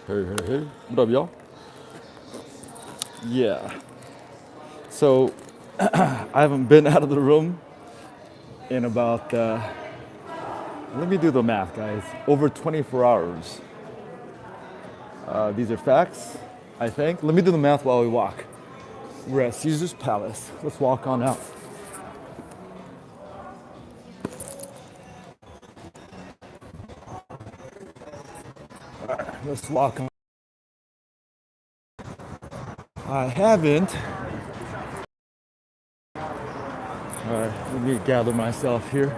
Hey. What up, y'all? Yeah. So, I haven't been out of the room in about, let me do the math, guys. Over 24 hours. These are facts, I think. Let me do the math while we walk. We're at Caesar's Palace. Let's walk on out. All right, let's walk on. I haven't. All right, let me gather myself here.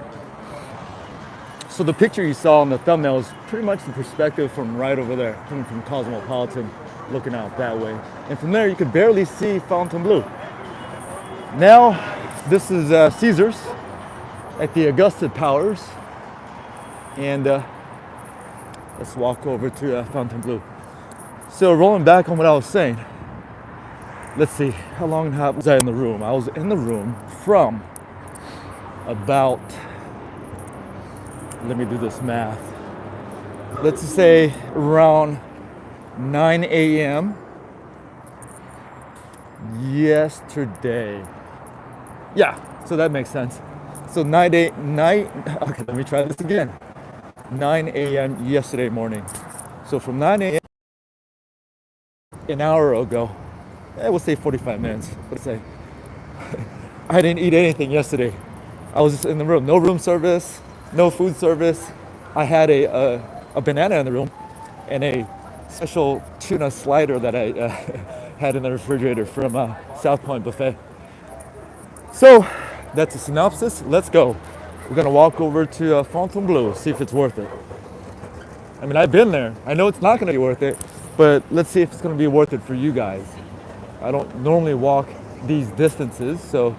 So the picture you saw on the thumbnail is pretty much the perspective from right over there, coming from Cosmopolitan, looking out that way. And from there, you could barely see Fontainebleau. Now, this is Caesar's at the Augusta Towers. And let's walk over to Fontainebleau. So rolling back on what I was saying, let's see, how long was I in the room? I was in the room from about, let me do this math. Let's just say around 9 a.m. yesterday. Yeah, so that makes sense. So okay, let me try this again. 9 a.m. yesterday morning. So from 9 a.m. an hour ago, we'll say 45 minutes, let's say. I didn't eat anything yesterday. I was just in the room, no room service, no food service. I had a banana in the room and a special tuna slider that I had in the refrigerator from South Point Buffet. So that's a synopsis. Let's go. We're gonna walk over to Fontainebleau, see if it's worth it. I mean, I've been there. I know it's not gonna be worth it, but let's see if it's gonna be worth it for you guys. I don't normally walk these distances, so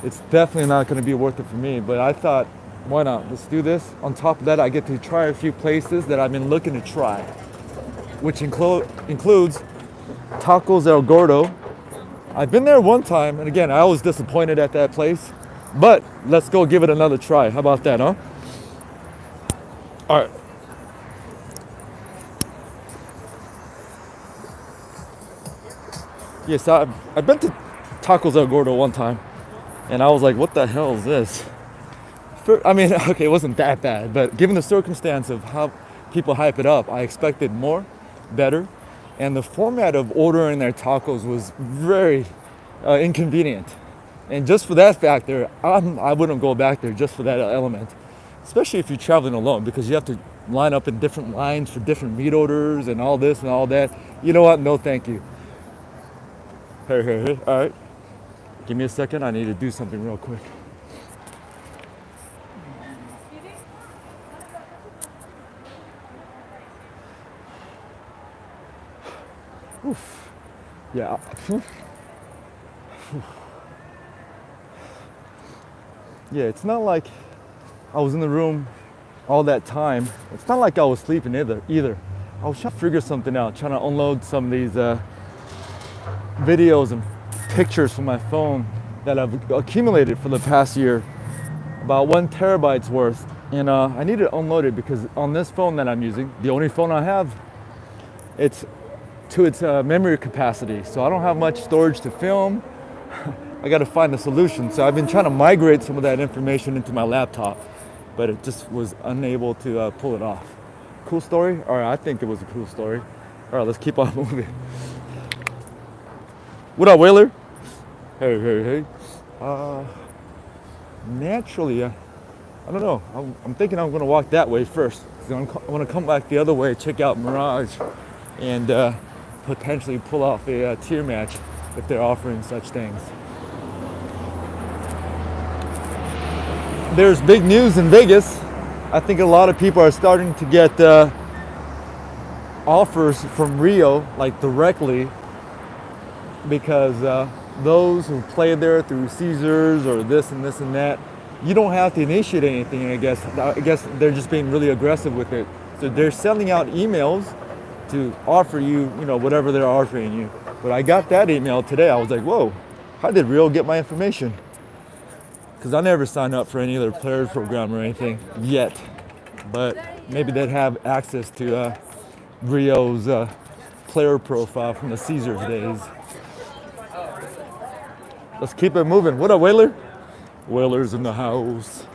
it's definitely not gonna be worth it for me, but I thought, why not? Let's do this. On top of that, I get to try a few places that I've been looking to try, which includes Tacos el Gordo. I've been there one time, and again, I was disappointed at that place, but let's go give it another try. How about that, huh? All right. Yes, I've been to Tacos el Gordo one time, and I was like, what the hell is this? I mean, okay, it wasn't that bad, but given the circumstance of how people hype it up, I expected more, better, and the format of ordering their tacos was very inconvenient. And just for that factor, I wouldn't go back there just for that element, especially if you're traveling alone, because you have to line up in different lines for different meat orders and all this and all that. You know what? No, thank you. Hey. All right. Give me a second. I need to do something real quick. Oof. Yeah. Yeah, it's not like I was in the room all that time. It's not like I was sleeping either. I was trying to figure something out, trying to unload some of these videos and pictures from my phone that I've accumulated for the past year, about 1 terabyte's worth. And I need to unload it because on this phone that I'm using, the only phone I have, it's to its memory capacity. So I don't have much storage to film. I got to find a solution. So I've been trying to migrate some of that information into my laptop, but it just was unable to pull it off. Cool story? All right, I think it was a cool story. All right, let's keep on moving. What up, Whaler? Hey. Naturally, I don't know. I'm thinking I'm gonna walk that way first. I want to come back the other way, check out Mirage, and potentially pull off a tier match if they're offering such things. There's big news in Vegas. I think a lot of people are starting to get offers from Rio, like directly, because those who play there through Caesars or this and that, you don't have to initiate anything. I guess they're just being really aggressive with it. So they're sending out emails to offer you, whatever they're offering you. But I got that email today. I was like, whoa, how did Rio get my information? Because I never signed up for any other players program or anything yet. But maybe they'd have access to Rio's player profile from the Caesars days. Let's keep it moving. What up, Whaler? Whaler's in the house.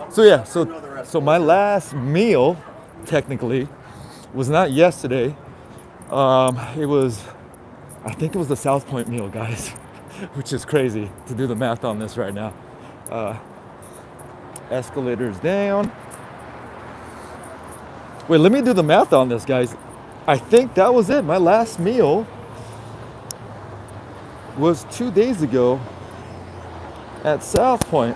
So yeah, so my last meal, technically, was not yesterday. It was, I think it was the South Point meal, guys, which is crazy to do the math on this right now. Escalators down. Wait, let me do the math on this, guys. I think that was it. My last meal was 2 days ago at South Point.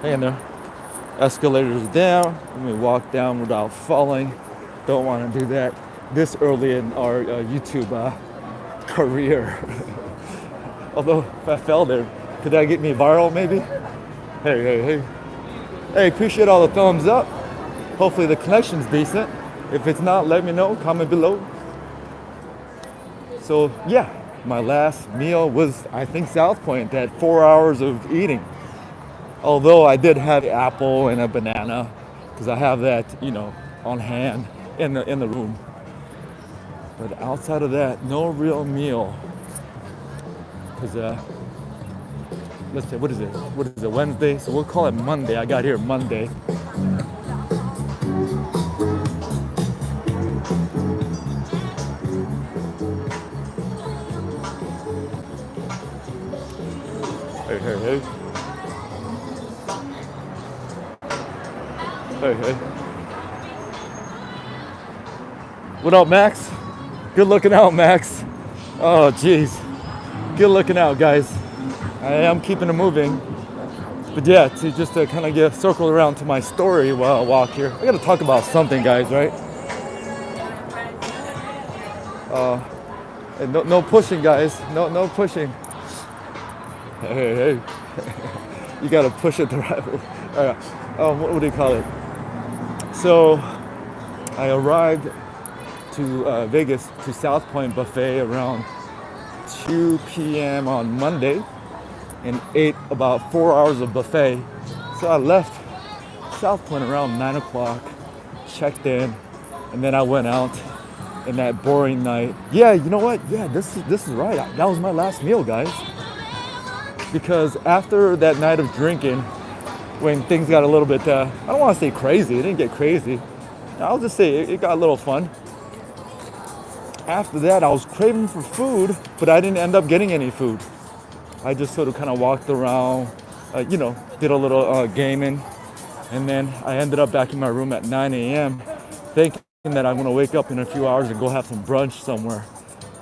Hey in there. Escalators down. Let me walk down without falling. Don't want to do that this early in our YouTube career. Although if I fell there, could that get me viral maybe? Hey. Hey, appreciate all the thumbs up. Hopefully the connection's decent. If it's not, let me know, comment below. So yeah, my last meal was, I think, South Point, that 4 hours of eating. Although I did have apple and a banana, because I have that, on hand in the room. But outside of that, no real meal. Because let's say, what is it, Wednesday? So we'll call it Monday. I got here Monday. Hey. Hey. What up, Max? Good looking out, Max. Oh, geez. Good looking out, guys. I am keeping it moving. But yeah, to kind of get circled around to my story while I walk here. I gotta talk about something, guys, right? And no pushing, guys. No pushing. Hey. You gotta push it the right way. What do you call it? So I arrived to Vegas, to South Point Buffet around 2 p.m. on Monday and ate about 4 hours of buffet. So I left South Point around 9 o'clock, checked in, and then I went out in that boring night. Yeah, you know what? Yeah, this is right. That was my last meal, guys. Because after that night of drinking, when things got a little bit, I don't want to say crazy, it didn't get crazy. I'll just say it got a little fun. After that, I was craving for food, but I didn't end up getting any food. I just sort of kind of walked around, did a little gaming, and then I ended up back in my room at 9 a.m. thinking that I'm going to wake up in a few hours and go have some brunch somewhere.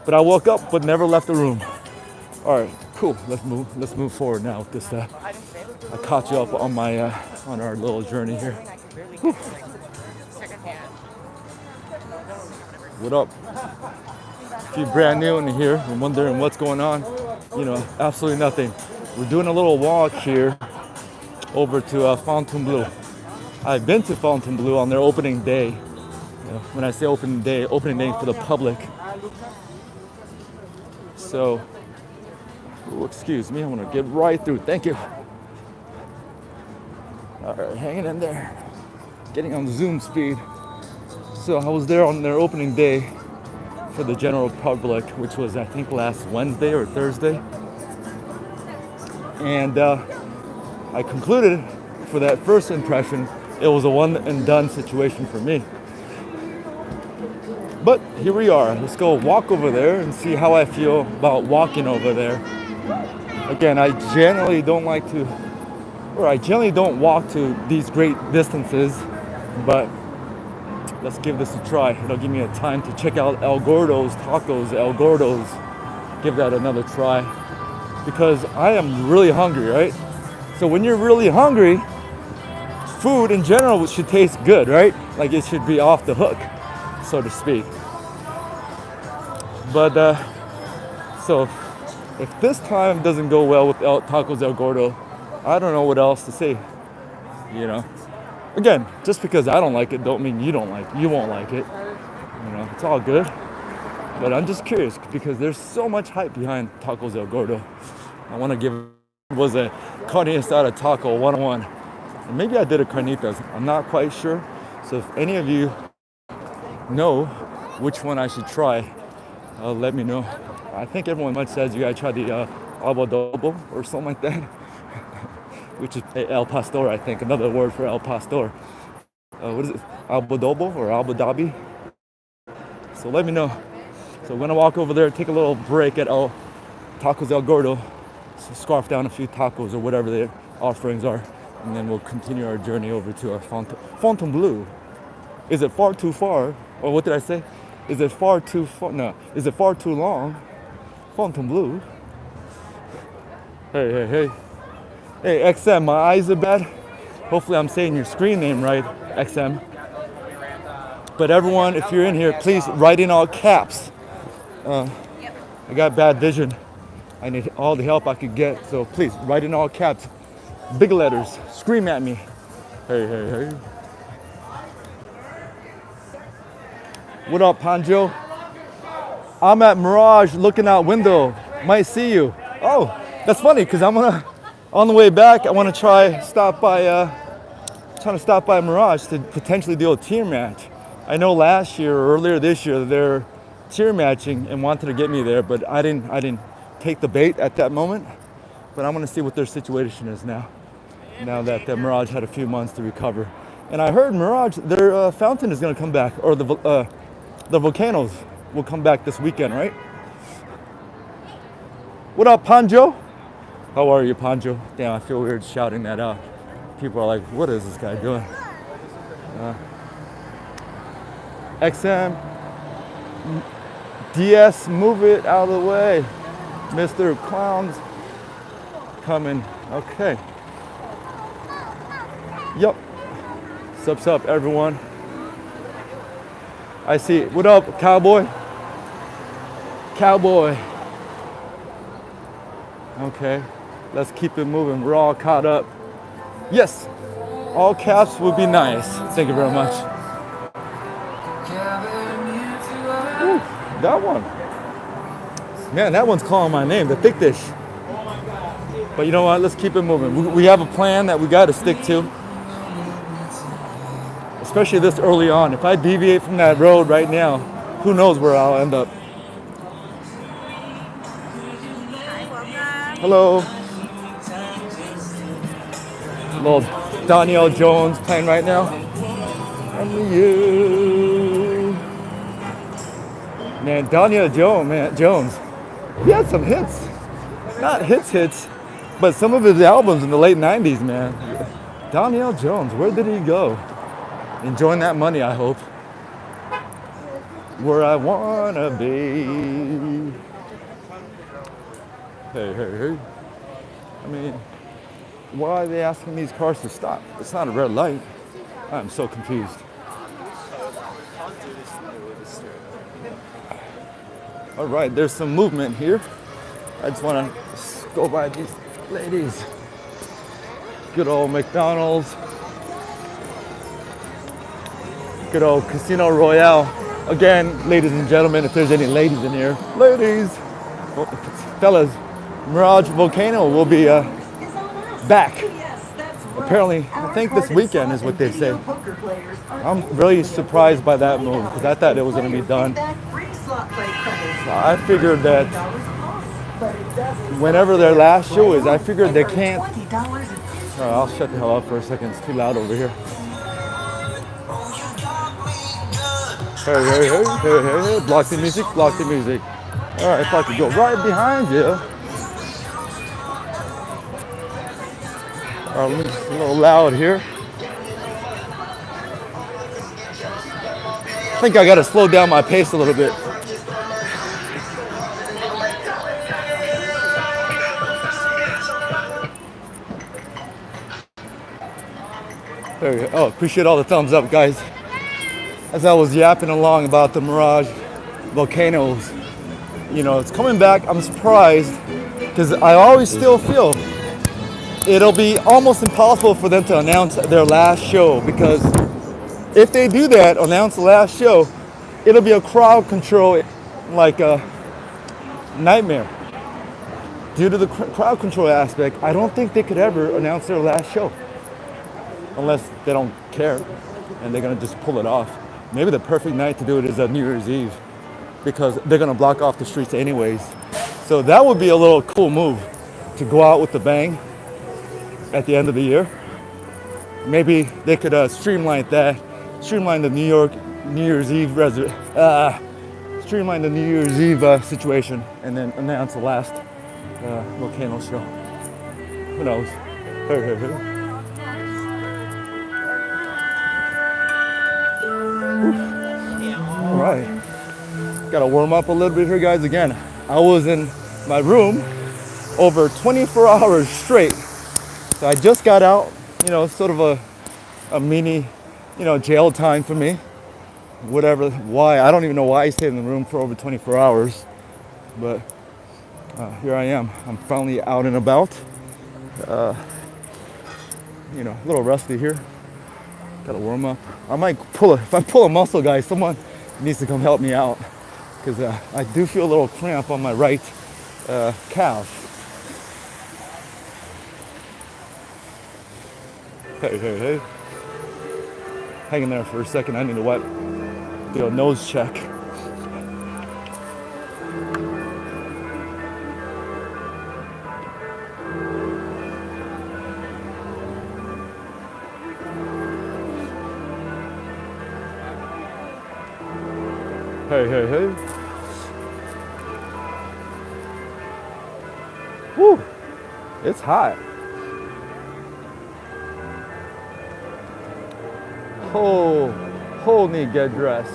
But I woke up, but never left the room. All right, cool. Let's move forward now with this. I caught you up on on our little journey here. Whew. What up? If you're brand new in here and wondering what's going on, absolutely nothing. We're doing a little walk here over to Fontainebleau. I've been to Fontainebleau on their opening day. When I say opening day for the public. So, excuse me, I'm gonna get right through. Thank you. All right, hanging in there, getting on Zoom speed. So I was there on their opening day for the general public, which was, I think, last Wednesday or Thursday. And I concluded, for that first impression, it was a one and done situation for me. But here we are. Let's go walk over there and see how I feel about walking over there. Again, I generally don't walk to these great distances, but let's give this a try. It'll give me a time to check out Tacos El Gordo's. Give that another try. Because I am really hungry, right? So when you're really hungry, food in general should taste good, right? Like it should be off the hook, so to speak. But so if this time doesn't go well with Tacos El Gordo, I don't know what else to say. Again, just because I don't like it, don't mean you won't like it. It's all good. But I'm just curious because there's so much hype behind Tacos El Gordo. I want to give was a carne asada taco 101. Or maybe I did a carnitas. I'm not quite sure. So if any of you know which one I should try, let me know. I think everyone much says you gotta try the adobo or something like that, which is El Pastor, I think, another word for El Pastor. What is it? Adobo or Abu Dhabi? So let me know. So we're gonna walk over there, take a little break at Tacos el Gordo, scarf down a few tacos or whatever their offerings are, and then we'll continue our journey over to our Fontainebleau. Is it far too far? Or what did I say? Is it far too far? No. Is it far too long? Fontainebleau. Hey, hey, hey. Hey, XM, my eyes are bad. Hopefully I'm saying your screen name right, XM. But everyone, if you're in here, please write in all caps. I got bad vision. I need all the help I could get. So please, write in all caps. Big letters. Scream at me. Hey, hey, hey. What up, Panjo? I'm at Mirage looking out window. Might see you. Oh, that's funny because on the way back, I want to trying to stop by Mirage to potentially do a tier match. I know last year or earlier this year they're tier matching and wanted to get me there, but I didn't take the bait at that moment. But I'm gonna see what their situation is now that Mirage had a few months to recover. And I heard Mirage, their fountain is gonna come back, or the volcanoes will come back this weekend, right? What up, Panjo? How are you, Panjo? Damn, I feel weird shouting that out. People are like, what is this guy doing? XM, DS, move it out of the way. Mr. Clown's coming. Okay. Yup. Sup, everyone. I see. What up, cowboy? Cowboy. Okay. Let's keep it moving. We're all caught up. Yes. All caps would be nice. Thank you very much. Ooh, that one. Man, that one's calling my name, the thick dish. But you know what? Let's keep it moving. We have a plan that we got to stick to. Especially this early on. If I deviate from that road right now, who knows where I'll end up. Hello. Little Danielle Jones playing right now. And you. Man, Danielle Jones. He had some hits. Not hits, but some of his albums in the late 90s, man. Danielle Jones, where did he go? Enjoying that money, I hope. Where I wanna be. Hey. I mean, why are they asking these cars to stop? It's not a red light. I'm so confused. All right, there's some movement here. I just wanna go by these ladies. Good old McDonald's. Good old Casino Royale. Again, ladies and gentlemen, if there's any ladies in here, ladies, fellas, Mirage Volcano will be back. Apparently, I think this weekend is what they say. I'm really surprised by that move because I thought it was going to be done. So I figured that whenever their last show is, I figured they can't. I'll shut the hell up for a second. It's too loud over here. Hey. Block the music. All right, if I could go right behind you. All right, a little loud here. I think I got to slow down my pace a little bit. There we go. Oh, appreciate all the thumbs up, guys. As I was yapping along about the Mirage volcanoes, you know, it's coming back. I'm surprised because I always still feel it'll be almost impossible for them to announce their last show, because if they do that, announce the last show, it'll be a crowd control like a nightmare. Due to the crowd control aspect, I don't think they could ever announce their last show. unless they don't care and they're gonna just pull it off. Maybe the perfect night to do it is at New Year's Eve because they're gonna block off the streets anyways. So that would be a little cool move to go out with the bang at the end of the year. Maybe they could streamline that, streamline the New Year's Eve streamline the New Year's Eve situation, and then announce the last volcano show. Who knows? All right, gotta warm up a little bit here, guys. Again, I was in my room over 24 hours straight. So I just got out, sort of a mini, jail time for me. Whatever, why, I don't even know why I stayed in the room for over 24 hours. But here I am. I'm finally out and about. A little rusty here. Gotta warm up. I might if I pull a muscle, guys, someone needs to come help me out. Because I do feel a little cramp on my right calf. Hey. Hang in there for a second. I need to do a nose check. Hey. Woo! It's hot. Whole need get dressed.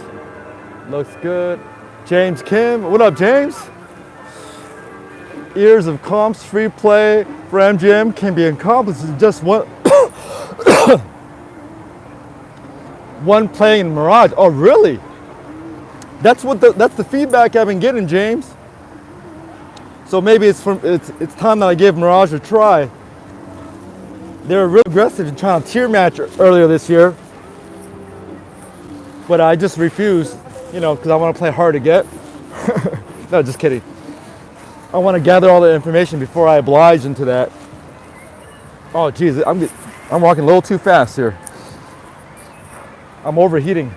Looks good. James Kim, what up, James? Years of comps, free play for MGM can be accomplished in just one one play in Mirage. Oh, really? That's the feedback I've been getting, James. So maybe it's time that I give Mirage a try. They were real aggressive in trying to tier match earlier this year. But I just refused, because I want to play hard to get. No, just kidding. I want to gather all the information before I oblige into that. Oh, geez, I'm walking a little too fast here. I'm overheating.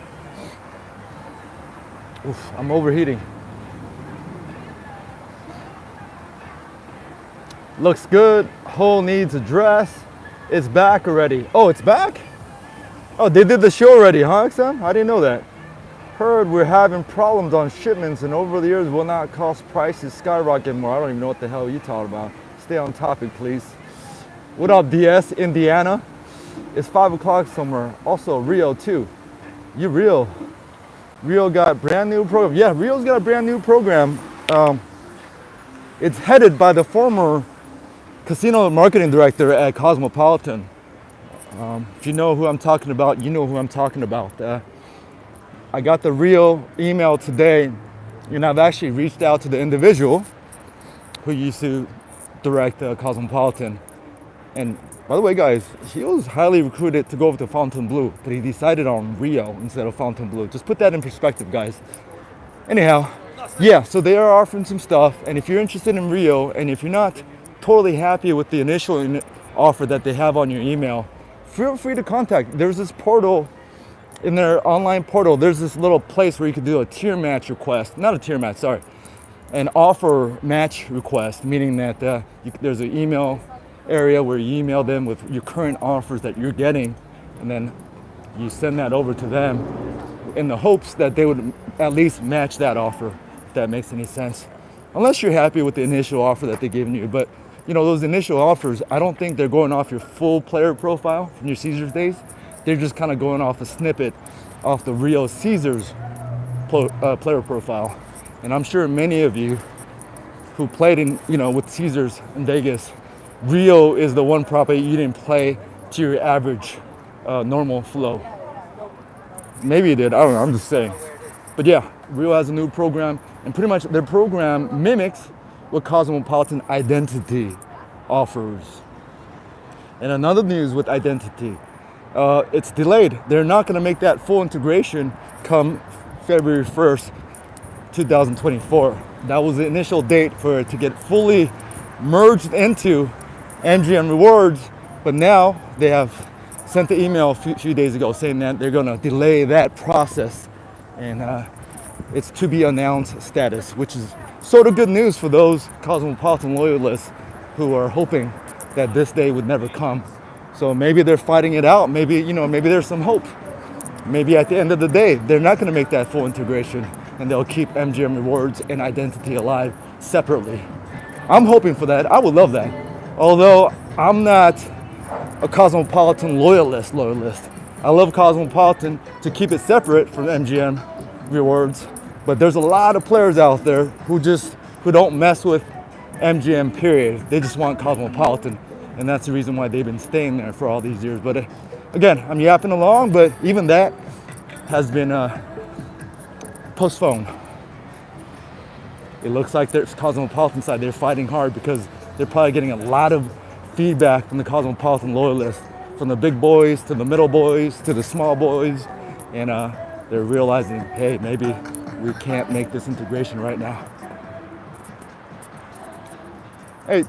Oof, I'm overheating. Looks good. Hole needs a dress. It's back already. Oh, it's back? Oh, they did the show already, huh, XM? I didn't know that. Heard we're having problems on shipments and over the years will not cost prices skyrocket more. I don't even know what the hell you talking about. Stay on topic, please. What up, DS, Indiana? It's 5 o'clock somewhere. Also, Rio, too. You Rio. Rio got brand new program. Yeah, Rio's got a brand new program. It's headed by the former casino marketing director at Cosmopolitan. If you know who I'm talking about, you know who I'm talking about. I got the Rio email today, and I've actually reached out to the individual who used to direct Cosmopolitan. And by the way, guys, he was highly recruited to go over to Fontainebleau, but he decided on Rio instead of Fontainebleau. Just put that in perspective, guys. Anyhow, yeah, so they are offering some stuff, and if you're interested in Rio, and if you're not totally happy with the initial offer that they have on your email, feel free to contact. There's this portal, in their online portal, there's this little place where you can do a tier match request. Not a tier match, sorry. An offer match request, meaning that there's an email area where you email them with your current offers that you're getting, and then you send that over to them in the hopes that they would at least match that offer, if that makes any sense. Unless you're happy with the initial offer that they're giving you. But those initial offers, I don't think they're going off your full player profile from your Caesars days. They're just kind of going off a snippet off the Rio Caesars player profile. And I'm sure many of you who played with Caesars in Vegas, Rio is the one property you didn't play to your average normal flow. Maybe you did, I don't know, I'm just saying. But yeah, Rio has a new program, and pretty much their program mimics what Cosmopolitan Identity offers. And another news with Identity, it's delayed. They're not going to make that full integration come February 1st, 2024. That was the initial date for it to get fully merged into MGM Rewards, but now they have sent the email a few days ago saying that they're gonna delay that process, and it's to be announced status, which is sort of good news for those Cosmopolitan loyalists who are hoping that this day would never come. So maybe they're fighting it out. Maybe, maybe there's some hope. Maybe at the end of the day, they're not gonna make that full integration and they'll keep MGM Rewards and Identity alive separately. I'm hoping for that. I would love that. Although I'm not a Cosmopolitan loyalist. I love Cosmopolitan to keep it separate from MGM Rewards, but there's a lot of players out there who don't mess with MGM period. They just want Cosmopolitan, and that's the reason why they've been staying there for all these years. But again, I'm yapping along, but even that has been postponed. It looks like there's Cosmopolitan side, they're fighting hard because they're probably getting a lot of feedback from the Cosmopolitan loyalists, from the big boys to the middle boys to the small boys, and they're realizing, hey, maybe we can't make this integration right now. Hey,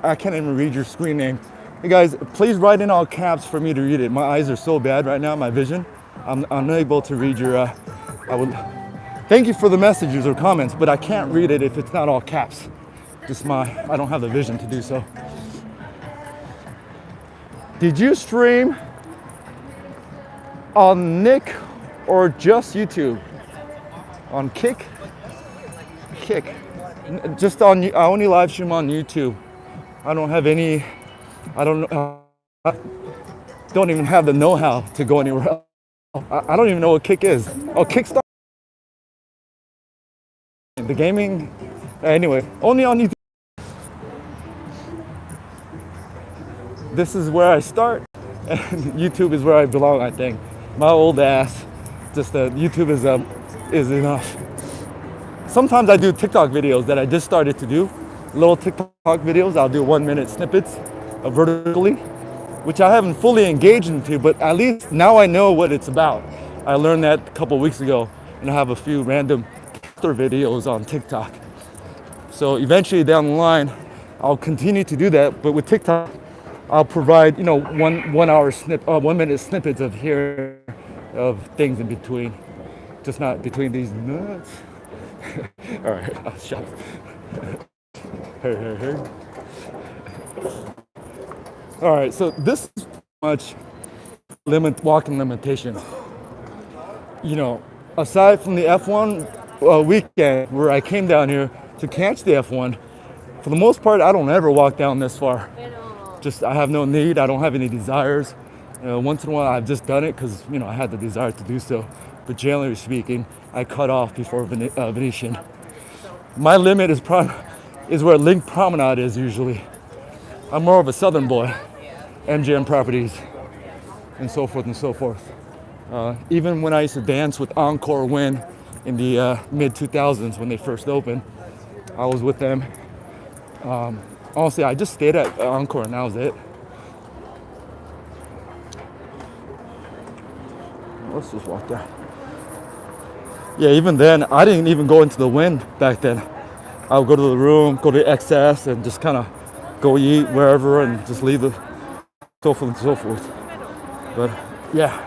I can't even read your screen name. Hey guys, please write in all caps for me to read it. My eyes are so bad right now, my vision. I'm unable to read your, thank you for the messages or comments, but I can't read it if it's not all caps. I don't have the vision to do so. Did you stream on Nick or just YouTube? On Kick? Just on, I only live stream on YouTube. I don't have any, I don't even have the know-how to go anywhere else. I don't even know what Kick is. Oh, Kickstarter. The gaming, anyway, only on YouTube. This is where I start, and YouTube is where I belong, I think. My old ass, YouTube is enough. Sometimes I do TikTok videos that I just started to do. Little TikTok videos, I'll do 1 minute snippets vertically, which I haven't fully engaged into, but at least now I know what it's about. I learned that a couple weeks ago, and I have a few random videos on TikTok. So eventually down the line, I'll continue to do that, but with TikTok, I'll provide, 1 minute snippets of things in between, just not between these nuts. All right, I'll shut up. Hey. All right, so this is much walking limitations. Aside from the F1 weekend where I came down here to catch the F1, for the most part, I don't ever walk down this far. I have no need. I don't have any desires. Once in a while, I've just done it because I had the desire to do so. But generally speaking, I cut off before Venetian. My limit is where Link Promenade is usually. I'm more of a southern boy, MGM properties, and so forth and so forth. Even when I used to dance with Encore Win in the mid 2000s when they first opened, I was with them. Honestly, I just stayed at Encore and that was it. Let's just walk down. Yeah, even then, I didn't even go into the Win back then. I would go to the room, go to XS, and just kind of go eat wherever and just leave the so forth and so forth. But yeah.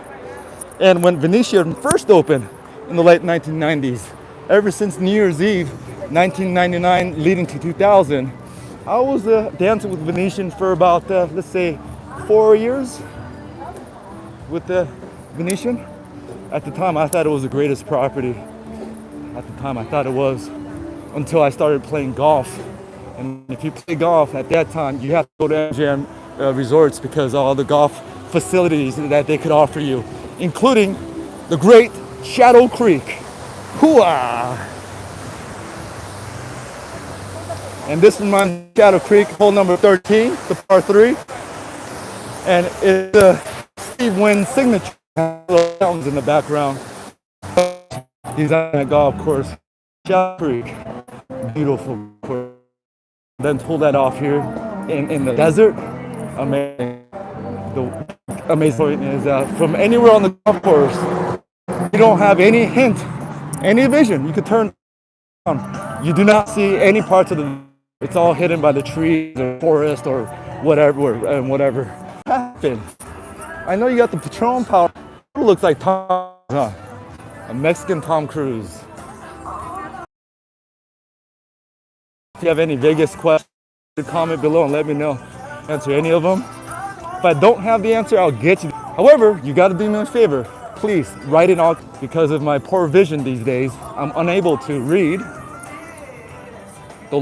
And when Venetian first opened in the late 1990s, ever since New Year's Eve, 1999 leading to 2000, I was dancing with Venetian for about, let's say, 4 years with the Venetian. At the time, I thought it was the greatest property. At the time, I thought it was, until I started playing golf. And if you play golf at that time, you have to go to MGM resorts because all the golf facilities that they could offer you, including the great Shadow Creek. Hooah! And this is my Shadow Creek, hole number 13, the par 3. And it's Steve Wynn's signature. Little mountains in the background. He's on a golf course. Shadow Creek. Beautiful course. Then pull that off here in the desert. Amazing. The amazing point is from anywhere on the golf course, you don't have any hint, any vision. You could turn on. You do not see any parts of the. It's all hidden by the trees or forest or whatever and whatever happened. I know you got the Patron power. It looks like Tom, huh? A Mexican Tom Cruise. If you have any Vegas questions, comment below and let me know. Answer any of them. If I don't have the answer, I'll get you. However, you gotta do me a favor. Please write it out. Because of my poor vision these days, I'm unable to read the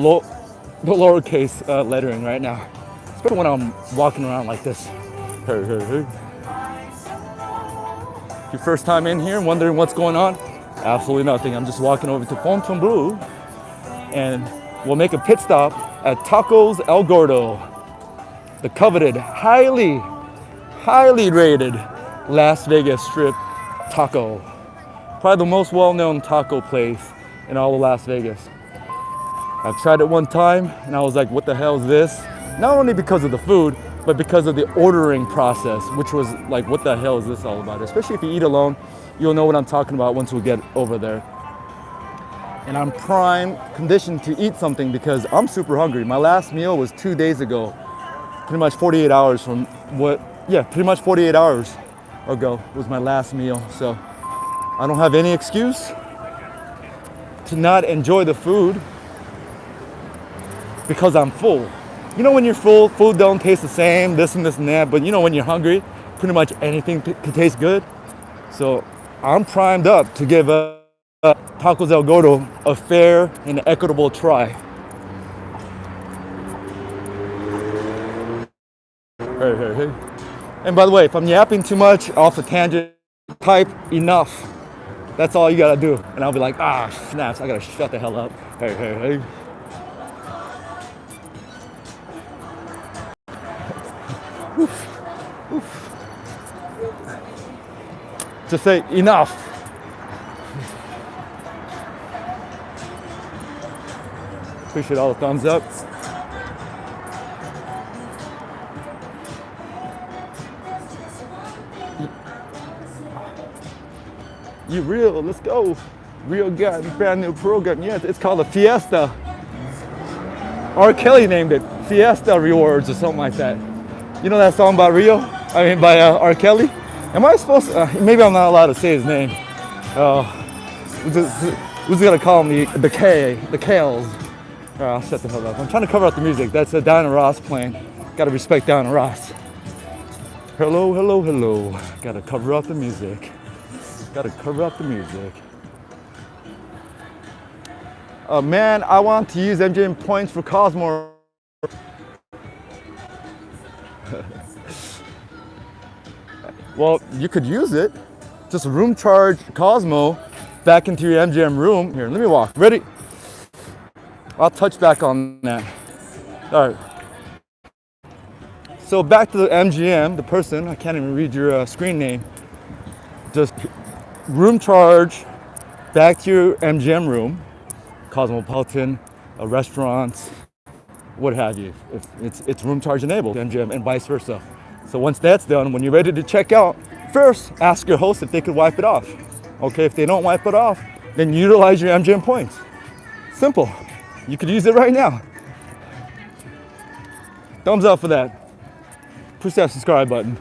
lowercase lettering right now. Especially when I'm walking around like this. Hey, hey, hey. Your first time in here, wondering what's going on? Absolutely nothing. I'm just walking over to Fontainebleau and we'll make a pit stop at Tacos El Gordo, the coveted, highly rated Las Vegas Strip taco. Probably the most well-known taco place in all of Las Vegas. I've tried it one time and I was like, what the hell is this? Not only because of the food, but because of the ordering process, which was like, what the hell is this all about? Especially if you eat alone, you'll know what I'm talking about once we get over there. And I'm prime conditioned to eat something because I'm super hungry. My last meal was 2 days ago. Pretty much 48 hours from pretty much 48 hours ago was my last meal. So I don't have any excuse to not enjoy the food because I'm full. You know when you're full, food don't taste the same, this and that, but you know when you're hungry, pretty much anything can taste good. So I'm primed up to give Tacos El Gordo a fair and equitable try. Hey. And by the way, if I'm yapping too much off a tangent, type enough. That's all you gotta do. And I'll be like, snaps, I gotta shut the hell up. Hey. Oof. Just say enough. Appreciate all the thumbs up. You real, let's go. Real got a brand new program. Yeah, it's called a Fiesta. R. Kelly named it Fiesta Rewards or something like that. You know that song by by R. Kelly? Am I supposed to, maybe I'm not allowed to say his name. We're just gonna call him the Kales. I'll shut the hell up. I'm trying to cover up the music. That's a Diana Ross playing. Gotta respect Diana Ross. Hello. Gotta cover up the music. Man, I want to use MGM points for Cosmo. Well, you could use it. Just room charge Cosmo back into your MGM room. Here, let me walk. Ready? I'll touch back on that. All right. So back to the MGM, the person, I can't even read your screen name. Just room charge back to your MGM room, Cosmopolitan, restaurants, what have you. It's room charge enabled, MGM, and vice versa. So once that's done, when you're ready to check out, first ask your host if they could wipe it off. Okay, if they don't wipe it off, then utilize your MGM points. Simple. You could use it right now. Thumbs up for that. Push that subscribe button.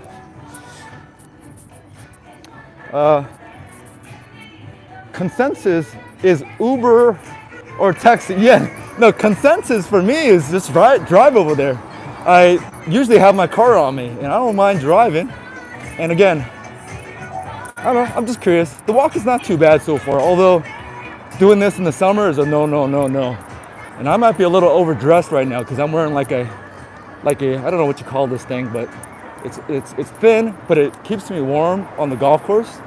Consensus is Uber or taxi. Yeah, no, consensus for me is just drive over there. I usually have my car on me and I don't mind driving. And again, I don't know, I'm just curious. The walk is not too bad so far, although doing this in the summer is a no. And I might be a little overdressed right now because I'm wearing like a, I don't know what you call this thing, but it's thin, but it keeps me warm on the golf course.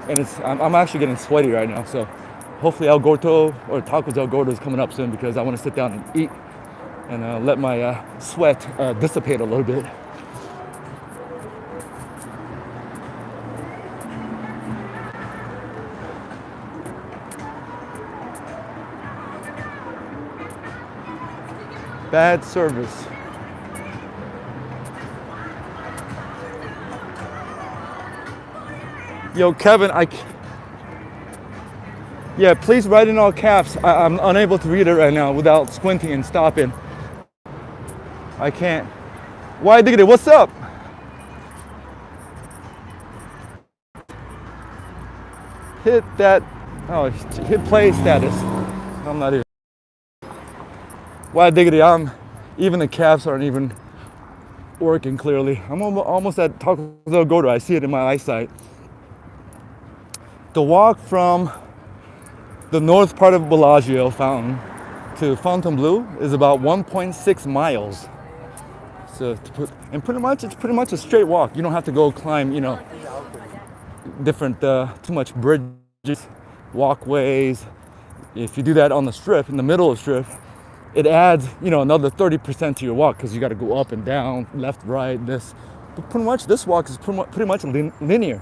And I'm actually getting sweaty right now. So hopefully El Gordo or Tacos El Gordo is coming up soon because I want to sit down and eat and let my sweat dissipate a little bit. Bad service. Yo, Kevin, yeah, please write in all caps. I'm unable to read it right now without squinting and stopping. I can't. Why diggity? What's up? hit that, oh, hit play status. I'm not even. Why diggity, even the calves aren't even working clearly. I'm almost at Tacos el Gordo. I see it in my eyesight. The walk from the north part of Bellagio fountain to Fontainebleau is about 1.6 miles. So and it's pretty much a straight walk. You don't have to go climb, different, too much bridges, walkways. If you do that on the strip, in the middle of the strip, it adds, another 30% to your walk because you got to go up and down, left, right, this. But pretty much this walk is pretty much linear.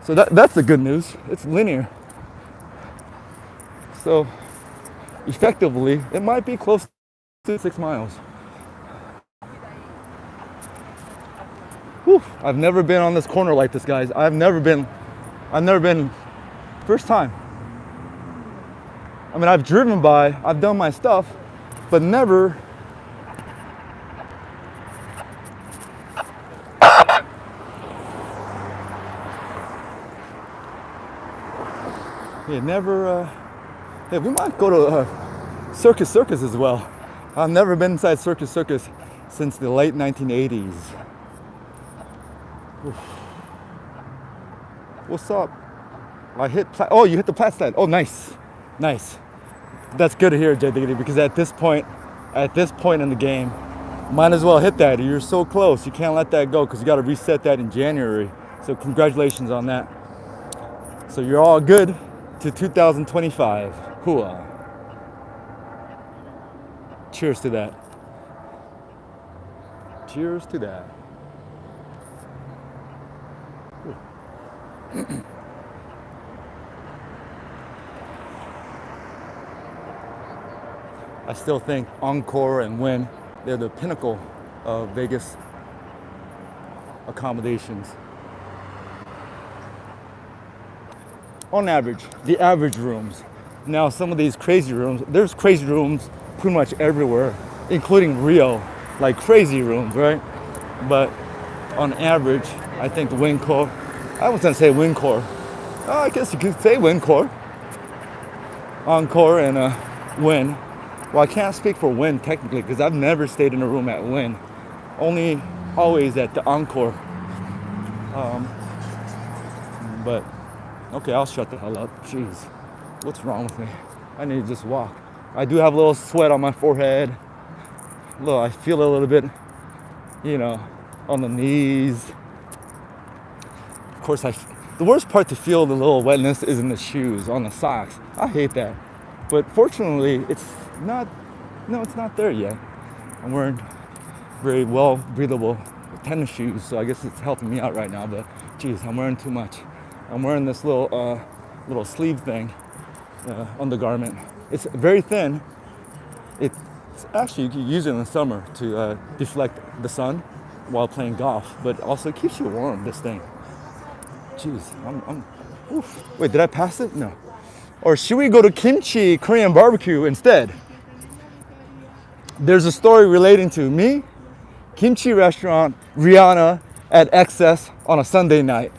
So that's the good news. It's linear. So effectively, it might be close to 6 miles. Whew, I've never been on this corner like this, guys. I've never been, first time. I mean, I've driven by, I've done my stuff, but never. Yeah, never, yeah, we might go to Circus as well. I've never been inside Circus since the late 1980s. Oof. What's up? Oh, you hit the plat side. Oh, nice. That's good to hear, J Diggity, because at this point in the game, might as well hit that. You're so close. You can't let that go because you got to reset that in January. So congratulations on that. So you're all good to 2025. Hooah. Cheers to that. Cheers to that. I still think Encore and Wynn, they're the pinnacle of Vegas accommodations. On average, the average rooms. Now some of these crazy rooms, there's crazy rooms pretty much everywhere, including Rio, like crazy rooms, right? But on average, I think Wyncore, I was gonna say Wyncore. Oh, I guess you could say Wyncore. Encore and Wynn. Well, I can't speak for Wynn technically because I've never stayed in a room at Wynn. Always at the Encore. But, okay, I'll shut the hell up. Jeez, what's wrong with me? I need to just walk. I do have a little sweat on my forehead. I feel a little bit, on the knees. Of course, the worst part to feel the little wetness is in the shoes, on the socks. I hate that. But fortunately, it's not there yet. I'm wearing very well breathable tennis shoes, so I guess it's helping me out right now, but geez, I'm wearing too much. I'm wearing this little sleeve thing, undergarment. It's very thin. It's actually, you can use it in the summer to deflect the sun while playing golf, but also it keeps you warm, this thing. Jeez, oof. Wait, did I pass it? No. Or should we go to kimchi Korean barbecue instead? There's a story relating to me, kimchi restaurant, Rihanna at Excess on a Sunday night.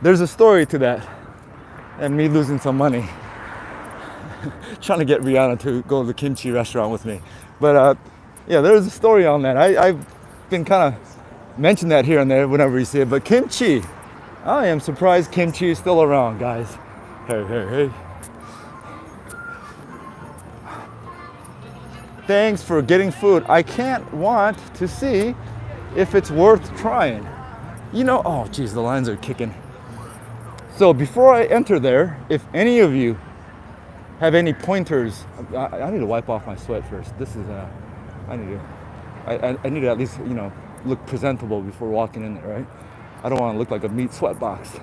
There's a story to that. And me losing some money. Trying to get Rihanna to go to the kimchi restaurant with me. But yeah, there's a story on that. I've been kind of mentioning that here and there whenever you see it. But kimchi, I am surprised kimchi is still around, guys. Hey. Thanks for getting food. I can't want to see if it's worth trying. Oh geez, the lines are kicking. So before I enter there, if any of you have any pointers, I need to wipe off my sweat first. This is I need to at least look presentable before walking in there, right? I don't want to look like a meat sweat box.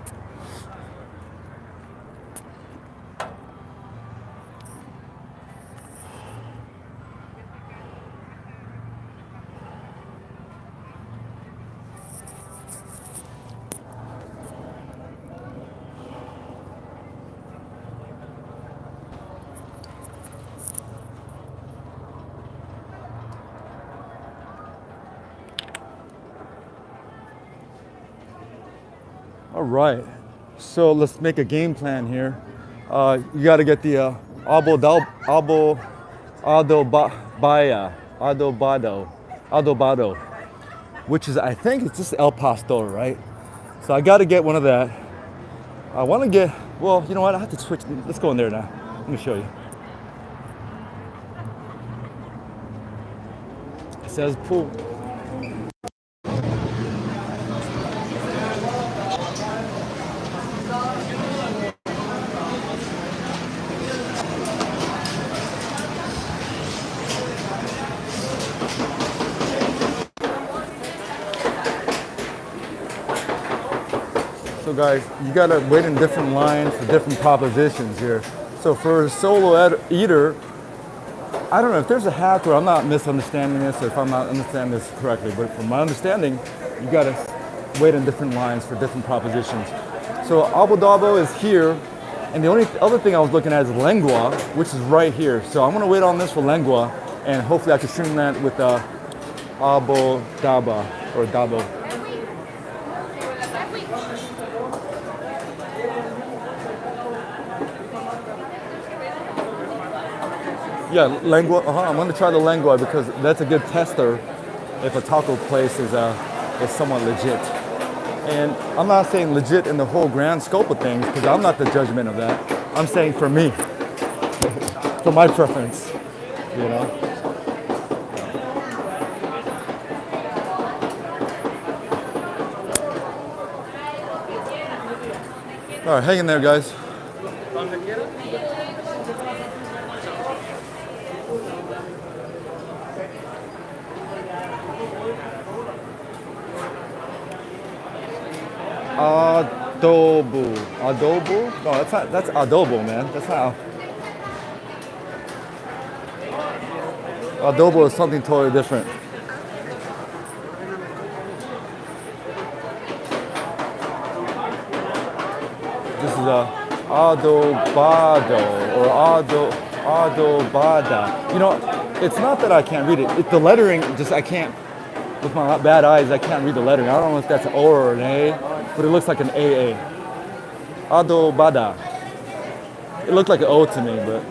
All right, So let's make a game plan here. You got to get the adobado, which is, I think it's just El Pastor, right? So I got to get one of that. I want to get, well, you know what? I have to switch. Let's go in there now. Let me show you. It says pool. So guys, you gotta wait in different lines for different propositions here. So for a solo eater, I don't know if there's a hack or I'm not misunderstanding this or if I'm not understanding this correctly, but from my understanding, you gotta wait in different lines for different propositions. So Abu Dhabi is here, and the only other thing I was looking at is lengua, which is right here. So I'm gonna wait on this for lengua, and hopefully I can stream that with Abu Dhaba or Dabo. Yeah, lengua. I'm gonna try the lengua because that's a good tester if a taco place is somewhat legit. And I'm not saying legit in the whole grand scope of things because I'm not the judgment of that. I'm saying for me, for my preference, you know. All right, hang in there, guys. Adobo? No, that's adobo, man. That's not. Adobo is something totally different. This is adobado or adobada. You know, it's not that I can't read it. It's the lettering, just I can't, with my bad eyes, I can't read the lettering. I don't know if that's an O or an A, but it looks like an AA. Adobada. It looked like an O to me, but.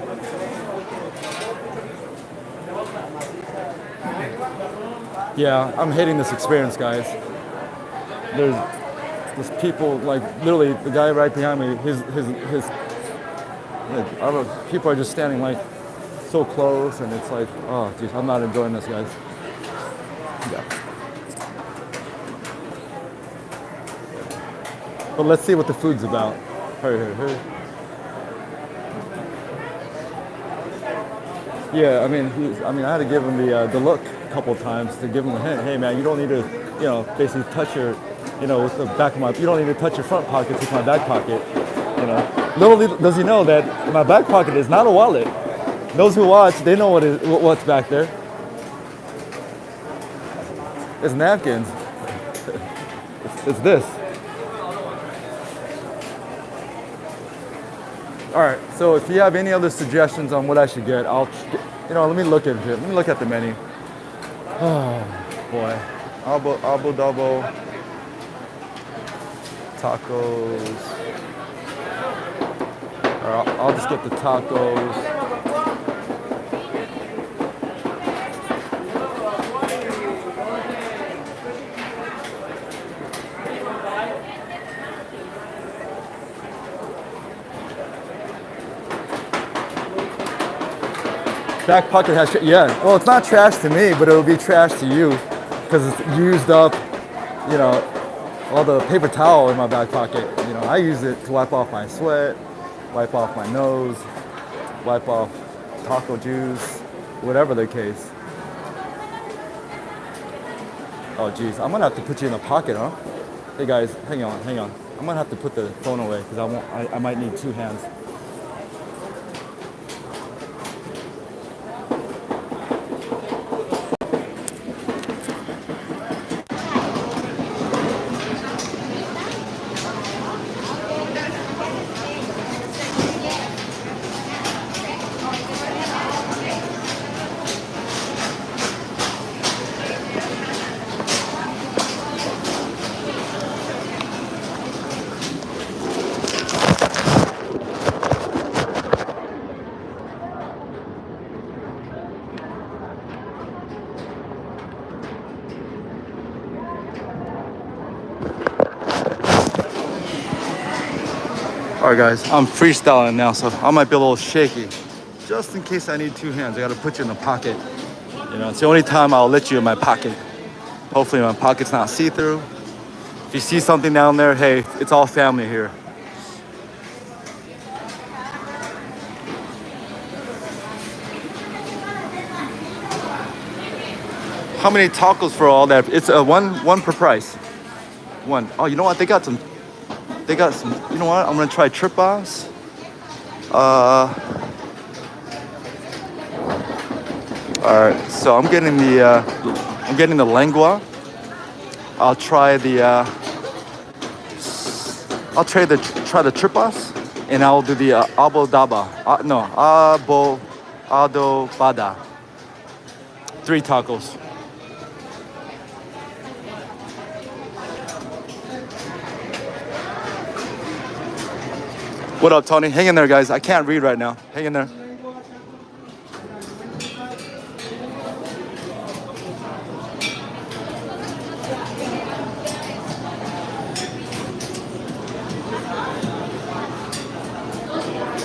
Yeah, I'm hating this experience, guys. There's people, like, literally, the guy right behind me, his like, I don't know, people are just standing, like, so close, and it's like, oh, geez, I'm not enjoying this, guys. Yeah. But let's see what the food's about. Hurry. Yeah, I mean, I had to give him the look a couple of times to give him a hint. Hey, man, you don't need to, basically touch your, with the back of my, you don't need to touch your front pockets with my back pocket, Little does he know that my back pocket is not a wallet. Those who watch, they know what's back there. It's napkins. It's this. All right, so if you have any other suggestions on what I should get, let me look at it. Let me look at the menu. Oh, boy. Abu Dhabi. Tacos. All right, I'll just get the tacos. Back pocket has, well, it's not trash to me, but it'll be trash to you because it's used up, all the paper towel in my back pocket. I use it to wipe off my sweat, wipe off my nose, wipe off taco juice, whatever the case. Oh, geez, I'm gonna have to put you in a pocket, huh? Hey guys, hang on. I'm gonna have to put the phone away because I might need two hands. All right, guys, I'm freestyling now, so I might be a little shaky. Just in case I need two hands, I gotta put you in the pocket. You know, it's the only time I'll let you in my pocket. Hopefully my pocket's not see-through. If you see something down there, hey, it's all family here. How many tacos for all that? It's one per price. One. Oh, you know what? They got some. You know what? I'm gonna try tripas. All right. So I'm getting the lengua. I'll try the tripas, and I'll do the adobada. 3 tacos. What up, Tony? Hang in there, guys. I can't read right now. Hang in there.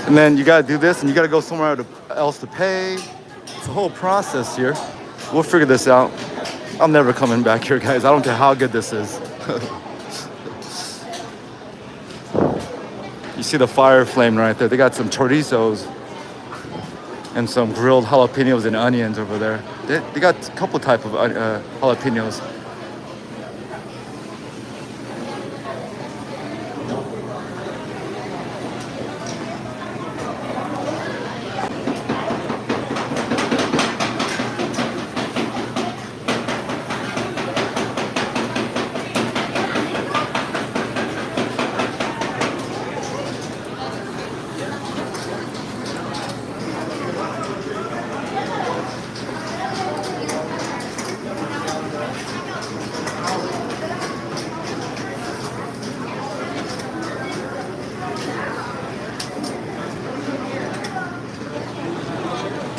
And then you gotta do this, and you gotta go somewhere else to pay. It's a whole process here. We'll figure this out. I'm never coming back here, guys. I don't care how good this is. You see the fire flame right there. They got some chorizos and some grilled jalapenos and onions over there. They got a couple type of jalapenos.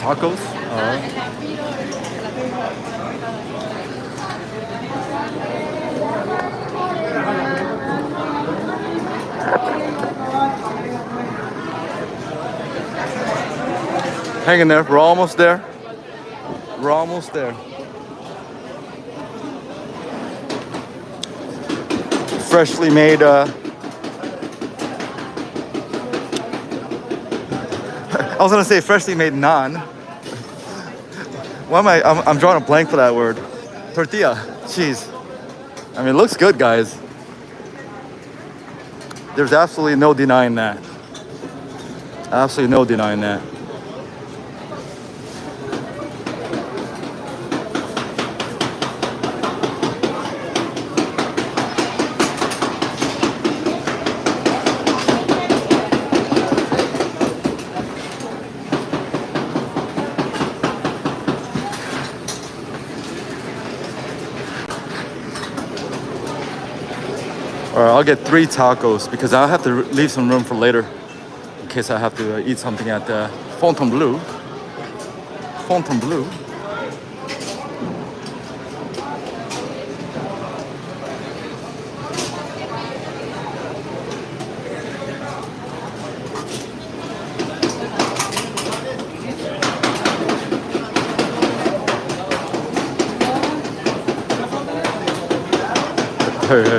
Tacos? Hang in there. We're almost there. We're almost there. Freshly made I was gonna say freshly made naan. Why am I'm drawing a blank for that word. Tortilla, cheese. I mean, it looks good, guys. There's absolutely no denying that. Absolutely no denying that. I'll get 3 tacos because I'll have to leave some room for later in case I have to eat something at Fontainebleau. Fontainebleau.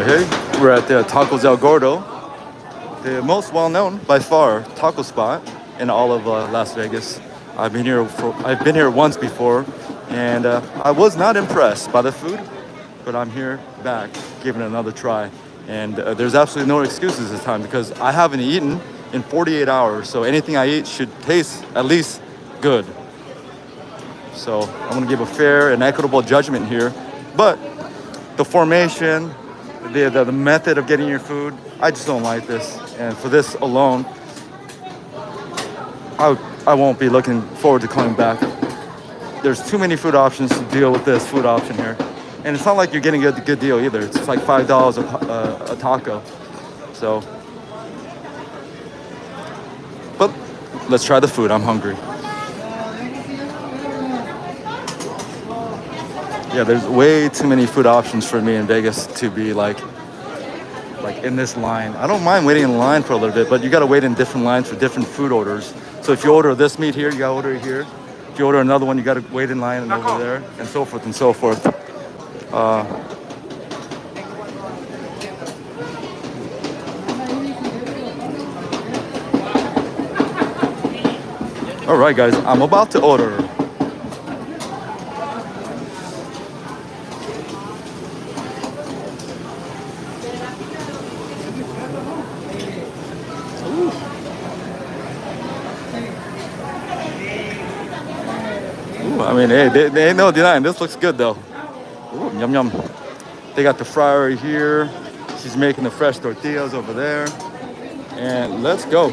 Hey. We're at the Tacos el Gordo, the most well-known by far taco spot in all of Las Vegas. I've been here once before, and I was not impressed by the food, but I'm here back, giving it another try. And there's absolutely no excuses this time because I haven't eaten in 48 hours, so anything I eat should taste at least good. So I'm gonna give a fair and equitable judgment here, but the formation, the method of getting your food, I just don't like this. And for this alone, I won't be looking forward to coming back. There's too many food options to deal with this food option here. And it's not like you're getting a good deal either. It's just like $5 a taco. So, but let's try the food. I'm hungry. Yeah, there's way too many food options for me in Vegas to be like like in this line. I don't mind waiting in line for a little bit, but you gotta wait in different lines for different food orders. So if you order this meat here, you gotta order it here. If you order another one, you gotta wait in line and over there, and so forth and so forth. All right, guys, I'm about to order. I mean, hey, they ain't no denying. This looks good though. Ooh, yum yum. They got the fryer here. She's making the fresh tortillas over there. And let's go.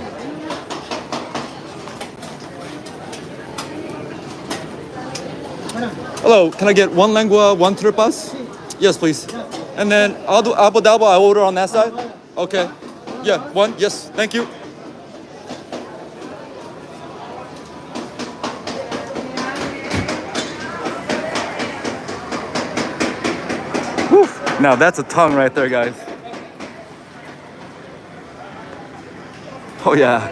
Hello, can I get one lengua, one tripas? Yes, please. And then I'll do apple double. I order on that side. Okay. Yeah, one. Yes, thank you. Now that's a tongue right there, guys. Oh yeah.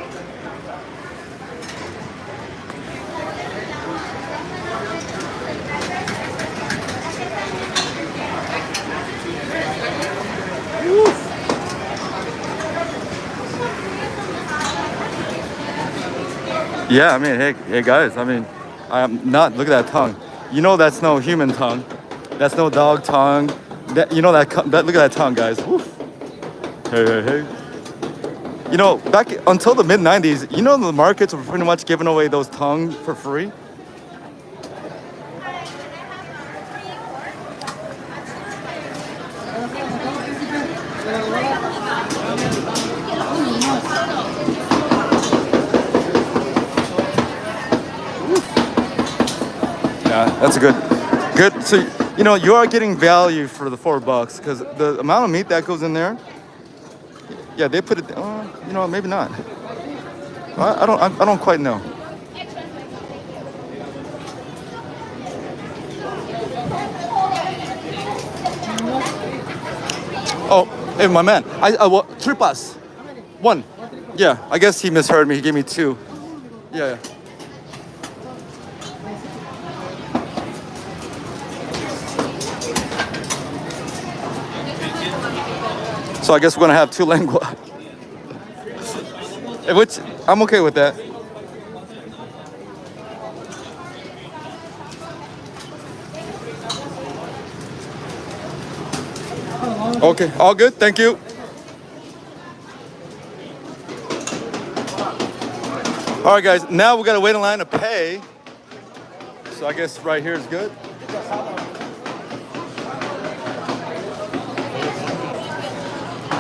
Yeah, I mean, hey guys, I mean, I'm not, look at that tongue. You know that's no human tongue. That's no dog tongue. That, you know that look at that tongue, guys. Woo. Hey. You know, back until the mid-90s, you know the markets were pretty much giving away those tongues for free. Yeah, that's a good. So, you know, you are getting value for the $4 because the amount of meat that goes in there. Yeah, they put it. You know, maybe not. I don't quite know. Oh, hey, my man. Tripas. One. Yeah, I guess he misheard me. He gave me two. Yeah. So I guess we're gonna have two lengua, which I'm okay with that. Okay, all good, thank you. All right, guys, now we gotta wait in line to pay. So I guess right here is good.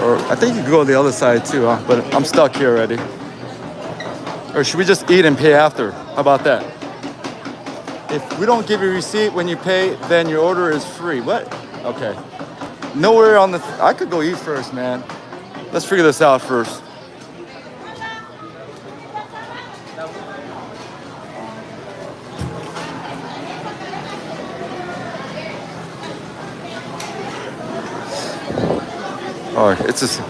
Or I think you could go the other side too, huh? But I'm stuck here already. Or should we just eat and pay after? How about that? If we don't give you a receipt when you pay, then your order is free. What? Okay. Nowhere on the... I could go eat first, man. Let's figure this out first. Oh, it's just...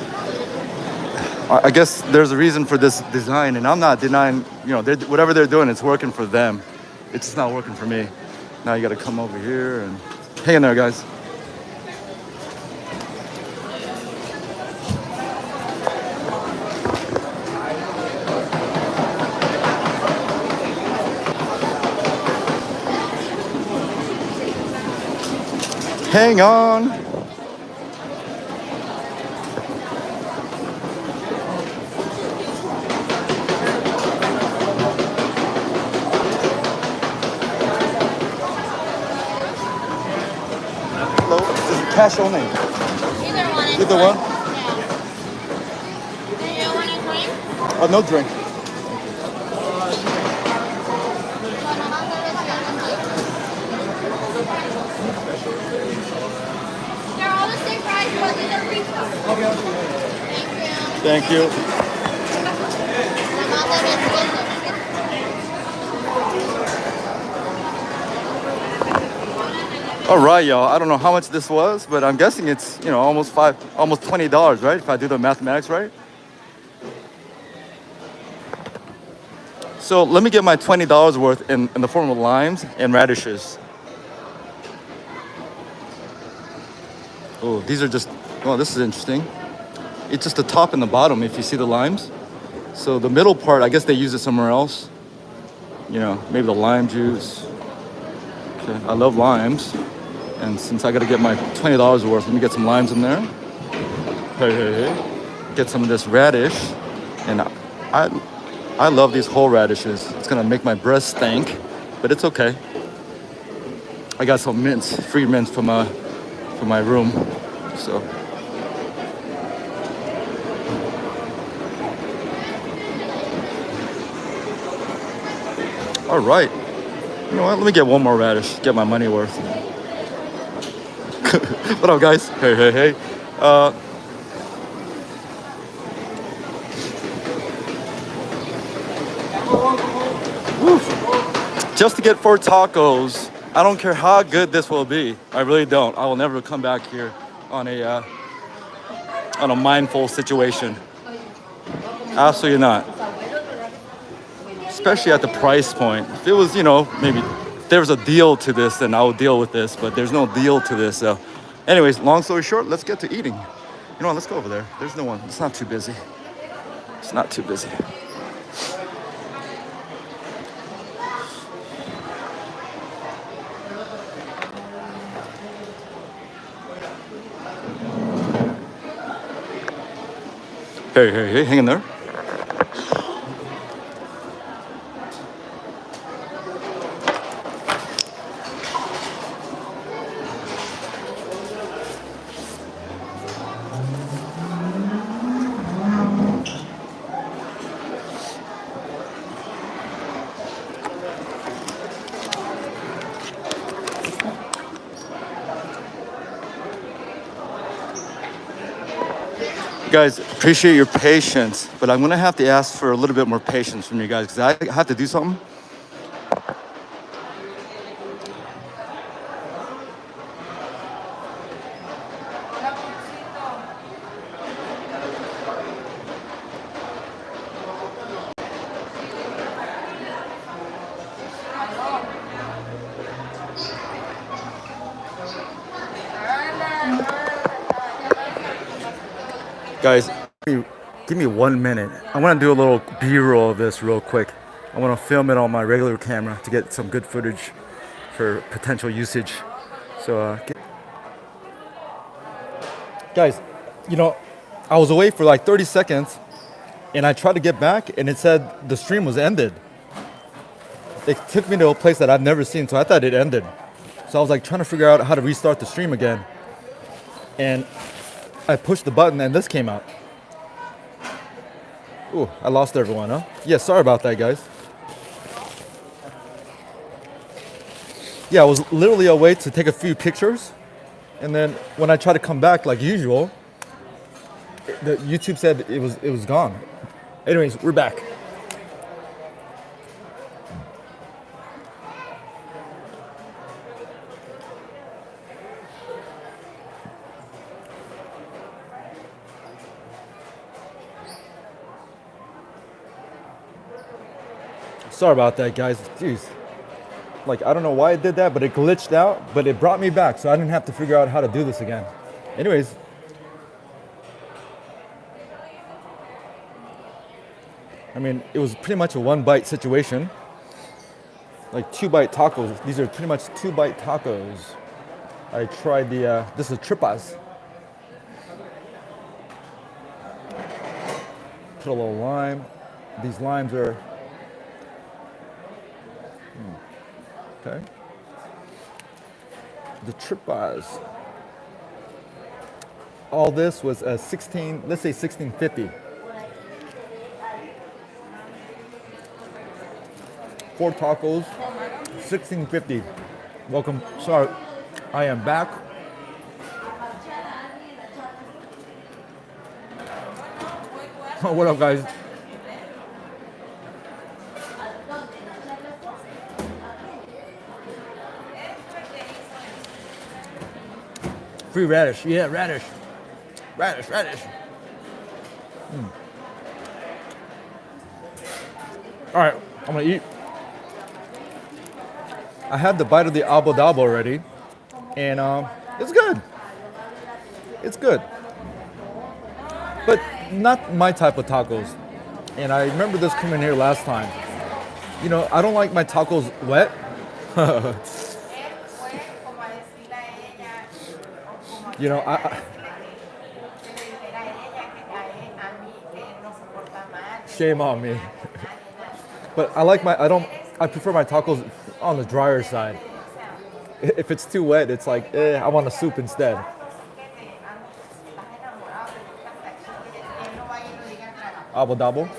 I guess there's a reason for this design, and I'm not denying, you know, whatever they're doing, it's working for them. It's just not working for me. Now you gotta come over here and... Hang in there, guys. Hang on. Cash only. Either one. Either one? Yeah. Do you want a drink? Oh, no drink. They're all the same price, but these are refills. Thank you. All right, y'all. I don't know how much this was, but I'm guessing it's, you know, almost $20, right? If I do the mathematics right. So let me get my $20 worth in the form of limes and radishes. Oh, these are just, oh, this is interesting. It's just the top and the bottom if you see the limes. So the middle part, I guess they use it somewhere else. You know, maybe the lime juice. Okay, I love limes. And since I gotta get my $20 worth, let me get some limes in there. Hey. Get some of this radish. And I love these whole radishes. It's gonna make my breath stink, but it's okay. I got some mints, free mints from my room, so. All right. You know what? Let me get one more radish. Get my money worth. What up, guys? Hey. Just to get 4 tacos. I don't care how good this will be. I really don't. I will never come back here on a mindful situation. Absolutely not. Especially at the price point. If it was, you know, maybe if there was a deal to this, then I would deal with this. But there's no deal to this. So, anyways, long story short, let's get to eating. You know what? Let's go over there. There's no one. It's not too busy. It's not too busy. Hey, hang in there. Guys, appreciate your patience, but I'm gonna have to ask for a little bit more patience from you guys because I have to do something. Guys, give me 1 minute. I want to do a little B-roll of this real quick. I want to film it on my regular camera to get some good footage for potential usage. So, guys, you know, I was away for like 30 seconds and I tried to get back and it said the stream was ended. It took me to a place that I've never seen, so I thought it ended. So I was like trying to figure out how to restart the stream again. And I pushed the button and this came out. Ooh, I lost everyone, huh? Yeah, sorry about that, guys. Yeah, I was literally away to take a few pictures. And then when I tried to come back like usual, the YouTube said it was gone. Anyways, we're back. Sorry about that, guys. Jeez. Like, I don't know why it did that, but it glitched out, but it brought me back, so I didn't have to figure out how to do this again. Anyways. I mean, it was pretty much a 1-bite situation. Like 2-bite tacos. These are pretty much 2-bite tacos. I tried this is tripas. Put a little lime. These limes are okay. The tripas. All this was a 16, let's say 1650. 4 tacos, 1650. Welcome. Sorry, I am back. What up, guys? Free radish. Yeah, radish. Radish. All right, I'm gonna eat. I had the bite of the abodabo already, and it's good. It's good, but not my type of tacos. And I remember this coming here last time. You know, I don't like my tacos wet. You know, shame on me. But I prefer my tacos on the drier side. If it's too wet, it's like, I want a soup instead. Abodabo.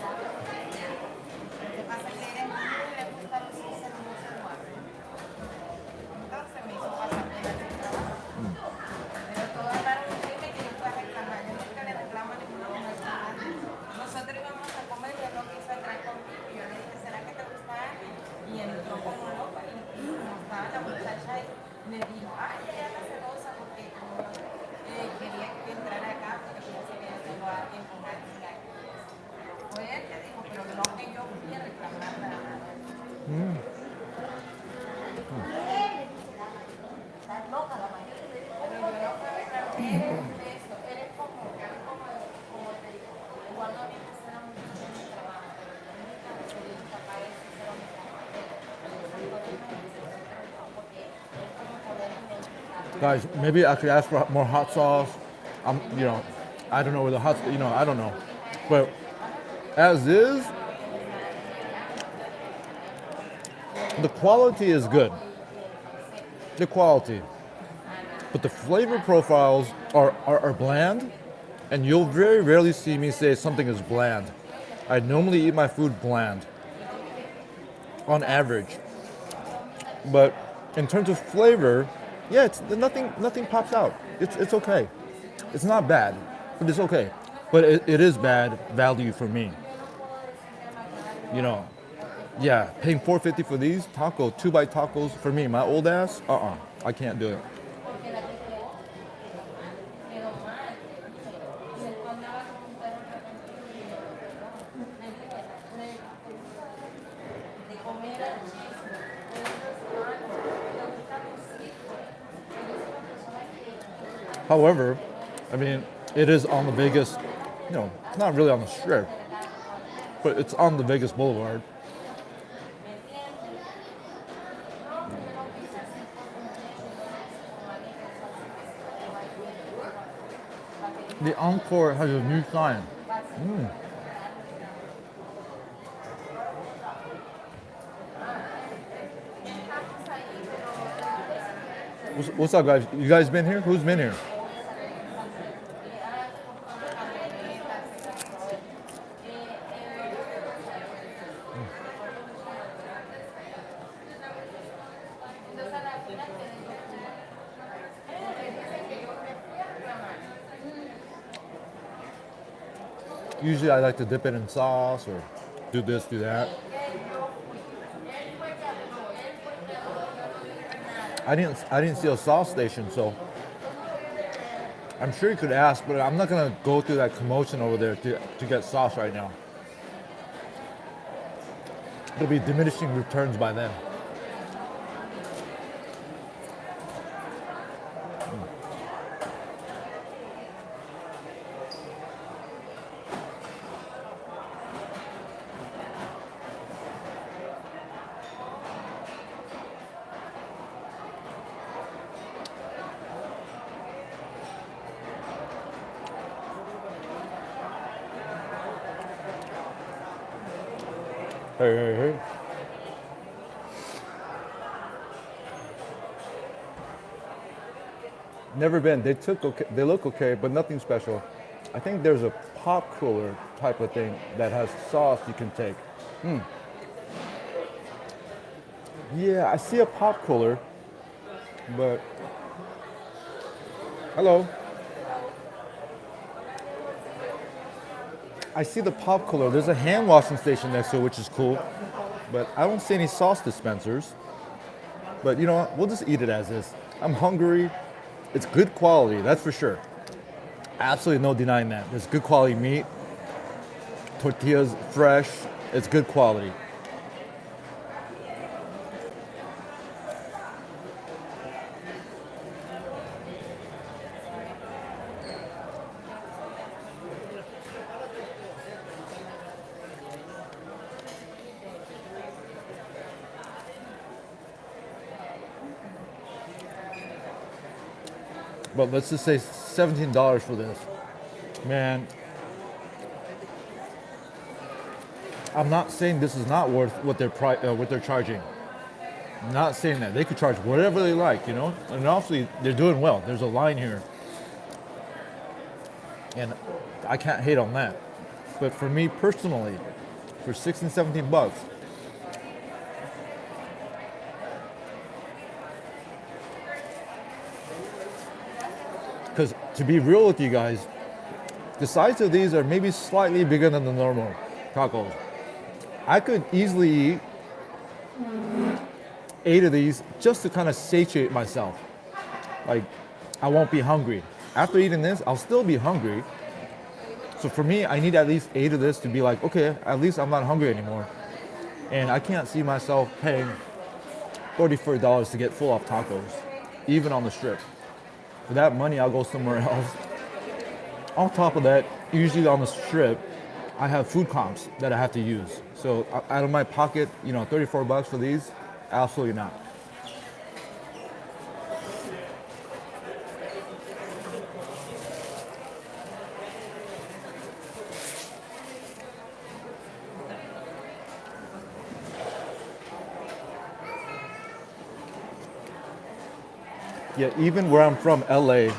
Guys, maybe I could ask for more hot sauce. You know, I don't know where the hot, you know, I don't know. But as is, the quality is good. The quality. But the flavor profiles are bland, and you'll very rarely see me say something is bland. I normally eat my food bland, on average. But in terms of flavor, yeah, it's nothing pops out. It's okay. It's not bad, but it's okay. But it is bad value for me. You know, yeah, paying $4.50 for these 2-bite tacos for me, my old ass, I can't do it. However, I mean, it is on the Vegas, you know, it's not really on the strip, but it's on the Vegas Boulevard. The Encore has a new sign. What's up, guys? You guys been here? Who's been here? Usually I like to dip it in sauce or do this, do that. I didn't see a sauce station, so I'm sure you could ask, but I'm not gonna go through that commotion over there to get sauce right now. It'll be diminishing returns by then. Hey. Never been. They look okay, but nothing special. I think there's a pop cooler type of thing that has sauce you can take. Yeah, I see a pop cooler, but hello. I see the pop cooler. There's a hand washing station next to it, which is cool, but I don't see any sauce dispensers. But you know what? We'll just eat it as is. I'm hungry. It's good quality, that's for sure. Absolutely no denying that. There's good quality meat, tortillas fresh, it's good quality. But let's just say $17 for this. Man, I'm not saying this is not worth what they're charging. I'm not saying that. They could charge whatever they like, you know? And obviously, they're doing well. There's a line here. And I can't hate on that. But for me personally, for 16, 17 bucks, because to be real with you guys, the size of these are maybe slightly bigger than the normal tacos. I could easily eat 8 of these just to kind of satiate myself. Like, I won't be hungry. After eating this, I'll still be hungry. So for me, I need at least 8 of this to be like, okay, at least I'm not hungry anymore. And I can't see myself paying $34 to get full off tacos, even on the strip. For that money, I'll go somewhere else. On top of that, usually on the strip, I have food comps that I have to use. So out of my pocket, 34 bucks for these, absolutely not. Yeah, even where I'm from, LA.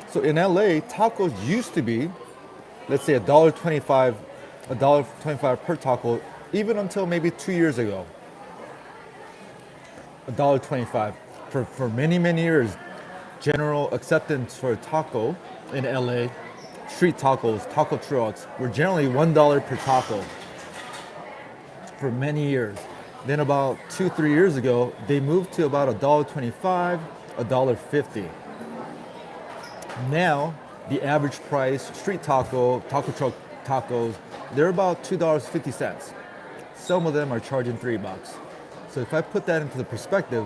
So in LA, tacos used to be, let's say $1.25 per taco, even until maybe 2 years ago. $1.25. For many, many years, general acceptance for a taco in LA, street tacos, taco trucks, were generally $1 per taco for many years. Then about 2-3 years ago, they moved to about $1.25, $1.50. Now, the average price, street taco truck tacos, they're about $2.50. Some of them are charging $3. So if I put that into the perspective,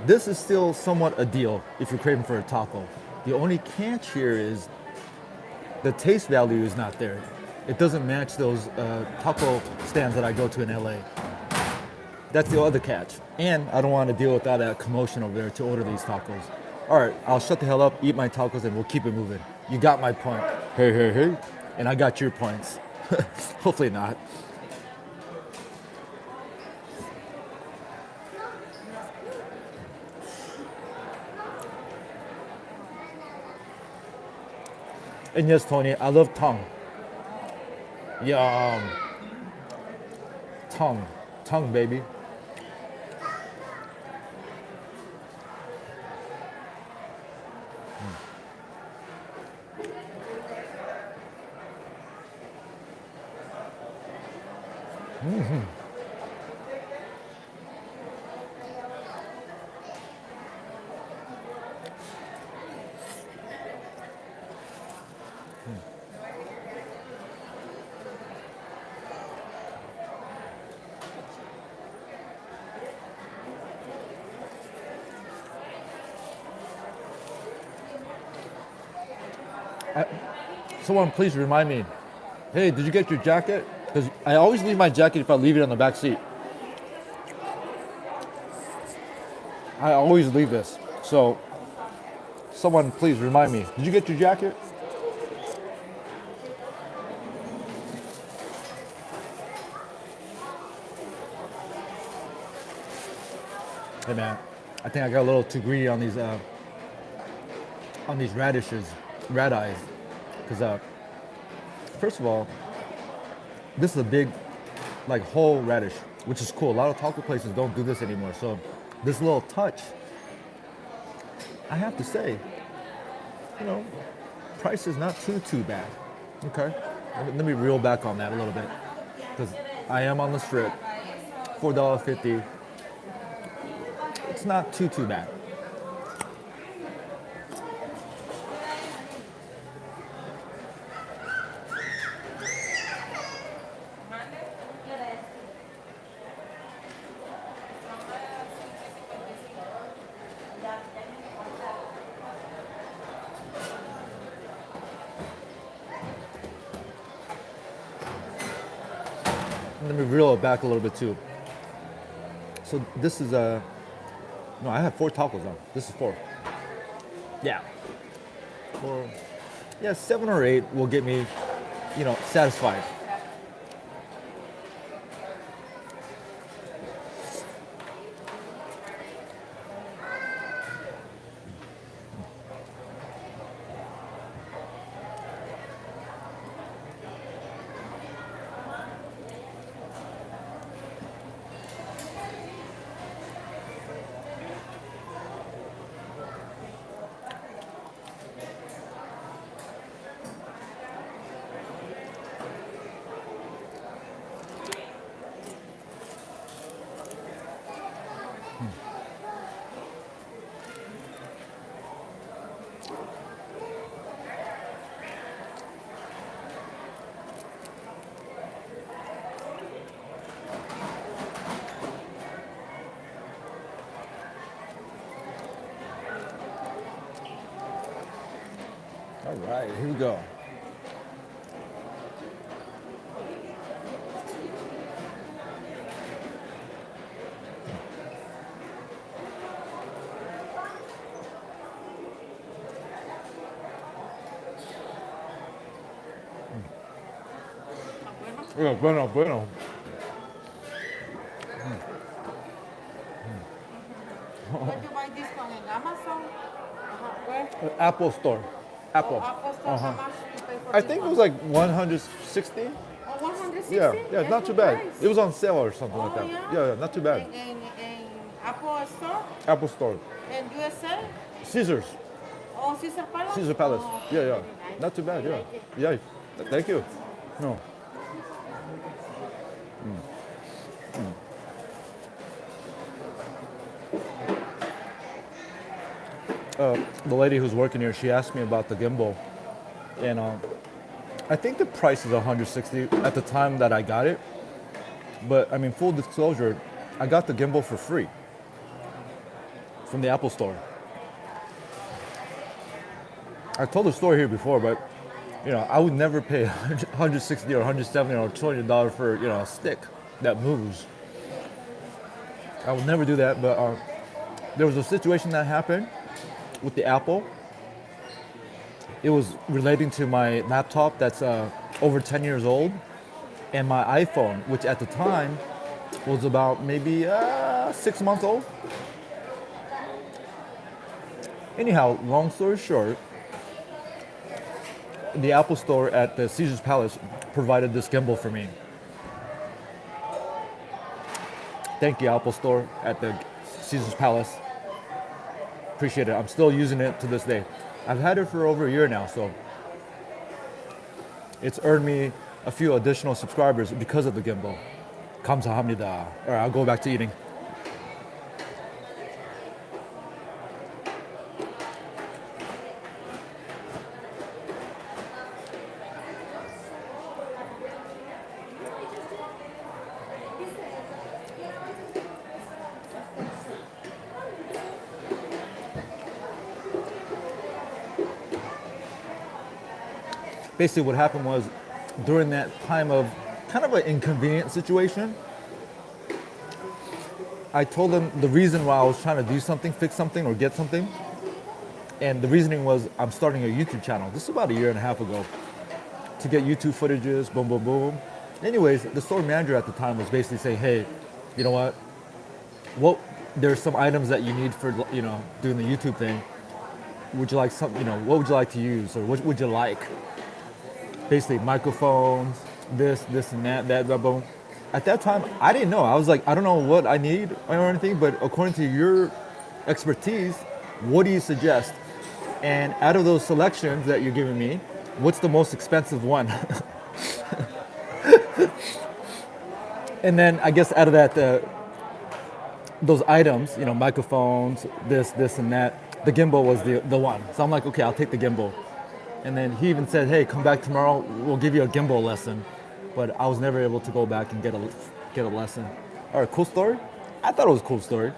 this is still somewhat a deal if you're craving for a taco. The only catch here is the taste value is not there. It doesn't match those taco stands that I go to in LA. That's the other catch. And I don't want to deal with that commotion over there to order these tacos. All right, I'll shut the hell up, eat my tacos, and we'll keep it moving. You got my point. Hey, hey, hey. And I got your points. Hopefully not. And yes, Tony, I love tongue. Yeah, tongue, baby. Mm-hmm. Someone please remind me, hey, did you get your jacket? Because I always leave my jacket if I leave it on the back seat. I always leave this. So someone please remind me, did you get your jacket? Hey man, I think I got a little too greedy on these radishes, red eyes. Because first of all, this is a big, like, whole radish, which is cool. A lot of taco places don't do this anymore. So this little touch, I have to say, price is not too bad. Okay, let me reel back on that a little bit, because I am on the strip, $4.50. It's not too bad. Let me reel it back a little bit too. So this is a, no, I have 4 tacos now. This is 4. Yeah. 4, yeah, 7 or 8 will get me, satisfied. All right, here we go. Bueno, bueno. Where'd you buy this one? In Amazon? Where? Apple Store. Apple. Oh, Apple Store. How much you pay for I this think it one? was like 160. Oh, 160? Yeah, That's not too good bad. price. It was on sale or something like Oh, that. yeah? Yeah, not too bad. In Apple Store? Apple Store. In USA? Caesars. Oh, Caesar Palace? Caesar Palace. Oh, Yeah, okay. yeah. Very nice. Not too bad, I yeah. like it. Yeah, thank you. No. The lady who's working here, she asked me about the gimbal. And I think the price is 160 at the time that I got it. But I mean, full disclosure, I got the gimbal for free from the Apple Store. I told the story here before, but I would never pay 160 or 170 or $200 for a stick that moves. I would never do that. But there was a situation that happened with the Apple. It was relating to my laptop that's over 10 years old, and my iPhone, which at the time was about maybe 6 months old. Anyhow, long story short, the Apple Store at the Caesars Palace provided this gimbal for me. Thank you, Apple Store at the Caesars Palace. Appreciate it. I'm still using it to this day. I've had it for over a year now, so it's earned me a few additional subscribers because of the gimbal. 감사합니다. All right, I'll go back to eating. Basically what happened was, during that time of kind of an inconvenient situation, I told them the reason why I was trying to do something, fix something or get something. And the reasoning was, I'm starting a YouTube channel. This is about a year and a half ago, to get YouTube footages, boom, boom, boom. Anyways, the store manager at the time was basically saying, hey, you know what, there's some items that you need for, doing the YouTube thing. Would you like some, what would you like to use? Or what would you like? Basically microphones, this and that, boom. At that time, I didn't know. I was like, I don't know what I need or anything, but according to your expertise, what do you suggest? And out of those selections that you're giving me, what's the most expensive one? And then I guess out of that, those items, microphones, this and that, the gimbal was the one. So I'm like, okay, I'll take the gimbal. And then he even said, hey, come back tomorrow, we'll give you a gimbal lesson. But I was never able to go back and get a lesson. All right, cool story? I thought it was a cool story.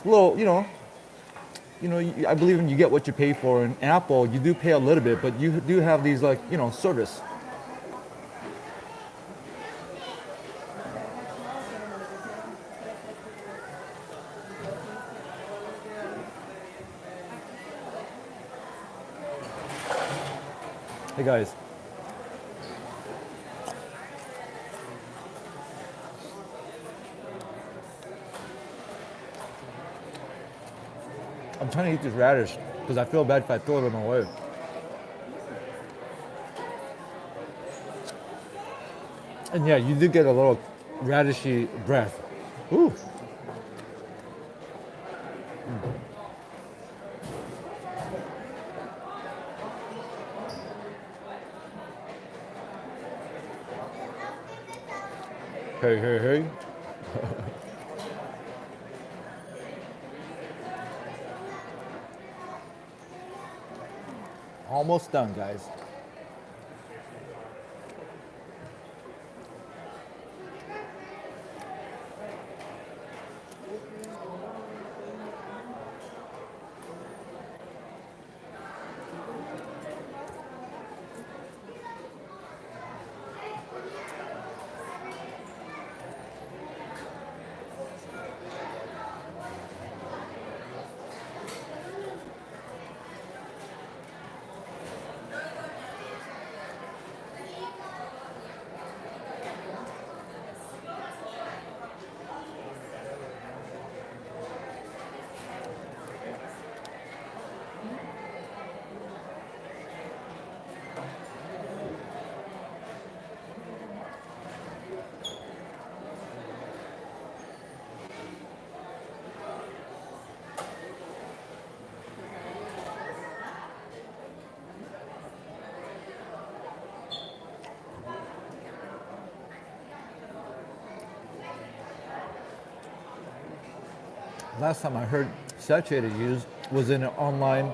Little, you know, I believe in you get what you pay for. In Apple, you do pay a little bit, but you do have these like, you know, service. Hey guys. I'm trying to eat this radish because I feel bad if I throw it away. And yeah, you do get a little radishy breath. Ooh. Hey, hey, hey. Almost done, guys. Last time I heard saturated used was in an online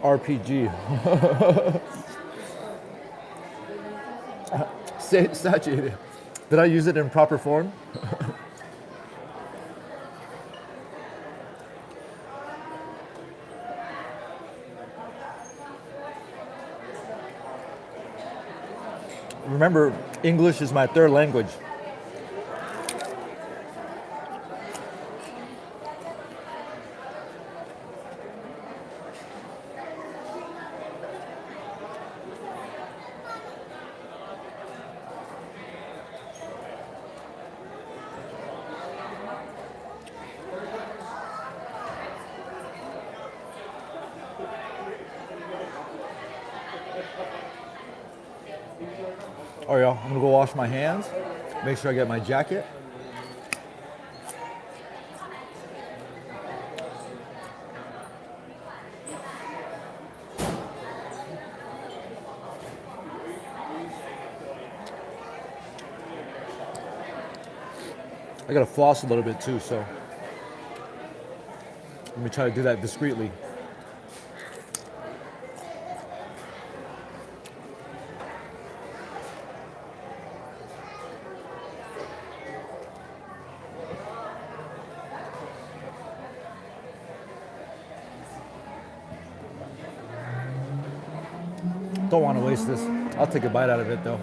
RPG. Saturated. Did I use it in proper form? Remember, English is my third language. Oh yeah, I'm gonna go wash my hands, make sure I get my jacket. I gotta floss a little bit too, so let me try to do that discreetly. Don't want to waste this. I'll take a bite out of it though.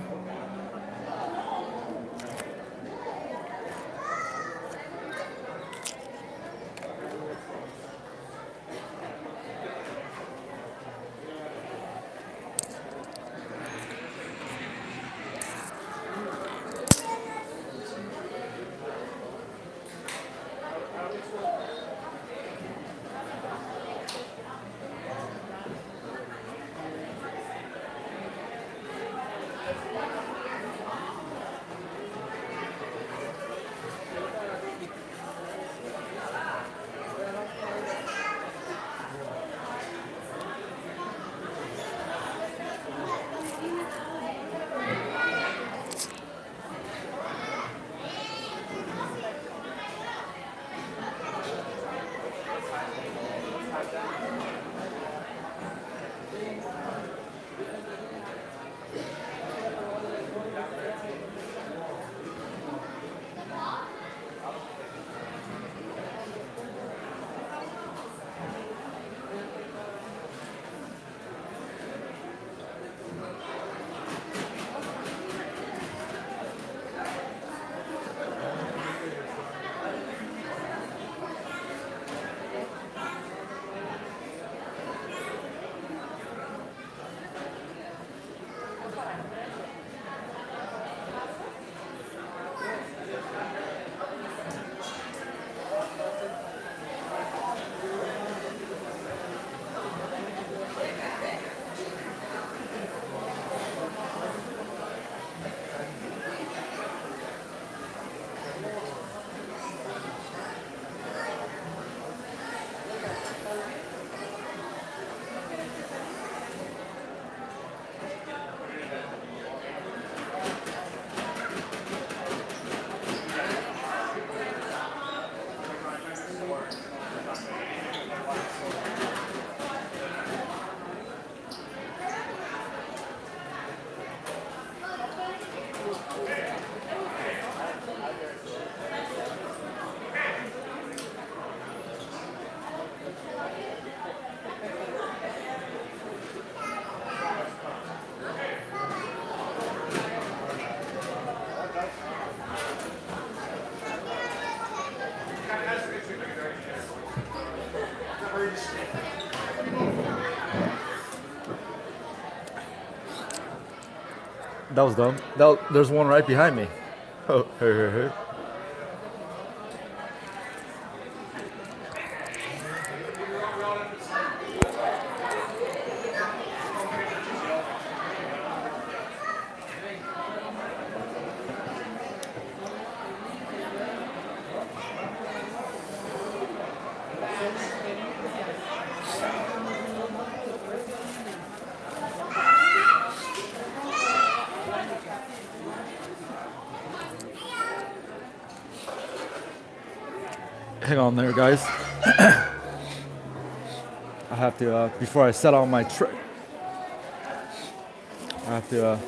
That was dumb. There's one right behind me. Oh, hey. Hang on there, guys. I have to, before I set on my trip, I have to,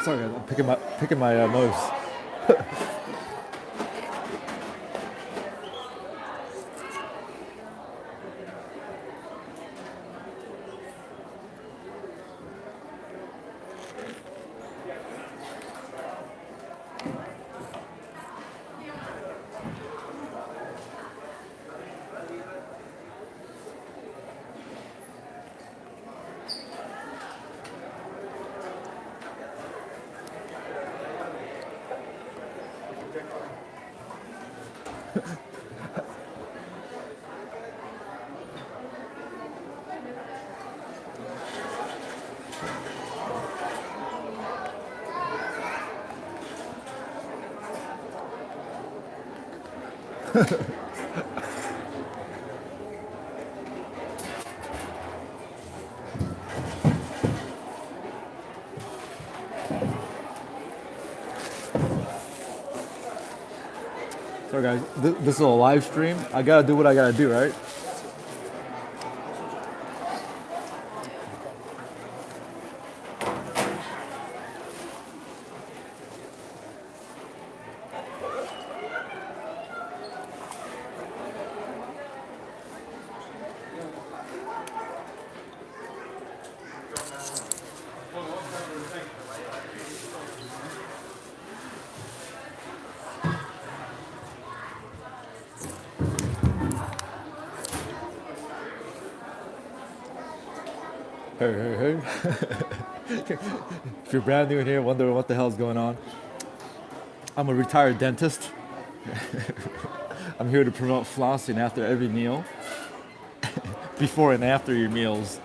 sorry guys, I'm picking my nose. Sorry guys, this is a live stream. I gotta do what I gotta do, right? Hey. If you're brand new in here, wondering what the hell's going on, I'm a retired dentist. I'm here to promote flossing after every meal, before and after your meals.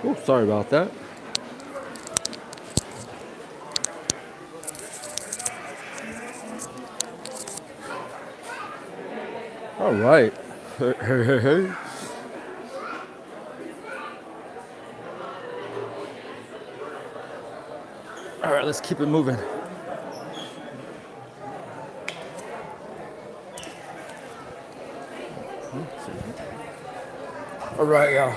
Oh, sorry about that. All right. Hey, hey, hey, hey. All right, let's keep it moving. All right, yeah.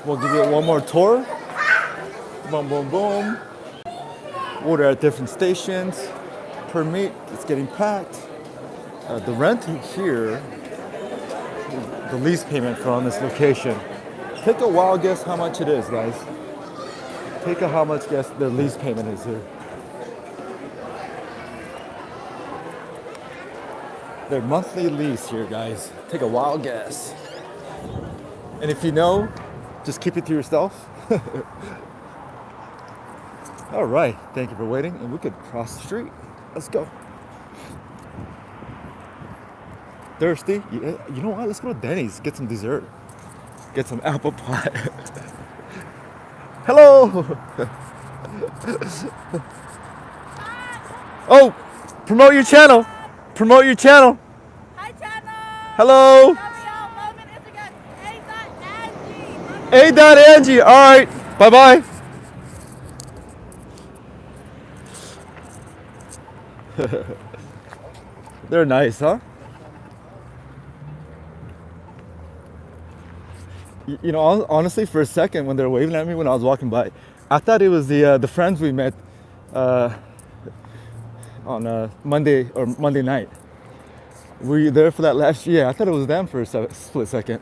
We'll give it one more tour. Boom, boom, boom. Order at different stations. Per meet, it's getting packed. The rent here, the lease payment for on this location. Take a wild guess how much it is, guys. Take a how much guess the lease payment is here. Their monthly lease here, guys. Take a wild guess. And if you know, just keep it to yourself. All right, thank you for waiting, and we could cross the street. Let's go. Thirsty? Yeah, you know what? Let's go to Denny's, get some dessert. Get some apple pie. Hello! Oh, promote your channel. Promote your channel. Hi, channel. Hello. Moment Instagram. A.Angie. All right. Bye-bye. They're nice, huh? You know, honestly, for a second when they were waving at me when I was walking by, I thought it was the friends we met on Monday night. Were you there for that last year? I thought it was them for a split second.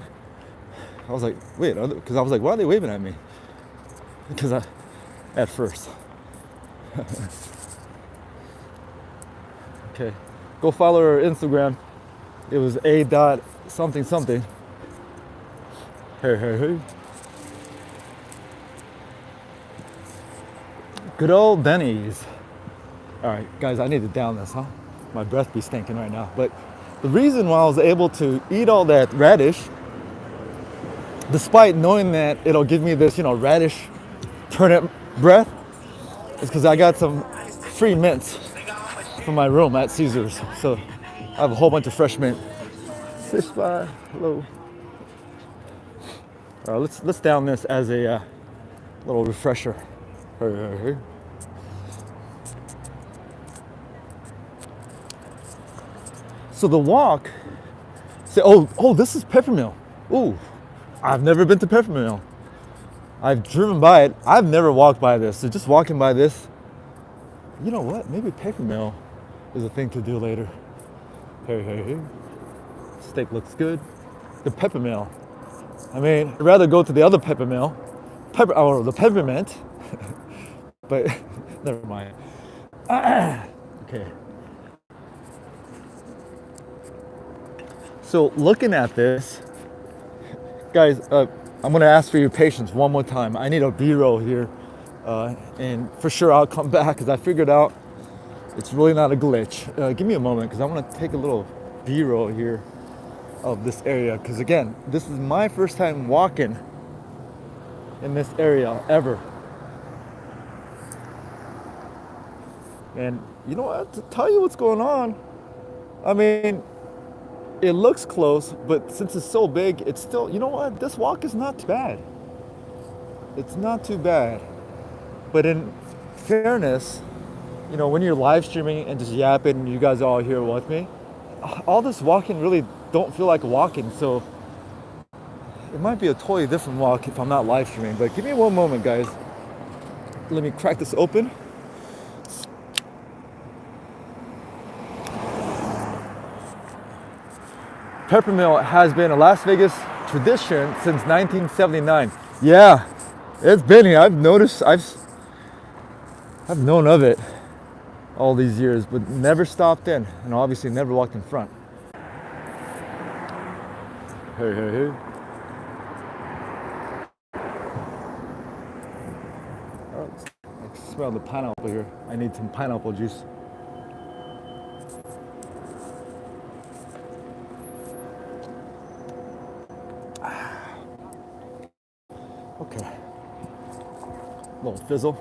I was like, wait, because I was like, why are they waving at me? Because at first. Okay, go follow her Instagram. It was a dot something something. Hey, hey, hey. Good old Denny's. All right, guys, I need to down this, huh? My breath be stinking right now. But the reason why I was able to eat all that radish, despite knowing that it'll give me this, radish turnip breath, is because I got some free mints from my room at Caesars. So I have a whole bunch of fresh mint. Fish fry, hello. All right, let's down this as a little refresher. Hey. So the walk, this is Peppermill. Ooh, I've never been to Peppermill. I've driven by it. I've never walked by this. So just walking by this, you know what? Maybe Peppermill is a thing to do later. Hey. Steak looks good. The Peppermill. I mean, I'd rather go to the other Peppermill, the Peppermint, but never mind. Okay. So looking at this, guys, I'm gonna ask for your patience one more time. I need a B-roll here, and for sure I'll come back because I figured out it's really not a glitch. Give me a moment because I want to take a little B-roll here of this area because again, this is my first time walking in this area ever. And you know what? To tell you what's going on, I mean, it looks close, but since it's so big, it's still, you know what? This walk is not too bad. It's not too bad. But in fairness, when you're live streaming and just yapping and you guys are all here with me, all this walking really don't feel like walking. So it might be a totally different walk if I'm not live streaming. But give me one moment, guys. Let me crack this open. Peppermill has been a Las Vegas tradition since 1979. Yeah, it's been here. I've noticed, I've known of it all these years, but never stopped in, and obviously never walked in front. Hey. Oh, I can smell the pineapple here. I need some pineapple juice. Okay. Little fizzle.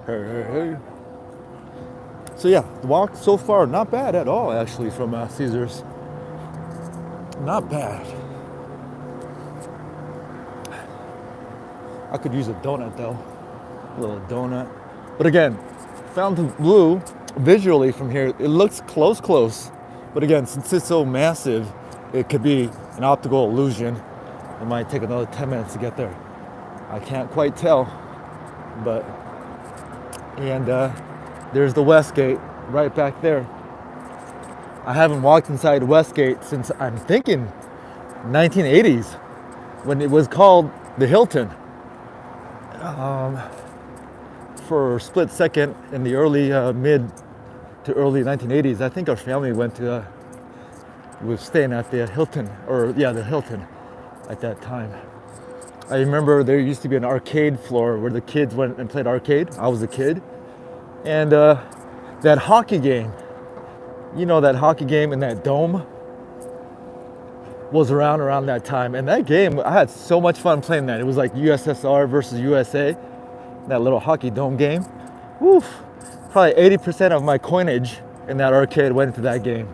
Hey. So yeah, the walk so far not bad at all actually from Caesars. Not bad. I could use a donut though. A little donut. But again, Fontainebleau visually from here, it looks close. But again, since it's so massive, it could be an optical illusion. It might take another 10 minutes to get there. I can't quite tell. But, and there's the West Gate right back there. I haven't walked inside West Gate since I'm thinking 1980s when it was called the Hilton. For a split second in the early mid to early 1980s, I think our family was staying at the Hilton, the Hilton at that time. I remember there used to be an arcade floor where the kids went and played arcade. I was a kid. And that hockey game, you know, that hockey game in that dome was around that time. And that game, I had so much fun playing that. It was like USSR versus USA, that little hockey dome game. Woof. Probably 80% of my coinage in that arcade went into that game.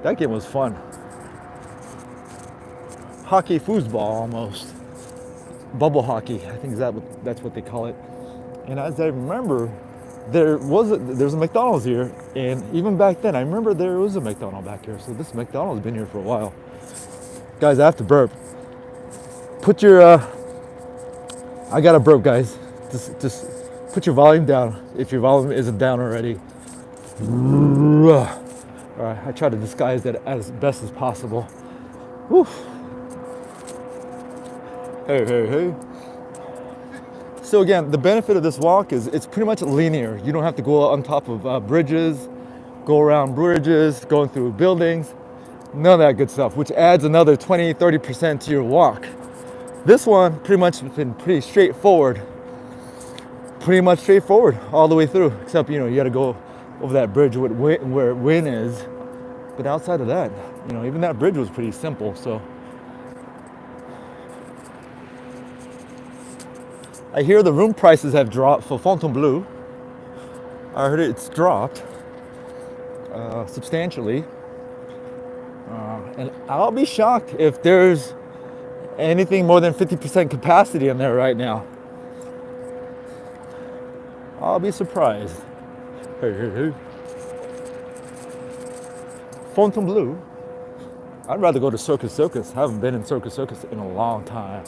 That game was fun. Hockey foosball almost. Bubble hockey, I think that's what they call it. And as I remember, there's a McDonald's here, and even back then, I remember there was a McDonald's back here. So this McDonald's been here for a while. Guys, I have to burp. Put your, I got to burp, guys. Just put your volume down if your volume isn't down already. All right, I try to disguise that as best as possible. Whew. Hey. So again, the benefit of this walk is it's pretty much linear. You don't have to go on top of bridges, go around bridges, going through buildings, none of that good stuff, which adds another 20-30% to your walk. This one pretty much has been pretty straightforward all the way through, except, you know, you got to go over that bridge where Wynn is. But outside of that, you know, even that bridge was pretty simple. So I hear the room prices have dropped for Fontainebleau. I heard it's dropped substantially. And I'll be shocked if there's anything more than 50% capacity in there right now. I'll be surprised. Hey. Fontainebleau. I'd rather go to Circus. I haven't been in Circus in a long time.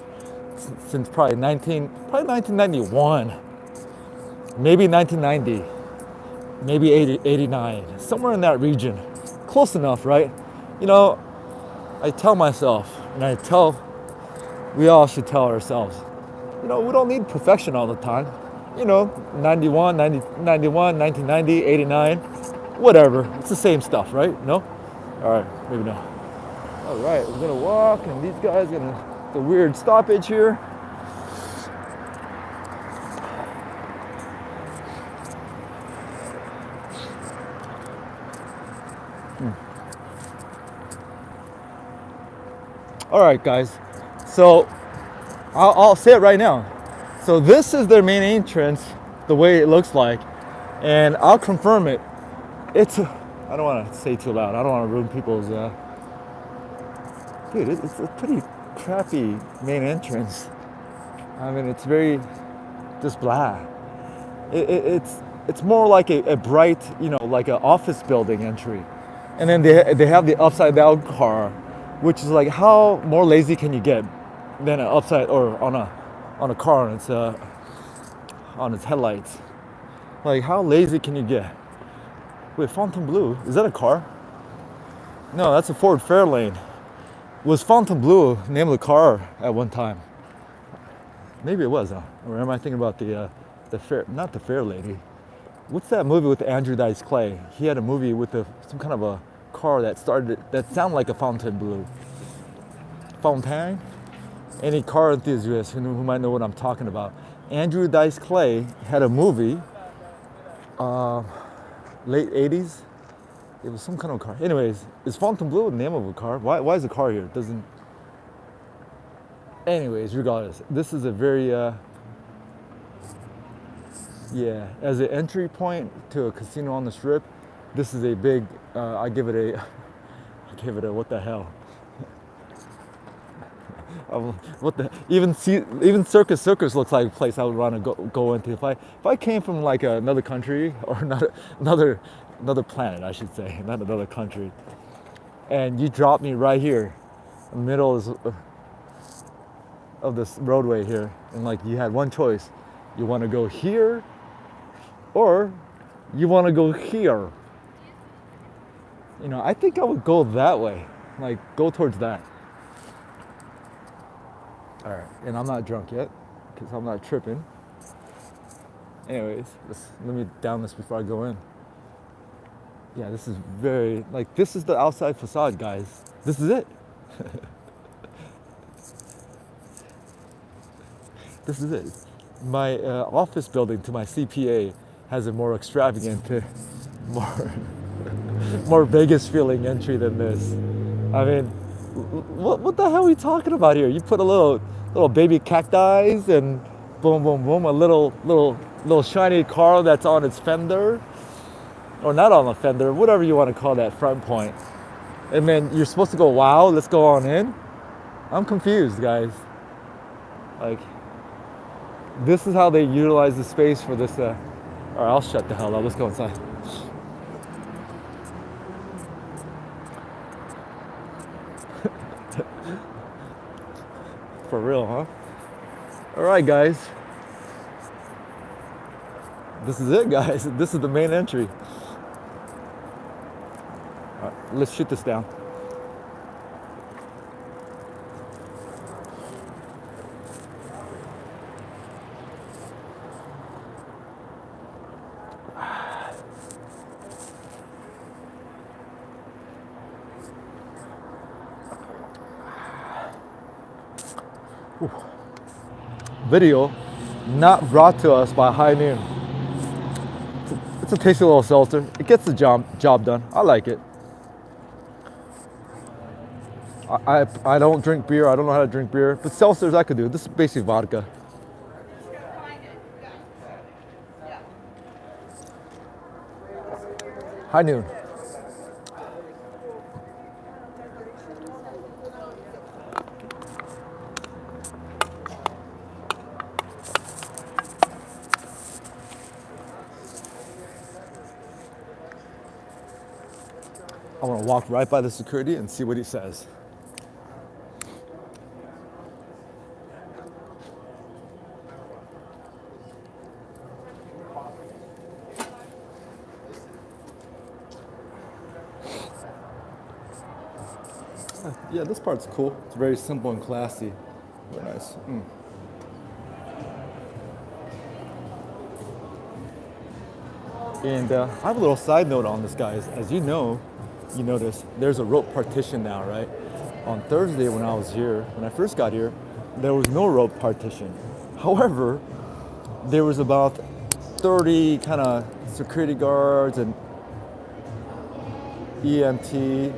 Since probably 1991. Maybe 1990. Maybe 89. Somewhere in that region. Close enough, right? You know, I tell myself, and we all should tell ourselves, you know, we don't need perfection all the time. You know, 91, 1990, 89, whatever. It's the same stuff, right? No? All right, maybe not. All right, we're gonna walk, and these guys are gonna, the weird stoppage here. All right, guys. So I'll say it right now. So this is their main entrance, the way it looks like, and I'll confirm it. I don't want to say too loud. I don't want to ruin people's. Dude, it's a pretty crappy main entrance. I mean, it's very just blah. It's more like a bright, you know, like an office building entry, and then they have the upside down car, which is like, how more lazy can you get than an upside or on a car on its headlights? Like, how lazy can you get? Wait, Fontainebleau, is that a car? No, that's a Ford Fairlane. Was Fontainebleau the name of the car at one time? Maybe it was, huh? Or am I thinking about the fair, not the Fair Lady? What's that movie with Andrew Dice Clay? He had a movie with some kind of a car that sounded like a Fontainebleau. Fontaine? Any car enthusiast who might know what I'm talking about. Andrew Dice Clay had a movie, late 80s. It was some kind of car. Anyways, is Fontainebleau the name of a car? Why is the car here? It doesn't. Anyways, regardless, this is a very yeah, as an entry point to a casino on the strip, this is a big I give it a I give it a what the hell. What the even Circus looks like a place I would want to go into if I came from like another country or another planet, I should say, not another country, and you drop me right here in the middle of this roadway here, and like you had one choice, you want to go here or you want to go here. You know, I think I would go that way, like go towards that. All right, and I'm not drunk yet because I'm not tripping. Anyways, let me down this before I go in. Yeah, this is very, like, this is the outside facade, guys. This is it. This is it. My office building to my CPA has a more extravagant, more Vegas feeling entry than this. I mean, what the hell are we talking about here? You put a little baby cacti and boom, boom, boom, a little shiny car that's on its fender, or not on the fender, whatever you want to call that front point. And then you're supposed to go, wow, let's go on in. I'm confused, guys. Like, this is how they utilize the space for this. All right, I'll shut the hell up. Let's go inside. For real, huh? All right, guys. This is it, guys. This is the main entry. All right, let's shoot this down. Video not brought to us by High Noon. It's a tasty little seltzer. It gets the job done. I like it. I don't drink beer. I don't know how to drink beer, but seltzers I could do. This is basically vodka. High Noon. I want to walk right by the security and see what he says. Yeah, this part's cool. It's very simple and classy. Very nice. And I have a little side note on this, guys. As you know, you notice there's a rope partition now, right? On Thursday when I was here, when I first got here, there was no rope partition. However, there was about 30 kind of security guards and EMT,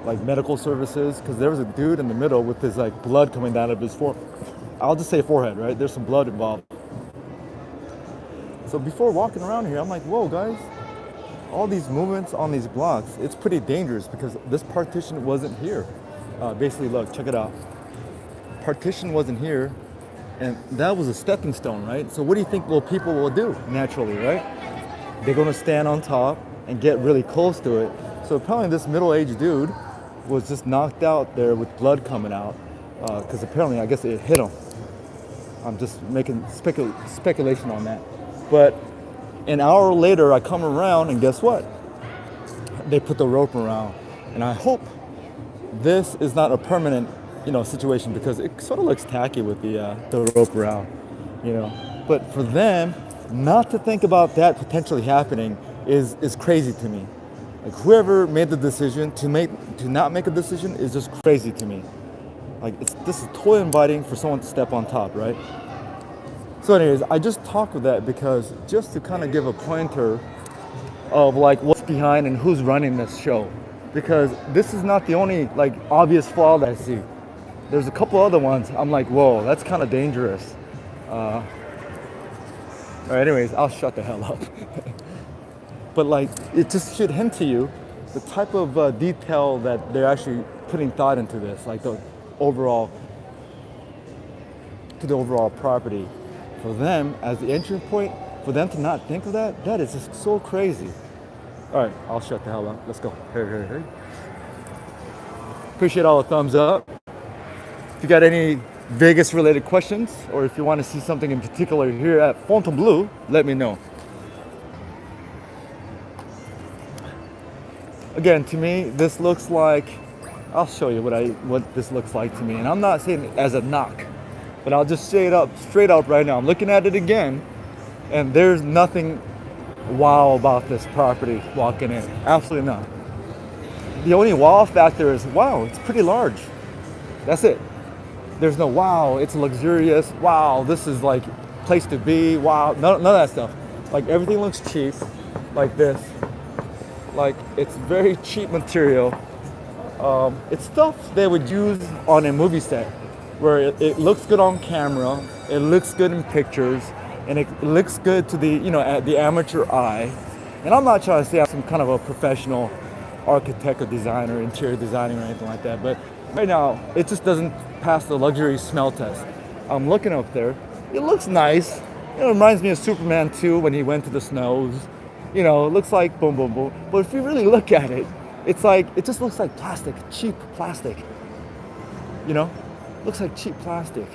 like medical services, because there was a dude in the middle with his like blood coming down of his forehead. I'll just say forehead, right? There's some blood involved. So before walking around here, I'm like, whoa, guys, all these movements on these blocks, it's pretty dangerous because this partition wasn't here. Basically, look, check it out. Partition wasn't here, and that was a stepping stone, right? So what do you think people will do naturally, right? They're gonna stand on top and get really close to it. So apparently this middle-aged dude was just knocked out there with blood coming out because apparently, I guess it hit him. I'm just making speculation on that. But an hour later, I come around and guess what? They put the rope around. And I hope this is not a permanent, situation because it sort of looks tacky with the rope around, But for them not to think about that potentially happening is crazy to me. Like whoever made the decision to not make a decision is just crazy to me. Like this is totally inviting for someone to step on top, right? So anyways, I just talk with that because just to kind of give a pointer of like what's behind and who's running this show. Because this is not the only like obvious flaw that I see. There's a couple other ones. I'm like, whoa, that's kind of dangerous. All right, anyways, I'll shut the hell up. But like, it just should hint to you the type of detail that they're actually putting thought into this, like the overall property. For them, as the entry point, for them to not think of that, that is just so crazy. All right, I'll shut the hell up. Let's go. Hey. Appreciate all the thumbs up. If you got any Vegas related questions, or if you want to see something in particular here at Fontainebleau, let me know. Again, to me, this looks like, I'll show you what this looks like to me. And I'm not saying it as a knock, but I'll just say it straight up right now. I'm looking at it again, and there's nothing wow about this property walking in. Absolutely not. The only wow factor is, wow, it's pretty large. That's it. There's no wow, it's luxurious. Wow, this is like place to be. Wow, none of that stuff. Like everything looks cheap, like this. Like it's very cheap material. It's stuff they would use on a movie set, where it looks good on camera, it looks good in pictures, and it looks good to the the amateur eye. And I'm not trying to say I'm some kind of a professional architect or designer, interior designer or anything like that, but right now it just doesn't pass the luxury smell test. I'm looking up there, it looks nice. It reminds me of Superman 2 when he went to the snows. It looks like boom, boom, boom. But if you really look at it, it's like, it just looks like plastic, cheap plastic. Looks like cheap plastic.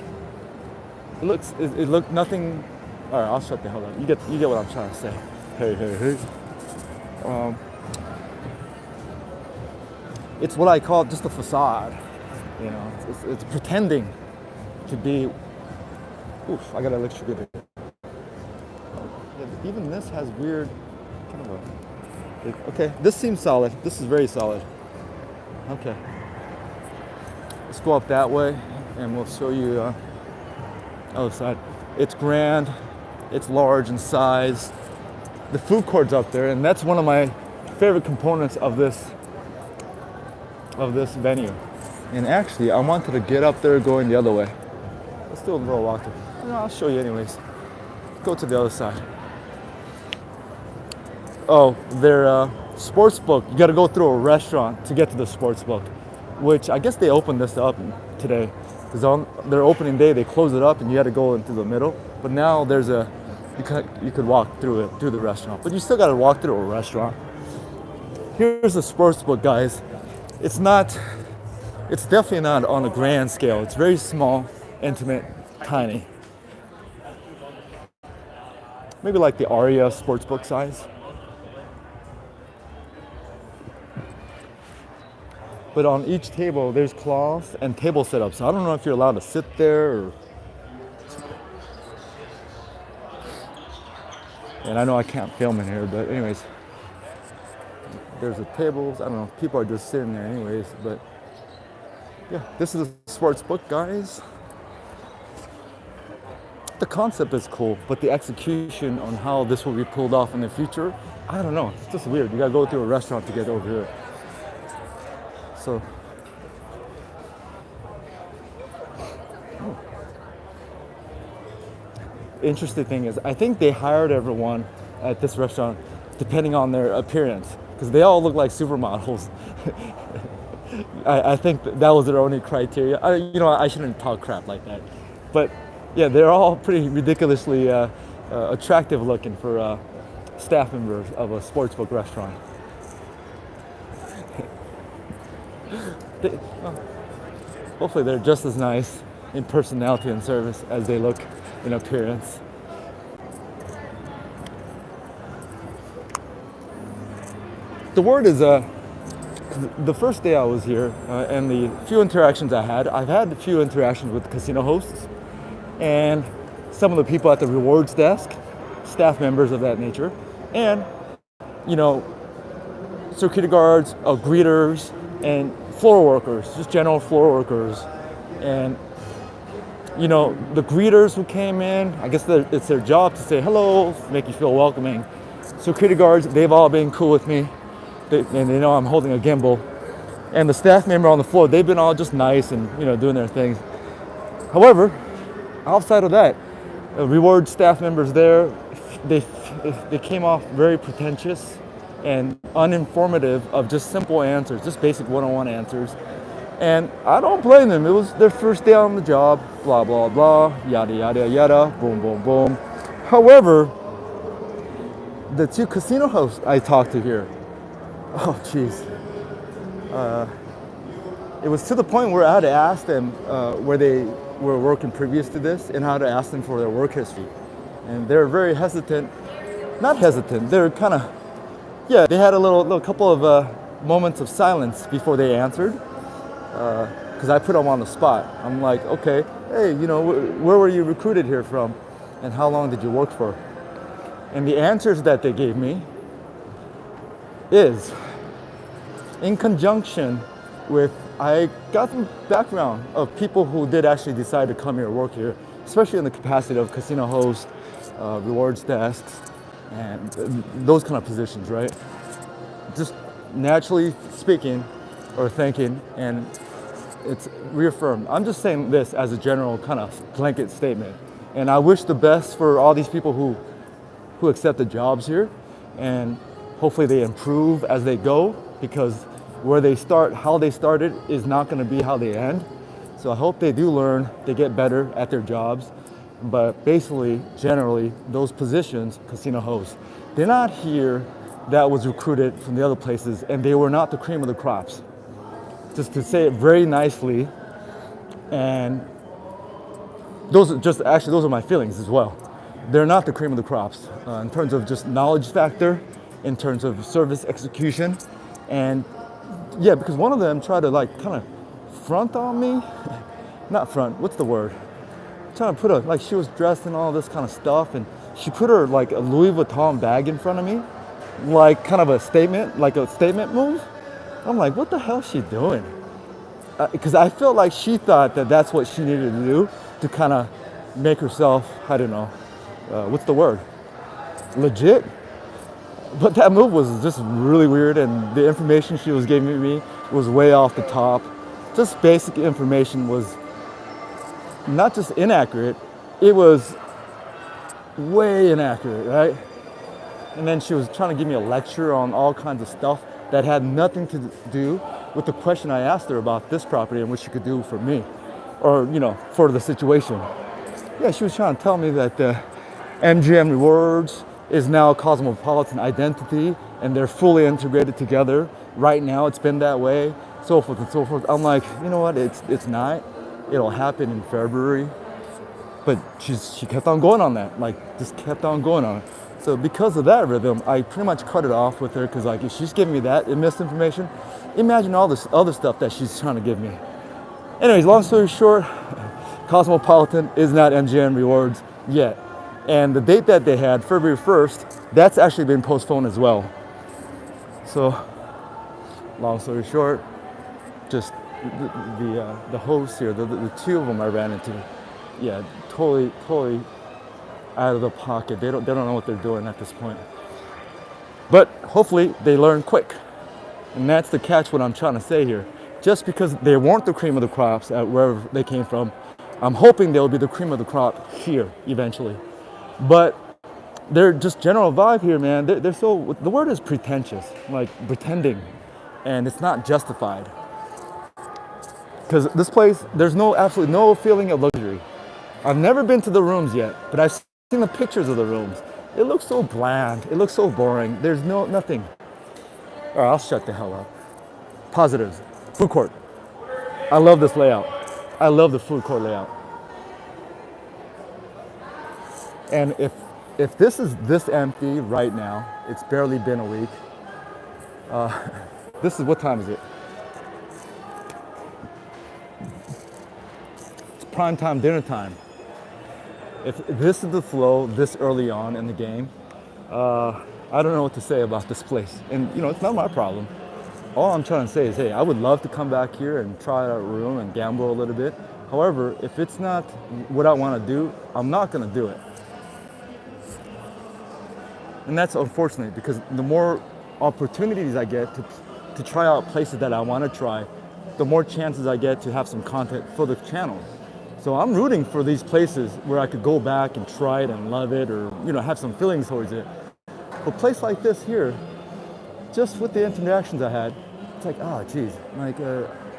It looks nothing. All right, I'll shut the hell up. You get what I'm trying to say. Hey. It's what I call just a facade. It's pretending to be. Oof, I gotta look good. Even this has weird kind of a. Okay, this seems solid. This is very solid. Okay. Let's go up that way, and we'll show you other side. It's grand. It's large in size. The food court's up there, and that's one of my favorite components of this venue. And actually, I wanted to get up there going the other way. Let's do a little walk. I'll show you anyways. Go to the other side. Oh, their sports book. You got to go through a restaurant to get to the sports book, which I guess they opened this up today. Because on their opening day, they closed it up and you had to go into the middle. But now there's you could walk through the restaurant. But you still got to walk through a restaurant. Here's the sports book, guys. It's definitely not on a grand scale. It's very small, intimate, tiny. Maybe like the Aria sportsbook size. But on each table, there's cloths and table setups. So I don't know if you're allowed to sit there or... And I know I can't film in here, but anyways. There's the tables. I don't know, people are just sitting there anyways, but... Yeah, this is a sports book, guys. The concept is cool, but the execution on how this will be pulled off in the future, I don't know. It's just weird. You gotta go through a restaurant to get over here. So, interesting thing is, I think they hired everyone at this restaurant depending on their appearance, because they all look like supermodels. I think that was their only criteria. I shouldn't talk crap like that, but yeah, they're all pretty ridiculously attractive looking for staff members of a sportsbook restaurant. Hopefully they're just as nice in personality and service as they look in appearance. The word is, the first day I was here and the few interactions I've had a few interactions with casino hosts and some of the people at the rewards desk, staff members of that nature, and, security guards, greeters, and floor workers, just general floor workers. And, the greeters who came in, I guess it's their job to say hello, make you feel welcoming. Security guards, they've all been cool with me. And they know I'm holding a gimbal. And the staff member on the floor, they've been all just nice and, you know, doing their things. However, outside of that, reward staff members there, they came off very pretentious and uninformative of just simple answers, just basic one-on-one answers. And I don't blame them. It was their first day on the job, blah, blah, blah, yada, yada, yada, boom, boom, boom. However, the two casino hosts I talked to here, oh, jeez. It was to the point where I had to ask them where they were working previous to this and how to ask them for their work history. And they're very hesitant, not hesitant, they're kind of, yeah, they had a little couple of moments of silence before they answered. Because I put them on the spot. I'm like, okay, hey, you know, where were you recruited here from? And how long did you work for? And the answers that they gave me is, in conjunction with, I got some background of people who did actually decide to come here and work here, especially in the capacity of casino host, rewards desks, and those kind of positions, right? Just naturally speaking or thinking, and it's reaffirmed. I'm just saying this as a general kind of blanket statement. And I wish the best for all these people who accept the jobs here, and hopefully they improve as they go, because where they start, how they started is not going to be how they end. So I hope they do learn, they get better at their jobs. But basically, generally, those positions, casino hosts, they're not here that was recruited from the other places, and they were not the cream of the crops. Just to say it very nicely, and those are my feelings as well. They're not the cream of the crops in terms of just knowledge factor, in terms of service execution, and yeah, because one of them tried to like kind of front on me, not front, what's the word? Trying to put like she was dressed in all this kind of stuff, and she put her like a Louis Vuitton bag in front of me, like kind of a statement move. I'm like, what the hell is she doing? Because I felt like she thought that that's what she needed to do to kind of make herself, I don't know, what's the word? Legit? But that move was just really weird, and the information she was giving me was way off the top. Just basic information was not just inaccurate, it was way inaccurate, right? And then she was trying to give me a lecture on all kinds of stuff that had nothing to do with the question I asked her about this property and what she could do for me, or, you know, for the situation. Yeah, she was trying to tell me that the MGM Rewards is now a Cosmopolitan identity and they're fully integrated together. Right now, it's been that way, so forth and so forth. I'm like, you know what, it's not. It'll happen in February. But she kept on going on that, like just kept on going on it. So because of that rhythm, I pretty much cut it off with her, because like if she's giving me that misinformation, imagine all this other stuff that she's trying to give me. Anyways, long story short, Cosmopolitan is not MGM Rewards yet. And the date that they had, February 1st, that's actually been postponed as well. So, long story short, just the hosts here, the two of them I ran into, yeah, totally out of the pocket. They don't know what they're doing at this point. But hopefully they learn quick. And that's the catch, what I'm trying to say here. Just because they weren't the cream of the crops at wherever they came from, I'm hoping they'll be the cream of the crop here eventually. But they're just general vibe here, man. They're so, the word is pretentious, like pretending, and it's not justified. Because this place, there's absolutely no feeling of luxury. I've never been to the rooms yet, but I've seen the pictures of the rooms. It looks so bland. It looks so boring. There's nothing. All right, I'll shut the hell up. Positives. Food court. I love this layout. I love the food court layout. And if this is this empty right now, it's barely been a week. This is, what time is it? It's prime time, dinner time. If this is the flow this early on in the game, I don't know what to say about this place. And you know, it's not my problem. All I'm trying to say is, hey, I would love to come back here and try out a room and gamble a little bit. However, if it's not what I want to do, I'm not going to do it. And that's unfortunate, because the more opportunities I get to to try out places that I want to try, the more chances I get to have some content for the channel. So I'm rooting for these places where I could go back and try it and love it, or have some feelings towards it. But a place like this here, just with the interactions I had, it's like, oh geez, like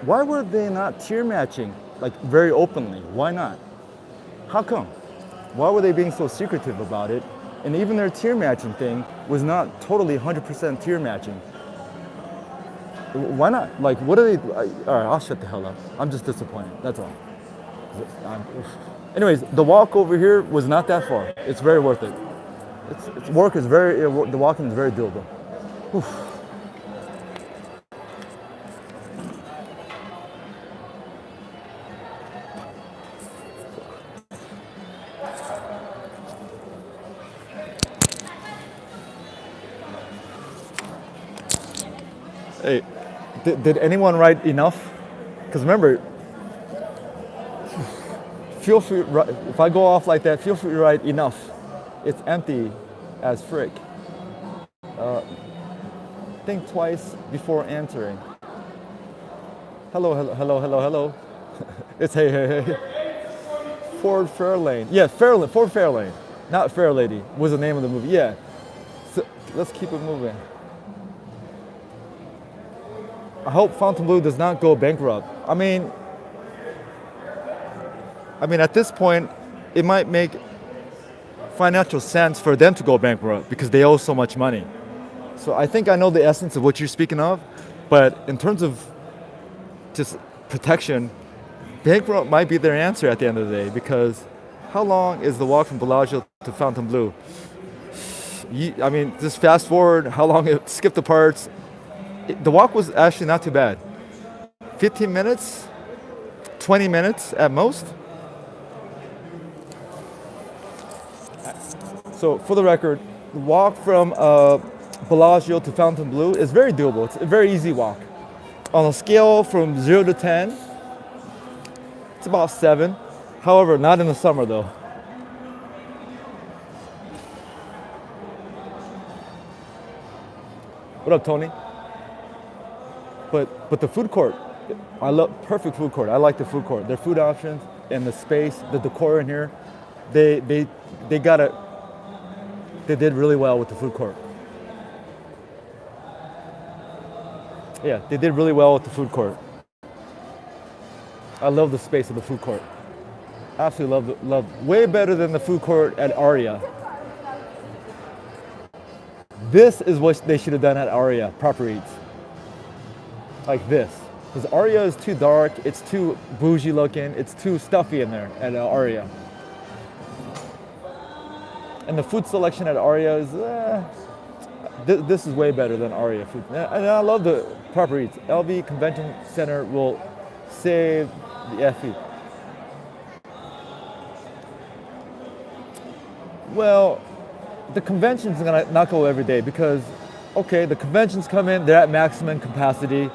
why were they not tier matching like very openly? Why not? How come? Why were they being so secretive about it? And even their tier matching thing was not totally 100% tier matching. Why not? Like, what are they? All right, I'll shut the hell up. I'm just disappointed. That's all. Anyways, the walk over here was not that far. It's very worth it. The walking is very doable. Oof. Hey, did anyone write enough? Because remember, feel free, if I go off like that, feel free to write enough. It's empty as frick. Think twice before answering. Hello. It's hey. Ford Fairlane. Yeah, Ford Fairlane. Not Fair Lady was the name of the movie. Yeah. So let's keep it moving. I hope Fontainebleau does not go bankrupt. I mean, at this point, it might make financial sense for them to go bankrupt because they owe so much money. So I think I know the essence of what you're speaking of, but in terms of just protection, bankrupt might be their answer at the end of the day, because how long is the walk from Bellagio to Fontainebleau? Just fast forward, how long skip the parts. The walk was actually not too bad. 15 minutes, 20 minutes at most. So for the record, the walk from Bellagio to Fontainebleau is very doable. It's a very easy walk. On a scale from 0 to 10, it's about 7. However, not in the summer though. What up, Tony? But the food court, I love perfect food court. I like the food court. Their food options and the space, the decor in here, they did really well with the food court. Yeah, they did really well with the food court. I love the space of the food court. Absolutely love. Way better than the food court at Aria. This is what they should have done at Aria, proper eats. Like this. Because Aria is too dark, it's too bougie looking, it's too stuffy in there at Aria. And the food selection at Aria is, this is way better than Aria food. And I love the proper eats. LV Convention Center will save the FE. Well, the convention's gonna not go every day because, okay, the conventions come in, they're at maximum capacity,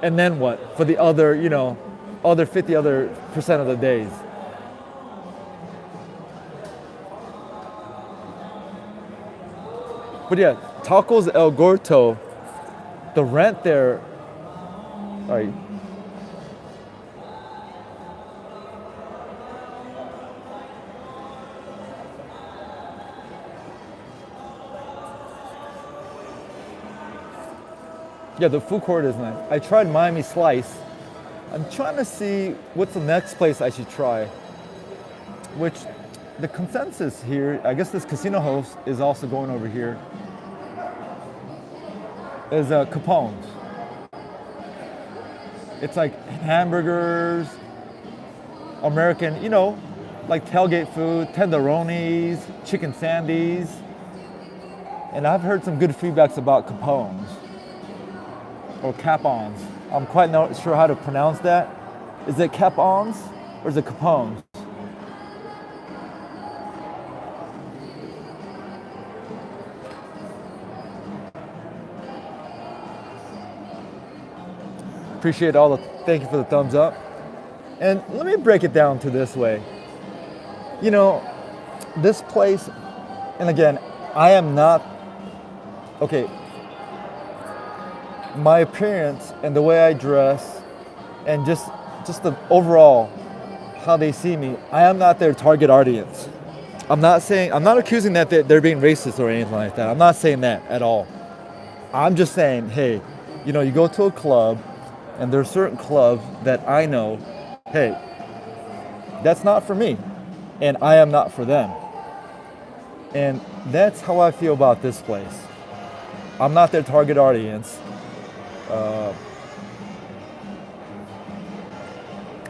and then what? For the other, other 50% of the days. But yeah, Tacos el Gordo, the rent there, all right. Yeah, the food court is nice. I tried Miami Slice. I'm trying to see what's the next place I should try. Which, the consensus here, I guess this casino host is also going over here, is Capone's. It's like hamburgers, American, like tailgate food, tenderonis, chicken sandies. And I've heard some good feedbacks about Capone's. Or Capons. I'm quite not sure how to pronounce that. Is it Capons or is it Capone's? Appreciate thank you for the thumbs up. And let me break it down to this way. This place, and again, I am not, okay, my appearance and the way I dress and just the overall how they see me, I am not their target audience. I'm not accusing that they're being racist or anything like that. I'm not saying that at all. I'm just saying, hey, you know, you go to a club and there's certain clubs that I know, hey, that's not for me and I am not for them. And that's how I feel about this place. I'm not their target audience.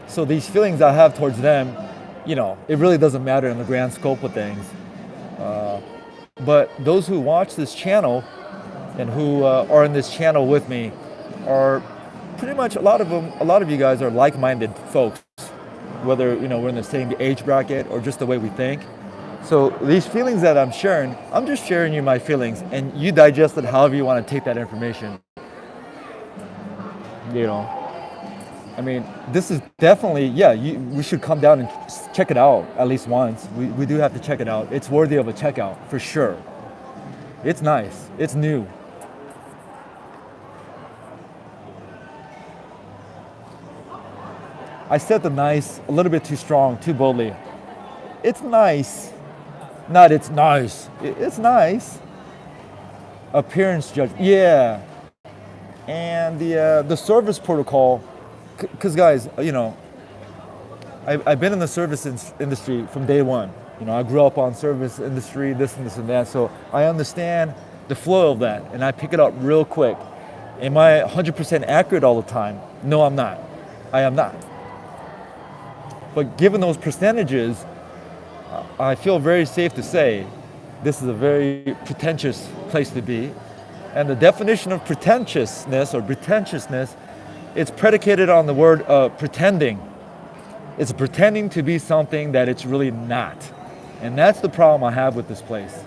So these feelings I have towards them, you know, it really doesn't matter in the grand scope of things. But those who watch this channel and who are in this channel with me are pretty much a lot of you guys are like-minded folks, whether, you know, we're in the same age bracket or just the way we think. So these feelings that I'm sharing, I'm just sharing you my feelings and you digest it however you want to take that information. You know, I mean, this is definitely, yeah, we should come down and check it out at least once. We do have to check it out. It's worthy of a checkout for sure. It's nice. It's new. I said the nice a little bit too strong, too boldly. It's nice. Not it's nice. It's nice. Appearance judge. Yeah. And the service protocol, because guys, you know, I've been in the service industry from day one. You know, I grew up on service industry, this and this and that. So I understand the flow of that and I pick it up real quick. Am I 100% accurate all the time? No, I'm not. I am not. But given those percentages, I feel very safe to say this is a very pretentious place to be. And the definition of pretentiousness, it's predicated on the word pretending. It's pretending to be something that it's really not. And that's the problem I have with this place.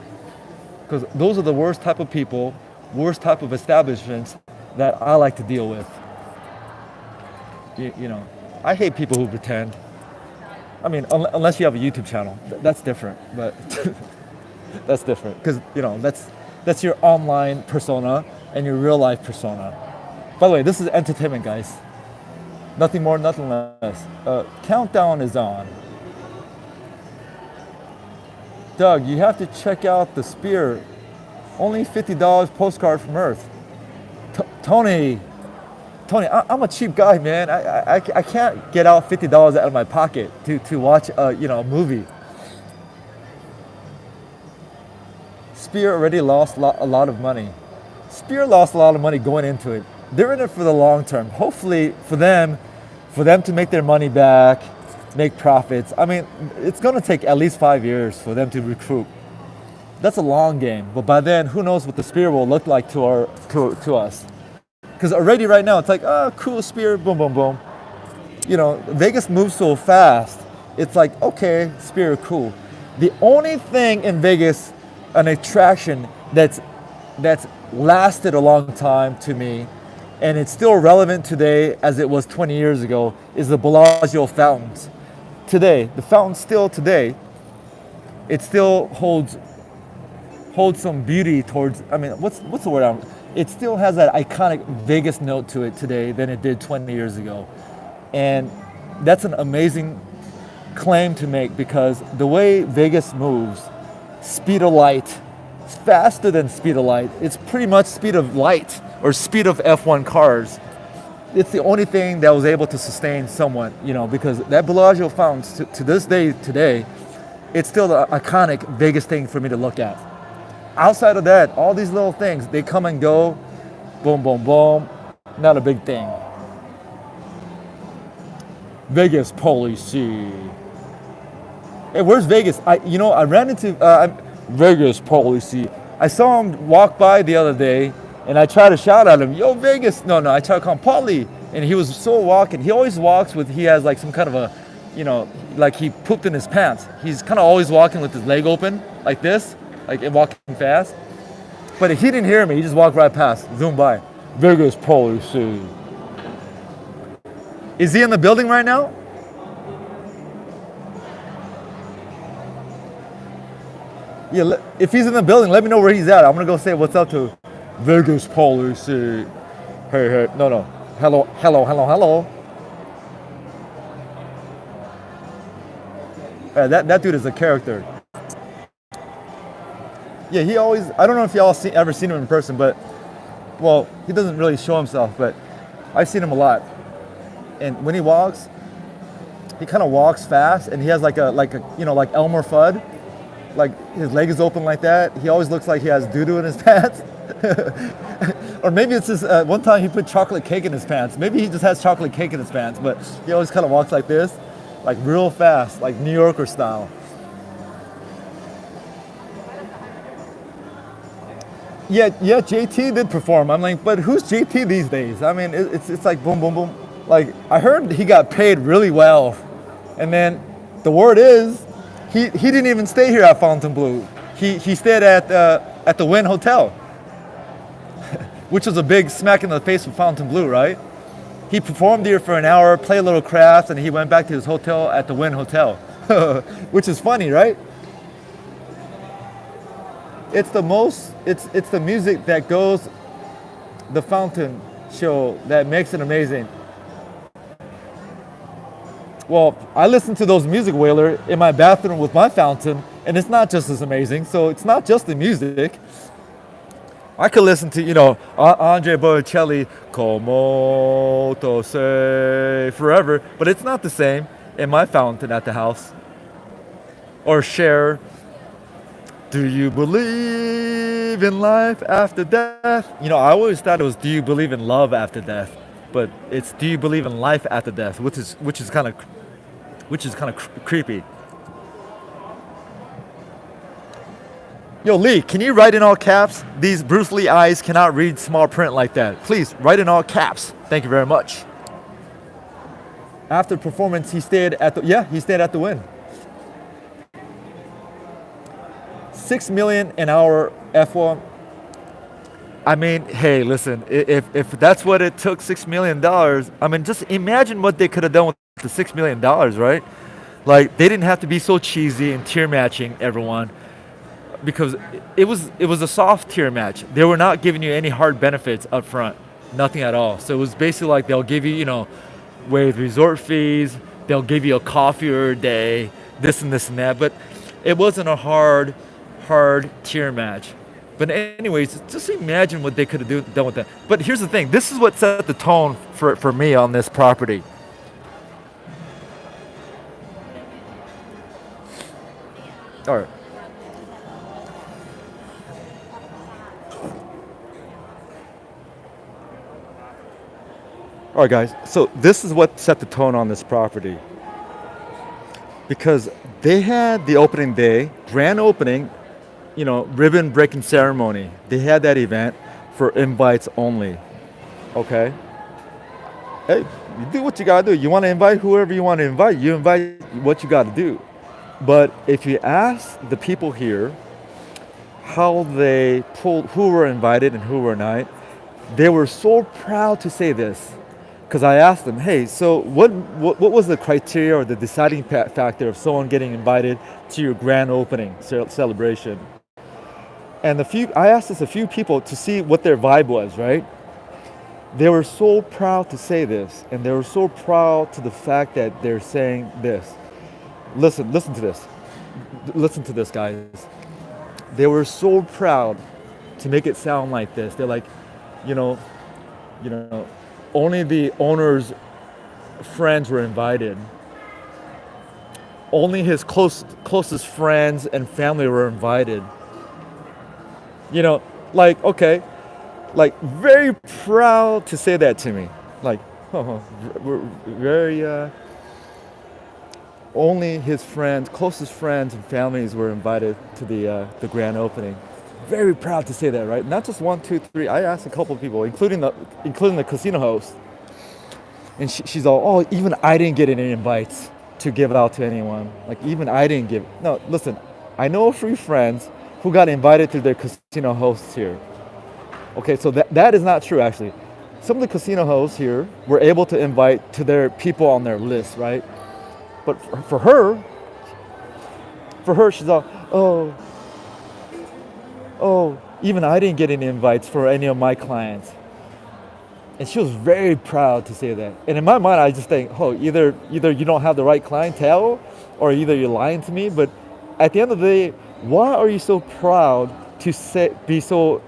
Because those are the worst type of people, worst type of establishments that I like to deal with. You know, I hate people who pretend. I mean, unless you have a YouTube channel, that's different. But that's different because, you know, that's your online persona and your real life persona. By the way, this is entertainment, guys. Nothing more, nothing less. Countdown is on. Doug, you have to check out the Spear. Only $50 postcard from Earth. Tony, I'm a cheap guy, man. I can't get out $50 out of my pocket to watch a movie. Spear already lost a lot of money. Spear lost a lot of money going into it. They're in it for the long term. Hopefully for them to make their money back, make profits. I mean, it's going to take at least 5 years for them to recruit. That's a long game. But by then, who knows what the Spear will look like to us. Because already right now, it's like, oh, cool Spear, boom, boom, boom. You know, Vegas moves so fast. It's like, okay, Spear, cool. The only thing in Vegas, an attraction that's lasted a long time to me, and it's still relevant today as it was 20 years ago, is the Bellagio fountains. Today, the fountains still today, it still holds some beauty towards, I mean, what's the word? It still has that iconic Vegas note to it today than it did 20 years ago. And that's an amazing claim to make because the way Vegas moves, speed of light, it's faster than speed of light. It's pretty much speed of light or speed of F1 cars. It's the only thing that was able to sustain somewhat, you know, because that Bellagio fountains to this day today, it's still the iconic Vegas thing for me to look at. Outside of that, all these little things, they come and go, boom, boom, boom, not a big thing. Vegas policy. Hey, where's Vegas? I ran into Vegas policy. I saw him walk by the other day, and I tried to shout at him, yo, Vegas. No, I tried to call him Paulie, and he was still walking. He always walks he has like some kind of a, you know, like he pooped in his pants. He's kind of always walking with his leg open, like this. Like walking fast, but he didn't hear me. He just walked right past, zoomed by. Vegas policy. Is he in the building right now? Yeah. If he's in the building, let me know where he's at. I'm gonna go say what's up to Vegas policy. Hey, hey, no. Hello, hello, hello, hello. That dude is a character. Yeah, he always, I don't know if y'all ever seen him in person, but, well, he doesn't really show himself, but I've seen him a lot. And when he walks, he kind of walks fast, and he has like a you know, like Elmer Fudd. Like his leg is open like that. He always looks like he has doo-doo in his pants. Or maybe it's just one time he put chocolate cake in his pants. Maybe he just has chocolate cake in his pants, but he always kind of walks like this, like real fast, like New Yorker style. Yeah, JT did perform. I'm like, but who's JT these days? I mean, it's like boom, boom, boom. Like I heard he got paid really well, and then the word is he didn't even stay here at Fontainebleau. He stayed at the Wynn Hotel, which was a big smack in the face for Fontainebleau, right? He performed here for an hour, played a little crafts, and he went back to his hotel at the Wynn Hotel, which is funny, right? It's the music that goes, the fountain show that makes it amazing. Well, I listen to those music whaler in my bathroom with my fountain, and it's not just as amazing. So it's not just the music. I could listen to, you know, Andre Bocelli, Como to say forever, but it's not the same in my fountain at the house. Or Cher, do you believe in life after death? You know, I always thought it was do you believe in love after death, but it's do you believe in life after death, which is kind of creepy. Yo, Lee, can you write in all caps? These Bruce Lee eyes cannot read small print like that. Please write in all caps. Thank you very much. After performance, he stayed at the Wynn. $6 million an hour F1. I mean, hey, listen, if that's what it took, $6 million, I mean, just imagine what they could have done with the $6 million, right? Like, they didn't have to be so cheesy and tier matching everyone, because it was a soft tier match. They were not giving you any hard benefits up front, nothing at all. So it was basically like they'll give you, you know, waived resort fees, they'll give you a coffee a day, this and that, but it wasn't a hard tier match. But anyways, just imagine what they could have done with that. But here's the thing, this is what set the tone for me on this property. All right. All right, guys. So this is what set the tone on this property. Because they had the opening day, grand opening, you know, ribbon breaking ceremony. They had that event for invites only. Okay? Hey, you do what you gotta do. You wanna invite whoever you wanna invite, you invite what you gotta do. But if you ask the people here how they pulled, who were invited and who were not, they were so proud to say this. Because I asked them, hey, so what was the criteria or the deciding factor of someone getting invited to your grand opening celebration? And I asked this a few people to see what their vibe was, right? They were so proud to say this, and they were so proud to the fact that they're saying this. Listen to this. Listen to this, guys. They were so proud to make it sound like this. They're like, you know, only the owner's friends were invited. Only his closest friends and family were invited. You know, like, okay, like very proud to say that to me. Like, we're very, only his friends, closest friends and families were invited to the grand opening. Very proud to say that, right? Not just 1, 2, 3. I asked a couple of people, including the casino host, and she's all, oh, even I didn't get any invites to give out to anyone. Like even I didn't give. No, listen, I know a few friends who got invited to their casino hosts here. Okay, so that is not true actually. Some of the casino hosts here were able to invite to their people on their list, right? But for her, she's all, oh, even I didn't get any invites for any of my clients. And she was very proud to say that. And in my mind, I just think, oh, either you don't have the right clientele, or either you're lying to me. But at the end of the day, why are you so proud to be so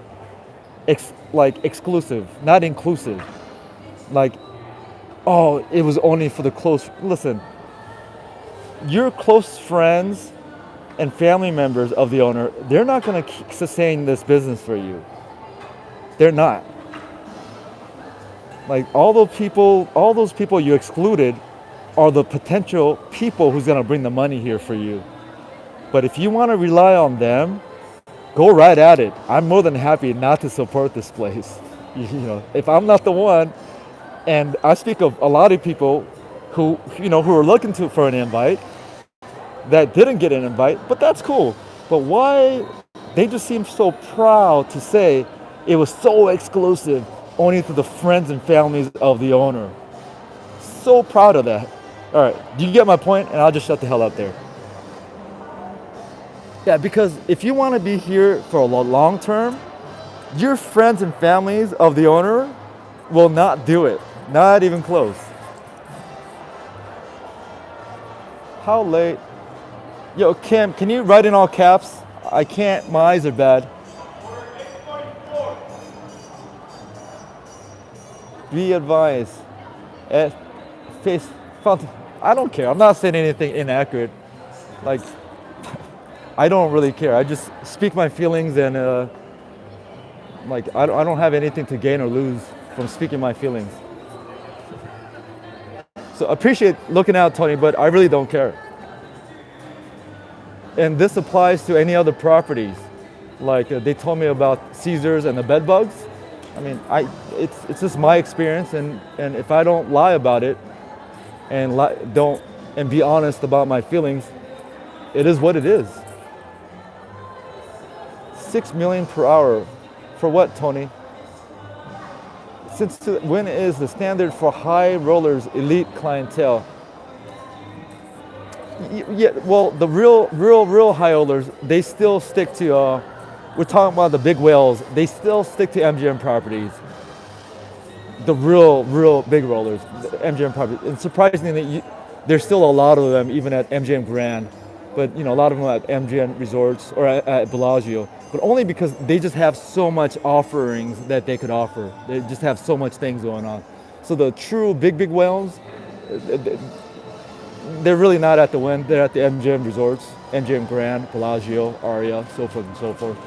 exclusive, not inclusive? Like, oh, it was only for the close. Listen, your close friends and family members of the owner, they're not going to sustain this business for you. They're not. Like all those people you excluded are the potential people who's going to bring the money here for you. But if you want to rely on them, go right at it. I'm more than happy not to support this place. You know, if I'm not the one, and I speak of a lot of people who are looking for an invite that didn't get an invite, but that's cool. But why they just seem so proud to say it was so exclusive only to the friends and families of the owner. So proud of that. All right, do you get my point? And I'll just shut the hell up there. Yeah, because if you want to be here for a long term, your friends and families of the owner will not do it. Not even close. How late? Yo, Kim, can you write in all caps? I can't, my eyes are bad. Be advised. I don't care. I'm not saying anything inaccurate. Like, I don't really care. I just speak my feelings, and I don't have anything to gain or lose from speaking my feelings. So appreciate looking out, Tony, but I really don't care. And this applies to any other properties. Like they told me about Caesars and the bed bugs. I mean, it's just my experience, and if I don't lie about it and be honest about my feelings, it is what it is. 6 million per hour. For what, Tony? When is the standard for high rollers elite clientele? Yeah, well, the real high rollers, they still stick to, we're talking about the big whales, they still stick to MGM properties. The real big rollers, the MGM properties. And surprisingly, there's still a lot of them even at MGM Grand, but a lot of them at MGM Resorts or at Bellagio. But only because they just have so much offerings that they could offer. They just have so much things going on. So the true big whales, they're really not at the Wynn. They're at the MGM Resorts, MGM Grand, Bellagio, Aria, so forth and so forth.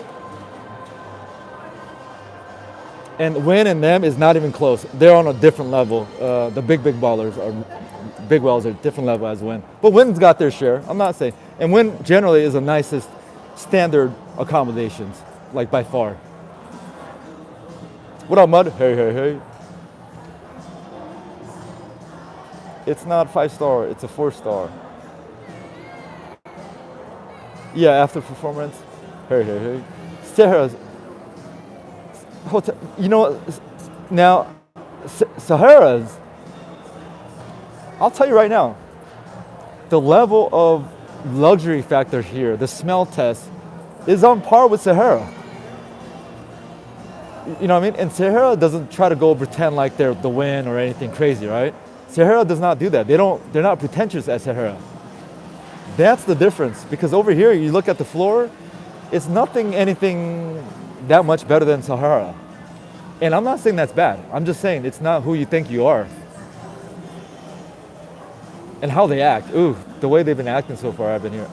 And Wynn and them is not even close. They're on a different level. The big ballers are big whales are a different level as Wynn. But Wynn's got their share. I'm not saying. And Wynn generally is the nicest standard accommodations, like by far. What up, Mud? Hey. It's not 5-star, it's a 4-star. Yeah, after performance. Hey. Sarah's hotel. Now, Sahara's, I'll tell you right now, the level of luxury factor here, the smell test, is on par with Sahara. You know what I mean? And Sahara doesn't try to go pretend like they're the Wynn or anything crazy, right? Sahara does not do that. They're not pretentious at Sahara. That's the difference. Because over here, you look at the floor, it's anything that much better than Sahara. And I'm not saying that's bad. I'm just saying it's not who you think you are. And how they act. Ooh, the way they've been acting so far, I've been here.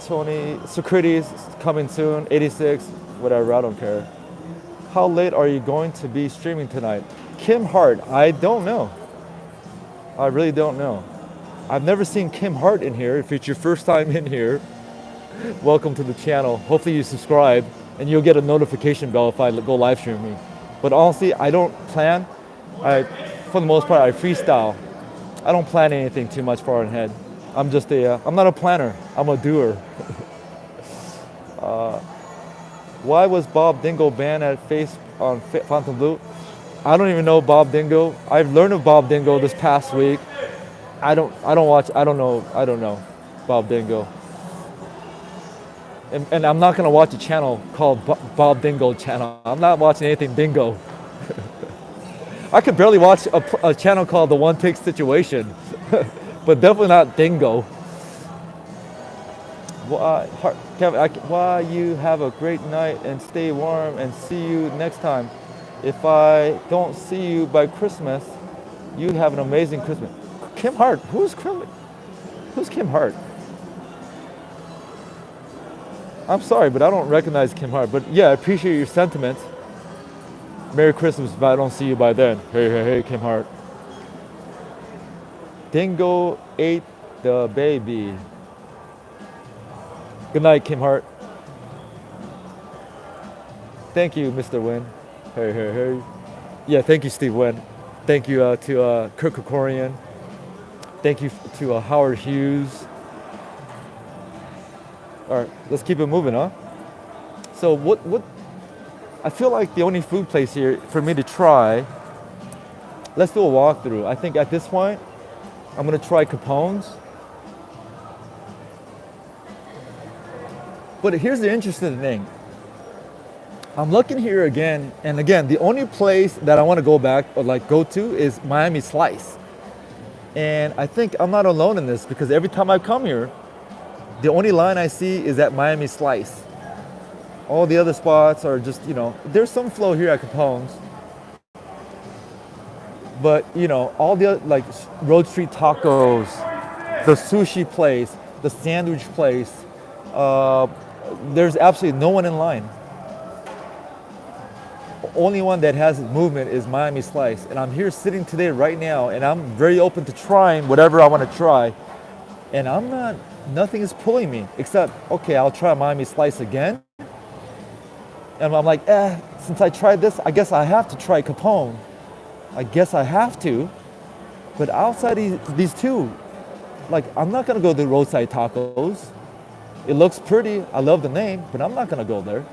Tony, securities coming soon, 86, whatever, I don't care. How late are you going to be streaming tonight? Kim Hart, I don't know. I really don't know. I've never seen Kim Hart in here. If it's your first time in here, welcome to the channel. Hopefully you subscribe and you'll get a notification bell if I go live streaming. But honestly, I don't plan. For the most part, I freestyle. I don't plan anything too much far ahead. I'm not a planner, I'm a doer. Why was Bob Dingo banned at on Fontainebleau? I don't even know Bob Dingo. I've learned of Bob Dingo this past week. I don't know Bob Dingo. And I'm not gonna watch a channel called Bob Dingo channel. I'm not watching anything Dingo. I could barely watch a channel called The One Take Situation, but definitely not Dingo. Kevin, why you have a great night and stay warm and see you next time. If I don't see you by Christmas, you have an amazing Christmas. Kim Hart, who's Kim Hart? I'm sorry, but I don't recognize Kim Hart. But yeah, I appreciate your sentiments. Merry Christmas if I don't see you by then. Hey, hey, hey, Kim Hart. Dingo ate the baby. Good night, Kim Hart. Thank you, Mr. Wynn. Hey, hey, hey. Yeah, thank you, Steve Wynn. Thank you to Kirk Kerkorian. Thank you to Howard Hughes. All right, let's keep it moving, huh? So what? I feel like the only food place here for me to try. Let's do a walkthrough. I think at this point, I'm gonna try Capone's. But here's the interesting thing. I'm looking here again, and again, the only place that I want to go back or go to is Miami Slice. And I think I'm not alone in this because every time I come here, the only line I see is at Miami Slice. All the other spots are just, there's some flow here at Capone's. But, all the other, Road Street Tacos, the sushi place, the sandwich place, there's absolutely no one in line. The only one that has movement is Miami Slice. And I'm here sitting today right now, and I'm very open to trying whatever I want to try. And nothing is pulling me except, okay, I'll try Miami Slice again. And I'm like, since I tried this, I guess I have to try Capone. I guess I have to. But outside these two, I'm not gonna go to Roadside Tacos. It looks pretty, I love the name, but I'm not gonna go there.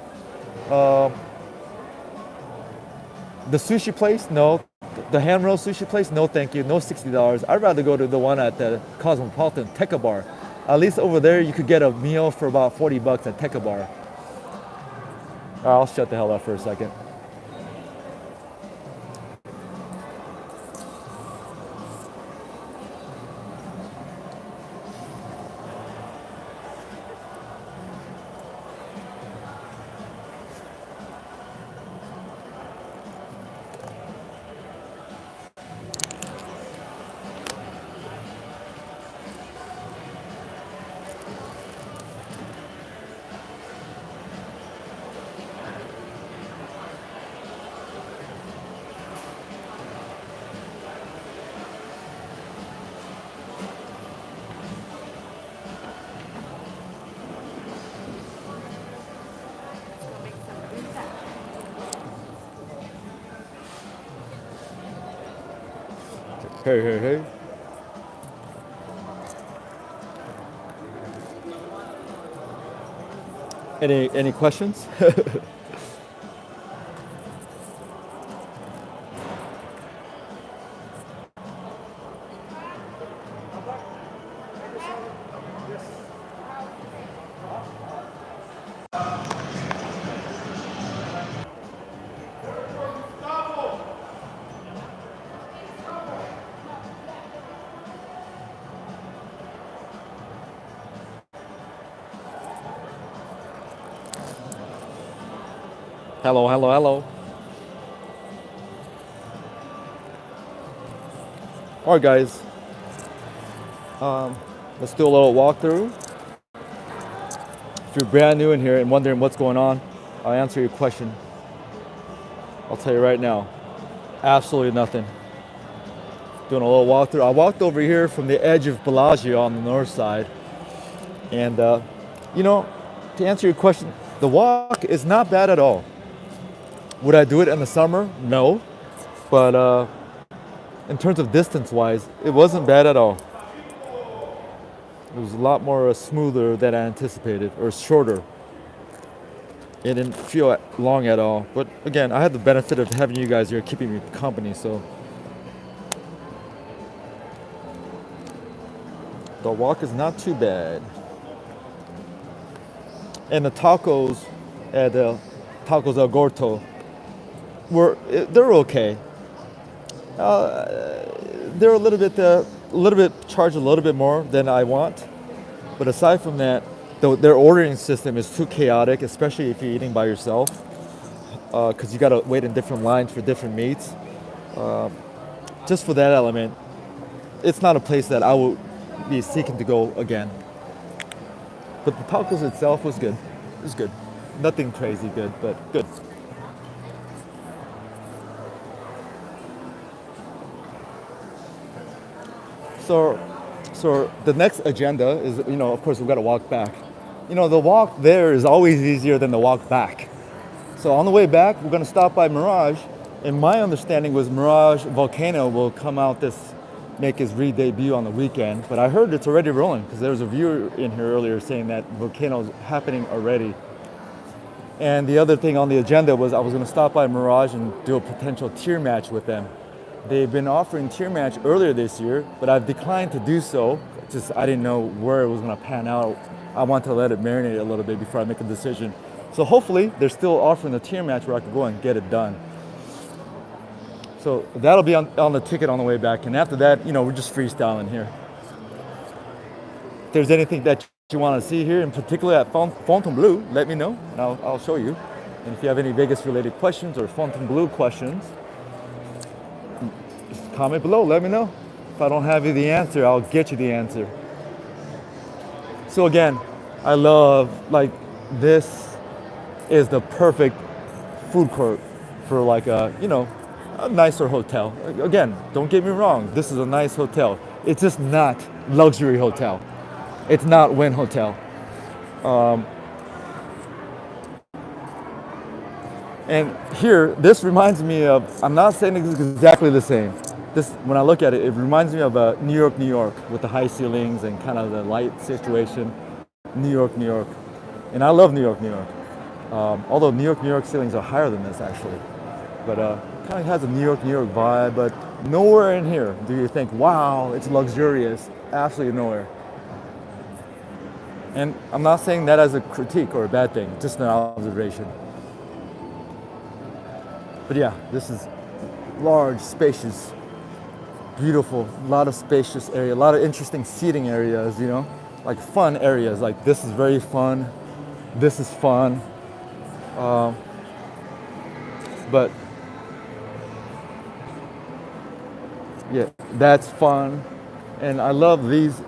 The sushi place, no. The ham roll sushi place, no thank you, no $60. I'd rather go to the one at the Cosmopolitan, Tekka Bar. At least over there, you could get a meal for about $40 at Tekka Bar. I'll shut the hell up for a second. Hey, hey, hey. Any questions? Hello, hello, hello. All right, guys. Let's do a little walkthrough. If you're brand new in here and wondering what's going on, I'll answer your question. I'll tell you right now, absolutely nothing. Doing a little walkthrough. I walked over here from the edge of Bellagio on the north side. And, to answer your question, the walk is not bad at all. Would I do it in the summer? No. But in terms of distance-wise, it wasn't bad at all. It was a lot more smoother than I anticipated, or shorter. It didn't feel long at all. But again, I had the benefit of having you guys here keeping me company, so. The walk is not too bad. And the tacos at Tacos el Gordo they're okay. They're a little bit charged a little bit more than I want. But aside from that, their ordering system is too chaotic, especially if you're eating by yourself, because you gotta wait in different lines for different meats. Just for that element, it's not a place that I would be seeking to go again. But the tacos itself was good. It was good. Nothing crazy good, but good. So the next agenda is, of course, we've got to walk back. The walk there is always easier than the walk back. So on the way back, we're going to stop by Mirage. And my understanding was Mirage Volcano will come out make his re-debut on the weekend. But I heard it's already rolling because there was a viewer in here earlier saying that Volcano's happening already. And the other thing on the agenda was I was going to stop by Mirage and do a potential tier match with them. They've been offering tier match earlier this year, but I've declined to do so. I didn't know where it was going to pan out. I want to let it marinate a little bit before I make a decision. So hopefully they're still offering the tier match where I can go and get it done. So that'll be on the ticket on the way back. And after that, we're just freestyling here. If there's anything that you want to see here, in particular at Fontainebleau, let me know and I'll show you. And if you have any Vegas related questions or Fontainebleau questions, just comment below, let me know. If I don't have you the answer, I'll get you the answer. So again, I love, this is the perfect food court for a nicer hotel. Again, don't get me wrong, this is a nice hotel. It's just not luxury hotel. It's not Wynn Hotel. And here, this reminds me of, I'm not saying it's exactly the same. This, when I look at it, it reminds me of New York, with the high ceilings and kind of the light situation. New York. And I love New York. Although New York ceilings are higher than this actually. But kind of has a New York vibe, but nowhere in here do you think, wow, it's luxurious. Absolutely nowhere. And I'm not saying that as a critique or a bad thing, just an observation. But yeah, this is large, spacious, beautiful, a lot of spacious area, a lot of interesting seating areas, like fun areas. Like this is very fun. This is fun. But yeah, that's fun. And I love these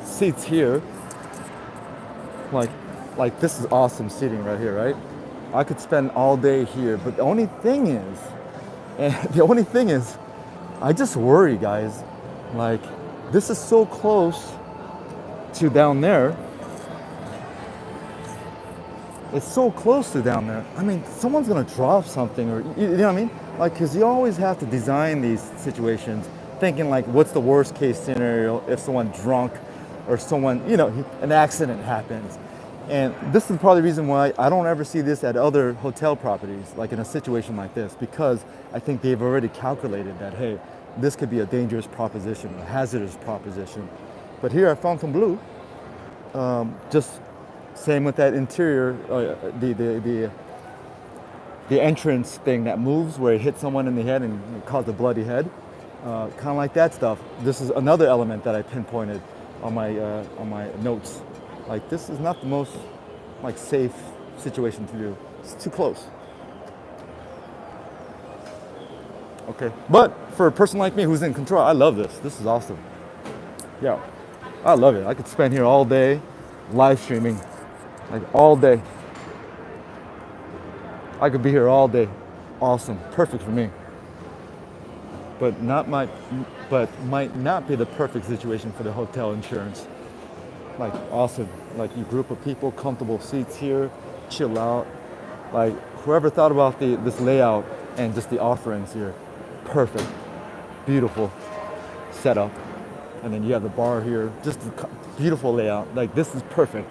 seats here. Like this is awesome seating right here, right? I could spend all day here, but the only thing is, I just worry, guys. Like, this is so close to down there. It's so close to down there. I mean, someone's gonna drop something, or you know what I mean? Like, cause you always have to design these situations thinking like, what's the worst case scenario if someone drunk or someone, an accident happens. And this is probably the reason why I don't ever see this at other hotel properties, like in a situation like this, because I think they've already calculated that, hey, this could be a dangerous proposition, a hazardous proposition. But here at Fontainebleau, just same with that interior, the entrance thing that moves where it hits someone in the head and causes a bloody head, kind of like that stuff. This is another element that I pinpointed on my notes. Like, this is not the most safe situation to do. It's too close. Okay, but for a person like me who's in control, I love this. This is awesome. Yeah, I love it. I could spend here all day live streaming, like all day. I could be here all day. Awesome, perfect for me. But might not be the perfect situation for the hotel insurance. Like, awesome. Like, you group of people, comfortable seats here, chill out. Like, whoever thought about this layout and just the offerings here, perfect, beautiful setup. And then you have the bar here, just a beautiful layout. Like, this is perfect.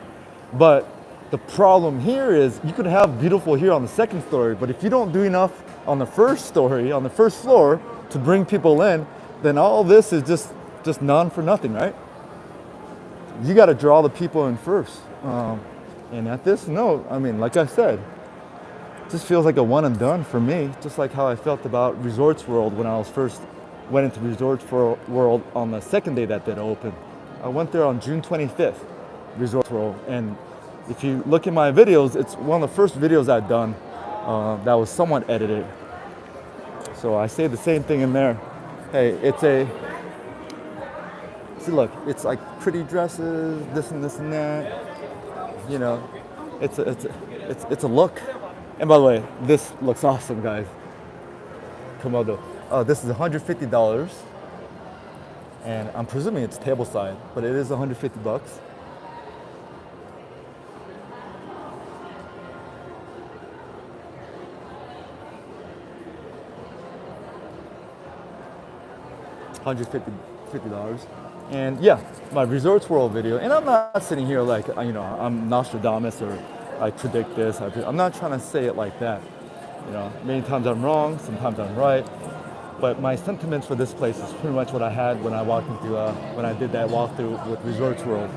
But the problem here is you could have beautiful here on the second story, but if you don't do enough on the first story, on the first floor to bring people in, then all this is just none for nothing, right? You got to draw the people in first. And at this note, I mean, like I said, it just feels like a one and done for me, just like how I felt about Resorts World when I was first went into Resorts World on the second day that it opened. I went there on June 25th, Resorts World, and if you look at my videos, it's one of the first videos I've done that was somewhat edited. So I say the same thing in there. Hey, see, look, it's like pretty dresses, this and that. You know, it's a look. And by the way, this looks awesome, guys. Komodo. This is $150, and I'm presuming it's tableside, but it is $150. $150. And yeah, my Resorts World video, and I'm not sitting here like, you know, I'm Nostradamus or I predict this. I'm not trying to say it like that. You know, many times I'm wrong, sometimes I'm right. But my sentiments for this place is pretty much what I had when I walked into, when I did that walkthrough with Resorts World.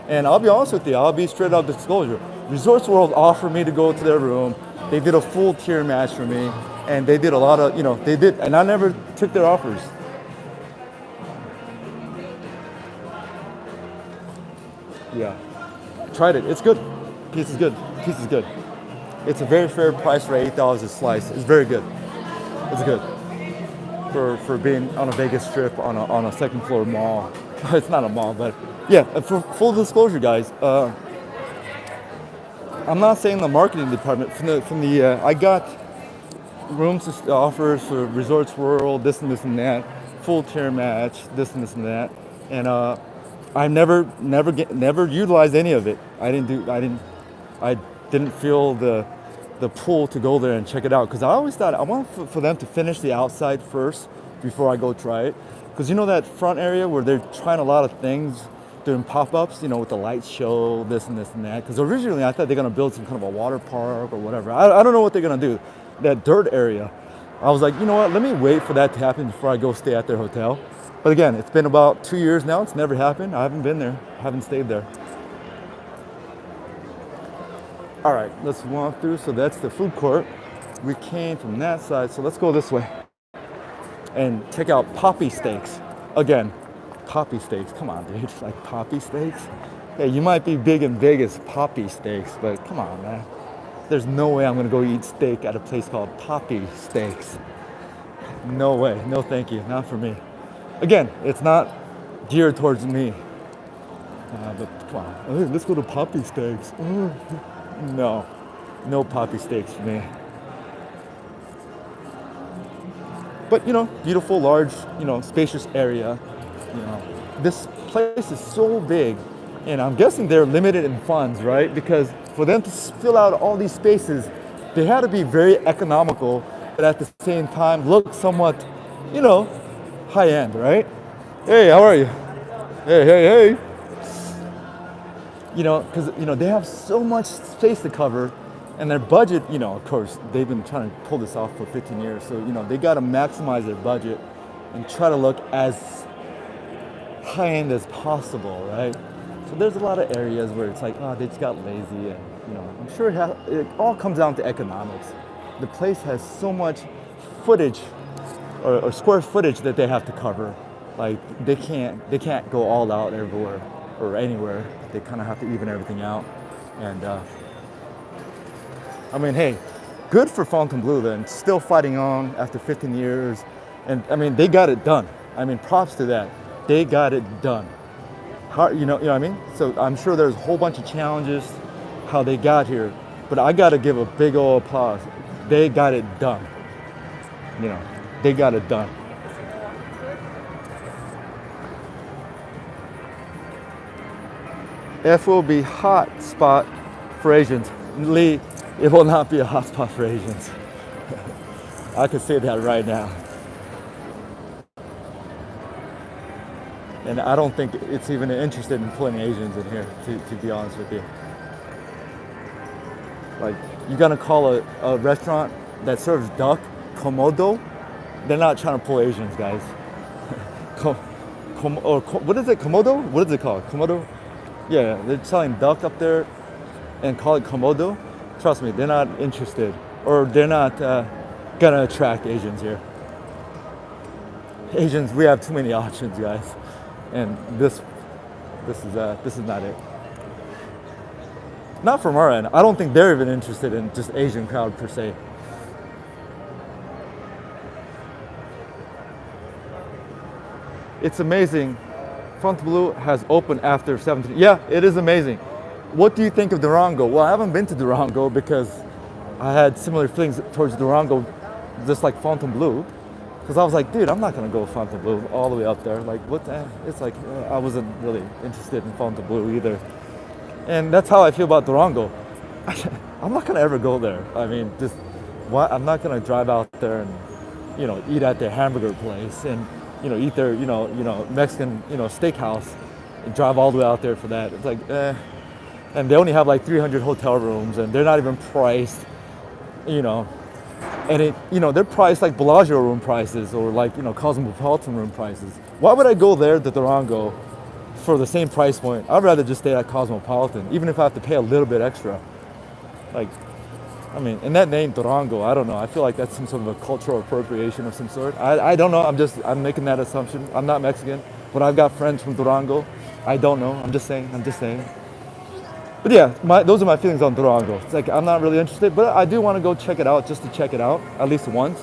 And I'll be honest with you, I'll be straight up disclosure. Resorts World offered me to go to their room. They did a full tier match for me, and they did a lot of, you know, they did, and I never took their offers. Yeah, tried it. It's good. Piece is good. Piece is good. It's a very fair price for $8 a slice. It's very good. It's good for being on a Vegas strip on a second floor mall. It's not a mall, but yeah. For full disclosure, guys, I'm not saying the marketing department I got rooms offers for Resorts World, this and that, full tier match, this and that, and I never utilized any of it. I didn't feel the pull to go there and check it out, because I always thought I want for them to finish the outside first before I go try it. Because you know that front area where they're trying a lot of things, doing pop-ups, you know, with the light show, this and that. Because originally I thought they're gonna build some kind of a water park or whatever. I don't know what they're gonna do. That dirt area, I was like, you know what? Let me wait for that to happen before I go stay at their hotel. But again, it's been about 2 years now. It's never happened. I haven't been there. I haven't stayed there. All right, let's walk through. So that's the food court. We came from that side, so let's go this way and check out Poppy Steaks. Again, Poppy Steaks. Come on, dude. Like Poppy Steaks? Hey, you might be big in Vegas, Poppy Steaks, but come on, man. There's no way I'm gonna go eat steak at a place called Poppy Steaks. No way. No, thank you. Not for me. Again, it's not geared towards me. But come on, hey, let's go to Poppy Steaks. No Poppy Steaks for me. But you know, beautiful, large, you know, spacious area. You know, this place is so big, and I'm guessing they're limited in funds, right? Because for them to fill out all these spaces, they had to be very economical, but at the same time look somewhat, you know, high end, right? Hey, how are you? Hey. You know, because, you know, they have so much space to cover, and their budget, you know, of course, they've been trying to pull this off for 15 years. So, you know, they got to maximize their budget and try to look as high end as possible, right? So there's a lot of areas where it's like, oh, they just got lazy, and, you know, I'm sure it all comes down to economics. The place has so much footage or square footage that they have to cover. Like they can't go all out everywhere or anywhere. They kind of have to even everything out. And I mean, hey, good for Fontainebleau then, still fighting on after 15 years. And I mean, they got it done. I mean, props to that. They got it done. You know what I mean? So I'm sure there's a whole bunch of challenges how they got here, but I got to give a big old applause. They got it done. You know, they got it done. F will be hot spot for Asians. Lee, it will not be a hot spot for Asians. I can say that right now. And I don't think it's even interested in putting Asians in here, to be honest with you. Like, you're gonna call a restaurant that serves duck Komodo? They're not trying to pull Asians, guys. What is it, Komodo? What is it called? Komodo? Yeah, they're selling duck up there. and call it Komodo, trust me, they're not interested, or they're not gonna attract Asians here. Asians, we have too many options, guys, and this is not it. Not from our end. I don't think they're even interested in just Asian crowd per se. It's amazing. Fontainebleau has opened after 17. Yeah, it is amazing. What do you think of Durango? Well, I haven't been to Durango because I had similar feelings towards Durango, just like Fontainebleau. Because I was like, dude, I'm not gonna go Fontainebleau all the way up there. Like, what the? It's like, I wasn't really interested in Fontainebleau either. And that's how I feel about Durango. I'm not gonna ever go there. I mean, just, why? I'm not gonna drive out there and, eat at their hamburger place and, eat their, Mexican, steakhouse and drive all the way out there for that. It's like, And they only have like 300 hotel rooms and they're not even priced, and they're priced like Bellagio room prices or like, Cosmopolitan room prices. Why would I go there to Durango for the same price point? I'd rather just stay at Cosmopolitan, even if I have to pay a little bit extra. Like, I mean, and that name Durango, I don't know. I feel like that's some sort of a cultural appropriation of some sort. I don't know. I'm making that assumption. I'm not Mexican, but I've got friends from Durango. I don't know. I'm just saying. But yeah, those are my feelings on Durango. It's like, I'm not really interested, but I do want to go check it out, just to check it out, at least once.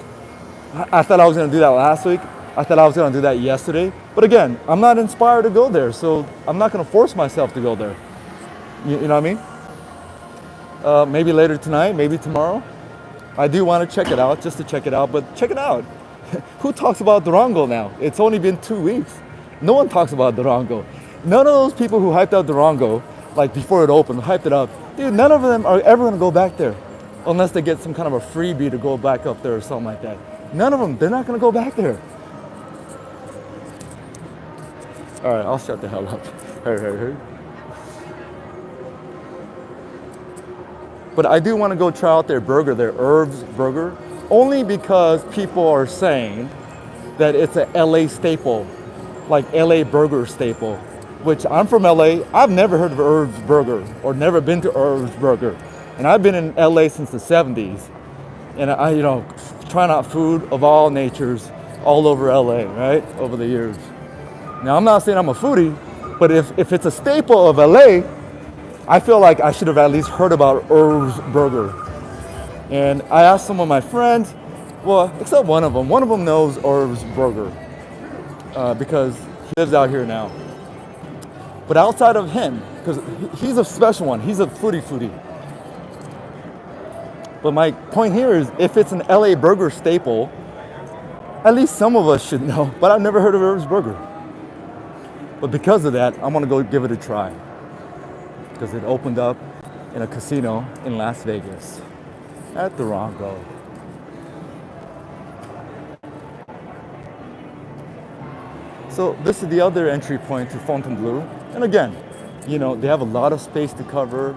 I thought I was going to do that last week. I thought I was going to do that yesterday. But again, I'm not inspired to go there, so I'm not going to force myself to go there. You know what I mean? Maybe later tonight, maybe tomorrow. I do want to check it out, just to check it out, but check it out. Who talks about Durango now? It's only been 2 weeks. No one talks about Durango. None of those people who hyped out Durango, like before it opened, hyped it up, dude, none of them are ever gonna go back there unless they get some kind of a freebie to go back up there or something like that. None of them, they're not gonna go back there. All right, I'll shut the hell up. Hey. But I do wanna go try out their burger, their herbs burger, only because people are saying that it's a LA staple, like LA burger staple. Which I'm from LA, I've never heard of Herb's Burger or never been to Herb's Burger. And I've been in LA since the 70s. And I, trying out food of all natures all over LA, right? Over the years. Now, I'm not saying I'm a foodie, but if it's a staple of LA, I feel like I should have at least heard about Herb's Burger. And I asked some of my friends, well, except one of them knows Herb's Burger because he lives out here now. But outside of him, because he's a special one, he's a foodie. But my point here is, if it's an LA burger staple, at least some of us should know, but I've never heard of Herb's Burger. But because of that, I'm gonna go give it a try. Because it opened up in a casino in Las Vegas, at Durango. So this is the other entry point to Fontainebleau. And again, they have a lot of space to cover.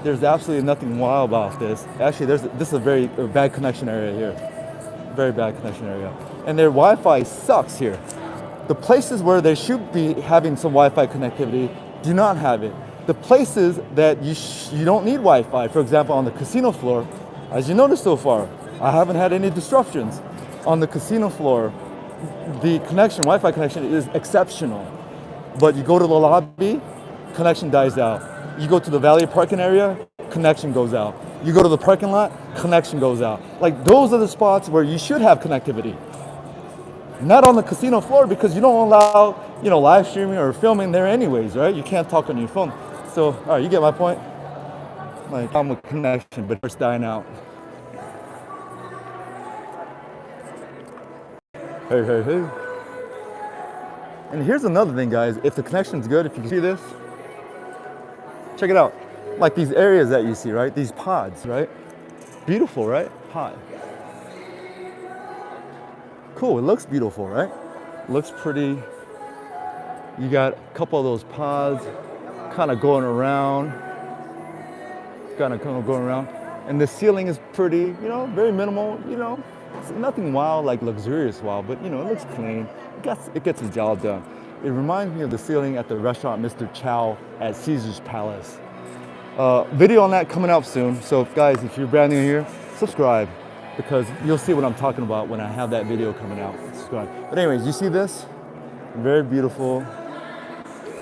There's absolutely nothing wild about this. Actually, this is a very bad connection area here. Very bad connection area. And their Wi-Fi sucks here. The places where they should be having some Wi-Fi connectivity do not have it. The places that you don't need Wi-Fi, for example, on the casino floor, as you noticed so far, I haven't had any disruptions. On the casino floor, the Wi-Fi connection is exceptional. But you go to the lobby, connection dies out. You go to the valet parking area, connection goes out. You go to the parking lot, connection goes out. Like, those are the spots where you should have connectivity. Not on the casino floor, because you don't allow, live streaming or filming there anyways, right? You can't talk on your phone. So, all right, you get my point? Like, I'm with connection, but it's dying out. Hey. And here's another thing, guys. If the connection's good, if you can see this, check it out. Like these areas that you see, right? These pods, right? Beautiful, right? Pod. Cool, it looks beautiful, right? Looks pretty. You got a couple of those pods kind of going around. And the ceiling is pretty, very minimal, It's nothing wild, like luxurious wild, but it looks clean. It gets the job done. It reminds me of the ceiling at the restaurant Mr. Chow at Caesar's Palace. Video on that coming up soon. So guys, if you're brand new here, subscribe because you'll see what I'm talking about when I have that video coming out. Subscribe. But anyways, you see this? Very beautiful.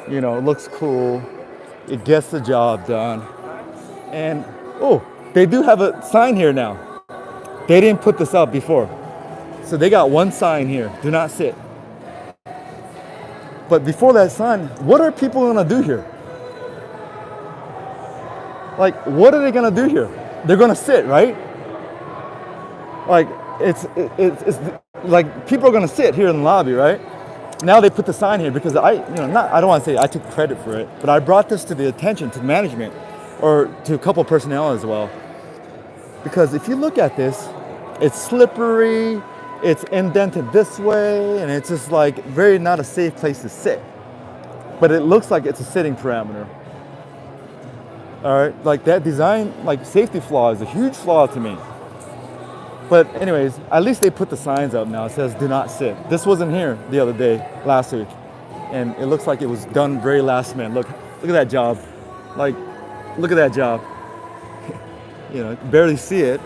You know, it looks cool. It gets the job done. And oh, they do have a sign here now. They didn't put this up before. So they got one sign here, do not sit. But before that sign, what are people gonna do here? Like, what are they gonna do here? They're gonna sit, right? Like, it's like people are gonna sit here in the lobby, right? Now they put the sign here because I don't want to say I took credit for it, but I brought this to the attention to management or to a couple personnel as well. Because if you look at this, it's slippery, it's indented this way, and it's just like very not a safe place to sit. But it looks like it's a sitting parameter. All right, like that design, like safety flaw is a huge flaw to me. But anyways, at least they put the signs up now. It says do not sit. This wasn't here the other day, last week. And it looks like it was done very last minute. Look at that job. Like, look at that job. You know, you can barely see it,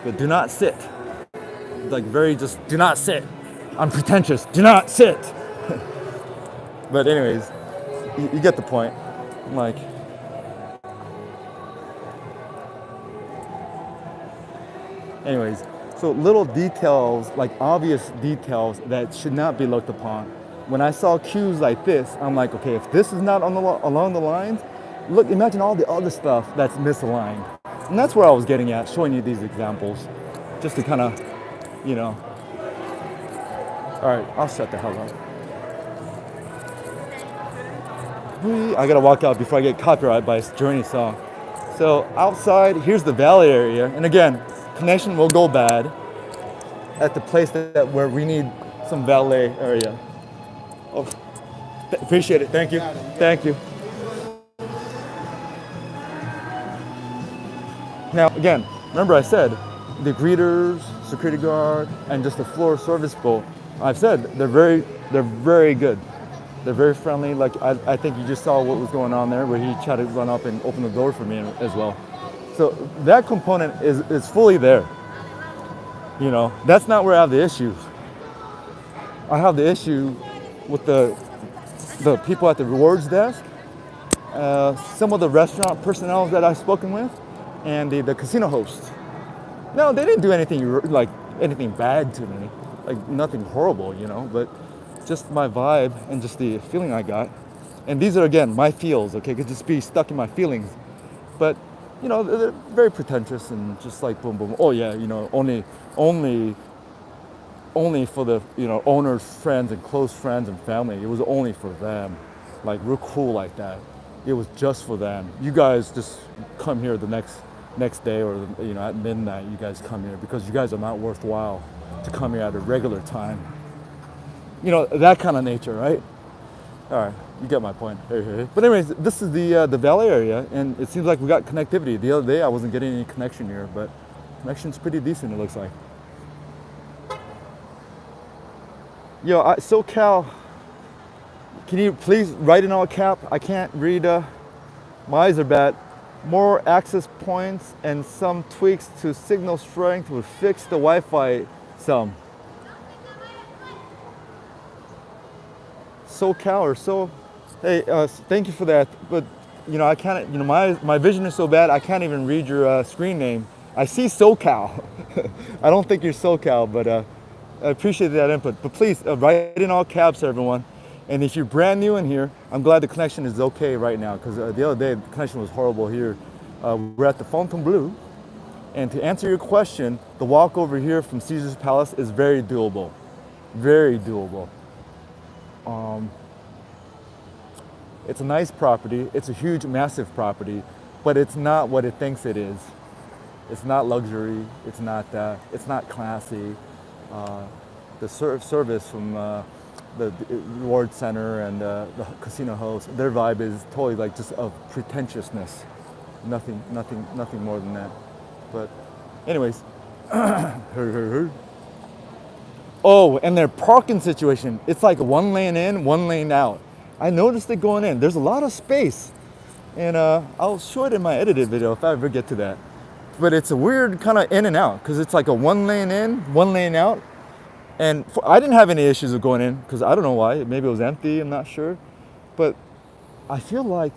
but do not sit. Like very just, do not sit. I'm pretentious, do not sit. But anyways, you get the point. Like, anyways, so little details, like obvious details that should not be looked upon. When I saw cues like this, I'm like, okay, if this is not along the lines, look, imagine all the other stuff that's misaligned. And that's where I was getting at, showing you these examples, just to kind of, you know. All right, I'll shut the hell up. I gotta walk out before I get copyrighted by a Journey song. So outside, here's the valet area, and again, connection will go bad at the place where we need some valet area. Oh, appreciate it. Thank you. Thank you. Now, again, remember I said the greeters, security guard, and just the floor service boat. I've said they're very good. They're very friendly. Like I think you just saw what was going on there, where he tried to run up and open the door for me as well. So that component is fully there. You know, that's not where I have the issue. I have the issue with the people at the rewards desk, some of the restaurant personnel that I've spoken with, and the casino host. No, they didn't do anything bad to me, like nothing horrible, you know, but just my vibe and just the feeling I got. And these are, again, my feels, okay, could just be stuck in my feelings. But, you know, they're very pretentious and just like boom, boom. Oh yeah, you know, only for the, you know, owner's friends and close friends and family. It was only for them. Like, we're cool like that. It was just for them. You guys just come here the next day, or, you know, at midnight, you guys come here because you guys are not worthwhile to come here at a regular time. You know, that kind of nature, right? All right, you get my point. But anyways, this is the valet area, and it seems like we got connectivity. The other day, I wasn't getting any connection here, but connection's pretty decent, it looks like. Yo, SoCal, can you please write in all cap? I can't read, my eyes are bad. More access points and some tweaks to signal strength would fix the Wi-Fi some. SoCal or so, hey, thank you for that. But you know, I can't. You know, my vision is so bad I can't even read your screen name. I see SoCal. I don't think you're SoCal, but I appreciate that input. But please write in all caps, everyone. And if you're brand new in here, I'm glad the connection is okay right now, because the other day the connection was horrible here. We're at the Fontainebleau, and to answer your question, the walk over here from Caesar's Palace is very doable, very doable. It's a nice property. It's a huge, massive property, but it's not what it thinks it is. It's not luxury. It's not classy. The service from the reward center and the casino host, their vibe is totally like just of pretentiousness. Nothing more than that. But anyways, oh, and their parking situation, it's like one lane in, one lane out. I noticed it going in. There's a lot of space. And I'll show it in my edited video if I ever get to that. But it's a weird kind of in and out because it's like a 1 lane in, 1 lane out. And I didn't have any issues with going in because I don't know why. Maybe it was empty, I'm not sure. But I feel like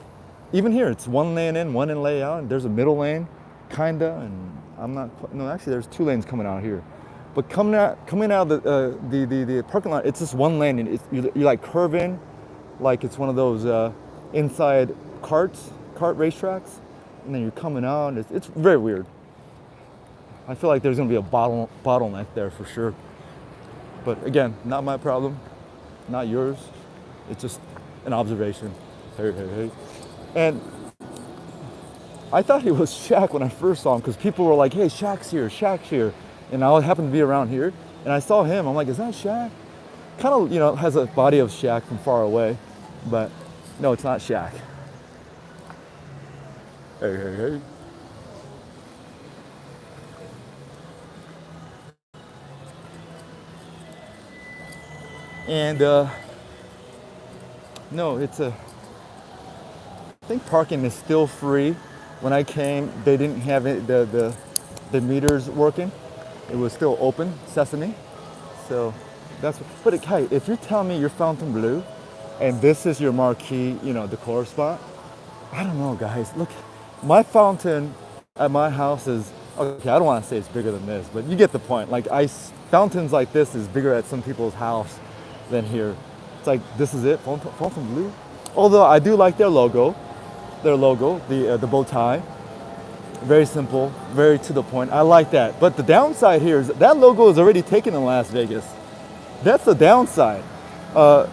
even here, it's 1 lane in, 1 lane out, and there's a middle lane, kinda, and I'm not, no, actually there's 2 lanes coming out here. But coming out of the parking lot, it's just 1 lane, and you like curve in, like it's one of those inside cart racetracks, and then you're coming out, and it's very weird. I feel like there's gonna be a bottleneck there for sure. But again, not my problem, not yours. It's just an observation. Hey. And I thought he was Shaq when I first saw him because people were like, hey, Shaq's here. And I happened to be around here and I saw him. I'm like, is that Shaq? Kind of, you know, has a body of Shaq from far away, but no, it's not Shaq. Hey. And no, I think parking is still free. When I came, they didn't have it, the meters working. It was still open, sesame. So that's, but okay, if you're telling me you're Fontainebleau and this is your marquee, you know, decor spot, I don't know, guys. Look, my fountain at my house is, okay, I don't want to say it's bigger than this, but you get the point. Like fountains like this is bigger at some people's house than here. It's like, this is it, Fontainebleau. Although I do like their logo, the bow tie. Very simple, very to the point. I like that. But the downside here is that logo is already taken in Las Vegas. That's the downside.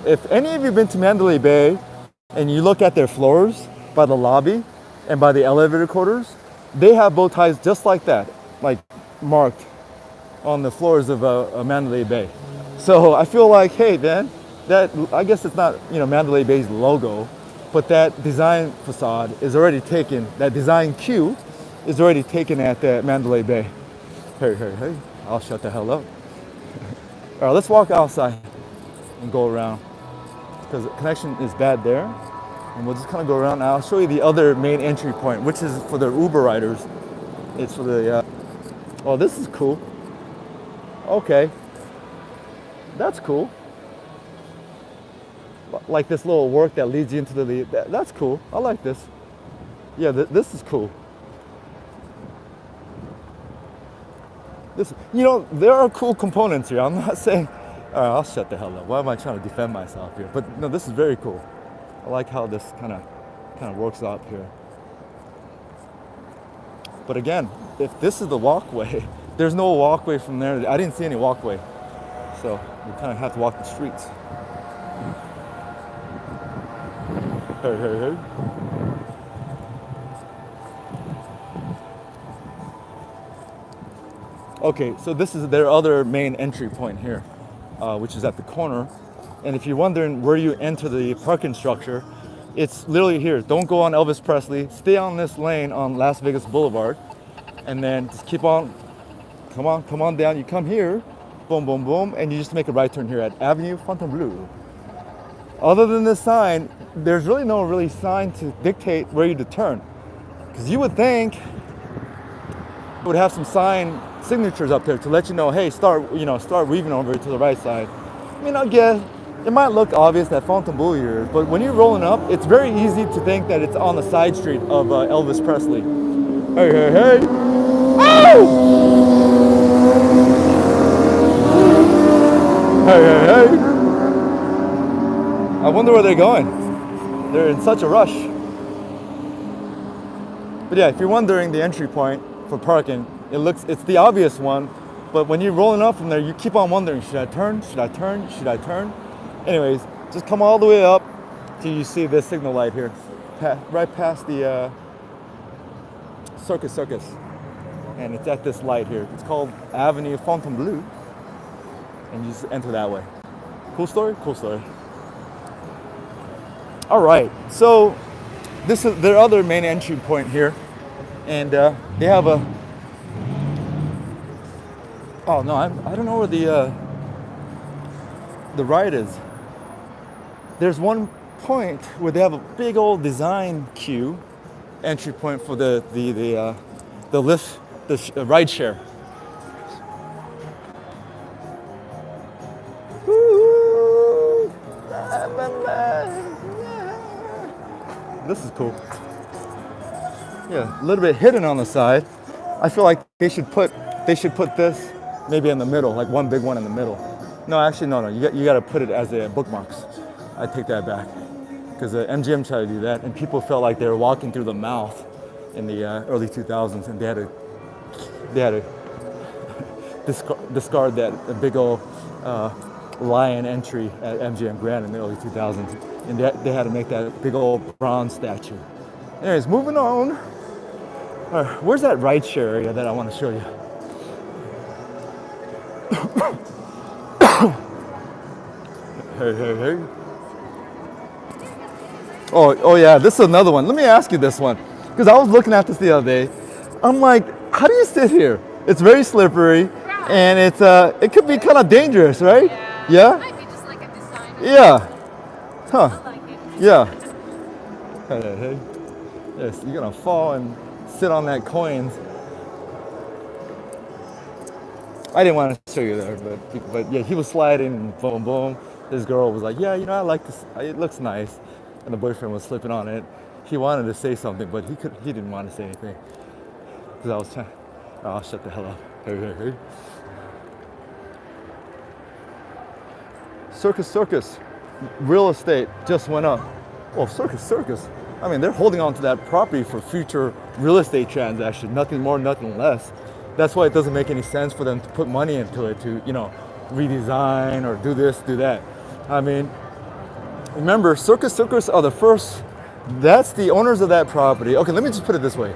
If any of you have been to Mandalay Bay and you look at their floors by the lobby and by the elevator quarters, they have bow ties just like that, like marked on the floors of Mandalay Bay. So I feel like, hey man, that, I guess it's not, you know, Mandalay Bay's logo, but that design facade is already taken, that design cue is already taken at Mandalay Bay. Hey, I'll shut the hell up. All right, let's walk outside and go around because the connection is bad there. And we'll just kind of go around. Now I'll show you the other main entry point, which is for the Uber riders. It's for the, oh, this is cool. Okay, that's cool. Like this little work that leads you into that's cool. I like this. Yeah, this is cool. This, you know, there are cool components here. I'm not saying, all right, I'll shut the hell up. Why am I trying to defend myself here? But no, this is very cool. I like how this kind of works out here. But again, if this is the walkway, there's no walkway from there. I didn't see any walkway. So we kind of have to walk the streets. Hey. Okay, so this is their other main entry point here, which is at the corner. And if you're wondering where you enter the parking structure, it's literally here. Don't go on Elvis Presley. Stay on this lane on Las Vegas Boulevard, and then just keep on. Come on down. You come here, boom, and you just make a right turn here at Avenue Fontainebleau. Other than this sign, there's really no sign to dictate where you to turn. Because you would think it would have some sign signatures up there to let you know, hey, start weaving over to the right side. I mean, I guess it might look obvious that Fontainebleau here, but when you're rolling up, it's very easy to think that it's on the side street of Elvis Presley. Hey. Oh! Hey. I wonder where they're going. They're in such a rush. But yeah, if you're wondering the entry point for parking, it's the obvious one, but when you're rolling up from there, you keep on wondering, should I turn? Anyways, just come all the way up till you see this signal light here, right past the Circus. And it's at this light here. It's called Avenue Fontainebleau, and you just enter that way. Cool story? Cool story. All right, so this is their other main entry point here, and they have a. Oh no, I don't know where the ride is. There's one point where they have a big old design queue, entry point for the lift, ride share. This is cool. Yeah, a little bit hidden on the side. I feel like they should put this maybe in the middle, like one big one in the middle. No, actually, no. You got to put it as a bookmarks. I take that back, because MGM tried to do that, and people felt like they were walking through the mouth in the early 2000s, and they had to discard that big old lion entry at MGM Grand in the early 2000s, and they had to make that big old bronze statue. Anyways, moving on. All right, where's that ride share area that I want to show you? Hey. Oh yeah, this is another one. Let me ask you this one, because I was looking at this the other day. I'm like, how do you sit here? It's very slippery, and it could be kind of dangerous, right? Yeah. Might be just like a design. Yeah. Huh. I like it. Yeah. Hey. Yes, you're gonna fall and sit on that coin. I didn't want to show you there, but yeah, he was sliding and boom, boom. This girl was like, yeah, I like this. It looks nice. And the boyfriend was slipping on it. He wanted to say something, but he didn't want to say anything. Because I was trying, oh, shut the hell up. Hey. Circus. Real estate just went up. Well, Circus. I mean, they're holding on to that property for future real estate transactions. Nothing more, nothing less. That's why it doesn't make any sense for them to put money into it to, redesign or do this, do that. I mean, remember, Circus are the first, that's the owners of that property. Okay, let me just put it this way.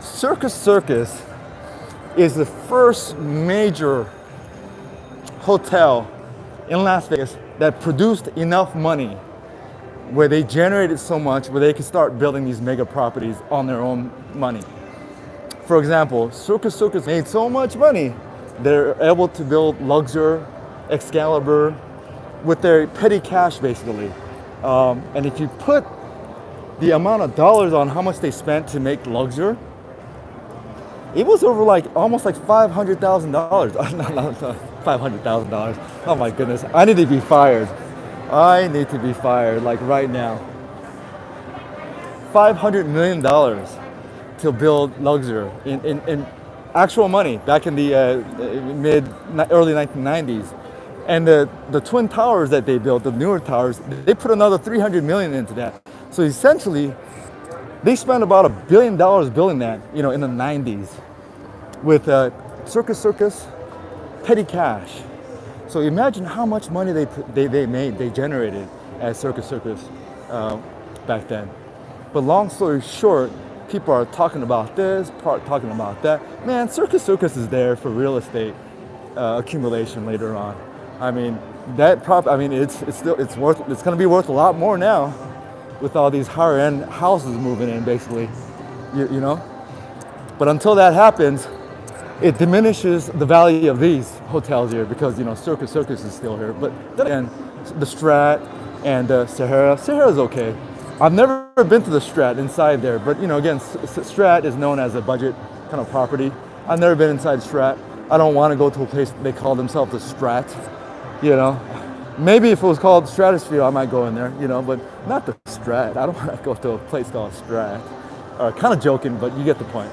Circus is the first major hotel in Las Vegas that produced enough money where they generated so much where they could start building these mega properties on their own money. For example, Circus made so much money, they're able to build Luxor, Excalibur, with their petty cash, basically. And if you put the amount of dollars on how much they spent to make Luxor, it was over almost like $500,000. No, $500,000. Oh my goodness, I need to be fired. Like right now. $500 million to build Luxor in actual money back in the early 1990s. And the Twin Towers that they built, the newer towers, they put another $300 million into that. So essentially, they spent about $1 billion building that, in the 90s with Circus, petty cash. So imagine how much money they generated at Circus back then. But long story short, people are talking about this, talking about that. Man, Circus is there for real estate accumulation later on. I mean, it's going to be worth a lot more now with all these higher end houses moving in, basically, But until that happens, it diminishes the value of these hotels here because, Circus is still here. But then again, the Strat and Sahara's okay. I've never been to the Strat inside there, but again, Strat is known as a budget kind of property. I've never been inside Strat. I don't want to go to a place they call themselves the Strat, Maybe if it was called Stratosphere, I might go in there, but not the Strat. I don't want to go to a place called Strat. Kind of joking, but you get the point.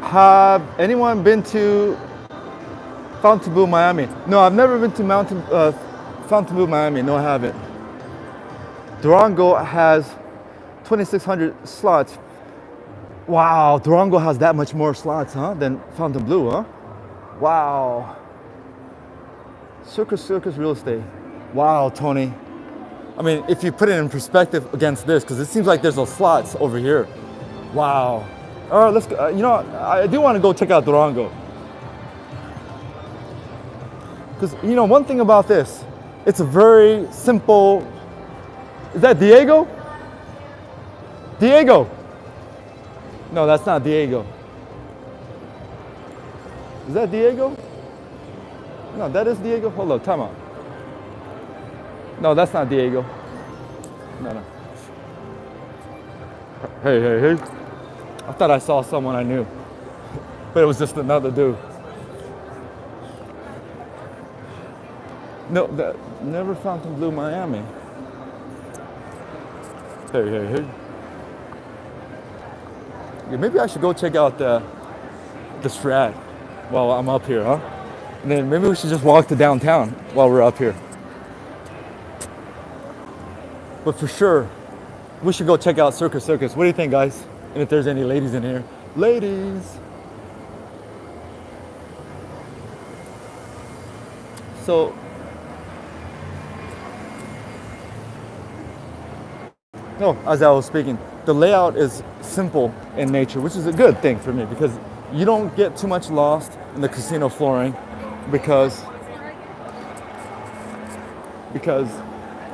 Have anyone been to Fontainebleau, Miami? No, I've never been to Fontainebleau, Miami. No, I haven't. Durango has 2,600 slots. Wow, Durango has that much more slots, than Fontainebleau, huh? Wow. Circus real estate. Wow, Tony. I mean, if you put it in perspective against this, because it seems like there's no slots over here. Wow. All right, let's go. I do want to go check out Durango. Because, one thing about this, it's a very simple. Is that Diego? Diego. No, that's not Diego. Is that Diego? No, that is Diego. Hold on, time out. No, that's not Diego. No. Hey, hey, hey. I thought I saw someone I knew, but it was just another dude. No, that never Fontainebleau, Miami. Hey, hey, hey. Yeah, maybe I should go check out the Strat while I'm up here, huh? And then maybe we should just walk to downtown while we're up here. But for sure, we should go check out Circus Circus. What do you think, guys? And if there's any ladies in here. Ladies! So, no, as I was speaking, the layout is simple in nature, which is a good thing for me because you don't get too much lost in the casino flooring because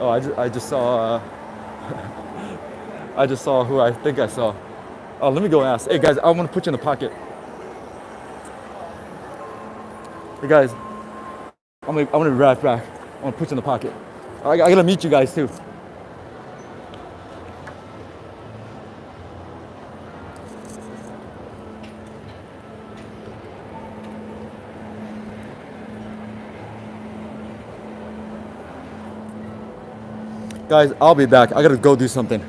oh, I just saw I just saw who I think I saw. Oh, let me go ask. Hey guys, I want to put you in the pocket. Hey guys, I'm gonna be right back. I want to put you in the pocket. I gotta meet you guys too. Guys, I'll be back. I gotta go do something.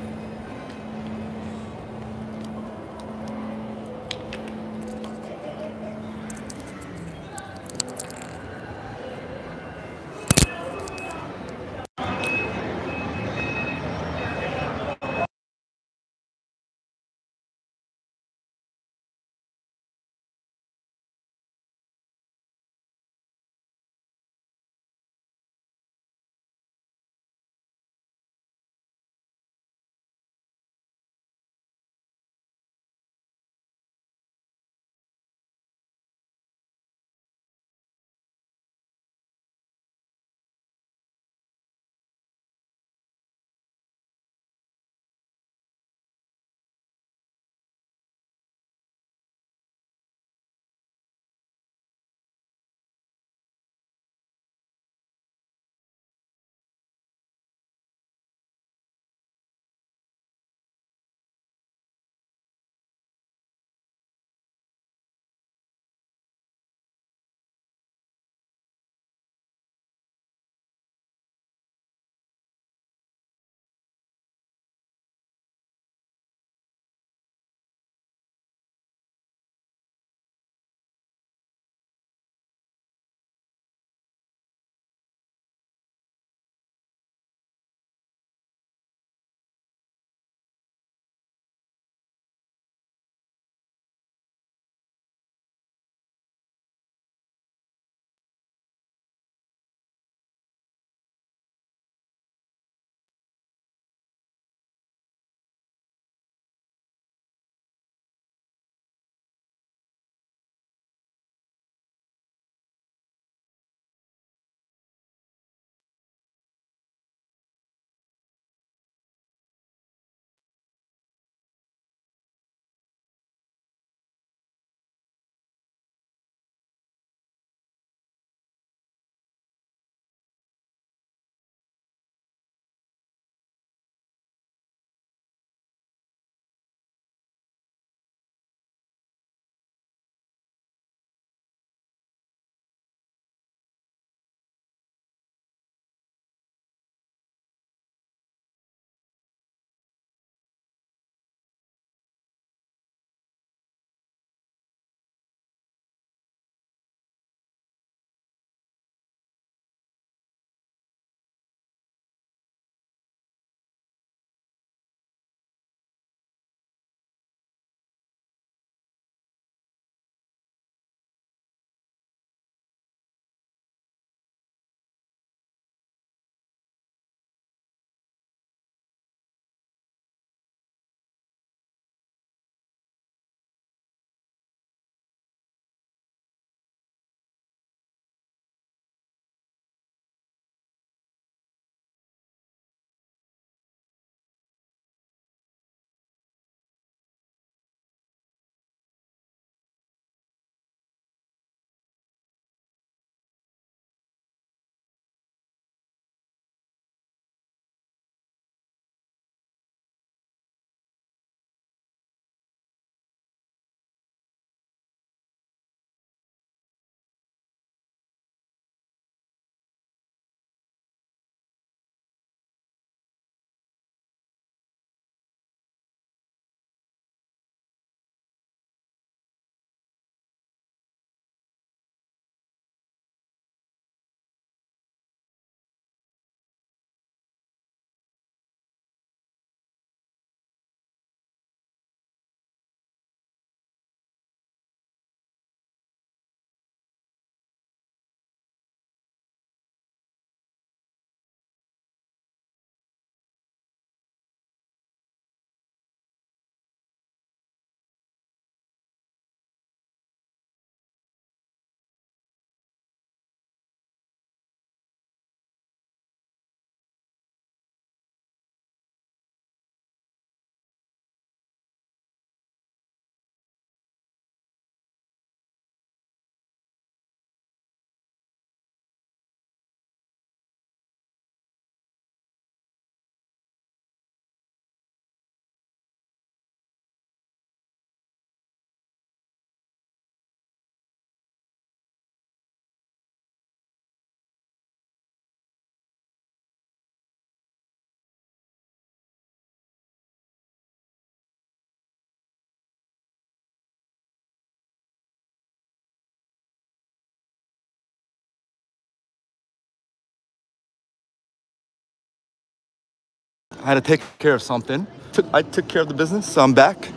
I had to take care of something. I took care of the business, so I'm back.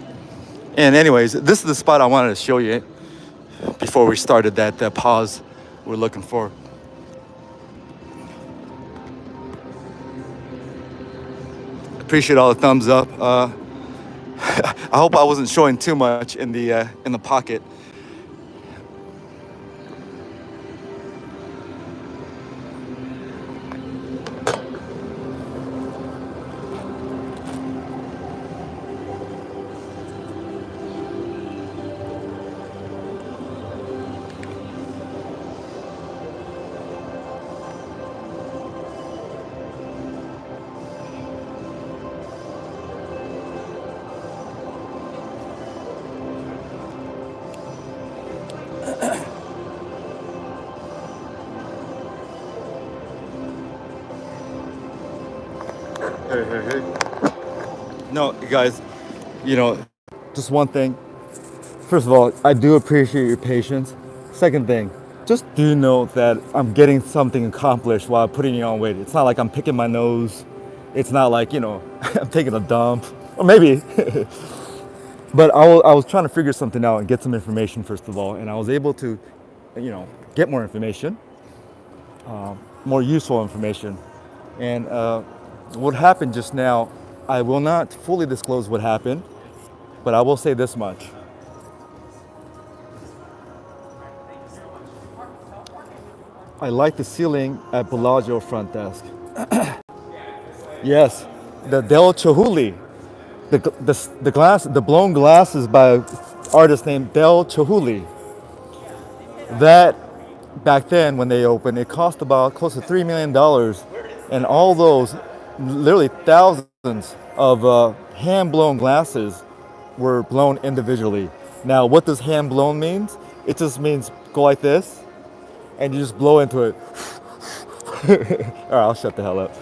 And anyways, this is the spot I wanted to show you before we started that pause we're looking for. Appreciate all the thumbs up. I hope I wasn't showing too much in the pocket. Hey. No, guys, you know, just one thing. First of all, I do appreciate your patience. Second thing, just do know that I'm getting something accomplished while putting you on weight. It's not like I'm picking my nose. It's not like, you know, I'm taking a dump. Or maybe. But I was trying to figure something out and get some information, first of all. And I was able to, you know, get more information, more useful information. And what happened just now, I will not fully disclose what happened, but I will say this much. I like the ceiling at Bellagio front desk. Yes, the Del Chihuly, the glass, the blown glasses by artist named Del Chihuly. That back then when they opened, it cost about close to $3 million, and all those, literally thousands of hand-blown glasses were blown individually. Now, what does hand-blown means? It just means go like this, and you just blow into it. All right, I'll shut the hell up.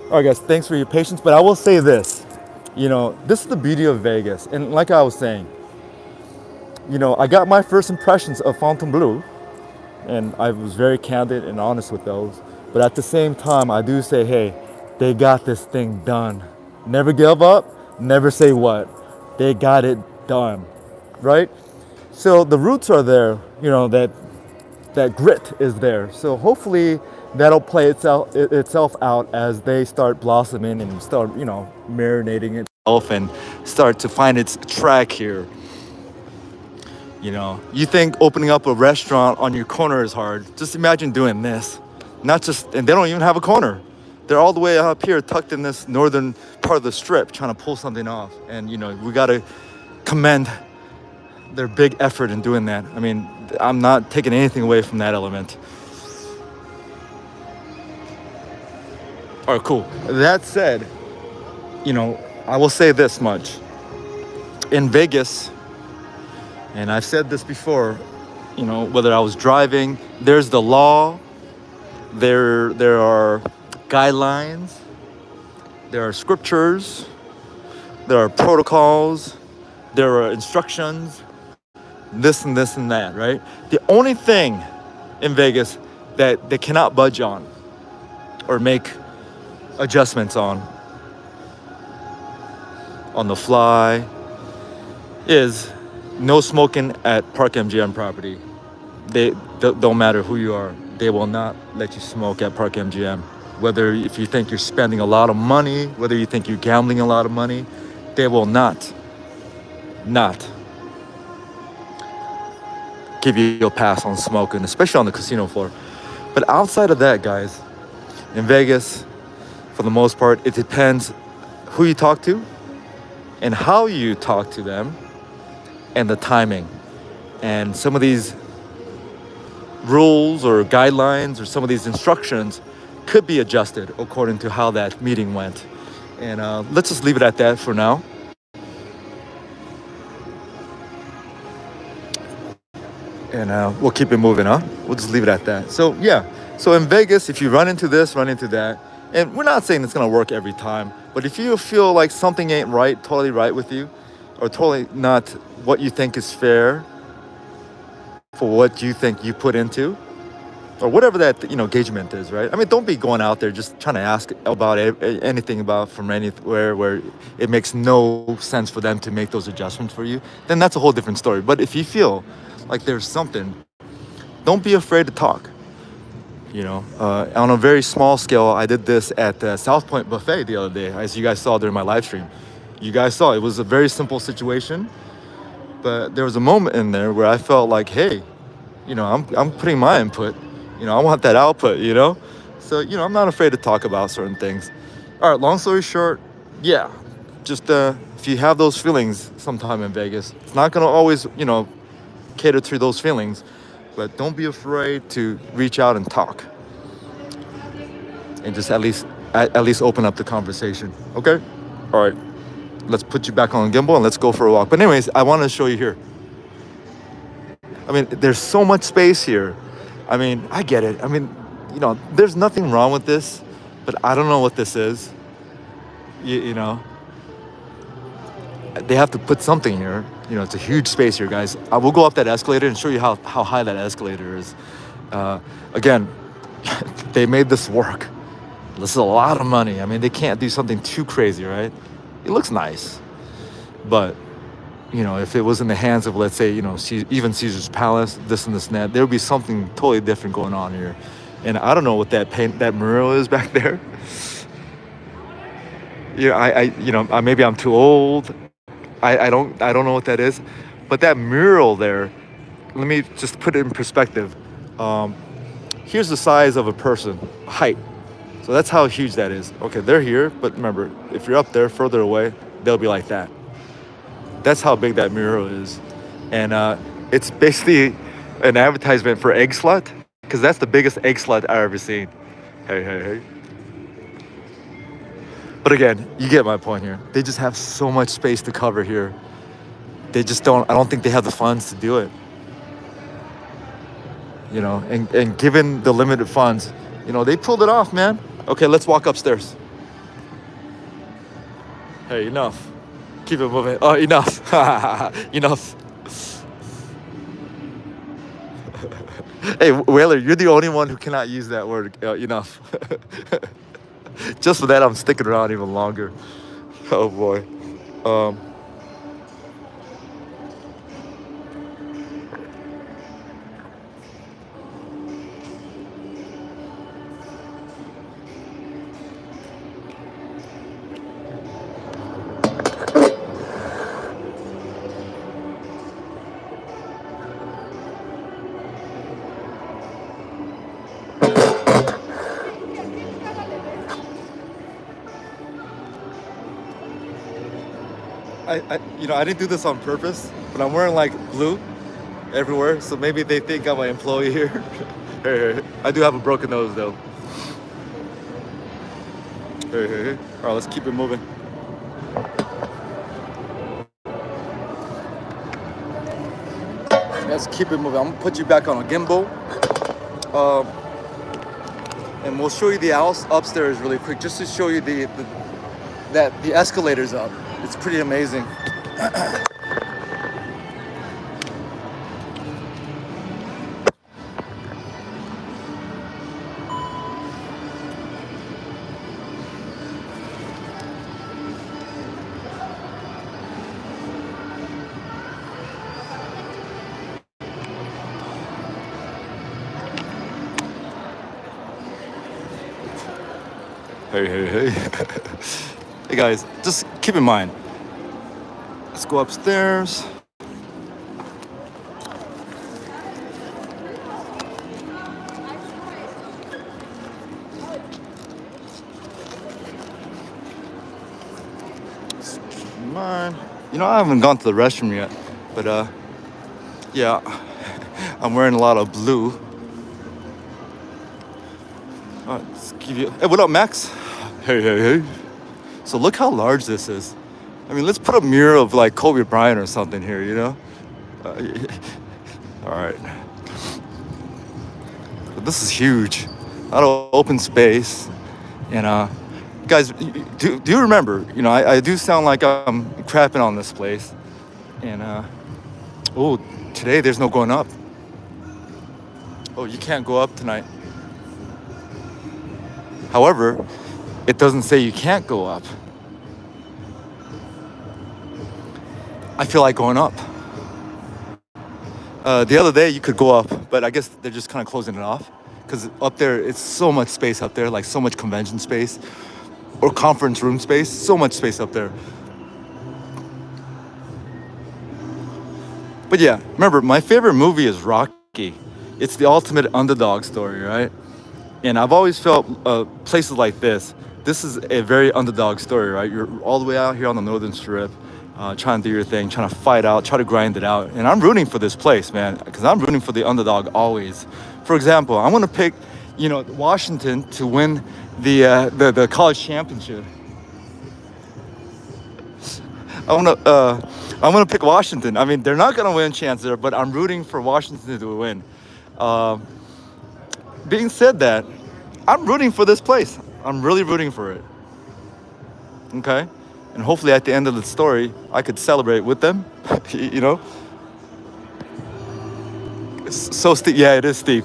All right, guys, thanks for your patience, but I will say this. You know, this is the beauty of Vegas, and like I was saying, you know, I got my first impressions of Fontainebleau, and I was very candid and honest with those. But at the same time, I do say, hey, they got this thing done. Never give up, never say what. They got it done, right? So the roots are there, you know, that grit is there. So hopefully that'll play itself out as they start blossoming and start, you know, marinating itself and start to find its track here. You know, you think opening up a restaurant on your corner is hard. Just imagine doing this. Not just, and they don't even have a corner. They're all the way up here, tucked in this northern part of the strip, trying to pull something off. And, you know, we got to commend their big effort in doing that. I mean, I'm not taking anything away from that element. All right, cool. That said, you know, I will say this much. In Vegas, and I've said this before, you know, whether I was driving, there's the law, there are guidelines, there are scriptures, there are protocols, there are instructions, this and this and that, right? The only thing in Vegas that they cannot budge on or make adjustments on the fly is no smoking at Park MGM property. They don't matter who you are. They will not let you smoke at Park MGM. Whether if you think you're spending a lot of money, whether you think you're gambling a lot of money, they will not give you a pass on smoking, especially on the casino floor. But outside of that, guys, in Vegas, for the most part, it depends who you talk to and how you talk to them and the timing. And some of these rules or guidelines or some of these instructions could be adjusted according to how that meeting went. And let's just leave it at that for now. And we'll keep it moving, huh? We'll just leave it at that. So yeah, so in Vegas, if you run into this, run into that, and we're not saying it's gonna work every time, but if you feel like something ain't right, totally right with you, or totally not what you think is fair for what you think you put into, or whatever that engagement is, right? I mean, don't be going out there just trying to ask about anything about from anywhere where it makes no sense for them to make those adjustments for you. Then that's a whole different story. But if you feel like there's something, don't be afraid to talk. On a very small scale, I did this at the South Point Buffet the other day, as you guys saw during my live stream. You guys saw it was a very simple situation, but there was a moment in there where I felt like, hey, I'm putting my input. I want that output. So I'm not afraid to talk about certain things. All right, long story short, yeah, just if you have those feelings sometime in Vegas, it's not gonna always cater to those feelings, but don't be afraid to reach out and talk, and just at least open up the conversation. Okay, all right, let's put you back on gimbal and let's go for a walk. But anyways, I want to show you here. I mean, there's so much space here. I mean, I get it. I mean, there's nothing wrong with this, but I don't know what this is. You know, they have to put something here. It's a huge space here, guys. I will go up that escalator and show you how high that escalator is. Again, they made this work. This is a lot of money. I mean, they can't do something too crazy, right? It looks nice, but if it was in the hands of, let's say, even Caesar's Palace, this and this and that, there would be something totally different going on here. And I don't know what that mural is back there. Maybe I'm too old. I don't know what that is, but that mural there, let me just put it in perspective. Here's the size of a person, height. So that's how huge that is. Okay, they're here, but remember, if you're up there further away, they'll be like that. That's how big that mural is. And it's basically an advertisement for egg slut, because that's the biggest egg slut I've ever seen. Hey. But again, you get my point here. They just have so much space to cover here. I don't think they have the funds to do it. And given the limited funds, they pulled it off, man. Okay, let's walk upstairs. Hey, enough. Keep it moving. Oh, enough. Enough. Hey, Whaler, you're the only one who cannot use that word, enough. Just for that, I'm sticking around even longer. Oh, boy. I didn't do this on purpose, but I'm wearing like blue everywhere, so maybe they think I'm an employee here. Hey. I do have a broken nose though. Hey. All right, let's keep it moving. Let's keep it moving. I'm gonna put you back on a gimbal. And we'll show you the upstairs really quick, just to show you the escalator's up. It's pretty amazing. Hey. Hey guys, just keep in mind. Let's go upstairs. Keep in mind. I haven't gone to the restroom yet, but yeah, I'm wearing a lot of blue. Let's give you. Hey, what up, Max? Hey. So look how large this is. I mean, let's put a mural of like Kobe Bryant or something here, All right. But this is huge. A lot of open space. And guys, do you remember, I do sound like I'm crapping on this place. And today there's no going up. oh, you can't go up tonight. However, it doesn't say you can't go up. I feel like going up. The other day you could go up, but I guess they're just kind of closing it off because up there it's so much space up there, like so much convention space or conference room space, so much space up there. But yeah, remember my favorite movie is Rocky. It's the ultimate underdog story, right? And I've always felt places like this is a very underdog story, right? You're all the way out here on the Northern Strip, trying to do your thing, trying to fight out, try to grind it out. And I'm rooting for this place, man, because I'm rooting for the underdog always. For example, I want to pick, Washington to win the college championship. I want to pick Washington. I mean, they're not going to win Chancellor, but I'm rooting for Washington to win. Being said that, I'm rooting for this place. I'm really rooting for it. Okay? And hopefully at the end of the story, I could celebrate with them. It's so steep. Yeah, it is steep.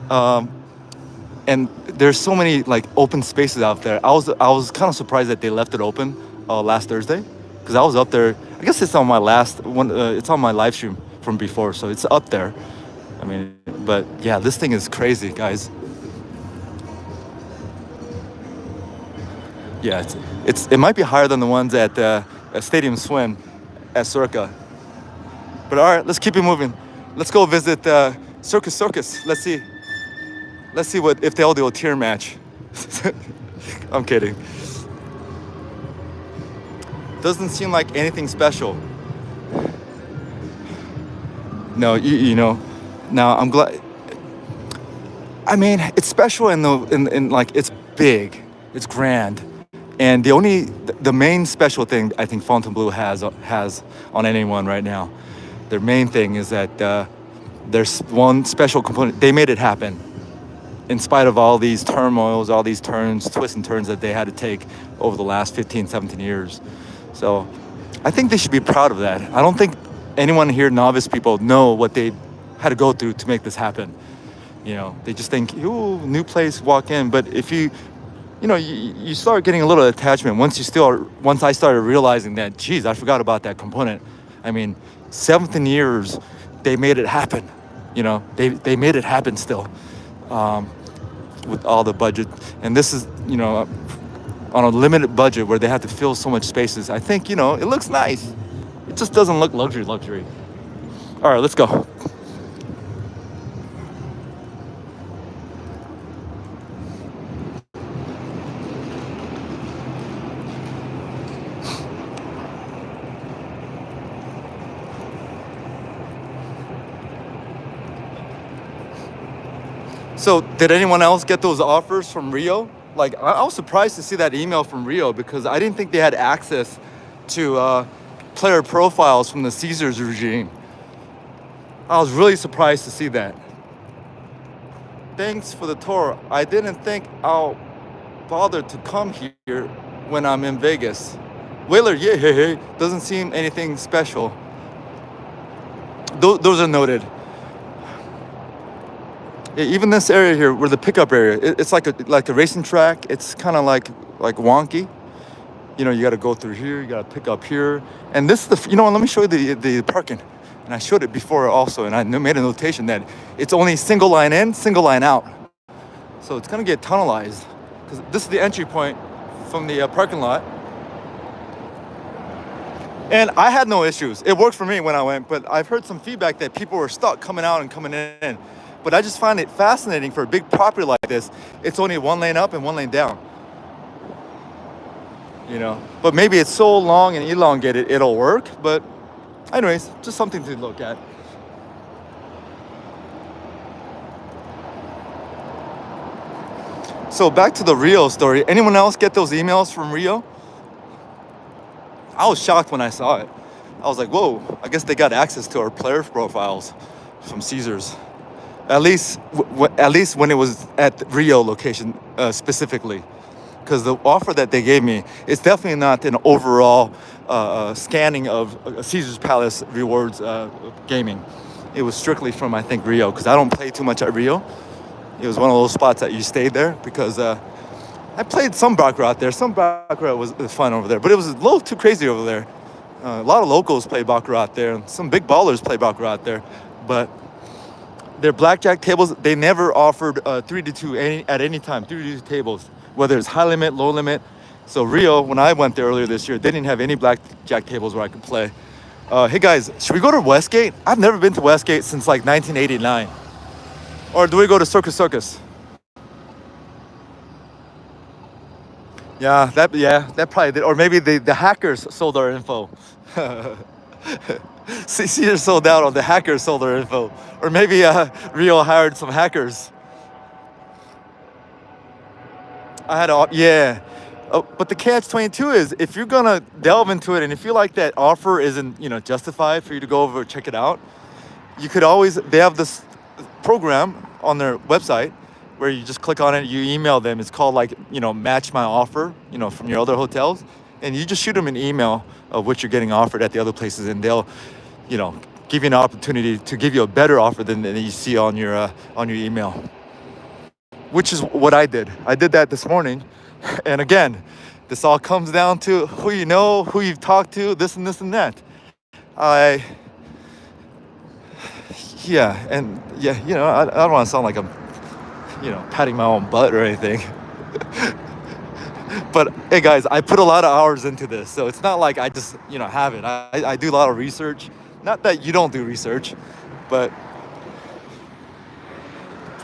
And there's so many like open spaces out there. I was kind of surprised that they left it open last Thursday, because I was up there. I guess it's on my last one. It's on my live stream from before, so it's up there. I mean, but yeah, this thing is crazy, guys. Yeah, it might be higher than the ones at Stadium Swim at Circa. But all right, let's keep it moving. Let's go visit Circus. Let's see if they'll do a tier match. I'm kidding. Doesn't seem like anything special. No, Now I'm glad. I mean, it's special in like it's big, it's grand. And the main special thing I think Fontainebleau has on anyone right now, their main thing is that there's one special component. They made it happen, in spite of all these turmoils, all these twists and turns that they had to take over the last 15, 17 years. So I think they should be proud of that. I don't think anyone here, novice people, know what they had to go through to make this happen. They just think, ooh, new place, walk in. But if you start getting a little attachment once I started realizing that, geez, I forgot about that component. I mean, 17 years, they made it happen. They made it happen still, with all the budget. And this is, on a limited budget where they had to fill so much spaces. I think, it looks nice. It just doesn't look luxury. All right, let's go. So did anyone else get those offers from Rio? Like, I was surprised to see that email from Rio because I didn't think they had access to player profiles from the Caesars regime. I was really surprised to see that. Thanks for the tour. I didn't think I'll bother to come here when I'm in Vegas. Whaler, yeah, doesn't seem anything special. Those are noted. Yeah, even this area here, where the pickup area, it's like a racing track. It's kind of like wonky. You got to go through here. You got to pick up here. And this is let me show you the parking. And I showed it before also, and I made a notation that it's only single line in, single line out. So it's gonna get tunnelized because this is the entry point from the parking lot. And I had no issues. It worked for me when I went, but I've heard some feedback that people were stuck coming out and coming in. But I just find it fascinating for a big property like this. It's only one lane up and one lane down. But maybe it's so long and elongated, it'll work. But anyways, just something to look at. So back to the Rio story. Anyone else get those emails from Rio? I was shocked when I saw it. I was like, whoa, I guess they got access to our player profiles from Caesars. At least when it was at the Rio location specifically. Because the offer that they gave me is definitely not an overall scanning of Caesars Palace Rewards gaming. it was strictly from, I think, Rio, because I don't play too much at Rio. It was one of those spots that you stayed there because I played some baccarat there. Some baccarat was fun over there, but it was a little too crazy over there. A lot of locals play baccarat there, and some big ballers play baccarat there. But their blackjack tables, they never offered 3-2 at any time, 3-2 tables, whether it's high limit, low limit. So Rio, when I went there earlier this year, they didn't have any blackjack tables where I could play. Hey guys, should we go to Westgate? I've never been to Westgate since like 1989. Or do we go to Circus Circus? Yeah, that probably did. Or maybe the hackers sold our info. Caesar sold out, or the hackers sold our info. Or maybe Rio hired some hackers. Yeah. Oh, but the catch-22 is, if you're gonna delve into it and if you like that offer isn't, justified for you to go over and check it out, you could always, they have this program on their website where you just click on it, you email them. It's called match my offer, from your other hotels. And you just shoot them an email of what you're getting offered at the other places, and they'll, give you an opportunity to give you a better offer than you see on your email. Which is what I did. I did that this morning. And again, this all comes down to who you know, who you've talked to, this and this and that. I don't want to sound like I'm, patting my own butt or anything. But hey guys, I put a lot of hours into this, so it's not like I just, have it. I do a lot of research. Not that you don't do research, but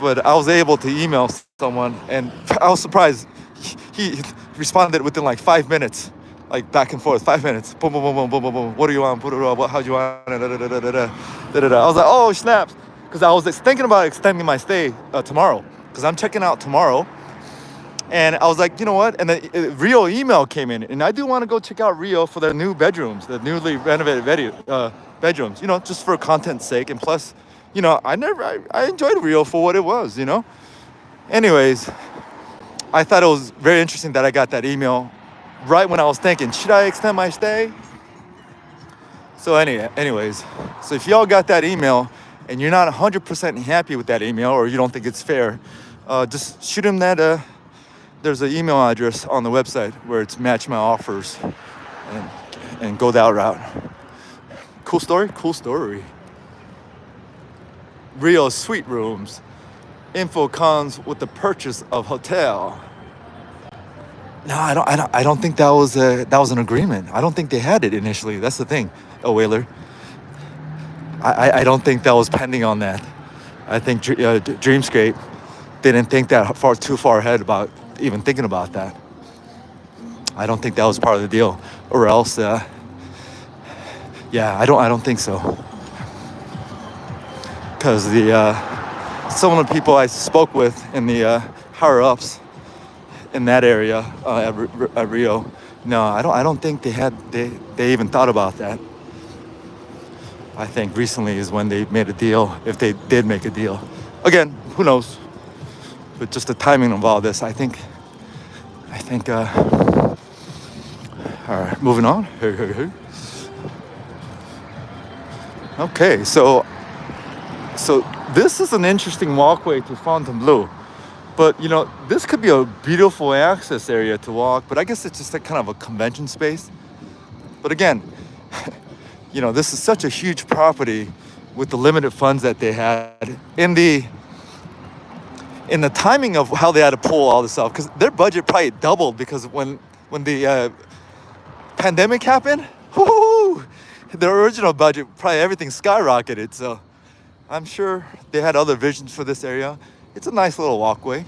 I was able to email someone, and I was surprised. He responded within like 5 minutes, like back and forth, 5 minutes. Boom, boom, boom, boom, boom, boom, boom. What do you want? How do you want? I was like, oh, snaps. Because I was thinking about extending my stay tomorrow, because I'm checking out tomorrow. And I was like, you know what? And the Rio email came in, and I do want to go check out Rio for their new bedrooms, the newly renovated bedrooms, just for content's sake. And plus, I enjoyed Rio for what it was, Anyways, I thought it was very interesting that I got that email right when I was thinking, should I extend my stay? So anyways, so if y'all got that email and you're not 100% happy with that email, or you don't think it's fair, just shoot him that. There's an email address on the website where it's match my offers, and go that route. Cool story? Cool story. Rio suite rooms. Info comes with the purchase of hotel. No, I don't think that was an agreement. I don't think they had it initially. That's the thing, Whaler. I don't think that was pending on that. I think Dreamscape didn't think that too far ahead about even thinking about that. I don't think that was part of the deal, or else, I don't think so. Because some of the people I spoke with in the higher ups in that area at Rio, no, I don't think they even thought about that. I think recently is when they made a deal, if they did make a deal. Again, who knows? But just the timing of all this, I think. All right, moving on. Okay, so this is an interesting walkway to Fontainebleau. But, this could be a beautiful access area to walk, but I guess it's just kind of a convention space. But again, this is such a huge property with the limited funds that they had in the timing of how they had to pull all this off, because their budget probably doubled, because when the pandemic happened, their original budget, probably everything skyrocketed. So I'm sure they had other visions for this area. It's a nice little walkway,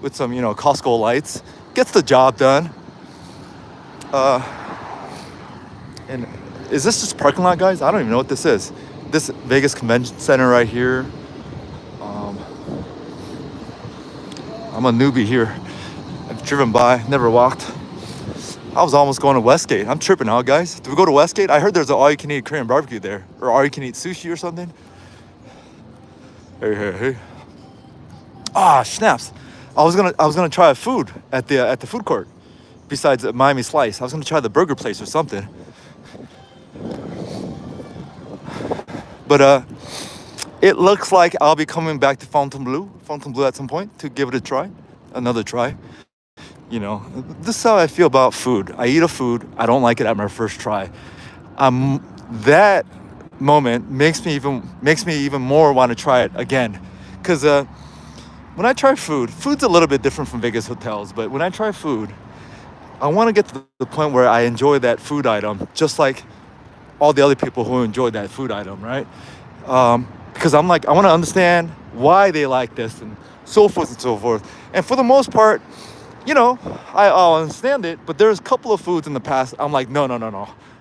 with some, Costco lights. Gets the job done. And is this just parking lot, guys? I don't even know what this is. This Vegas Convention Center right here. I'm a newbie here. I've driven by, never walked. I was almost going to Westgate. I'm tripping out, guys. Do we go to Westgate? I heard there's an all-you-can-eat Korean barbecue there, or all-you-can-eat sushi or something. Hey. Ah, snaps! I was gonna try food at the food court, besides Miami Slice. I was gonna try the burger place or something. But it looks like I'll be coming back to Fontainebleau at some point to give it a try, another try. You know, this is how I feel about food. I eat a food, I don't like it at my first try. That moment makes me even more want to try it again, because when I try food's a little bit different from Vegas hotels. But when I try food, I want to get to the point where I enjoy that food item, just like all the other people who enjoy that food item, right? Because I'm like, I want to understand why they like this and so forth and so forth. And for the most part, you know, I'll understand it, but there's a couple of foods in the past I'm like, no,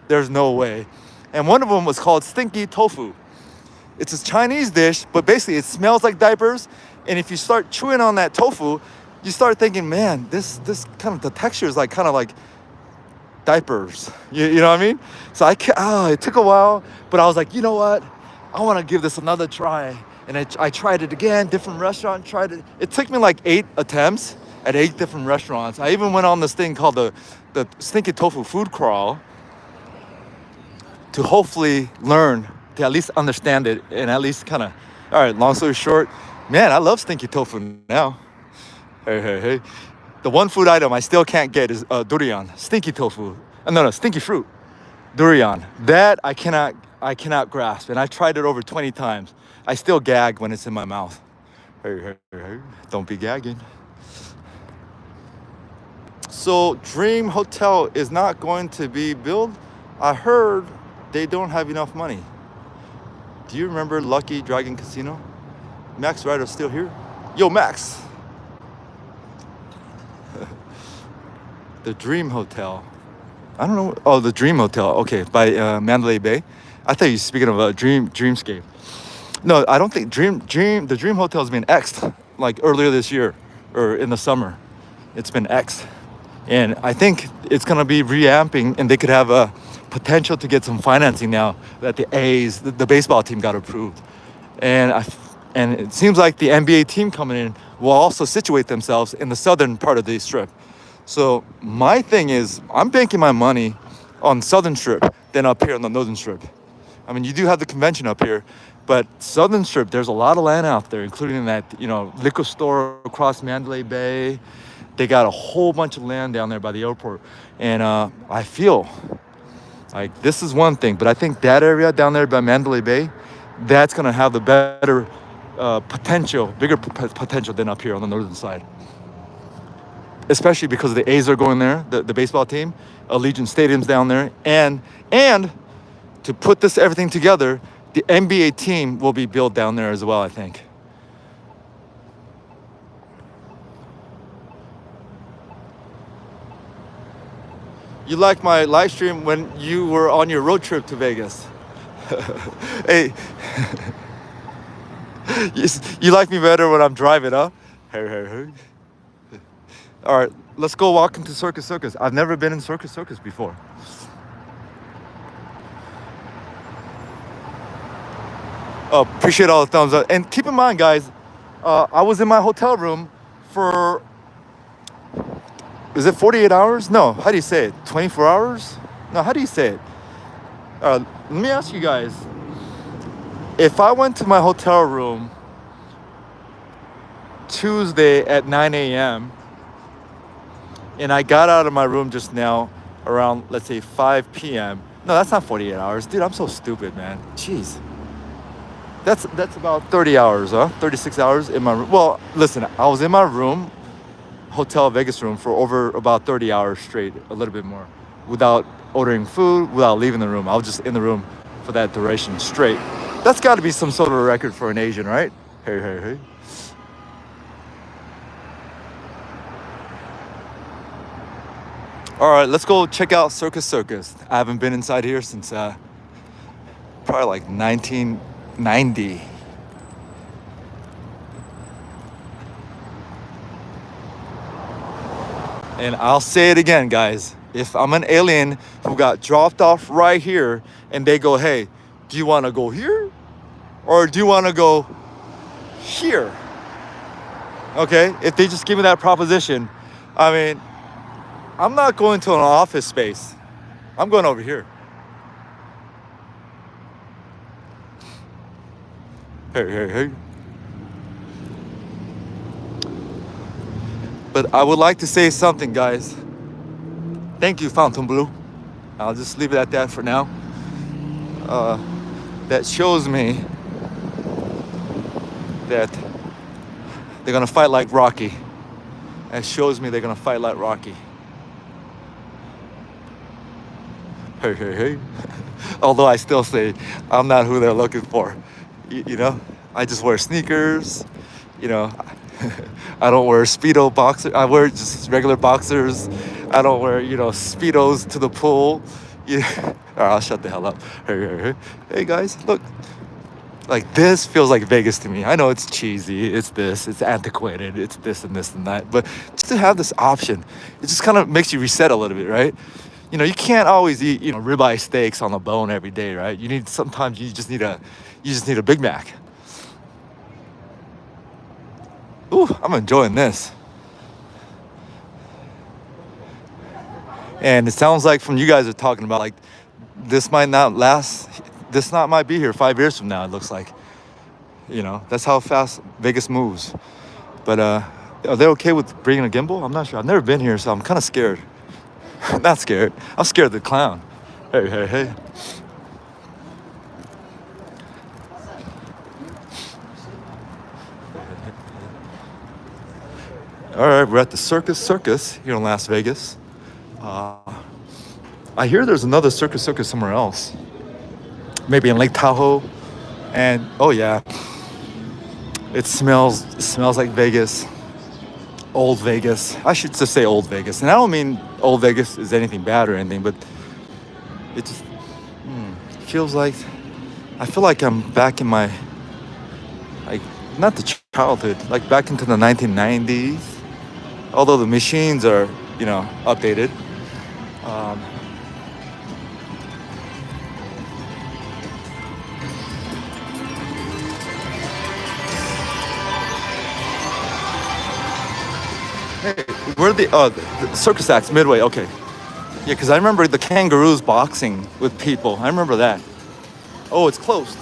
there's no way. And one of them was called stinky tofu. It's a Chinese dish, but basically it smells like diapers. And if you start chewing on that tofu, you start thinking, man, this kind of, the texture is like kind of like diapers. You know what I mean? So it took a while, but I was like, you know what? I want to give this another try. And I tried it again, different restaurant, tried it. It took me like 8 attempts at 8 different restaurants. I even went on this thing called the Stinky Tofu Food Crawl to hopefully learn, to at least understand it, and at least kind of, all right, long story short, man, I love stinky tofu now. Hey. The one food item I still can't get is durian, stinky tofu. No, stinky fruit, durian. That I cannot grasp, and I tried it over 20 times. I still gag when it's in my mouth. Hey, don't be gagging. So Dream Hotel is not going to be built. I heard they don't have enough money. Do you remember Lucky Dragon Casino? Max Ryder's still here? Yo, Max! The Dream Hotel. I don't know. Oh, the Dream Hotel. Okay, by Mandalay Bay. I thought you were speaking of a Dreamscape. No, I don't think the Dream Hotel has been X'd like earlier this year or in the summer. It's been X'd. And I think it's going to be reamping, and they could have a potential to get some financing now that the A's, the baseball team, got approved. And it seems like the NBA team coming in will also situate themselves in the southern part of the strip. So my thing is, I'm banking my money on southern strip than up here on the northern strip. I mean, you do have the convention up here, but southern strip, there's a lot of land out there, including that, liquor store across Mandalay Bay. They got a whole bunch of land down there by the airport. And I feel like this is one thing, but I think that area down there by Mandalay Bay, that's going to have the better bigger potential than up here on the northern side. Especially because the A's are going there, the baseball team, Allegiant Stadium's down there. And to put everything together, the NBA team will be built down there as well, I think. You liked my live stream when you were on your road trip to Vegas. Hey, you like me better when I'm driving, huh? Hey. All right, let's go walk into Circus. I've never been in Circus before. Oh, appreciate all the thumbs up. And keep in mind, guys, I was in my hotel room for, is it 48 hours? No, how do you say it? 24 hours? No, how do you say it? Let me ask you guys. If I went to my hotel room Tuesday at 9 a.m. and I got out of my room just now around, let's say, 5 p.m. No, that's not 48 hours. Dude, I'm so stupid, man. Jeez. That's about 30 hours, huh? 36 hours in my room. Well, listen, I was in my room, hotel Vegas room, for over about 30 hours straight, a little bit more, without ordering food, without leaving the room. I was just in the room for that duration straight. That's got to be some sort of a record for an Asian, right? Hey. All right, let's go check out Circus. I haven't been inside here since probably like 1990. And I'll say it again, guys. If I'm an alien who got dropped off right here and they go, hey, do you want to go here? Or do you want to go here? Okay, if they just give me that proposition, I mean, I'm not going to an office space. I'm going over here. Hey. But I would like to say something, guys. Thank you, Fontainebleau. I'll just leave it at that for now. That shows me that they're gonna fight like Rocky. That shows me they're gonna fight like Rocky. Hey. Although I still say I'm not who they're looking for. You know, I just wear sneakers. You know, I don't wear Speedo boxers. I wear just regular boxers. I don't wear, you know, Speedos to the pool. Yeah. All right, I'll shut the hell up. Hey guys, look. Like, this feels like Vegas to me. I know it's cheesy, it's this, it's antiquated, it's this and this and that. But just to have this option, it just kind of makes you reset a little bit, right? You know, you can't always eat, you know, ribeye steaks on the bone every day, right? Sometimes you just need a Big Mac. Ooh, I'm enjoying this. And it sounds like from you guys are talking about, like, this might not last. This might be here 5 years from now, it looks like. You know, that's how fast Vegas moves. But are they okay with bringing a gimbal? I'm not sure. I've never been here, so I'm kind of scared. Not scared. I'm scared of the clown. Hey. All right, we're at the Circus here in Las Vegas. I hear there's another Circus somewhere else. Maybe in Lake Tahoe. And oh yeah, it smells like Vegas. Old Vegas. I should just say old Vegas. And I don't mean old Vegas is anything bad or anything, but it just feels like, I feel like I'm back in my, like, not the childhood, like back into the 1990s. Although the machines are, you know, updated. Hey, where are the circus acts midway? Okay, yeah, because I remember the kangaroos boxing with people. I remember that. Oh, it's closed.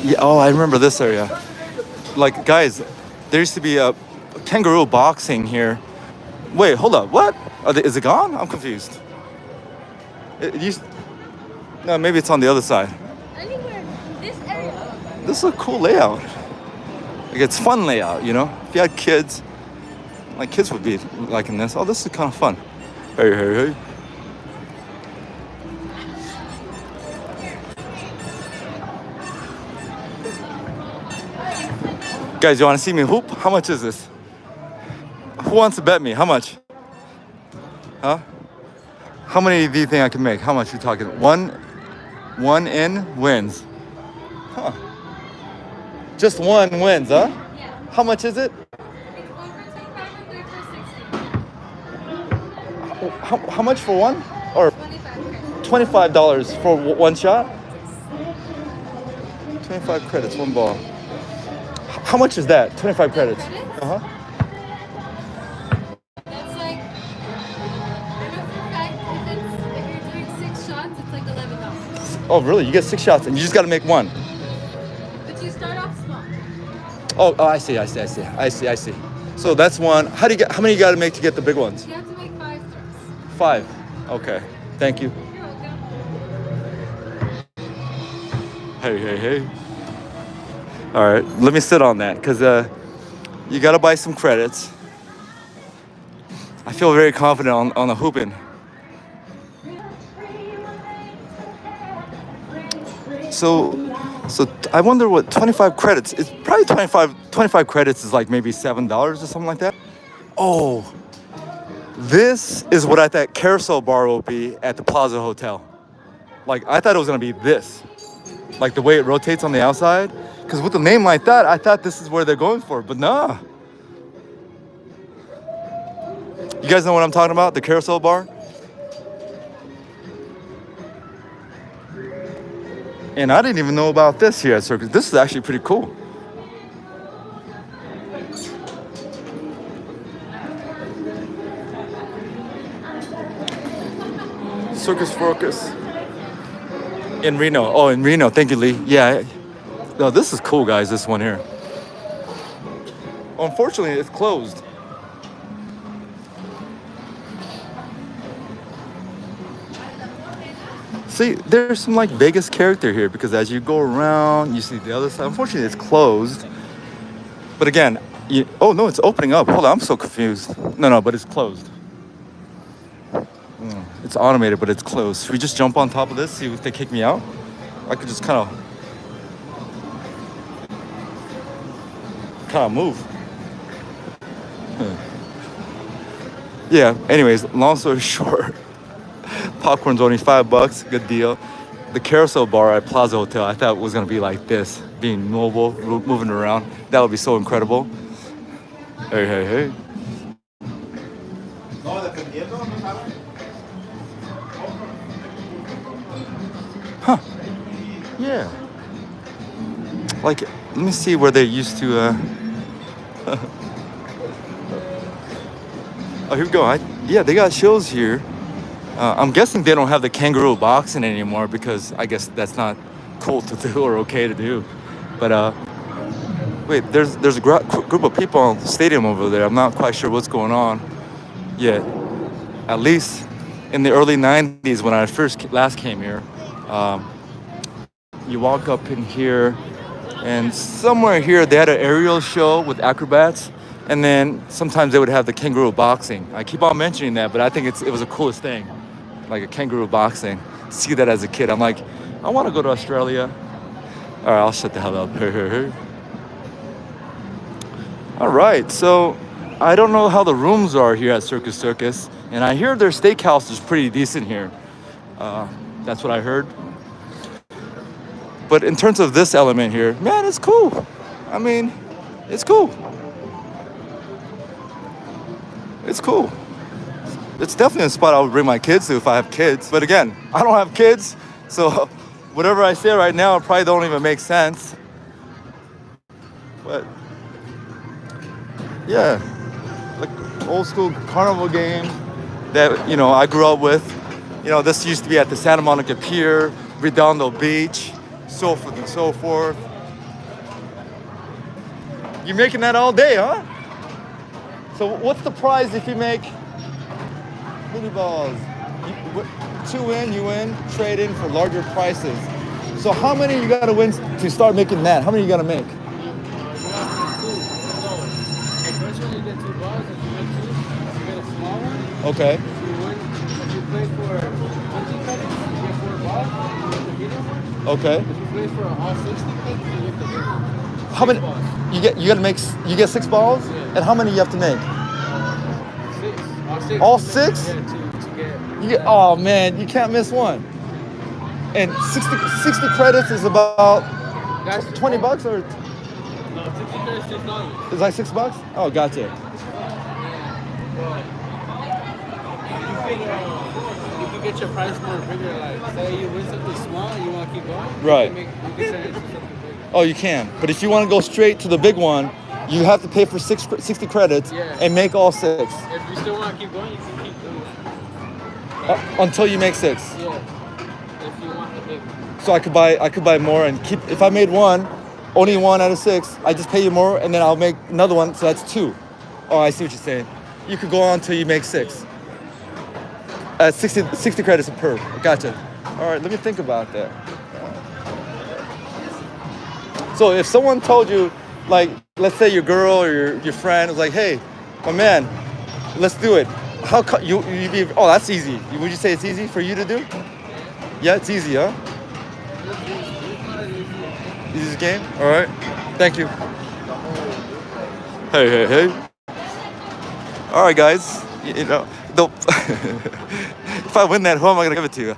Yeah, oh, I remember this area. Like, guys, there used to be a kangaroo boxing here. Wait, hold up, what? Is it gone? I'm confused. It used, no, maybe it's on the other side. Anywhere. This area. This is a cool layout. Like, it's fun layout, you know? If you had kids, like, kids would be liking this. Oh, this is kind of fun. Hey. Guys, you want to see me hoop? How much is this? Who wants to bet me? How much? Huh? How many do you think I can make? How much are you talking? One in wins. Huh. Just one wins, huh? Yeah. How much is it? How much for one? Or $25 for one shot? 25 credits, one ball. How much is that? 25 credits. Uh-huh. That's like, I know for a fact, if you're doing 6 shots, it's like $11. Oh, really? You get 6 shots and you just got to make one. But you start off small. Oh, I see. So that's one. How many you got to make to get the big ones? You have to make 5 throws. 5. Okay. Thank you. You're welcome. Hey. All right, let me sit on that because you got to buy some credits. I feel very confident on the hooping. So I wonder what 25 credits, it's probably 25 credits is like maybe $7 or something like that. Oh, this is what I thought Carousel Bar will be at the Plaza Hotel. Like, I thought it was gonna be this, like the way it rotates on the outside. Because with a name like that, I thought this is where they're going for, but nah. You guys know what I'm talking about? The Carousel Bar? And I didn't even know about this here at Circus. This is actually pretty cool. Circus Focus in Reno. Oh, in Reno. Thank you, Lee. Yeah. No, this is cool, guys. This one here. Unfortunately, it's closed. See, there's some like Vegas character here because as you go around, you see the other side. Unfortunately, it's closed. But again, oh no, it's opening up. Hold on, I'm so confused. No, but it's closed. It's automated, but it's closed. Should we just jump on top of this, see if they kick me out? I could just kind of move. Yeah, anyways, long story short, popcorn's only $5, good deal. The carousel bar at Plaza Hotel, I thought it was gonna be like this, being mobile, moving around. That would be so incredible. Hey. Huh. Yeah. Like, let me see where they used to. Oh, here we go. Yeah, they got shows here. I'm guessing they don't have the kangaroo boxing anymore because I guess that's not cool to do or okay to do. But wait, there's a group of people on the stadium over there. I'm not quite sure what's going on yet. At least in the early 90s when I last came here, you walk up in here and somewhere here they had an aerial show with acrobats. And then sometimes they would have the kangaroo boxing. I keep on mentioning that, but I think it was the coolest thing. Like a kangaroo boxing. See that as a kid. I'm like, I want to go to Australia. All right, I'll shut the hell up. All right, so I don't know how the rooms are here at Circus Circus. And I hear their steakhouse is pretty decent here. That's what I heard. But in terms of this element here, man, it's cool. I mean, it's cool. It's cool. It's definitely a spot I would bring my kids to if I have kids. But again, I don't have kids, so whatever I say right now probably don't even make sense. But yeah, like old school carnival game that I grew up with. This used to be at the Santa Monica Pier, Redondo Beach, so forth and so forth. You're making that all day, huh? So what's the prize if you make mini balls? 2 win, you win, trade in for larger prices. So how many you gotta win to start making that? How many you gotta make? The first one you get 2 balls, if you win 2, you get a small one. Okay. If you play for 20 credits, you get 4 balls, you get the medium one. Okay. If you play for all 60 credits, you get the big one. How many? Balls. You get 6 balls? Yeah. And how many you have to make? 6. All 6? Yeah, to get. You get, oh man, you can't miss one. And 60 credits is about That's $20 or No, 60 credits is $6. it's like $6? Oh, gotcha. Well, if you get your price more bigger, like say you win something small and you want to keep going, Right. you can turn it into something big. Oh, you can. But if you want to go straight to the big one, you have to pay for 60 credits and make all 6. If you still want to keep going, you can keep doing it. Until you make 6. Yeah. If you want the big one. So I could buy more and keep. If I made only 1 out of 6, I just pay you more and then I'll make another one. So that's 2. Oh, I see what you're saying. You could go on until you make 6. 60 credits per. Gotcha. All right, let me think about that. So if someone told you, like, let's say your girl or your friend was like, hey, my man, let's do it. How you'd be? Oh, that's easy. Would you say it's easy for you to do? Yeah, it's easy, huh? Easiest game. All right. Thank you. Hey. All right, guys. If I win that, who am I gonna give it to?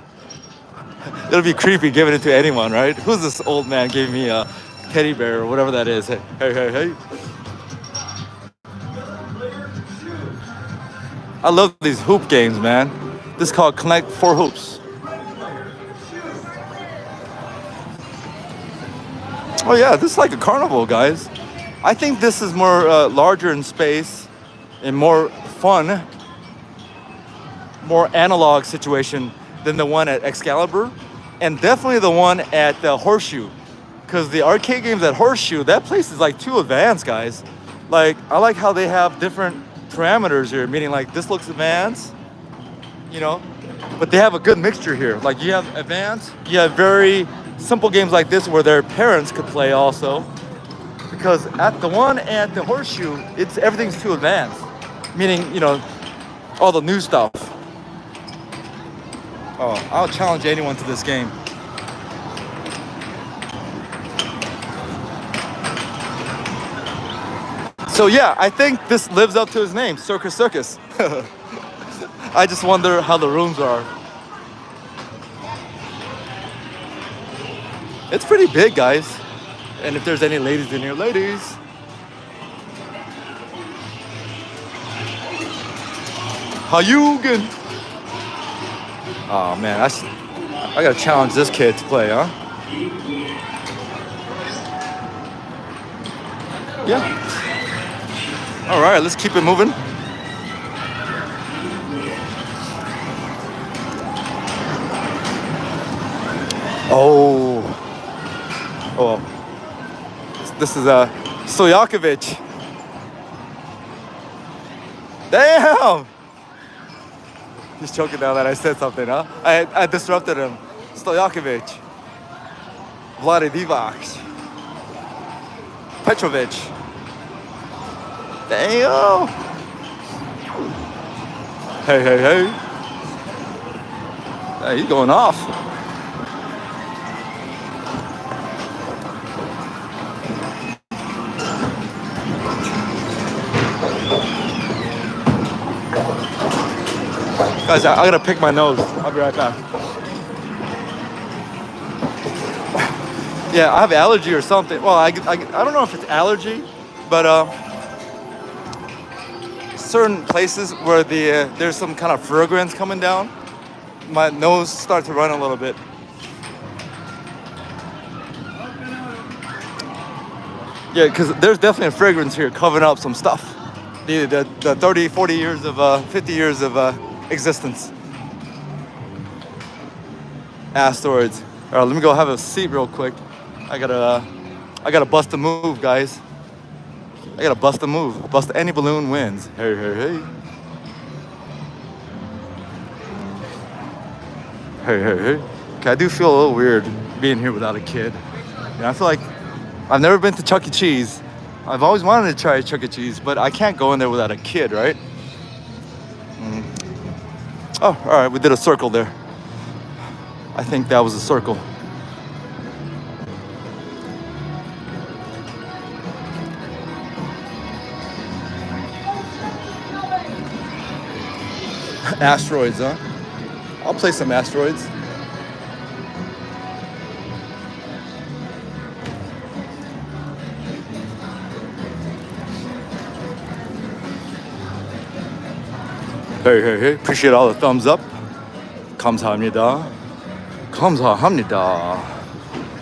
It'll be creepy giving it to anyone, right? Who's this old man giving me a teddy bear or whatever that is? Hey. I love these hoop games, man. This is called Connect 4 Hoops. Oh yeah, this is like a carnival, guys. I think this is more larger in space and more fun, more analog situation than the one at Excalibur, and definitely the one at the Horseshoe. Because the arcade games at Horseshoe, that place is like too advanced, guys. Like, I like how they have different parameters here, meaning like this looks advanced, you know, but they have a good mixture here. Like you have advanced, you have very simple games like this where their parents could play also. Because at the one at the Horseshoe, everything's too advanced, meaning, you know, all the new stuff. Oh, I'll challenge anyone to this game. So yeah, I think this lives up to his name, Circus Circus. I just wonder how the rooms are. It's pretty big, guys. And if there's any ladies in here, ladies. How you going? Oh man, I gotta challenge this kid to play, huh? Yeah. All right, let's keep it moving. Oh. This is Stojakovic. Damn! He's choking now that I said something, huh? I disrupted him. Stojakovic. Vlade Divac. Petrovic. Damn! Hey. Hey, he's going off. Guys, I gotta pick my nose. I'll be right back. Yeah, I have allergy or something. Well, I don't know if it's allergy, but certain places where there's some kind of fragrance coming down, my nose starts to run a little bit. Yeah, because there's definitely a fragrance here covering up some stuff. The 30, 40 years of, 50 years of existence. Asteroids. All right, let me go have a seat real quick. I gotta bust a move, guys. I gotta bust a move. Bust any balloon wins. Hey. Hey. Okay, I do feel a little weird being here without a kid. I feel like I've never been to Chuck E. Cheese. I've always wanted to try Chuck E. Cheese, but I can't go in there without a kid, right? Oh, all right, we did a circle there. I think that was a circle. Asteroids, huh? I'll play some asteroids. Hey. Appreciate all the thumbs up. 감사합니다.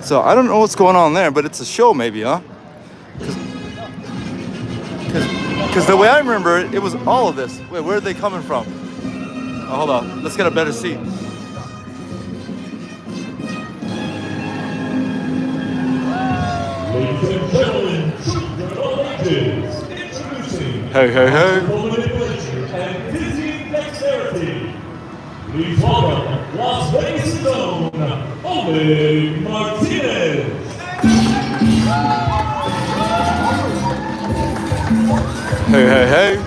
So I don't know what's going on there, but it's a show maybe, huh? Because the way I remember it, it was all of this. Wait, where are they coming from? Oh, hold on. Let's get a better seat. Ladies and gentlemen, children of ages, introducing Hey. manipulation and dizzying dexterity. Please welcome Las Vegas' own Ole Martinez. Hey.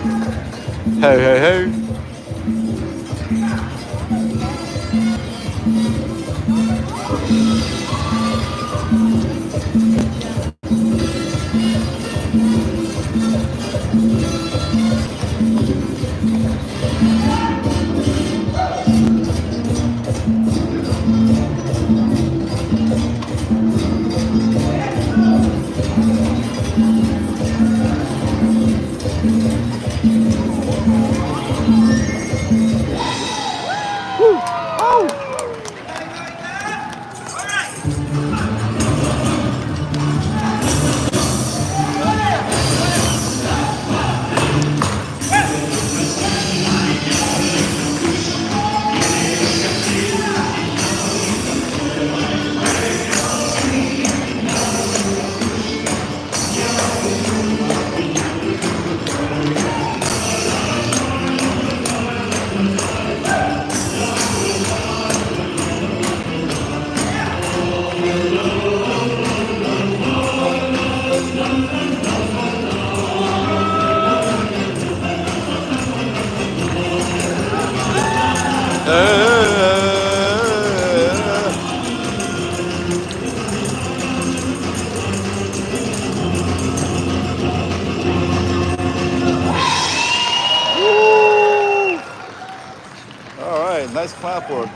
nice clapboard.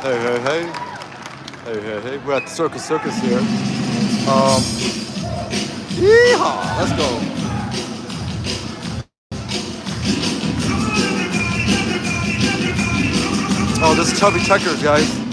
Hey, hey, hey. Hey, hey, hey. We're at the Circus here. Yeehaw! Let's go. Oh, this is Chubby Checkers, guys.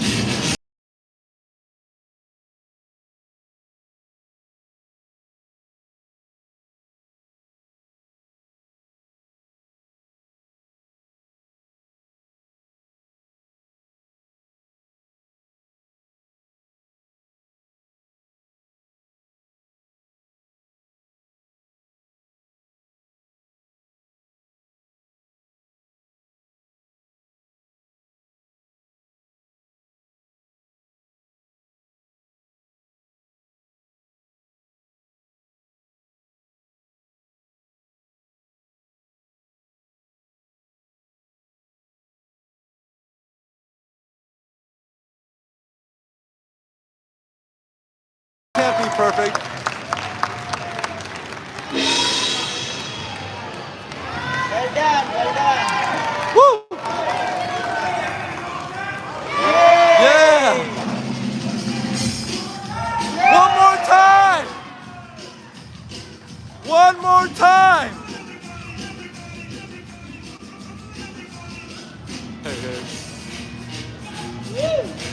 Can't be perfect. Well done, well done. Woo! Yeah! One more time! One more time! Hey, hey. Woo!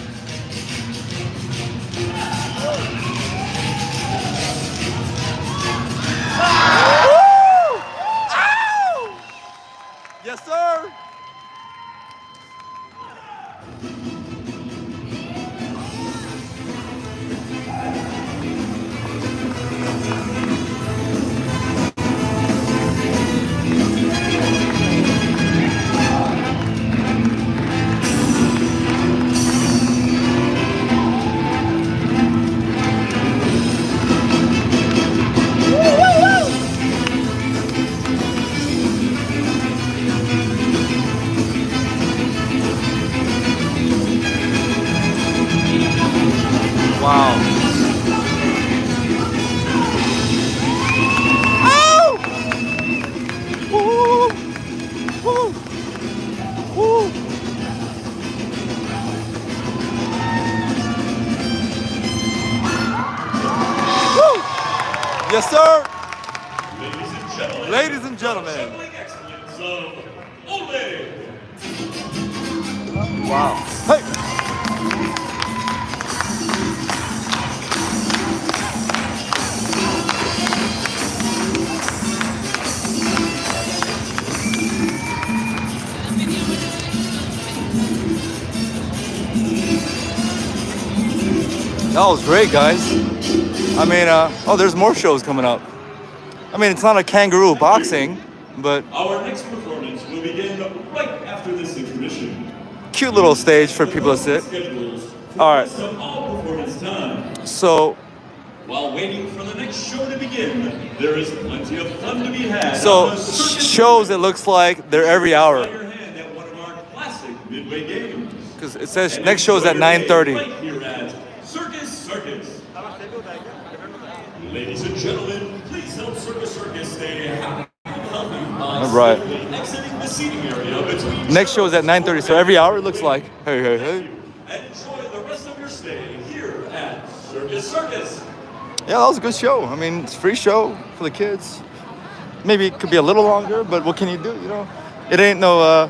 Ow! Yes, sir. Wow. Ow! Woo! Woo! Woo! Woo! Yes, sir. Ladies and gentlemen. Wow. Hey. That was great, guys. I mean, oh, there's more shows coming up. I mean, it's not a kangaroo boxing, but Our next performance will begin right after this intermission. cute little stage for people to sit. All right. So all performance time. So, While waiting for the next show to begin, there is plenty of fun to be had. so on the circus shows, it looks like they're every hour. Try your hand at one of our classic midway games. Because it says next show is at 9:30. Right here at Circus. Ladies and gentlemen, please help Circus stay happy and healthy by right. safely exiting the seating area between Next show is at 9:30, so every hour it looks like. Hey, hey, hey. and enjoy the rest of your stay here at Circus. Yeah, that was a good show. I mean, it's a free show for the kids. Maybe it could be a little longer, but what can you do, you know? It ain't no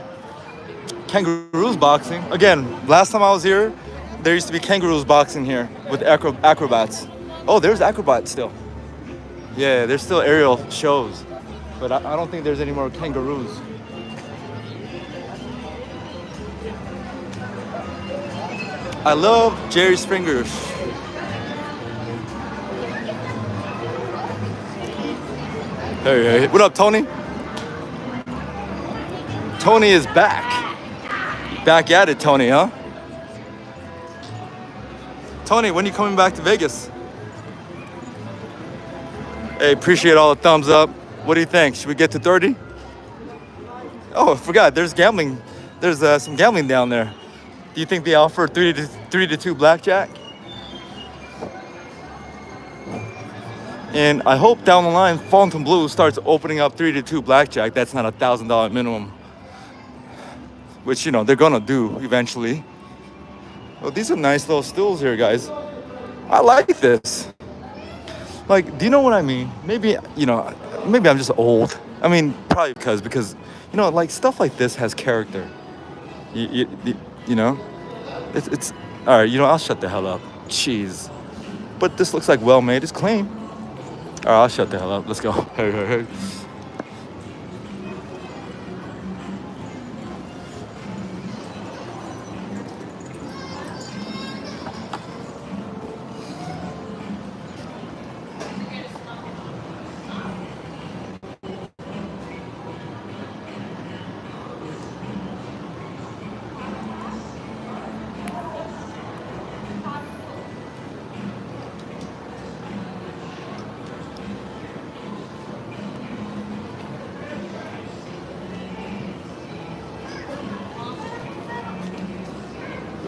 kangaroos boxing. Again, last time I was here, there used to be kangaroos boxing here with acrobats. Oh, there's acrobats still. Yeah, there's still aerial shows. But I don't think there's any more kangaroos. I love Jerry Springer's. Hey, what up, Tony? Tony is back. Back at it, Tony, huh? Tony, when are you coming back to Vegas? Hey, appreciate all the thumbs up. What do you think? Should we get to 30? Oh, I forgot. There's gambling. There's some gambling down there. Do you think they offer 3 to 2 blackjack? And I hope down the line, Fontainebleau starts opening up 3 to 2 blackjack. That's not $1,000 minimum, which, you know, they're gonna do eventually. Well, these are nice little stools here, guys. I like this. Like, do you know what I mean? Maybe, you know, maybe I'm just old. I mean, probably because, you know, like stuff like this has character. You know, it's all right. You know, I'll shut the hell up. Jeez, but this looks like well made. It's clean. All right, I'll shut the hell up. Let's go. Hey.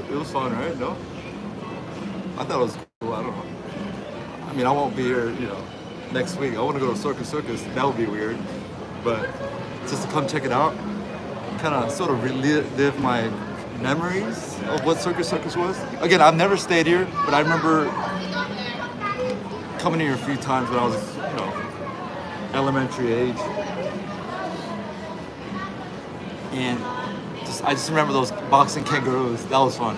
It was fun, right? No? I thought it was cool. I don't know. I mean, I won't be here, you know, next week. I want to go to Circus. That would be weird. But just to come check it out, kind of sort of relive my memories of what Circus was. Again, I've never stayed here, but I remember coming here a few times when I was, you know, elementary age. And I just remember those boxing kangaroos. That was fun.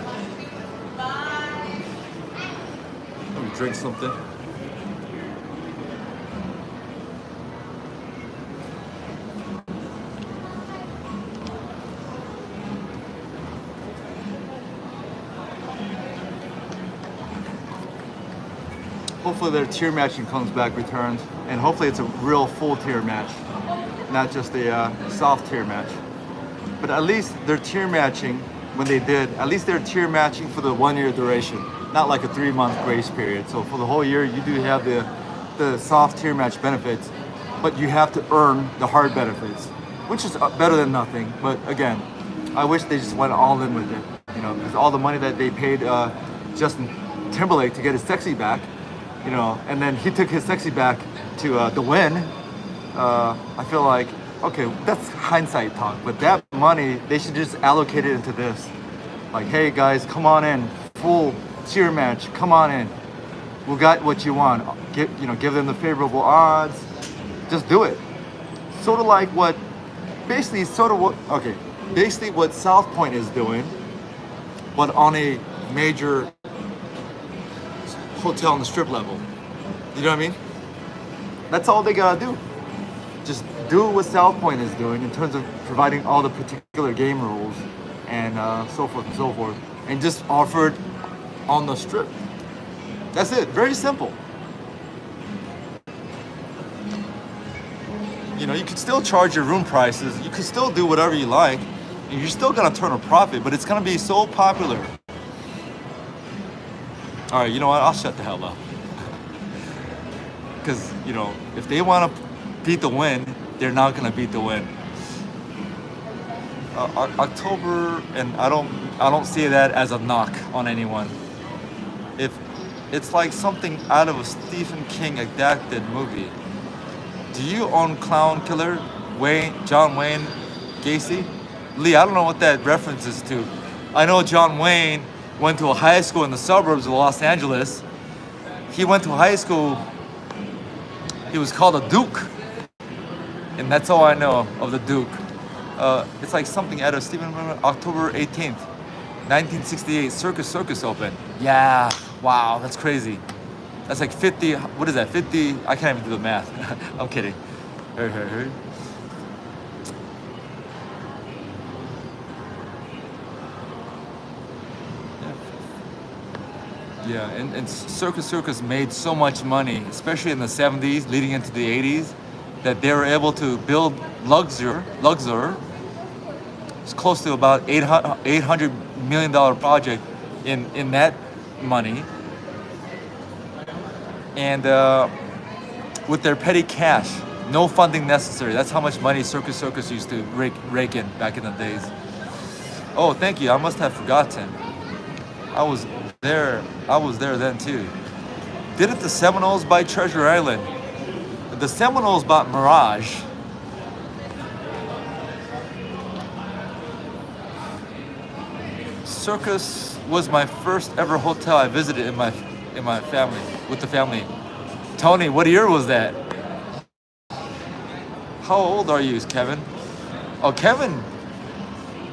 Let me drink something. Hopefully their tier matching comes back, returns, and hopefully it's a real full tier match, not just a soft tier match. But at least they're tier matching when they did. At least they're tier matching for the 1 year duration, not like a 3-month grace period. So for the whole year, you do have the soft tier match benefits, but you have to earn the hard benefits, which is better than nothing. But again, I wish they just went all in with it. You know, because all the money that they paid Justin Timberlake to get his sexy back, you know, and then he took his sexy back to the win. I feel like, okay, that's hindsight talk, but that money, they should just allocate it into this. Like, hey guys, come on in, full tier match, come on in. We got what you want. Give them the favorable odds. Just do it. Sort of like what South Point is doing, but on a major hotel on the strip level. You know what I mean? That's all they gotta do. Just do what South Point is doing in terms of providing all the particular game rules and so forth and so forth, and just offer it on the strip. That's it. Very simple. You know, you could still charge your room prices. You could still do whatever you like, and you're still gonna turn a profit. But it's gonna be so popular. All right, you know what? I'll shut the hell up. Because, you know, if they want to beat the win, they're not gonna beat the win. October, and I don't see that as a knock on anyone. If it's like something out of a Stephen King adapted movie. Do you own Clown Killer, John Wayne Gacy? Lee, I don't know what that reference is to. I know John Wayne went to a high school in the suburbs of Los Angeles. He went to high school, he was called a Duke. And that's all I know of the Duke. It's like something out of Stephen Miller, October 18th, 1968, Circus open. Yeah, wow, that's crazy. That's like 50, what is that, 50? I can't even do the math. I'm kidding. Yeah, and Circus made so much money, especially in the 70s, leading into the 80s, that they were able to build Luxor. It's close to about $800 million project in that money. And with their petty cash, no funding necessary. That's how much money Circus used to rake in back in the days. Oh, thank you. I must have forgotten. I was there then too. Didn't the Seminoles buy Treasure Island? The Seminoles bought Mirage. Circus was my first ever hotel I visited in my family, with the family. Tony, what year was that? How old are you, Kevin? Oh, Kevin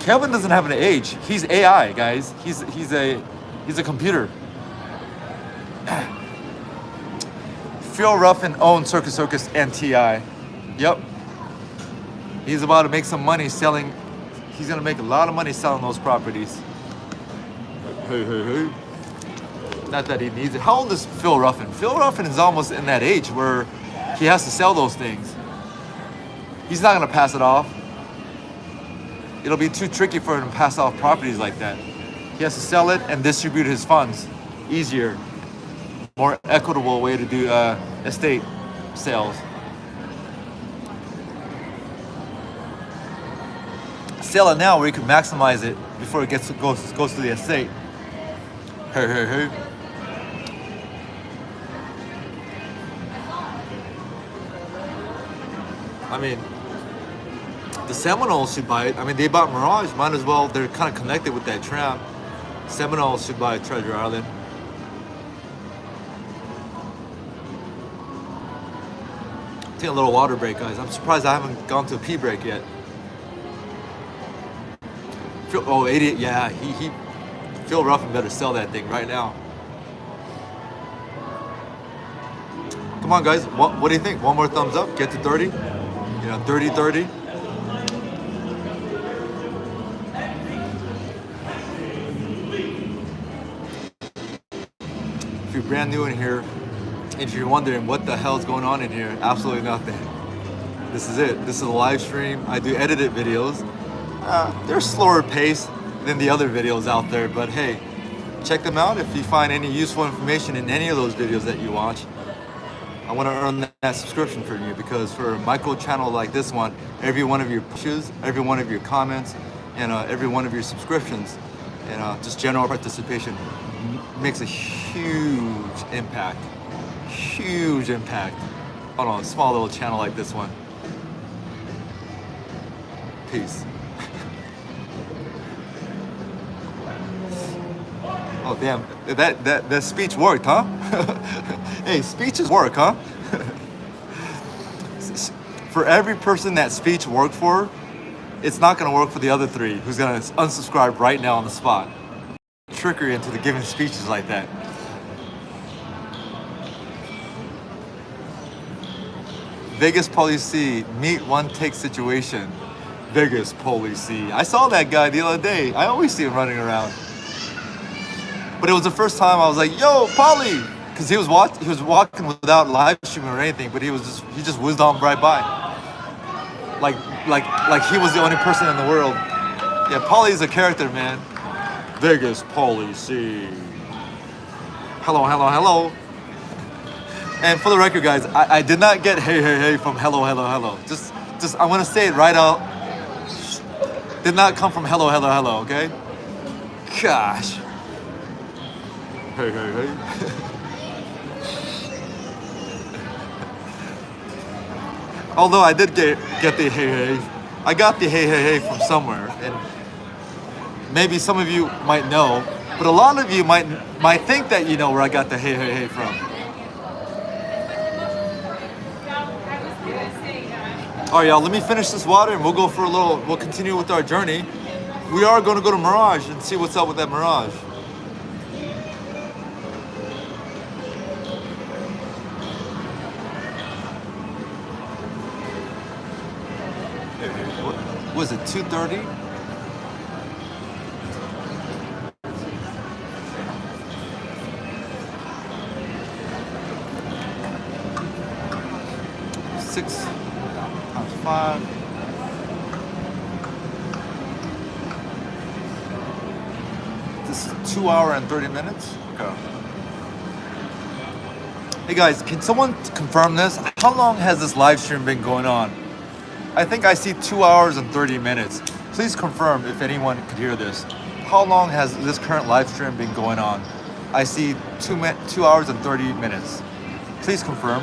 doesn't have an age. He's AI, guys. He's a computer. Phil Ruffin owns Circus and TI. Yep. He's about to make some money selling. He's gonna make a lot of money selling those properties. Hey. Not that he needs it. How old is Phil Ruffin? Phil Ruffin is almost in that age where he has to sell those things. He's not gonna pass it off. It'll be too tricky for him to pass off properties like that. He has to sell it and distribute his funds. Easier, more equitable way to do estate sales. Sell it now where you can maximize it before it goes to the estate. Hey. I mean, the Seminoles should buy it. I mean, they bought Mirage. Might as well. They're kind of connected with that tram. Seminoles should buy Treasure Island. Take a little water break, guys. I'm surprised I haven't gone to a pee break yet. Oh, 88. Yeah, Phil Ruffin better sell that thing right now. Come on, guys. What do you think? One more thumbs up. Get to 30. 30. If you're brand new in here, if you're wondering what the hell's going on in here, absolutely nothing. This is it. This is a live stream. I do edited videos. They're slower paced than the other videos out there, but hey, check them out if you find any useful information in any of those videos that you watch. I want to earn that subscription from you, because for a micro channel like this one, every one of your pushes, every one of your comments, and every one of your subscriptions, and just general participation makes a huge impact on a small little channel like this one. Peace. Oh damn, that speech worked, huh? Hey, speeches work, huh? For every person that speech worked for, it's not gonna work for the other three who's gonna unsubscribe right now on the spot. Trickery into the giving speeches like that. Vegas policy, meet one take situation. Vegas policy. I saw that guy the other day. I always see him running around. But it was the first time I was like, yo, Polly! Because he was walking without live streaming or anything, but he just whizzed on right by. Like he was the only person in the world. Yeah, Polly's a character, man. Vegas policy. Hello. And for the record, guys, I did not get hey from hello. Just I want to say it right out. Did not come from hello, okay? Gosh. Hey. Although I did get the hey. I got the hey from somewhere, and maybe some of you might know, but a lot of you might think that you know where I got the hey from. All right, y'all, let me finish this water and we'll continue with our journey. We are going to go to Mirage and see what's up with that Mirage. What was it, 2:30? Six times 5. This is 2 hours and 30 minutes. Okay. Hey guys, can someone confirm this? How long has this live stream been going on? I think I see 2 hours and 30 minutes. Please confirm if anyone could hear this. How long has this current live stream been going on? I see 2 hours and 30 minutes. Please confirm.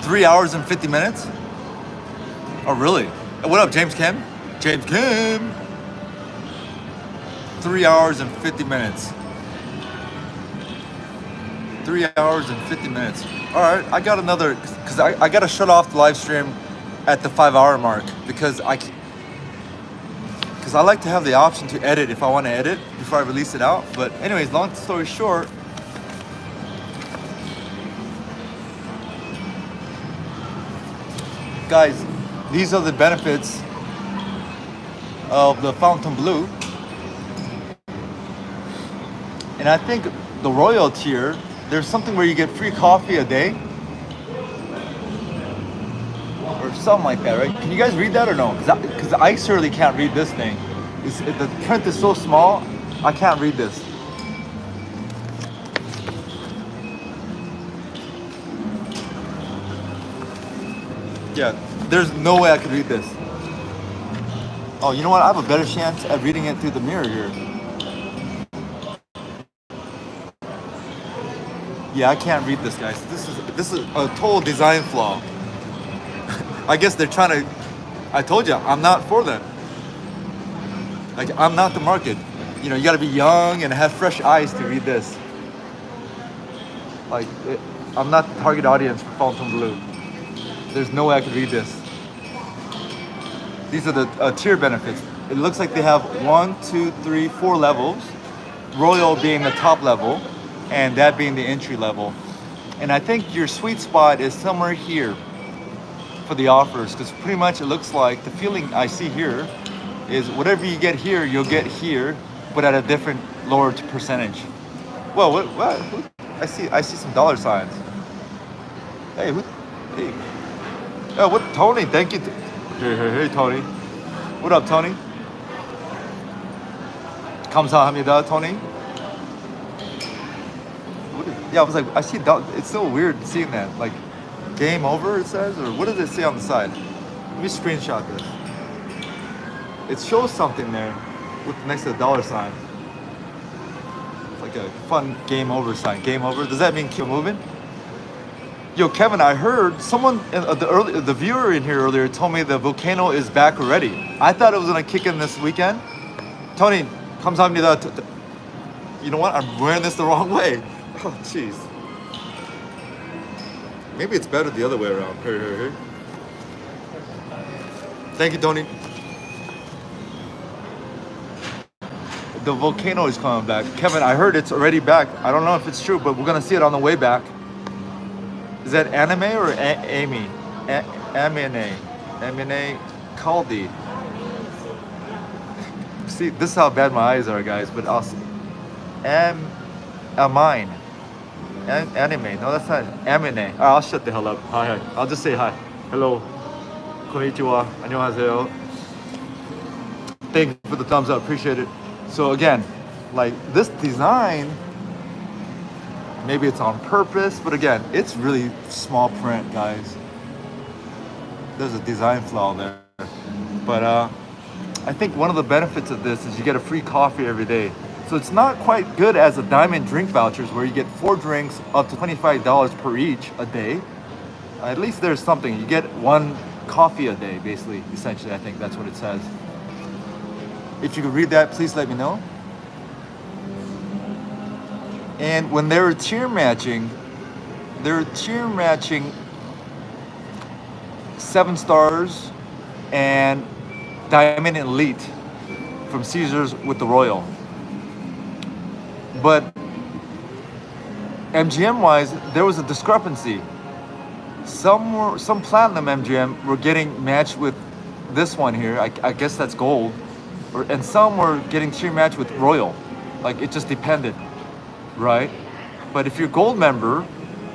Three hours and 50 minutes? Oh, really? What up, James Kim? James Kim! 3 hours and 50 minutes. 3 hours and 50 minutes. All right, I got another, because I got to shut off the live stream at the 5 hour mark because I like to have the option to edit if I want to edit before I release it out. But anyways, long story short, guys, these are the benefits of the Fontainebleau. And I think the Royal tier, there's something where you get free coffee a day. Or something like that, right? Can you guys read that or no? Because I certainly can't read this thing. The print is so small, I can't read this. Yeah, there's no way I could read this. Oh, you know what? I have a better chance at reading it through the mirror here. Yeah, I can't read this, guys. This is a total design flaw. I guess they're trying to. I told you, I'm not for them. Like, I'm not the market. You know, you gotta be young and have fresh eyes to read this. Like, I'm not the target audience for Fontainebleau. There's no way I could read this. These are the tier benefits. It looks like they have 1, 2, 3, 4 levels. Royal being the top level, and that being the entry level. And I think your sweet spot is somewhere here for the offers, because pretty much it looks like the feeling I see here is whatever you get here, you'll get here, but at a different lower percentage. Well, what? I see some dollar signs. Hey, hey. Oh, what, Tony? Thank you. Hey, Tony. What up, Tony? 감사합니다, Tony. Yeah, I was like, I see. It's so weird seeing that. Like, game over, it says, or what does it say on the side? Let me screenshot this. It shows something there with next to the dollar sign. It's like a fun game over sign. Game over. Does that mean keep moving? Yo, Kevin, I heard someone, the viewer in here earlier told me the volcano is back already. I thought it was gonna kick in this weekend. Tony, 감사합니다. You know what? I'm wearing this the wrong way. Oh, jeez. Maybe it's better the other way around. Here. Thank you, Tony. The volcano is coming back. Kevin, I heard it's already back. I don't know if it's true, but we're gonna see it on the way back. Is that anime or Amy? Amine Caldi. See, this is how bad my eyes are, guys, but I'll see. Amine. Anime. No, that's not Amine. I'll shut the hell up. Hi. I'll just say hi. Hello. Konnichiwa. 안녕하세요. Thank you for the thumbs up. Appreciate it. So again, like this design, maybe it's on purpose, but again, it's really small print, guys. There's a design flaw there. But I think one of the benefits of this is you get a free coffee every day. So it's not quite good as a diamond drink vouchers where you get 4 drinks up to $25 per each a day. At least there's something. You get one coffee a day, basically. Essentially, I think that's what it says. If you could read that, please let me know. And when they were tier matching 7 stars and Diamond Elite from Caesars with the Royal. But MGM wise, there was a discrepancy. Some platinum MGM were getting matched with this one here. I guess that's gold, and some were getting tier matched with Royal. Like it just depended, right? But if you're gold member,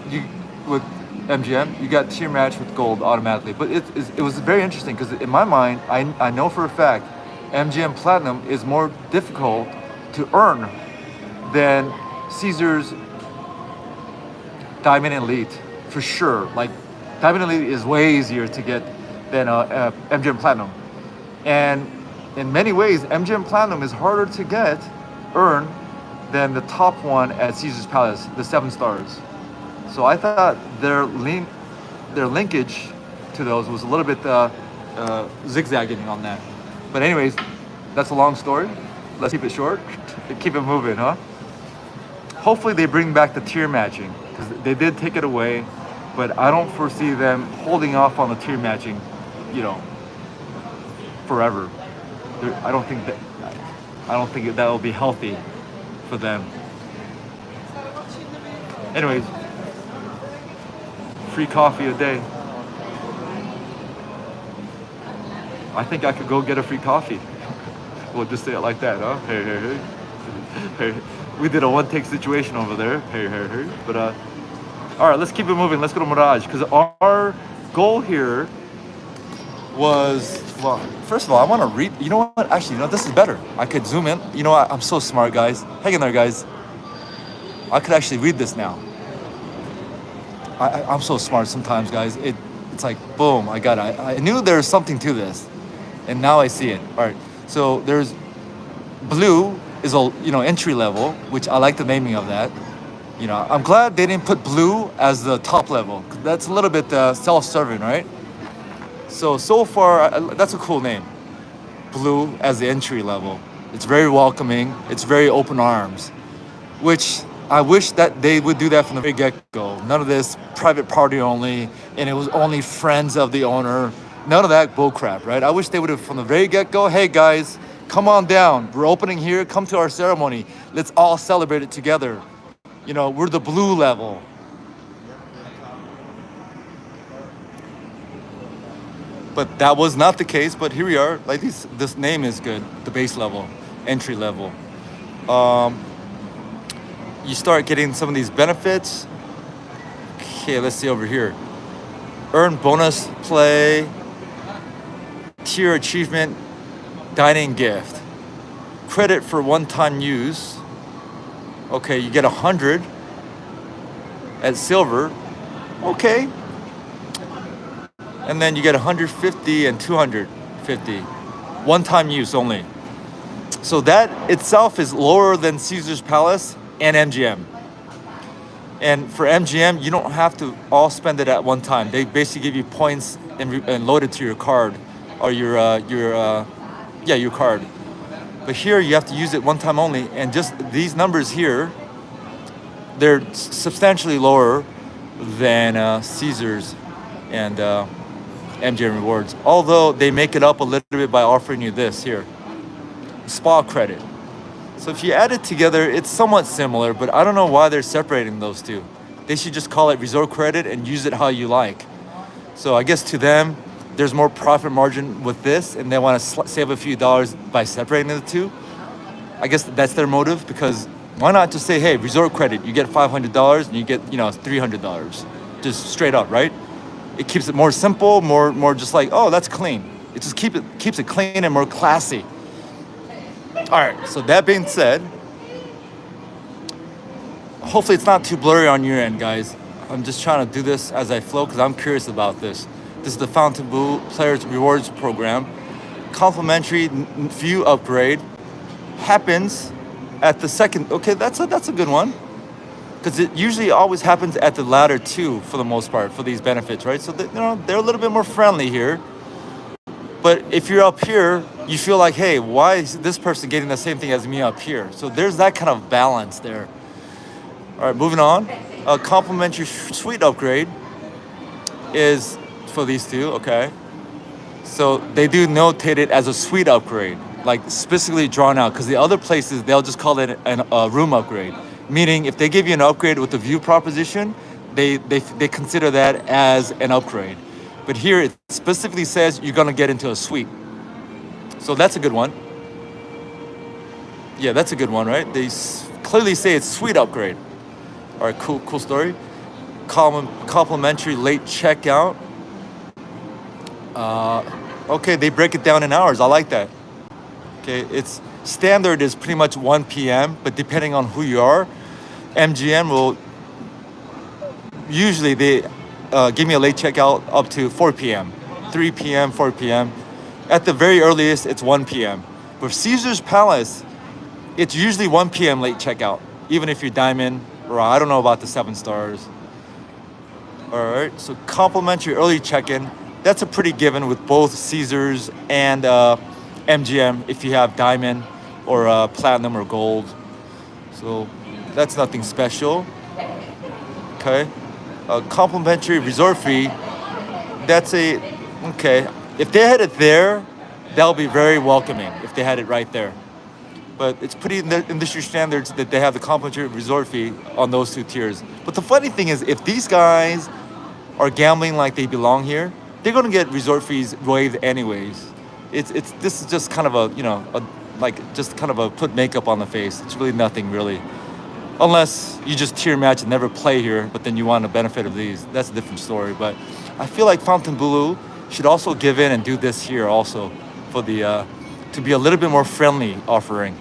you with MGM, you got tier match with gold automatically. But it was very interesting because in my mind, I know for a fact MGM Platinum is more difficult to earn than Caesars Diamond Elite, for sure. Like Diamond Elite is way easier to get than MGM Platinum, and in many ways, MGM Platinum is harder to earn than the top one at Caesars Palace, the 7 stars. So I thought their linkage to those was a little bit zigzagging on that. But anyways, that's a long story. Let's keep it short. Keep it moving, huh? Hopefully they bring back the tier matching because they did take it away, but I don't foresee them holding off on the tier matching, forever. I don't think that will be healthy for them. Anyways, free coffee a day. I think I could go get a free coffee. We'll just say it like that, huh? Hey, hey, hey. Hey. We did a one-take situation over there. Hey, hey, hey. But all right, let's keep it moving. Let's go to Mirage because our goal here was, well, first of all, I want to read. You know what? Actually, this is better. I could zoom in. You know what? I'm so smart, guys. Hang in there, guys. I could actually read this now. I'm so smart sometimes, guys. It's like, boom, I got it. I knew there was something to this, and now I see it. All right, so there's blue is entry level, which I like the naming of that. I'm glad they didn't put blue as the top level. That's a little bit self-serving, right? So far, that's a cool name. Blue as the entry level. It's very welcoming. It's very open arms, which I wish that they would do that from the very get-go. None of this private party only, and it was only friends of the owner. None of that bullcrap, right? I wish they would have from the very get-go, hey guys, come on down. We're opening here. Come to our ceremony. Let's all celebrate it together. We're the blue level. But that was not the case. But here we are. Like this name is good. The base level, entry level. You start getting some of these benefits. Okay, let's see over here. Earn bonus play, tier achievement, dining gift, credit for one-time use. Okay, you get 100 at silver. Okay. And then you get 150 and 250. One-time use only. So that itself is lower than Caesars Palace and MGM. And for MGM, you don't have to all spend it at one time. They basically give you points and load it to your card or your card. But here you have to use it one time only, and just these numbers here, they're substantially lower than Caesars and MGM rewards. Although they make it up a little bit by offering you this here, spa credit. So if you add it together, it's somewhat similar, but I don't know why they're separating those two. They should just call it resort credit and use it how you like. So I guess to them, there's more profit margin with this, and they want to save a few dollars by separating the two. I guess that's their motive, because why not just say, hey, resort credit, you get $500 and you get, $300, just straight up, right? It keeps it more simple, more just like, oh, that's clean. It just keeps it clean and more classy. All right, so that being said, hopefully it's not too blurry on your end, guys. I'm just trying to do this as I flow because I'm curious about this. This is the Fontainebleau Players Rewards Program. Complimentary view upgrade happens at the second. Okay, that's a good one. because it usually always happens at the latter two for the most part for these benefits, right? So they're a little bit more friendly here. But if you're up here, you feel like, hey, why is this person getting the same thing as me up here? So there's that kind of balance there. All right, moving on. A complimentary suite upgrade is for these two, okay? So they do notate it as a suite upgrade, like specifically drawn out, because the other places, they'll just call it a room upgrade. Meaning if they give you an upgrade with the view proposition, they consider that as an upgrade. But here it specifically says you're gonna get into a suite. So that's a good one. Yeah, that's a good one, right? They clearly say it's suite upgrade. All right, cool story. Complimentary late checkout. Okay, they break it down in hours. I like that. Okay, it's standard is pretty much 1 p.m., but depending on who you are, MGM will usually they give me a late checkout up to 4 p.m., 3 p.m., 4 p.m. At the very earliest, it's 1 p.m. With Caesar's Palace, it's usually 1 p.m. late checkout, even if you're Diamond, or I don't know about the 7 stars. All right, so complimentary early check-in, that's a pretty given with both Caesars and MGM if you have Diamond or Platinum or Gold. So that's nothing special. Okay. Complimentary resort fee, that's okay. If they had it there, that'll be very welcoming if they had it right there. But it's pretty industry standards that they have the complimentary resort fee on those 2 tiers. But the funny thing is, if these guys are gambling like they belong here, they're gonna get resort fees waived anyways. This is just kind of just kind of a put makeup on the face. It's really nothing really. Unless you just tier match and never play here, but then you want the benefit of these. That's a different story. But I feel like Fontainebleau should also give in and do this here also for the to be a little bit more friendly offering.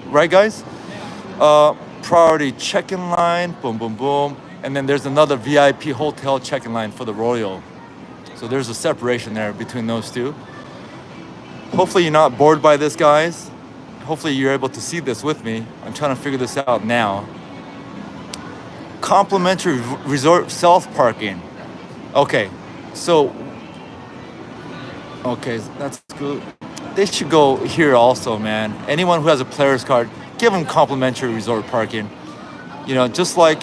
Right, guys? Priority check-in line, boom, boom, boom. And then there's another VIP hotel check-in line for the Royal. So there's a separation there between those two. Hopefully you're not bored by this, guys. Hopefully you're able to see this with me. I'm trying to figure this out now. Complimentary resort self-parking. Okay, that's good. They should go here also, man. Anyone who has a player's card, give them complimentary resort parking. You know, just like,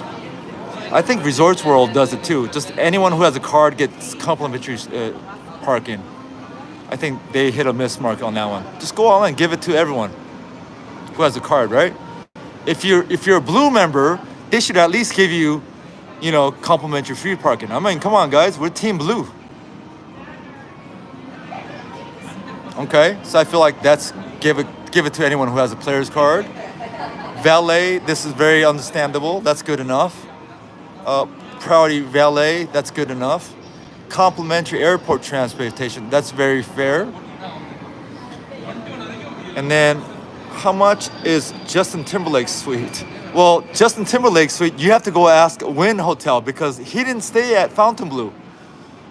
I think Resorts World does it too. Just anyone who has a card gets complimentary parking. I think they hit a miss mark on that one. Just go all in, give it to everyone who has a card, right? If you're a blue member, they should at least give you, complimentary free parking. I mean, come on, guys, we're Team Blue. Okay, so I feel like that's give it to anyone who has a player's card. Valet, this is very understandable. That's good enough. Priority valet, that's good enough. Complimentary airport transportation, that's very fair. And then, how much is Justin Timberlake's suite? Well, Justin Timberlake's suite, you have to go ask Wynn Hotel because he didn't stay at Fontainebleau.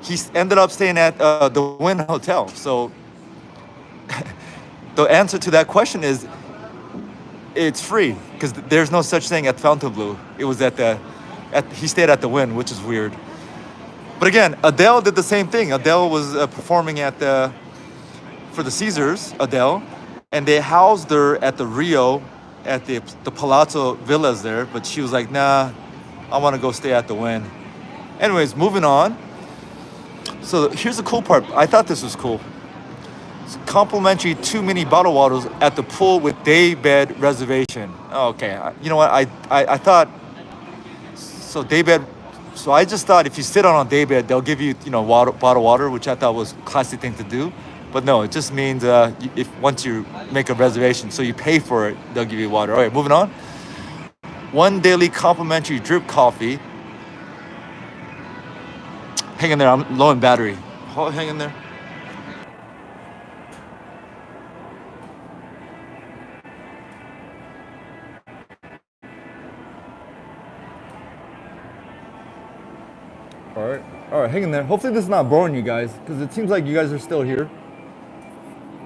He ended up staying at the Wynn Hotel. So the answer to that question is it's free because there's no such thing at Fontainebleau. It was he stayed at the Wynn, which is weird. But again, Adele did the same thing. Adele was performing for the Caesars, Adele, and they housed her at the Rio, at the Palazzo Villas there, but she was like, nah, I want to go stay at the Wynn. Anyways, moving on. So here's the cool part. I thought this was cool. It's complimentary 2 mini bottled waters at the pool with day bed reservation. Okay, you know what? I thought, so day bed. So I just thought if you sit on a day bed, they'll give you, bottled water, which I thought was a classy thing to do. But no, it just means if once you make a reservation, so you pay for it, they'll give you water. All right, moving on. 1 daily complimentary drip coffee. Hang in there, I'm low in battery. Hang in there. All right, hang in there. Hopefully this is not boring you guys, because it seems like you guys are still here.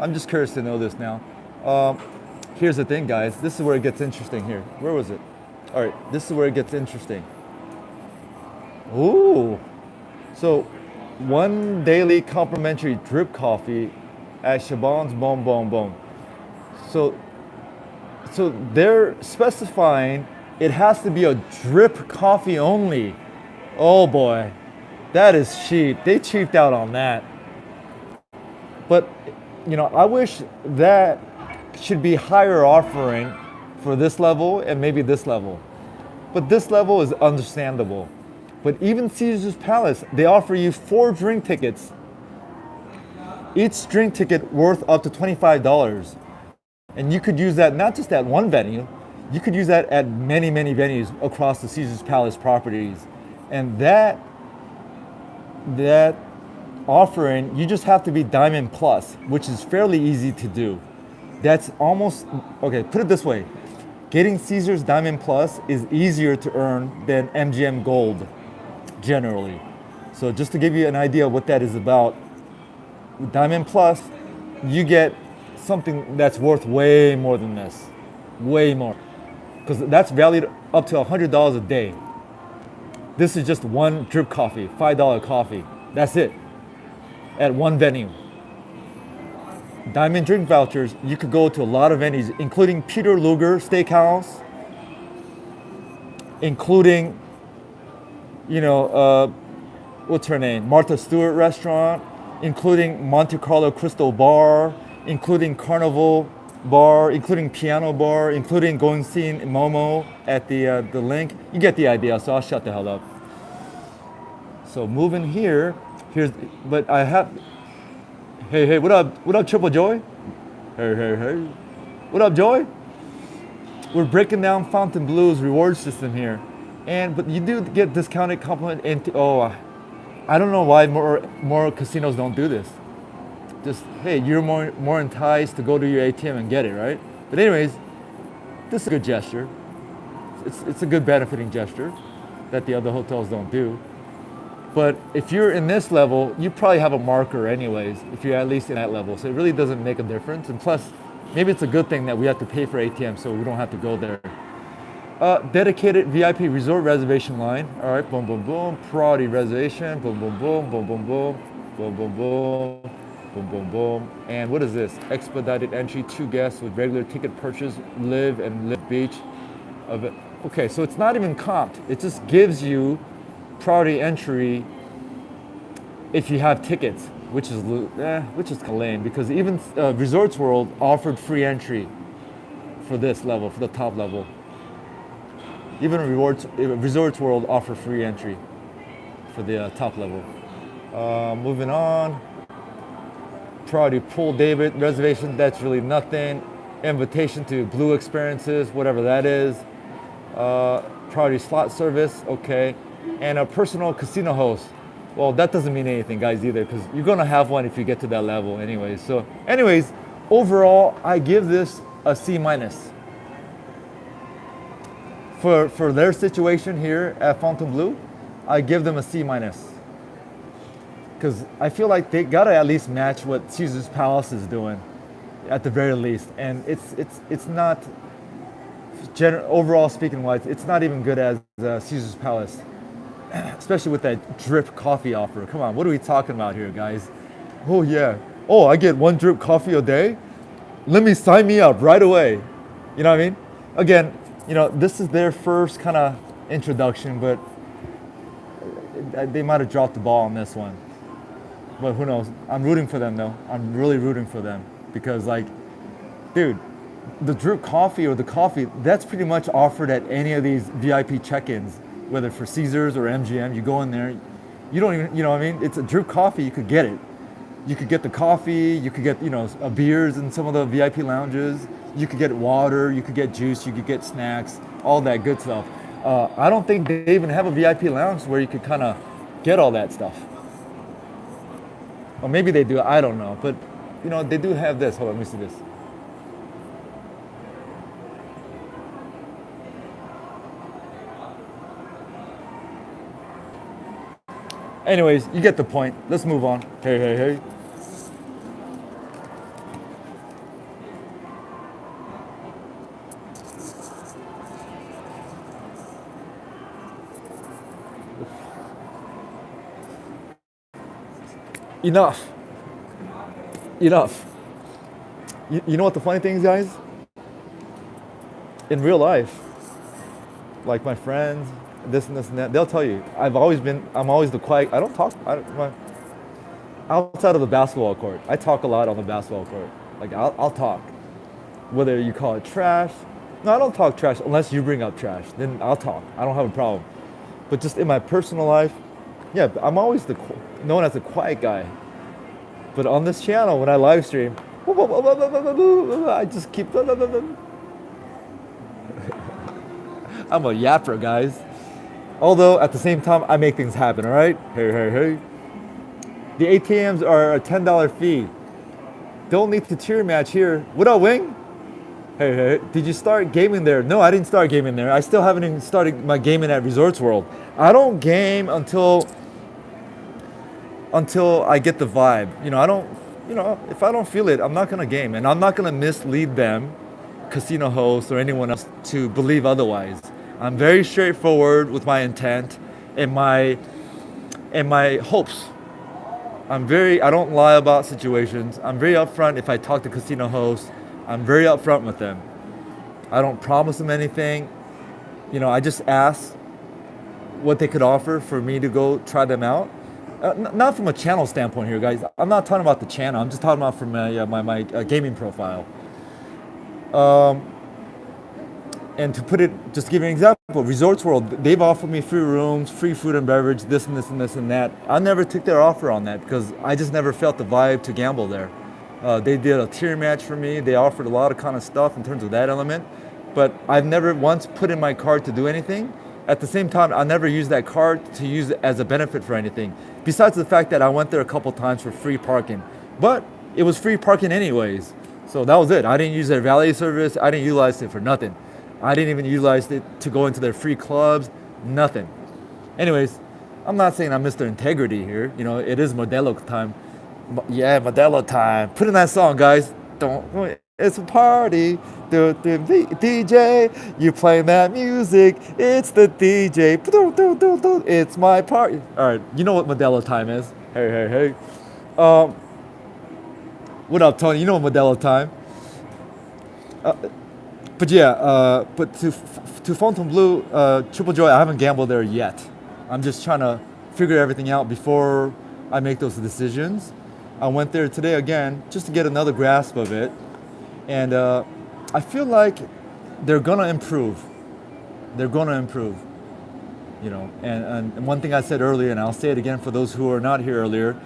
I'm just curious to know this now. Here's the thing, guys. This is where it gets interesting here. Where was it? All right, this is where it gets interesting. Ooh. So, one daily complimentary drip coffee at Chabon's Boom Boom Boom. So, so they're specifying it has to be a drip coffee only. Oh boy, that is cheap. They cheaped out on that. But, you know, I wish that should be higher offering for this level and maybe this level. But this level is understandable. But even Caesar's Palace, they offer you 4 drink tickets. Each drink ticket worth up to $25. And you could use that not just at one venue, you could use that at many, many venues across the Caesar's Palace properties. And that offering, you just have to be Diamond Plus, which is fairly easy to do. That's almost, okay, put it this way. Getting Caesar's Diamond Plus is easier to earn than MGM Gold, generally. So just to give you an idea of what that is about, with Diamond Plus, you get something that's worth way more than this. Way more. Because that's valued up to $100 a day. This is just one drip coffee, $5 coffee. That's it. At one venue. Diamond drink vouchers, you could go to a lot of venues, including Peter Luger Steakhouse, including, you know, what's her name? Martha Stewart Restaurant, including Monte Carlo Crystal Bar, including Carnival Bar, including Piano Bar, including going seeing Momo at the Link. You get the idea, so I'll shut the hell up. So moving here, but I have, hey, what up, Triple Joy? Hey. What up, Joy? We're breaking down Fontainebleau's reward system here. But you do get discounted compliment I don't know why more casinos don't do this. Just, hey, you're more enticed to go to your ATM and get it, right? But anyways, this is a good gesture. It's a good benefiting gesture that the other hotels don't do. But if you're in this level, you probably have a marker anyways, if you're at least in that level. So it really doesn't make a difference. And plus, maybe it's a good thing that we have to pay for ATM so we don't have to go there. Dedicated VIP resort reservation line. All right, boom, boom, boom. Priority reservation. Boom, boom, boom, boom, boom, boom. Boom, boom, boom. Boom, boom, boom. And what is this? Expedited entry, 2 guests with regular ticket purchase, Live Beach. Okay, so it's not even comped. It just gives you priority entry if you have tickets, which is kind of lame because even Resorts World offered free entry for this level, for the top level. Even Resorts World offer free entry for the top level. Moving on. Priority pool David reservation, that's really nothing. Invitation to Blue Experiences, whatever that is. Priority slot service, okay. And a personal casino host. Well, that doesn't mean anything, guys, either, because you're gonna have one if you get to that level anyways. So anyways, overall, I give this a C-. For their situation here at Fontainebleau, I give them a C-. Because I feel like they gotta at least match what Caesar's Palace is doing, at the very least. And it's not, overall speaking wise, it's not even good as Caesar's Palace, especially with that drip coffee offer. Come on, what are we talking about here, guys? Oh yeah, oh, I get 1 drip coffee a day? Let me sign me up right away. You know what I mean? Again, you know, this is their first kind of introduction, but they might have dropped the ball on this one. But who knows? I'm rooting for them though. I'm really rooting for them because, like, dude, the drip coffee or the coffee, that's pretty much offered at any of these VIP check-ins, whether for Caesars or MGM. You go in there, you don't even, you know what I mean? It's a drip coffee, you could get it. You could get the coffee, you could get, you know, beers in some of the VIP lounges, you could get water, you could get juice, you could get snacks, all that good stuff. I don't think they even have a VIP lounge where you could kind of get all that stuff. Or maybe they do, I don't know. But, you know, they do have this. Hold on, let me see this. Anyways, you get the point. Let's move on. Hey. Enough. Enough. You know what the funny thing is, guys? In real life, like my friends, this and this and that, they'll tell you, I'm always the quiet, I don't talk, outside of the basketball court. I talk a lot on the basketball court. Like, I'll talk. Whether you call it trash. No, I don't talk trash unless you bring up trash. Then I'll talk. I don't have a problem. But just in my personal life, yeah, I'm always known as the quiet guy. But on this channel, when I live stream, I just keep. I'm a yapper, guys. Although at the same time, I make things happen. All right. Hey. The ATMs are a $10 fee. Don't need to tier match here. What up, Wing? Hey, did you start gaming there? No, I didn't start gaming there. I still haven't even started my gaming at Resorts World. I don't game until I get the vibe. If I don't feel it, I'm not gonna game. And I'm not gonna mislead them, casino hosts or anyone else, to believe otherwise. I'm very straightforward with my intent and my hopes. I don't lie about situations. I'm very upfront if I talk to casino hosts. I'm very upfront with them. I don't promise them anything. I just ask what they could offer for me to go try them out. Not from a channel standpoint here, guys. I'm not talking about the channel. I'm just talking about from my gaming profile. And to put it, just to give you an example, Resorts World, they've offered me free rooms, free food and beverage, this and this and this and that. I never took their offer on that because I just never felt the vibe to gamble there. They did a tier match for me. They offered a lot of kind of stuff in terms of that element. But I've never once put in my card to do anything. At the same time, I never used that card to use it as a benefit for anything. Besides the fact that I went there a couple times for free parking. But it was free parking anyways. So that was it. I didn't use their valet service. I didn't utilize it for nothing. I didn't even utilize it to go into their free clubs. Nothing. Anyways, I'm not saying I missed their integrity here. It is Modelo time. Yeah, Modelo time. Put in that song, guys. It's a party. DJ, you playing that music. It's the DJ. It's my party. All right, you know what Modelo time is. Hey. What up, Tony? You know what Modelo time. But to Fontainebleau, Triple Joy, I haven't gambled there yet. I'm just trying to figure everything out before I make those decisions. I went there today again just to get another grasp of it. And I feel like they're gonna improve. And one thing I said earlier, and I'll say it again for those who are not here earlier,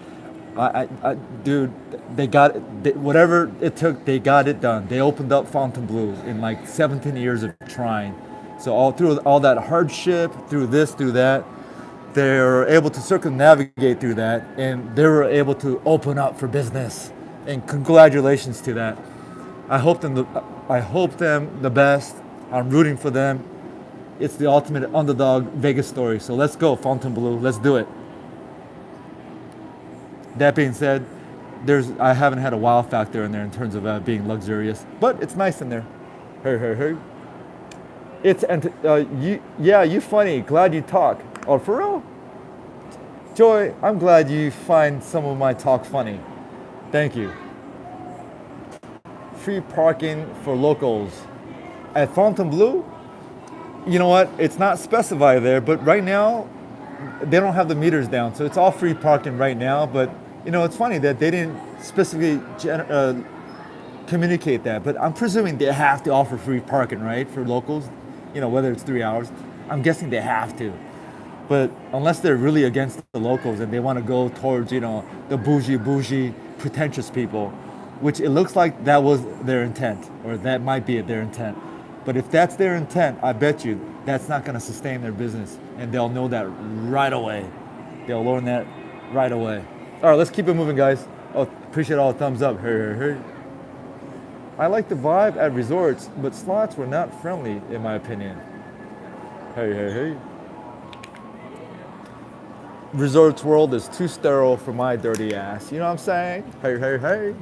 dude, they got it, whatever it took, they got it done. They opened up Fontainebleau in like 17 years of trying. So through all that hardship, through this, through that, they were able to circumnavigate through that, and they were able to open up for business. And congratulations to that. I hope them the best. I'm rooting for them. It's the ultimate underdog Vegas story. So let's go, Fontainebleau. Let's do it. That being said, I haven't had a wow factor in there in terms of being luxurious, but it's nice in there. Hey. You funny. Glad you talk. Oh, for real? Joy, I'm glad you find some of my talk funny. Thank you. Free parking for locals at Fontainebleau. You know what? It's not specified there, but right now they don't have the meters down, so it's all free parking right now. But it's funny that they didn't specifically communicate that. But I'm presuming they have to offer free parking, right, for locals. Whether it's 3 hours, I'm guessing they have to. But unless they're really against the locals and they want to go towards, the bougie, pretentious people, which it looks like that was their intent, or that might be their intent. But if that's their intent, I bet you that's not going to sustain their business, and they'll know that right away. They'll learn that right away. All right, let's keep it moving, guys. Oh, appreciate all the thumbs up. Hey. I like the vibe at resorts, but slots were not friendly, in my opinion. Hey. Resorts World is too sterile for my dirty ass. You know what I'm saying? Hey.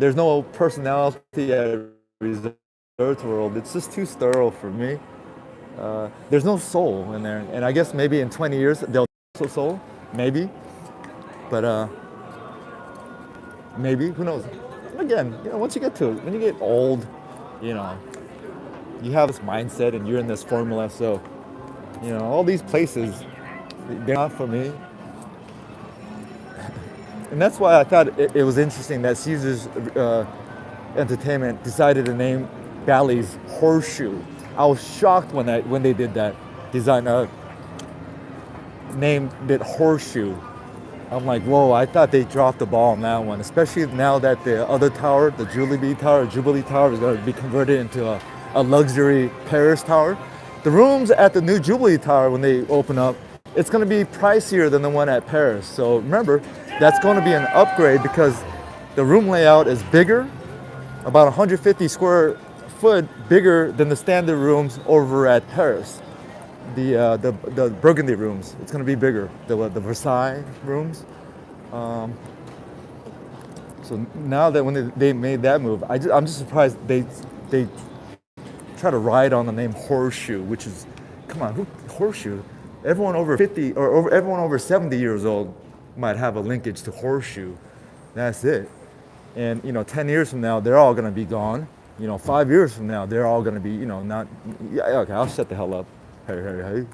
There's no personality at Resorts World. It's just too sterile for me. There's no soul in there, and I guess maybe in 20 years they'll show soul, maybe. But maybe, who knows? Again, you know, once you get to it, when you get old, you know, you have this mindset and you're in this formula. So, you know, all these places, they're not for me. And that's why I thought it was interesting that Caesars Entertainment decided to name Bally's Horseshoe. I was shocked when they did that. Named it Horseshoe. I'm like, whoa, I thought they dropped the ball on that one, especially now that the other tower, the Jubilee Tower, is going to be converted into a luxury Paris tower. The rooms at the new Jubilee Tower, when they open up, it's going to be pricier than the one at Paris. So remember, that's going to be an upgrade because the room layout is bigger, about 150 square foot bigger than the standard rooms over at Paris. The Burgundy rooms, it's going to be bigger. The Versailles rooms. So now that when they made that move, I'm just surprised they try to ride on the name Horseshoe, which is, come on, Horseshoe? Everyone over 50 or everyone over 70 years old might have a linkage to Horseshoe. That's it. And 10 years from now, they're all going to be gone. 5 years from now, they're all going to be, not. Yeah, okay, I'll shut the hell up. Hey.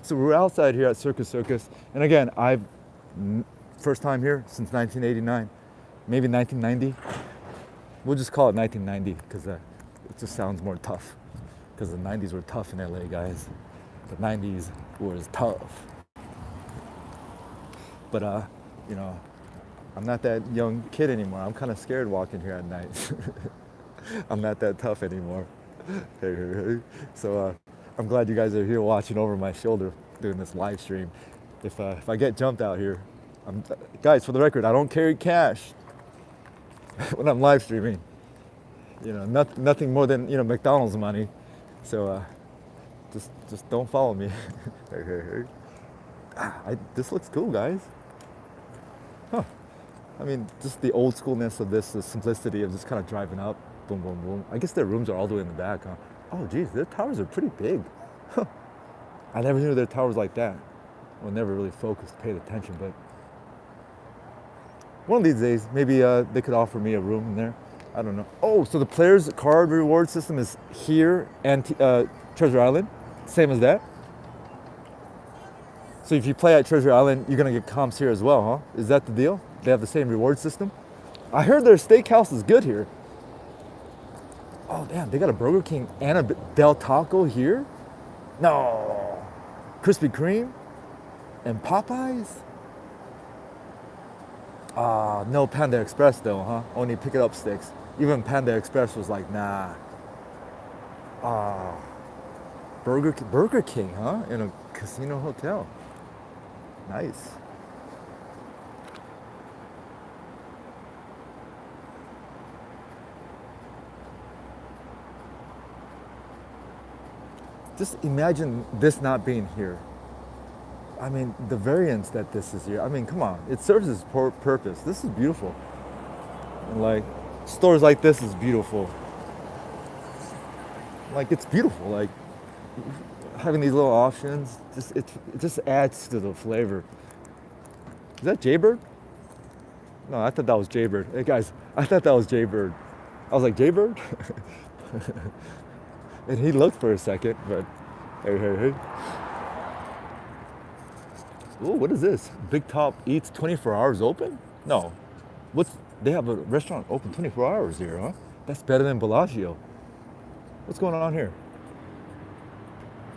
So we're outside here at Circus, and again, first time here since 1989, maybe 1990. We'll just call it 1990 because it just sounds more tough. Because the 90s were tough in LA, guys. The 90s was tough. But I'm not that young kid anymore. I'm kind of scared walking here at night. I'm not that tough anymore. Hey. So I'm glad you guys are here watching over my shoulder doing this live stream. If I get jumped out here, guys, for the record, I don't carry cash when I'm live streaming. Nothing more than McDonald's money. So just don't follow me. Hey. This looks cool, guys. Huh. I mean, just the old schoolness of this, the simplicity of just kind of driving up. Boom, boom, boom. I guess their rooms are all the way in the back, huh? Oh, geez, their towers are pretty big. Huh. I never knew their towers like that. Well, never really focused, paid attention, but one of these days, maybe they could offer me a room in there. I don't know. Oh, so the players' card reward system is here and Treasure Island, same as that. So if you play at Treasure Island, you're gonna get comps here as well, huh? Is that the deal? They have the same reward system? I heard their steakhouse is good here. Oh, damn, they got a Burger King and a Del Taco here? No. Krispy Kreme and Popeyes? No Panda Express though, huh? Only pick it up sticks. Even Panda Express was like, nah. Burger King, huh? In a casino hotel. Nice. Just imagine this not being here. I mean, the variance that this is here. I mean, come on. It serves its purpose. This is beautiful. And like, stores like this is beautiful. Like, it's beautiful. Like, having these little options, it just adds to the flavor. Is that Jaybird? No, I thought that was Jaybird. Hey guys, I thought that was Jaybird. I was like, Jaybird? And he looked for a second, but hey. Ooh, what is this? Big Top Eats 24 hours open? No. They have a restaurant open 24 hours here, huh? That's better than Bellagio. What's going on here?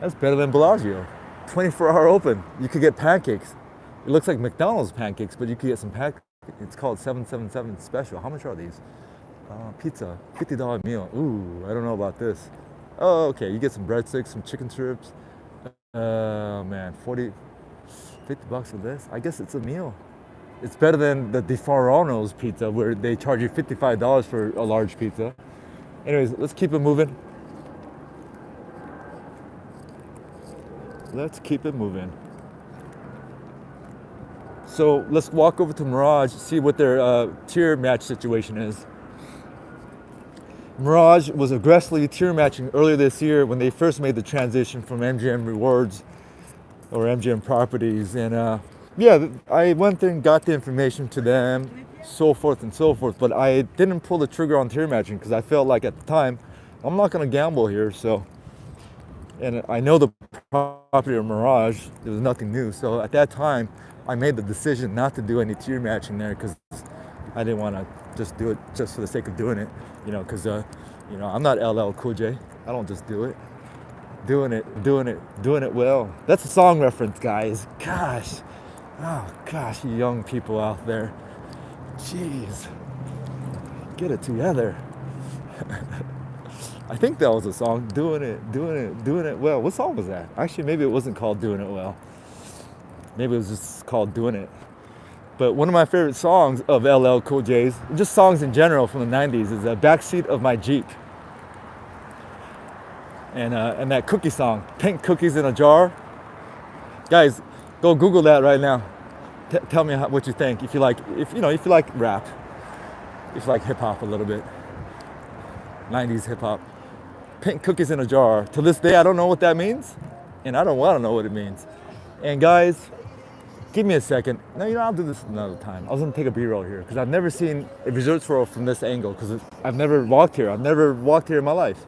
That's better than Bellagio. 24-hour open. You could get pancakes. It looks like McDonald's pancakes, but you could get some pancakes. It's called 777 special. How much are these? Pizza, $50 meal. Ooh, I don't know about this. Oh, okay, you get some breadsticks, some chicken strips. Man, 50 bucks for this? I guess it's a meal. It's better than the DiFarano's pizza where they charge you $55 for a large pizza. Anyways, let's keep it moving. So let's walk over to Mirage, see what their tier match situation is. Mirage was aggressively tier matching earlier this year when they first made the transition from MGM Rewards or MGM Properties. And yeah, I went there and got the information to them, so forth and so forth. But I didn't pull the trigger on tier matching because I felt like at the time, I'm not going to gamble here. So, and I know the property of Mirage, there was nothing new. So at that time, I made the decision not to do any tier matching there because I didn't want to just do it just for the sake of doing it, you know, because, you know, I'm not LL Cool J. I don't just do it. Doing it well. That's a song reference, guys. Gosh. Oh, gosh, you young people out there. Jeez. Get it together. I think that was a song, doing it well. What song was that? Actually, maybe it wasn't called Doing It Well. Maybe it was just called Doing It. But one of my favorite songs of LL Cool J's, just songs in general from the 90s, is Backseat of My Jeep. And that cookie song, Pink Cookies in a Jar. Guys, go Google that right now. Tell me what you think. If you like rap, if you like hip hop a little bit, 90s hip hop. Pink Cookies in a Jar. To this day, I don't know what that means, and I don't want to know what it means. And guys, give me a second. No, I'll do this another time. I was gonna take a B-roll here because I've never seen a Resorts World from this angle because I've never walked here. I've never walked here in my life.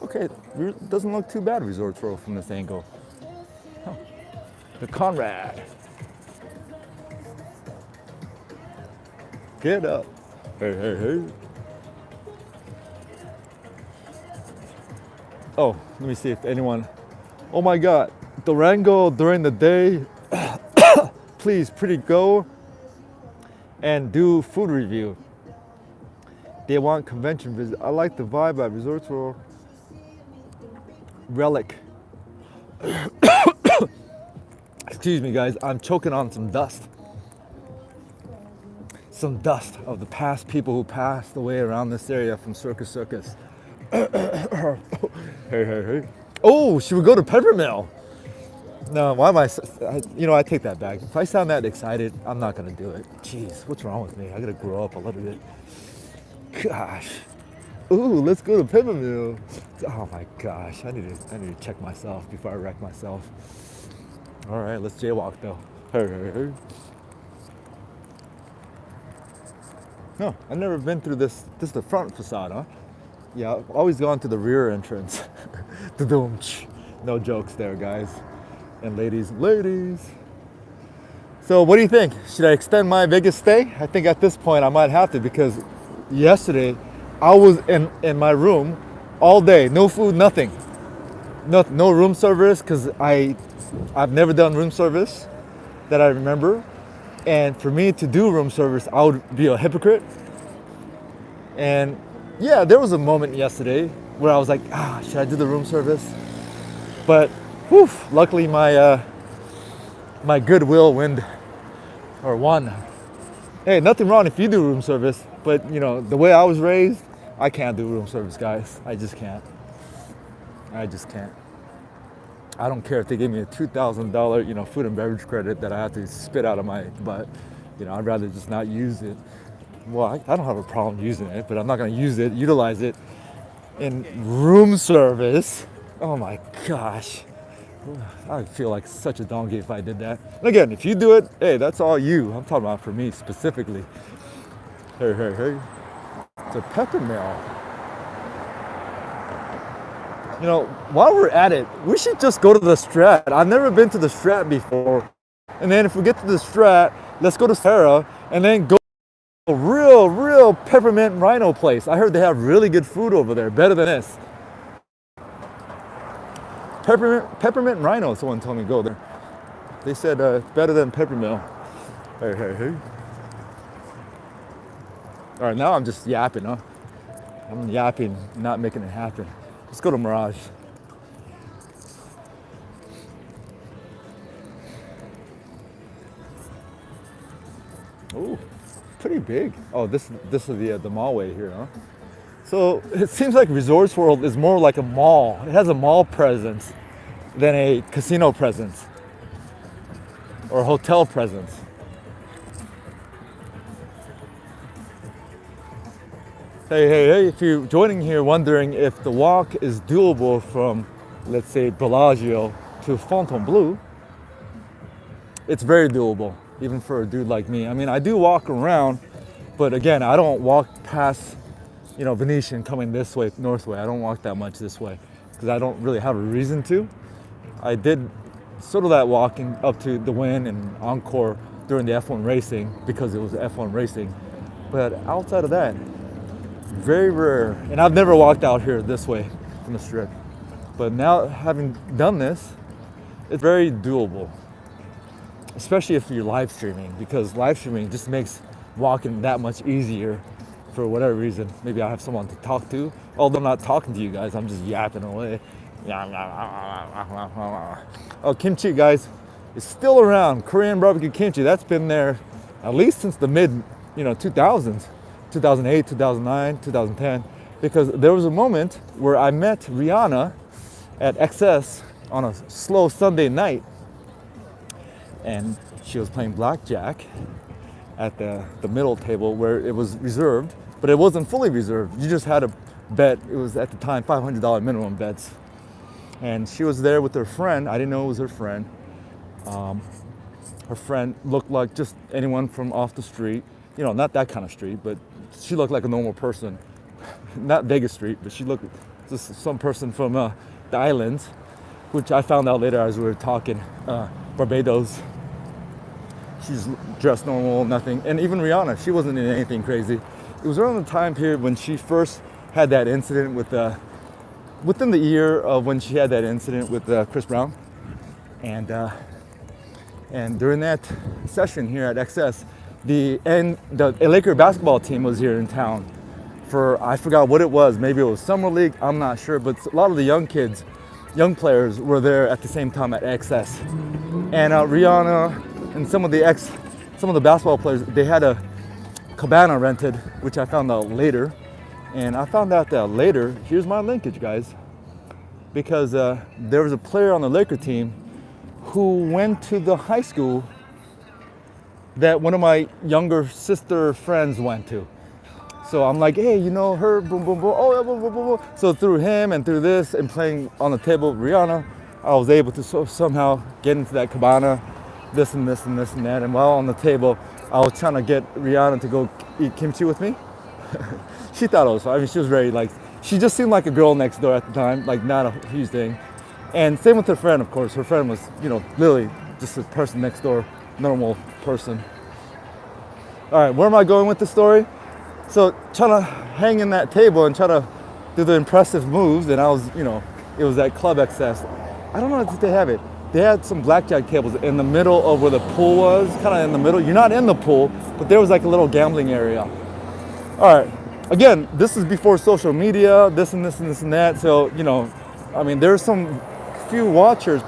Okay, doesn't look too bad, Resorts World from this angle. Huh. The Conrad. Get up. Hey. Oh, let me see if anyone. Oh my God, Durango during the day. Please, pretty go and do food review. They want convention visit. I like the vibe at Resorts World. Relic. Excuse me, guys. I'm choking on some dust. Some dust of the past people who passed away around this area from Circus. Hey. Oh, should we go to Peppermill? No, why am I take that back. If I sound that excited, I'm not gonna do it. Jeez, what's wrong with me? I gotta grow up a little bit. Gosh. Ooh, let's go to Peppermill. Oh my gosh, I need to check myself before I wreck myself. All right, let's jaywalk though. Hey. No, I've never been through this. This is the front facade, huh? Yeah, I've always gone to the rear entrance. No jokes there, guys. And ladies. So what do you think? Should I extend my Vegas stay? I think at this point I might have to because yesterday I was in my room all day, no food, nothing. No room service because I've never done room service that I remember. And for me to do room service, I would be a hypocrite. And yeah, there was a moment yesterday where I was like, should I do the room service? But luckily my goodwill won. Hey, nothing wrong if you do room service, but the way I was raised, I can't do room service, guys. I just can't. I don't care if they give me a $2,000, food and beverage credit that I have to spit out of my butt. I'd rather just not use it. Well, I don't have a problem using it, but I'm not going to utilize it in room service. Oh my gosh. I feel like such a donkey if I did that. And again, if you do it, hey, that's all you. I'm talking about for me specifically. Hey. It's a Peppermill. While we're at it, we should just go to the Strat. I've never been to the Strat before. And then if we get to the Strat, let's go to Sarah and then go to a real peppermint rhino place. I heard they have really good food over there, better than this. Peppermint rhino, someone told me to go there. They said better than Peppermill. Hey. All right, now I'm just yapping, huh? I'm yapping, not making it happen. Let's go to Mirage. Oh, pretty big. Oh, this is the mallway here, huh? So it seems like Resorts World is more like a mall. It has a mall presence than a casino presence. or hotel presence. Hey, if you're joining here wondering if the walk is doable from, let's say, Bellagio to Fontainebleau, it's very doable, even for a dude like me. I mean, I do walk around, but again, I don't walk past, Venetian coming this way, Northway. I don't walk that much this way because I don't really have a reason to. I did sort of that walking up to the Wynn and Encore during the F1 racing because it was F1 racing. But outside of that, very rare. And I've never walked out here this way from the Strip. But now having done this, it's very doable. Especially if you're live streaming, because live streaming just makes walking that much easier for whatever reason. Maybe I have someone to talk to. Although I'm not talking to you guys, I'm just yapping away. Oh, kimchi, guys, is still around. Korean barbecue kimchi, that's been there at least since the mid 2000s, 2008, 2009, 2010. Because there was a moment where I met Rihanna at XS on a slow Sunday night, and she was playing blackjack at the middle table where it was reserved, but it wasn't fully reserved. You just had to bet. It was at the time $500 minimum bets. And she was there with her friend. I didn't know it was her friend. Her friend looked like just anyone from off the street. Not that kind of street, but she looked like a normal person. Not Vegas Street, but she looked just some person from the islands, which I found out later as we were talking. Barbados. She's dressed normal, nothing. And even Rihanna, she wasn't in anything crazy. It was around the time period when she first had that incident with, within the year of when she had that incident with Chris Brown. And during that session here at XS, the Laker basketball team was here in town for, I forgot what it was. Maybe it was Summer League, I'm not sure. But a lot of the young players were there at the same time at XS. And Rihanna and some of the basketball players, they had a cabana rented, which I found out later. And I found out that later, here's my linkage, guys, because there was a player on the Laker team who went to the high school that one of my younger sister friends went to. So I'm like, hey, her, boom, boom, boom, oh, yeah, boom, boom, boom, boom. So through him and through this and playing on the table with Rihanna, I was able to somehow get into that cabana, this and this and this and that. And while on the table, I was trying to get Rihanna to go eat kimchi with me. She thought it was fun. I mean, she was very she just seemed like a girl next door at the time, not a huge thing. And same with her friend, of course. Her friend was, literally just a person next door, normal person. All right, where am I going with the story? So trying to hang in that table and try to do the impressive moves, and I was, it was at Club XS. I don't know if they have it. They had some blackjack tables in the middle of where the pool was, kind of in the middle. You're not in the pool, but there was a little gambling area. All right, again, this is before social media, this and this and this and that. So, I mean, there's some few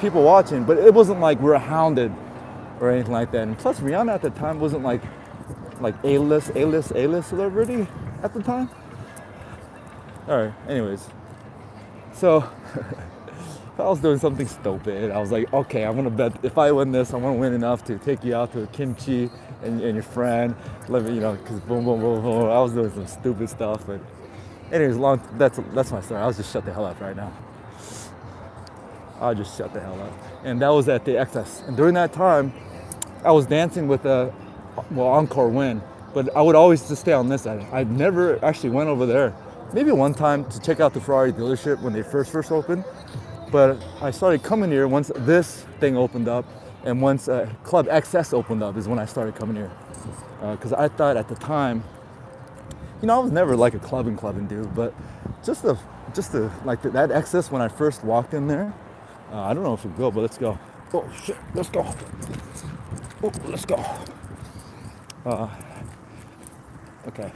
people watching, but it wasn't like we're hounded or anything like that. And plus, Rihanna at the time wasn't like A-list celebrity at the time. All right, anyways. So I was doing something stupid. I was like, okay, I'm gonna bet if I win this, I'm gonna win enough to take you out to a kimchi and your friend, because boom, boom, boom, boom. I was doing some stupid stuff, but anyways, that's my story. I'll just shut the hell up right now. I'll just shut the hell up. And that was at the XS. And during that time, I was dancing with Encore Win, but I would always just stay on this side. I never actually went over there. Maybe one time to check out the Ferrari dealership when they first opened. But I started coming here once this thing opened up, and once Club XS opened up is when I started coming here. Because I thought at the time, I was never like a clubbing dude, but just the that XS when I first walked in there. I don't know if we'll go, but let's go. Oh shit, let's go. Oh, let's go. Okay,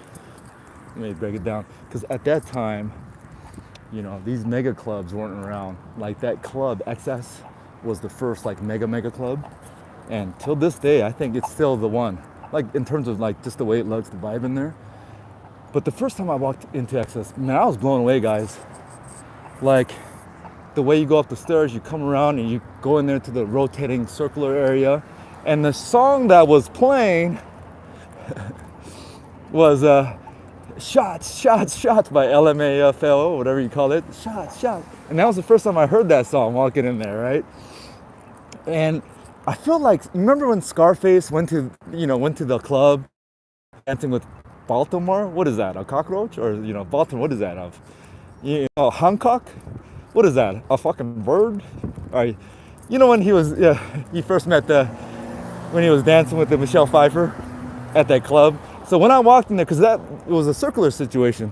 let me break it down. Because at that time, these mega clubs weren't around. Like that Club XS was the first mega club. And till this day, I think it's still the one. In terms of just the way it looks, the vibe in there. But the first time I walked into XS, man, I was blown away, guys. The way you go up the stairs, you come around and you go in there to the rotating circular area, And the song that was playing was Shots, Shots, Shots by LMAFLO, whatever you call it. Shots, Shots. And that was the first time I heard that song walking in there, right? And I feel like, remember when Scarface went to the club dancing with Baltimore? What is that? A cockroach? Or, Baltimore, what is that of? Hancock? What is that? A fucking bird? Or, when he first met when he was dancing with the Michelle Pfeiffer at that club. So when I walked in there, because it was a circular situation.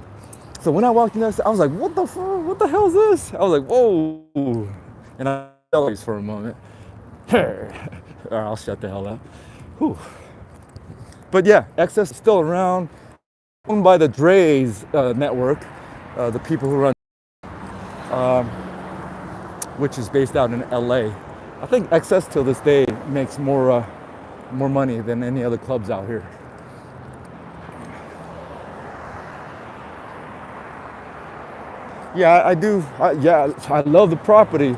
So when I walked in there, I was like, what the fuck? What the hell is this? I was like, whoa. And I felt for a moment. Or I'll shut the hell up. Whew. But yeah, Excess is still around, owned by the Dre's network, the people who run, which is based out in LA. I think Excess till this day makes more money than any other clubs out here. Yeah, I do. I love the property.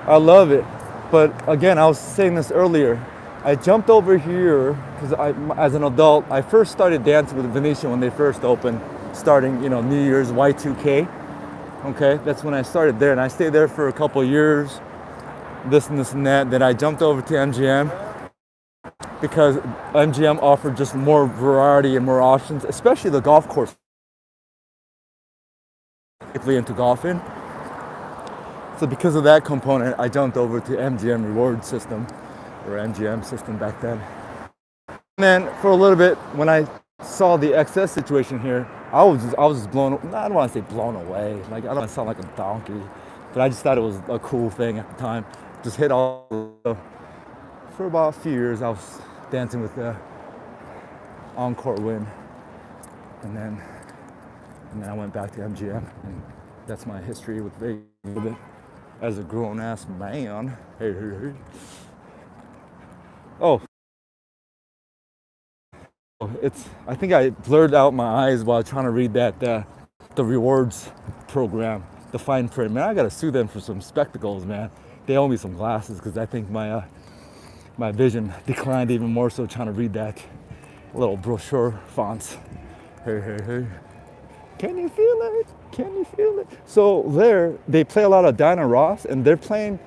I love it. But again, I was saying this earlier. I jumped over here because as an adult, I first started dancing with Venetian when they first opened, starting, New Year's Y2K. Okay, that's when I started there, and I stayed there for a couple of years, this and this and that. Then I jumped over to MGM because MGM offered just more variety and more options, especially the golf course. Into golfing. So because of that component, I jumped over to MGM reward system, or MGM system back then. And then for a little bit, when I saw the excess situation here, I was just blown. I don't want to say blown away. Like, I don't want to sound like a donkey, but I just thought it was a cool thing at the time. Just hit all. For about a few years, I was dancing with the Encore win, and then I went back to MGM, and that's my history with Vegas a little bit as a grown-ass man. Hey. Oh, I think I blurred out my eyes while trying to read that the rewards program, the fine print. Man, I gotta sue them for some spectacles, man. They owe me some glasses because I think my vision declined even more so trying to read that little brochure fonts. Hey. Can you feel it? Can you feel it? So there, they play a lot of Diana Ross, and they're playing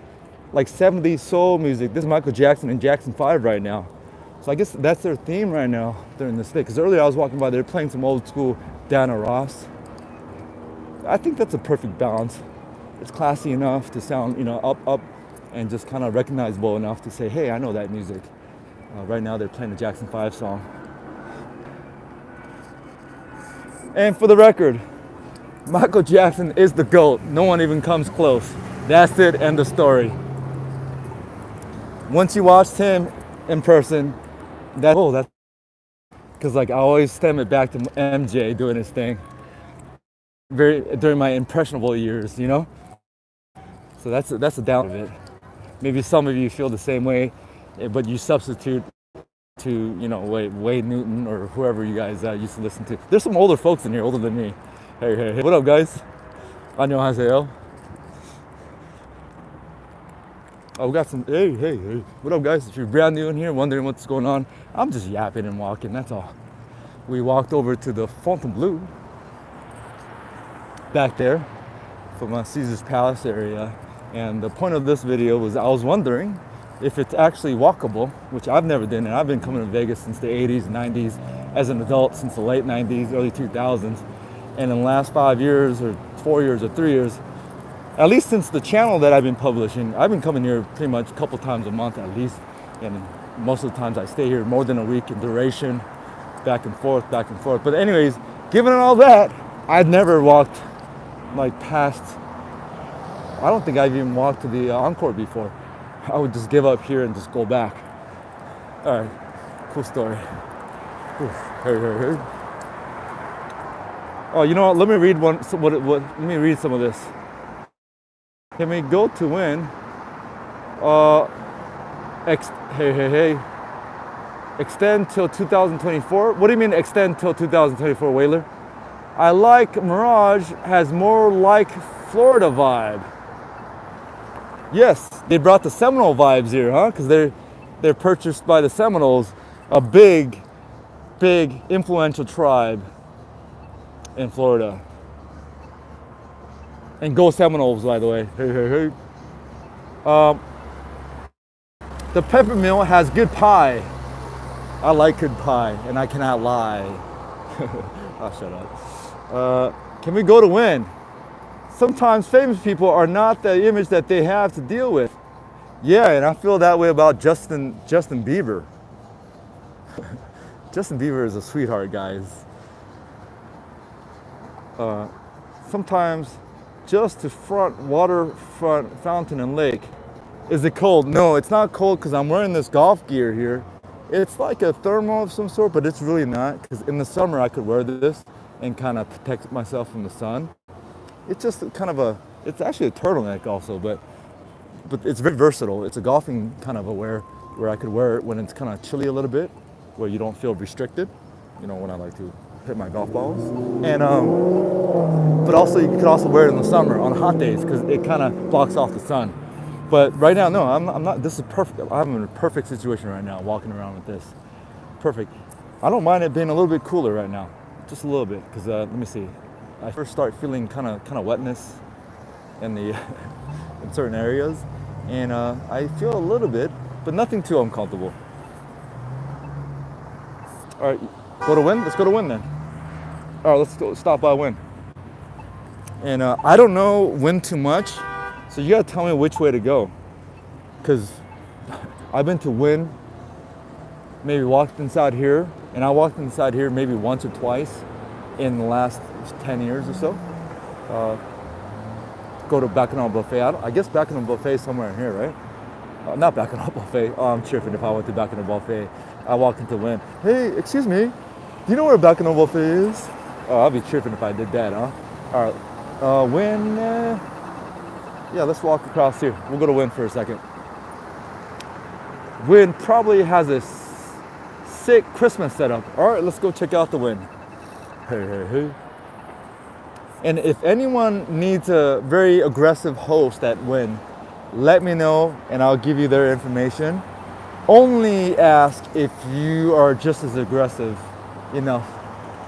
like 70s soul music. This is Michael Jackson and Jackson 5 right now. So I guess that's their theme right now during this day. Because earlier I was walking by, they're playing some old school Diana Ross. I think that's a perfect balance. It's classy enough to sound, up, and just kind of recognizable enough to say, hey, I know that music. Right now they're playing the Jackson 5 song. And for the record, Michael Jackson is the GOAT. No one even comes close. That's it, end of story. Once you watched him in person, that's because I always stem it back to MJ doing his thing during my impressionable years, So that's a down of it. Maybe some of you feel the same way, but you substitute to Wade Newton or whoever you guys used to listen to. There's some older folks in here, older than me. Hey. What up, guys? 안녕하세요. Oh, we got some. Hey. What up, guys? If you're brand new in here, wondering what's going on, I'm just yapping and walking. That's all. We walked over to the Fontainebleau back there from Caesar's Palace area, and the point of this video was I was wondering if it's actually walkable, which I've never done, and I've been coming to Vegas since the 80s, 90s, as an adult since the late 90s, early 2000s. And in the last 5 years or 4 years or 3 years, at least since the channel that I've been publishing, I've been coming here pretty much a couple times a month at least. And most of the times I stay here more than a week in duration, back and forth. But anyways, given all that, I've never walked past, I don't think I've even walked to the Encore before. I would just give up here and just go back. All right, cool story. Hey. Oh, you know what? Let me read let me read some of this. Can we go to win? Hey. Extend till 2024. What do you mean extend till 2024, Whaler? I like Mirage has more like Florida vibe. Yes, they brought the Seminole vibes here, huh? Because they're they're purchased by the Seminoles, a big influential tribe in Florida. And go Seminoles, by the way. Hey, hey, hey. The peppermill has good pie. I like good pie, and I cannot lie. Oh, shut up. Can we go to win? Sometimes famous people are not the image that they have to deal with. Yeah, and I feel that way about Justin Bieber. Justin Bieber is a sweetheart, guys. Sometimes just to front waterfront fountain and lake. Is it cold? No, it's not cold because I'm wearing this golf gear here. It's like a thermal of some sort, but it's really not, because in the summer I could wear this and kind of protect myself from the sun. It's just kind of it's actually a turtleneck also, but it's very versatile. It's a golfing kind of a wear where I could wear it when it's kind of chilly a little bit, where you don't feel restricted, you know, when I like to hit my golf balls. And but also you could also wear it in the summer on hot days because it kind of blocks off the sun. But right now, no, I'm not. This is perfect. I'm in a perfect situation right now, walking around with this. Perfect. I don't mind it being a little bit cooler right now, just a little bit, because let me see. I first start feeling kind of wetness in the in certain areas, and I feel a little bit, but nothing too uncomfortable. All right, go to Win. Let's go to Win then. All right, let's go stop by Win. And I don't know Win too much. So you gotta tell me which way to go, because I've been to Win, maybe walked inside here, and I walked inside here maybe once or twice in the last 10 years or so. Go to Bacchanal Buffet. I guess Bacchanal Buffet is somewhere in here, right? Not Bacchanal Buffet. Oh, I'm tripping if I went to Bacchanal Buffet. I walked into Win. Hey, excuse me, do you know where Bacchanal Buffet is? Oh, I'll be tripping if I did that, huh? All right, Win. Yeah, let's walk across here. We'll go to Win for a second. Win probably has a sick Christmas setup. All right, let's go check out the Win. Hey, hey, hey. And if anyone needs a very aggressive host at Win, let me know and I'll give you their information. Only ask if you are just as aggressive, you know,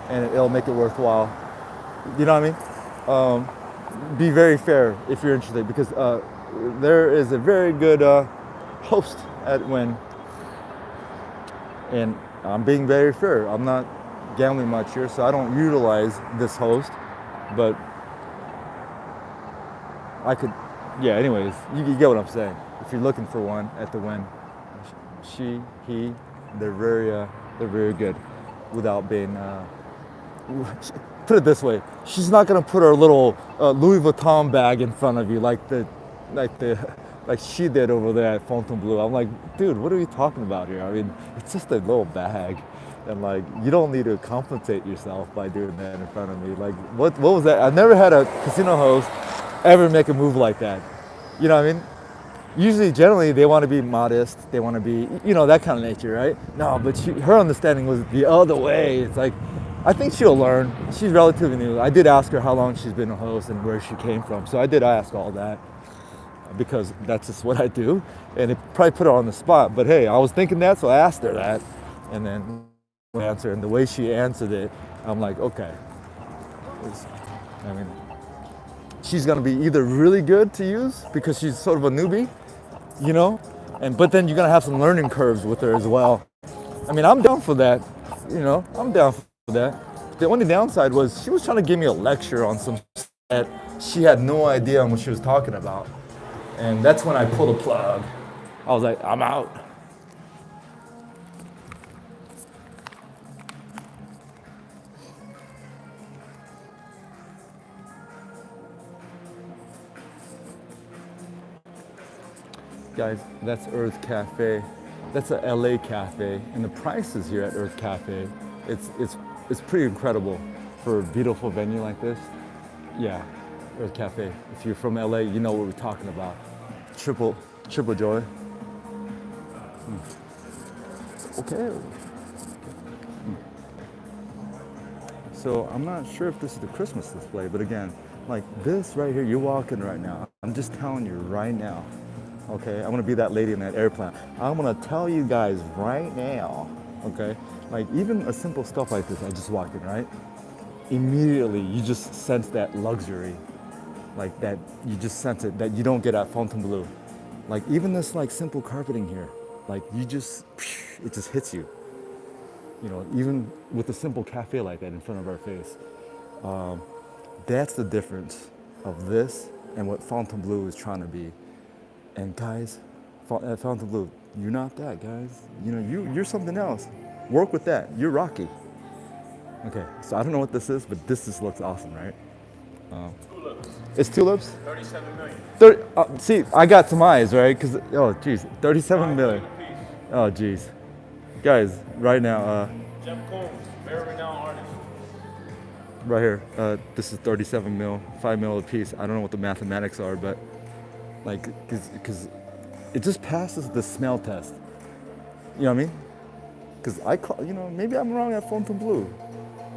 and it'll make it worthwhile. You know what I mean? Be very fair if you're interested, because there is a very good host at Win, and I'm being very fair. I'm not gambling much here, so I don't utilize this host, but I could, yeah, anyways, you get what I'm saying. If you're looking for one at the Win, he, they're very good without being, put it this way, she's not gonna put her little Louis Vuitton bag in front of you like she did over there at Fontainebleau. I'm like, dude, what are you talking about here? I mean, it's just a little bag, and like, you don't need to compensate yourself by doing that in front of me. Like, what was that? I've never had a casino host ever make a move like that. You know what I mean? Usually, generally, they want to be modest. They want to be, you know, that kind of nature, right? No, but her understanding was the other way. It's like, I think she'll learn. She's relatively new. I did ask her how long she's been a host and where she came from. So I did ask all that, because that's just what I do. And it probably put her on the spot. But hey, I was thinking that, so I asked her that. And then answer, and the way she answered it, I'm like, okay. I mean, she's gonna be either really good to use because she's sort of a newbie, you know, but then you're gonna have some learning curves with her as well. I mean, I'm down for that, you know, I'm down for that. The only downside was she was trying to give me a lecture on some that she had no idea on what she was talking about. And that's when I pulled the plug. I was like, I'm out. Guys, that's Earth Cafe. That's a LA cafe, and the prices here at Earth Cafe, it's pretty incredible for a beautiful venue like this. Yeah, Earth Cafe. If you're from LA, you know what we're talking about. Triple joy. Okay. So I'm not sure if this is the Christmas display, but again, like this right here, you're walking right now. I'm just telling you right now, Okay, I want to be that lady in that airplane. I'm gonna tell you guys right now. Okay, like even a simple stuff like this, I just walked in, right? Immediately, you just sense that luxury, like that. You just sense it that you don't get at Fontainebleau. Like even this like simple carpeting here, like you just, it just hits you. You know, even with a simple cafe like that in front of our face. That's the difference of this and what Fontainebleau is trying to be. And guys, at Fontainebleau, you're not that, guys. You know, you're something else. Work with that. You're Rocky. Okay, so I don't know what this is, but this just looks awesome, right? Tulips. It's tulips? 37 million. 30, see, I got some eyes, right? Because, oh, geez, 37 million. A piece. Oh, geez. Guys, right now, Jeff Combs, very renowned artist. right here, this is 37 mil, 5 mil a piece. I don't know what the mathematics are, but like, because it just passes the smell test. You know what I mean? Because you know, maybe I'm wrong at Fontainebleau,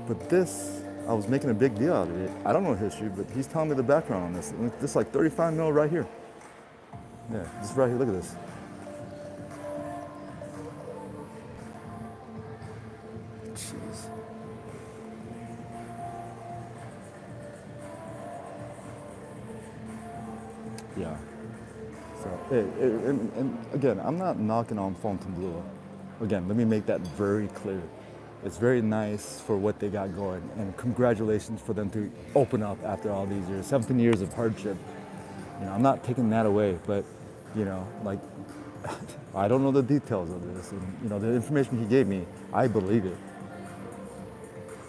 but this, I was making a big deal out of it. I don't know history, but he's telling me the background on this. This is like 35 mil right here. Yeah, just right here, look at this. Jeez. Yeah. So, and again, I'm not knocking on Fontainebleau. Again, let me make that very clear. It's very nice for what they got going, and congratulations for them to open up after all these years, 17 years of hardship. You know, I'm not taking that away, but you know, like, I don't know the details of this, and you know, the information he gave me, I believe it.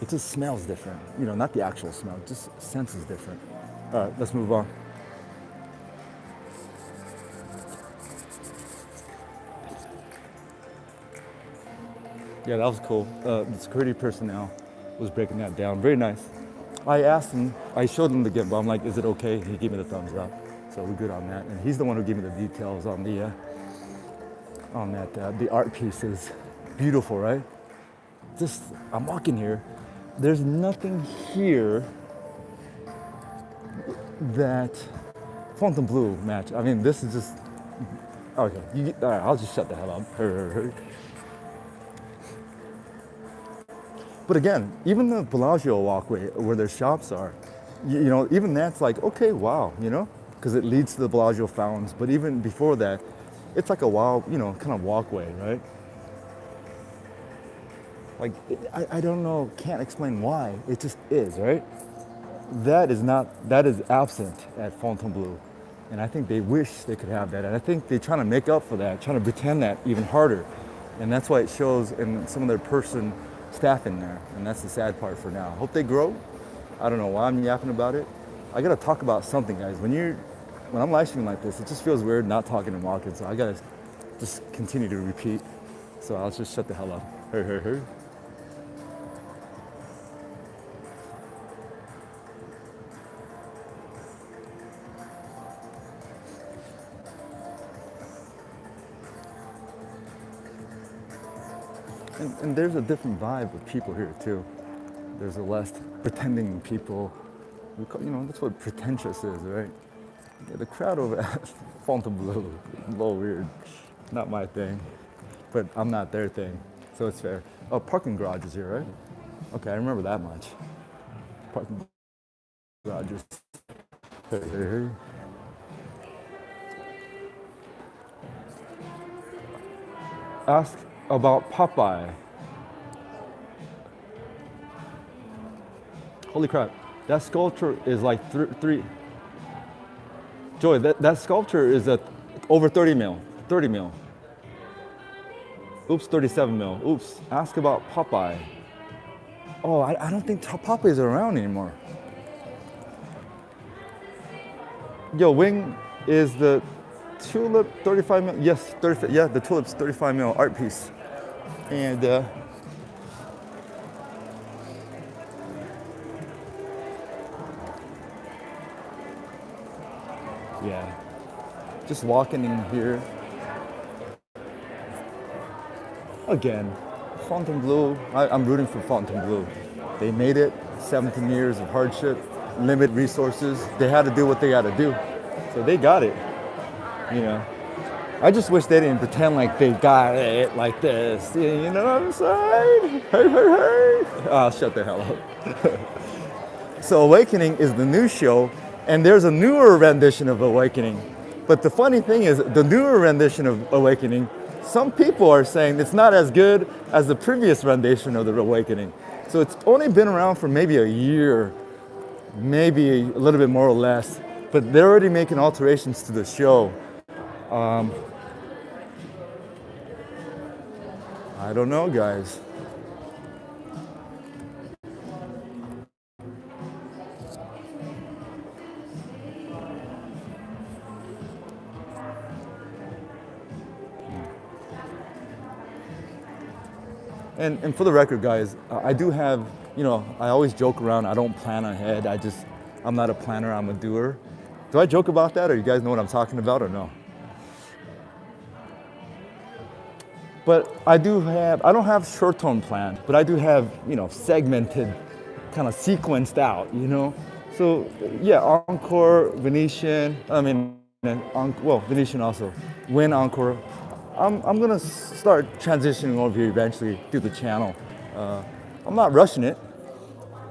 It just smells different. You know, not the actual smell, just sense is different. All right, let's move on. Yeah, that was cool. The security personnel was breaking that down. Very nice. I asked him, I showed him the gimbal. I'm like, is it okay? He gave me the thumbs up. So we're good on that. And he's the one who gave me the details on the the art pieces. Beautiful, right? Just, I'm walking here. There's nothing here that Fontainebleau match. I mean, this is just, okay. All right, I'll just shut the hell up. But again, even the Bellagio walkway where their shops are, you know, even that's like, okay, wow, you know, because it leads to the Bellagio fountains. But even before that, it's like a wild, you know, kind of walkway, right? Like, I don't know, can't explain why. It just is, right? That is absent at Fontainebleau. And I think they wish they could have that. And I think they're trying to make up for that, trying to pretend that even harder. And that's why it shows in some of their staff in there, and that's the sad part for now. Hope they grow. I don't know why I'm yapping about it. I gotta talk about something, guys. When I'm live streaming like this, it just feels weird not talking and walking, so I gotta just continue to repeat. So I'll just shut the hell up. Hey. And there's a different vibe with people here too. There's a less pretending people. You know, that's what pretentious is, right? Yeah, the crowd over at Fontainebleau is a little weird. Not my thing, but I'm not their thing, so it's fair. Oh, parking garage is here, right? Okay, I remember that much. Parking garages. Hey. Ask about Popeye. Holy crap, that sculpture is like three. Joy, that sculpture is at over 30 mil. Oops, 37 mil. Oops, ask about Popeye. Oh, I don't think Popeyes are around anymore. Yo, Wing is the tulip 35 mil. Yes, 35. Yeah, the tulip's 35 mil art piece. And yeah, just walking in here. Again, Fontainebleau, I'm rooting for Fontainebleau. They made it, 17 years of hardship, limited resources. They had to do what they had to do. So they got it, you know. I just wish they didn't pretend like they got it like this. You know what I'm saying? Hey, hey, hey. Oh, shut the hell up. So Awakening is the new show, and there's a newer rendition of Awakening. But the funny thing is, the newer rendition of Awakening, some people are saying it's not as good as the previous rendition of the Awakening. So it's only been around for maybe a year, maybe a little bit more or less, but they're already making alterations to the show. I don't know, guys. And for the record, guys, I do have, you know, I always joke around, I don't plan ahead. I'm not a planner, I'm a doer. Do I joke about that, or you guys know what I'm talking about, or no? But I don't have short-term plans, but I do have, you know, segmented, kind of sequenced out, you know? So, yeah, Encore, Venetian, Venetian also, Win, Encore. I'm gonna start transitioning over here eventually through the channel. I'm not rushing it.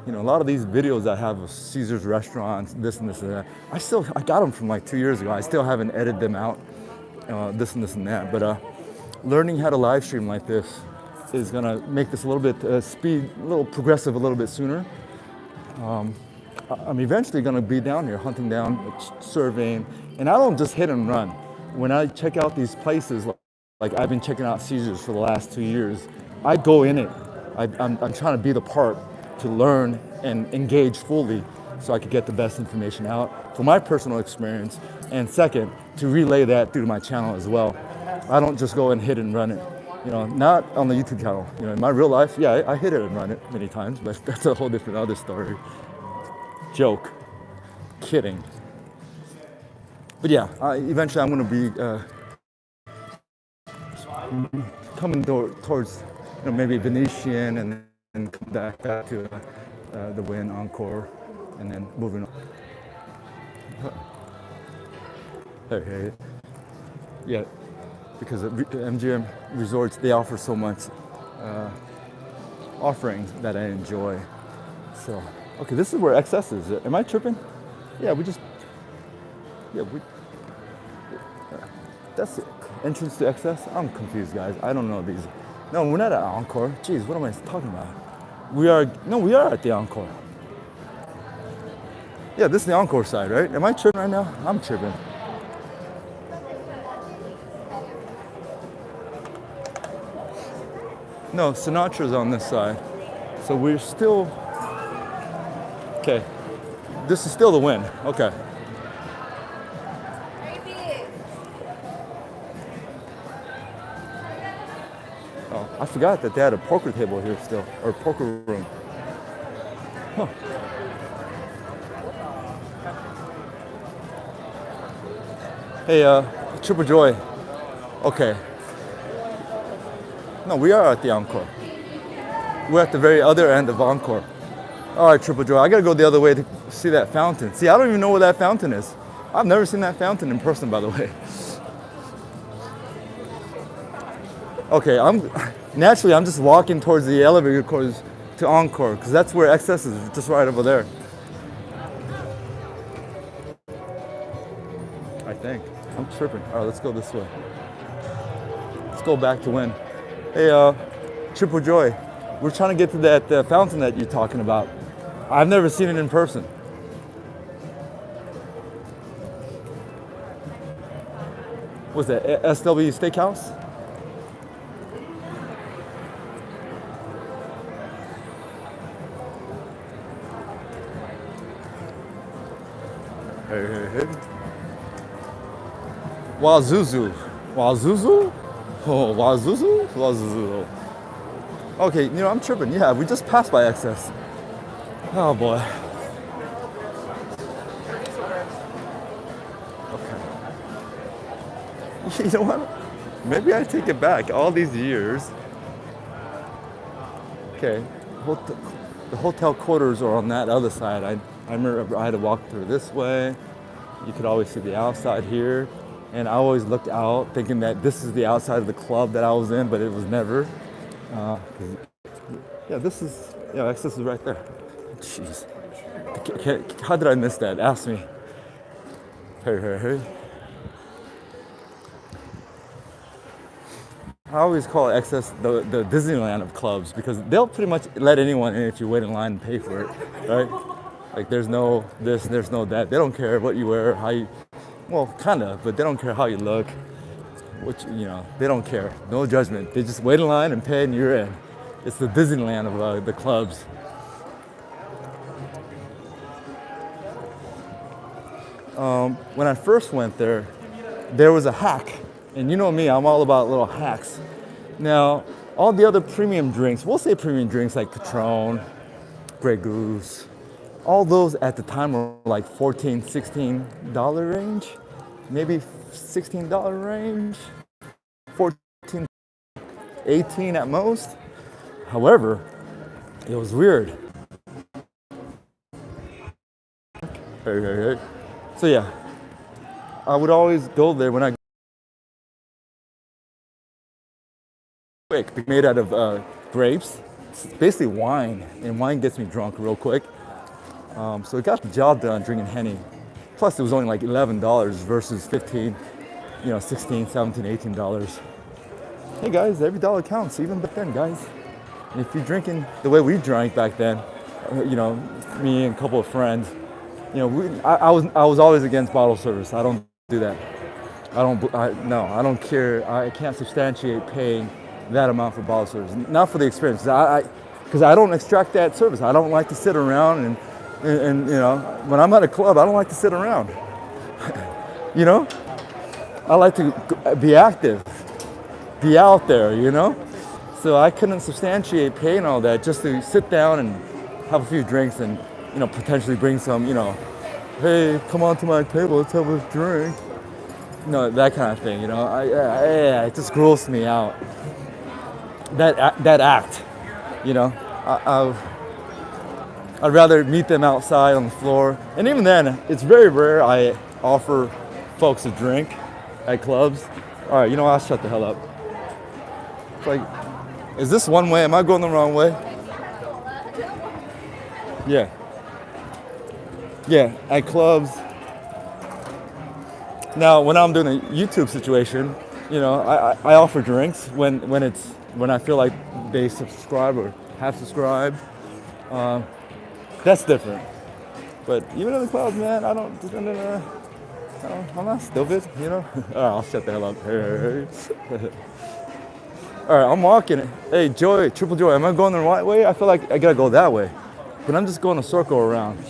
You know, a lot of these videos I have of Caesar's restaurants, this and this and that, I got them from like 2 years ago. I still haven't edited them out, this and this and that. But learning how to live stream like this is gonna make this a little bit progressive a little bit sooner. I'm eventually gonna be down here hunting down, surveying, and I don't just hit and run. When I check out these places, like I've been checking out Caesar's for the last 2 years, I go in it. I'm trying to be the part to learn and engage fully so I could get the best information out from my personal experience. And second, to relay that through my channel as well. I don't just go and hit and run it. You know, not on the YouTube channel. You know, in my real life, yeah, I hit it and run it many times, but that's a whole different other story. Joke. Kidding. But yeah, eventually I'm gonna be coming towards, you know, maybe Venetian and then come back to the Win, Encore, and then moving on. Hey. Yeah, because MGM Resorts, they offer so much offerings that I enjoy. So, okay, this is where XS is. Am I tripping? Yeah, that's the entrance to XS? I'm confused, guys. I don't know these. No, we're not at Encore. Jeez, what am I talking about? We are at the Encore. Yeah, this is the Encore side, right? Am I tripping right now? I'm tripping. No, Sinatra's on this side. So we're still, okay. This is still the Win, okay. Oh, I forgot that they had a poker table here still, or poker room. Huh. Hey, Triple Joy. Okay. No, we are at the Encore. We're at the very other end of Encore. All right, Triple Joy, I gotta go the other way to see that fountain. See, I don't even know where that fountain is. I've never seen that fountain in person, by the way. Okay, I'm just walking towards the elevator course to Encore, because that's where XS is, just right over there. I think. I'm tripping. All right, let's go this way. Let's go back to Win. Hey, Triple Joy, we're trying to get to that fountain that you're talking about. I've never seen it in person. What's that, SW Steakhouse? Hey. Wazuzu. Oh, Wazuzu. Okay, you know, I'm tripping. Yeah, we just passed by XS. Oh boy. Okay. You know what? Maybe I take it back. All these years. Okay. The hotel quarters are on that other side. I remember I had to walk through this way. You could always see the outside here. and I always looked out thinking that this is the outside of the club that I was in, but it was never. Yeah, this is, yeah, access is right there. Jeez. How did I miss that? Ask me. Hey. I always call access the Disneyland of clubs because they'll pretty much let anyone in if you wait in line and pay for it, right? Like there's no this, there's no that. They don't care what you wear, how you, well, kind of, but they don't care how you look. Which, you know, they don't care. No judgment. They just wait in line and pay and you're in. It's the Disneyland of the clubs. When I first went there, there was a hack. And you know me, I'm all about little hacks. Now, all the other premium drinks, we'll say premium drinks like Patron, Grey Goose, all those at the time were like $14, $16 range, maybe $16 range, 14, 18 at most. However, it was weird. Hey. So yeah, I would always go there when I quick, made out of grapes. It's basically wine, and wine gets me drunk real quick. So it got the job done drinking Henny. Plus it was only like $11 versus 15, you know, 16, 17, $18. Hey guys, every dollar counts, even back then, guys. And if you're drinking the way we drank back then, you know, me and a couple of friends, you know, I was always against bottle service. I don't do that. I don't care. I can't substantiate paying that amount for bottle service. Not for the experience, because I don't extract that service. I don't like to sit around and you know, when I'm at a club, I don't like to sit around. You know, I like to be active, be out there. You know, so I couldn't substantiate paying all that just to sit down and have a few drinks and, you know, potentially bring some, you know, hey, come on to my table, let's have a drink. No, that kind of thing, you know. It just grosses me out. That act, you know. I'd rather meet them outside on the floor. And even then, it's very rare I offer folks a drink at clubs. All right, you know, I'll shut the hell up. It's like, is this one way? Am I going the wrong way? Yeah, at clubs. Now, when I'm doing a YouTube situation, you know, I offer drinks when I feel like they subscribe or have subscribed. That's different. But even in the clubs, man, I'm not stupid, you know. All right, I'll shut the hell up. Hey. All right, I'm walking. Hey, Joy, Triple Joy, am I going the right way? I feel like I gotta go that way. But I'm just going a circle around.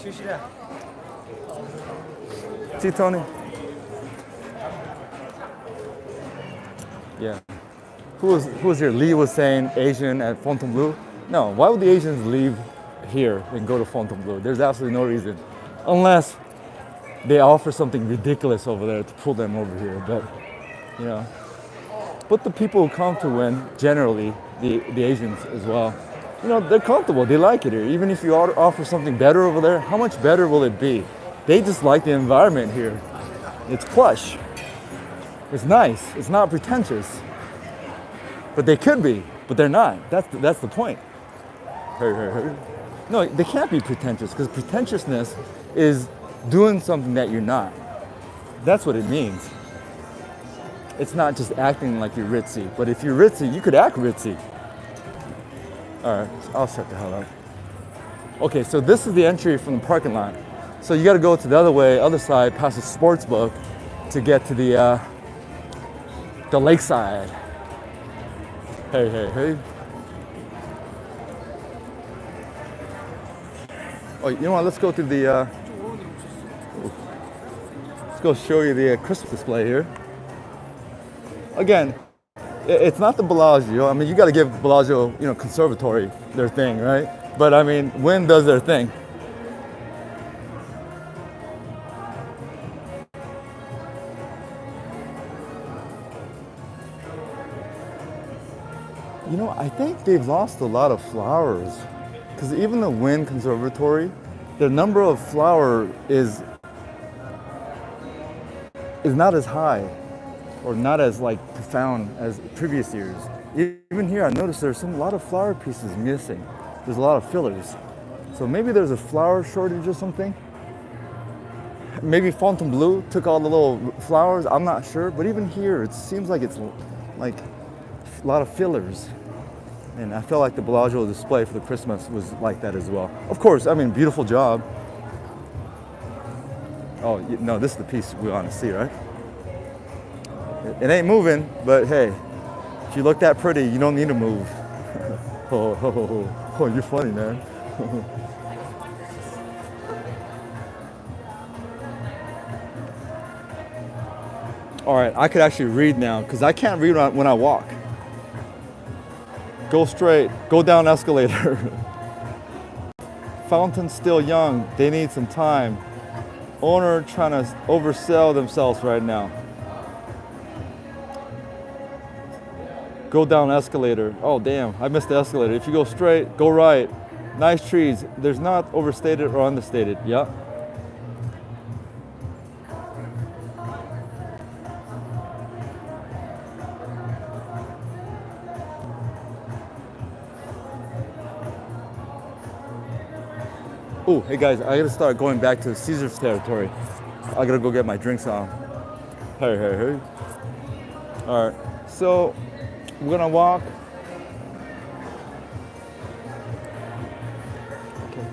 See, Tony? Yeah. Who was here? Lee was saying Asian at Fontainebleau. No, why would the Asians leave here and go to Fontainebleau? There's absolutely no reason. Unless they offer something ridiculous over there to pull them over here. But, you know. But the people who come to win, generally, the Asians as well, you know, they're comfortable. They like it here. Even if you offer something better over there, how much better will it be? They just like the environment here. It's plush. It's nice. It's not pretentious. But they could be, but they're not. That's the point. No, they can't be pretentious because pretentiousness is doing something that you're not. That's what it means. It's not just acting like you're ritzy. But if you're ritzy, you could act ritzy. All right, I'll shut the hell up. Okay, so this is the entry from the parking lot. So you got to go to the other side, past the sports book, to get to the lakeside. Hey. Oh, you know what? Let's go to the. Let's go show you the Christmas display here. Again, it's not the Bellagio. I mean, you got to give Bellagio, you know, conservatory their thing, right? But I mean, Wynn does their thing. You know, I think they've lost a lot of flowers. Because even the Wynn Conservatory, the number of flower is not as high. or not as like profound as previous years. Even here, I noticed there's a lot of flower pieces missing. There's a lot of fillers. So maybe there's a flower shortage or something. Maybe Fontainebleau took all the little flowers. I'm not sure, but even here, it seems like it's like a lot of fillers. And I felt like the Bellagio display for the Christmas was like that as well. Of course, I mean, beautiful job. Oh, no, this is the piece we want to see, right? It ain't moving, but hey, if you look that pretty, you don't need to move. Oh, you're funny, man. All right, I could actually read now because I can't read when I walk. Go straight, go down escalator. Fountain's still young, they need some time. Owner trying to oversell themselves right now. Go down escalator. Oh damn, I missed the escalator. If you go straight, go right. Nice trees. There's not overstated or understated. Yeah. Oh, hey guys, I gotta start going back to Caesar's territory. I gotta go get my drinks on. Hey. All right, so we're gonna walk. Okay.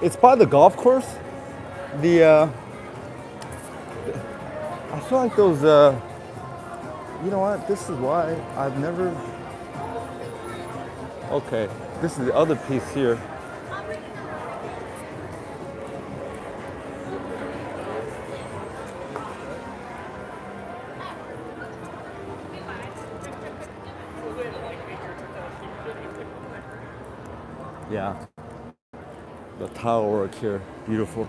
It's by the golf course. I feel like those. You know what? This is why I've never. Okay, this is the other piece here. Yeah, the tile work here, beautiful.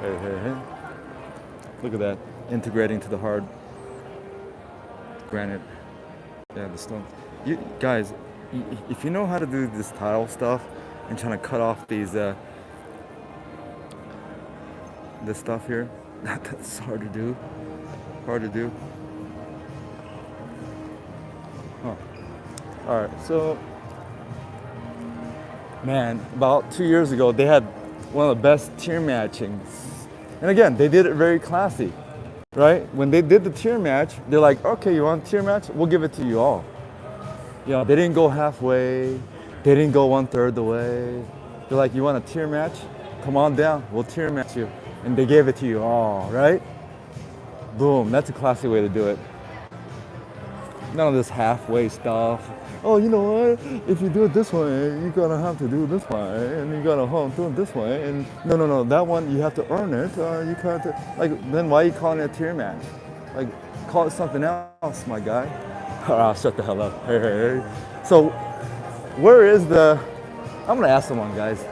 Hey. Look at that, integrating to the hard granite. Yeah, the stone. You guys, if you know how to do this tile stuff and trying to cut off these, this stuff here, that's hard to do. Huh. All right, so. Man, about 2 years ago, they had one of the best tier matchings. And again, they did it very classy, right? When they did the tier match, they're like, okay, you want a tier match? We'll give it to you all. You know, they didn't go halfway. They didn't go 1/3 the way. They're like, you want a tier match? Come on down, we'll tier match you. And they gave it to you all, right? Boom, that's a classy way to do it. None of this halfway stuff. Oh, you know what? If you do it this way, you're gonna have to do it this way, and you gotta do it this way. And no, that one you have to earn it. You can't. Then why are you calling it a tier match? Like, call it something else, my guy. Ah, shut the hell up. Hey. So, where is the? I'm gonna ask someone, guys,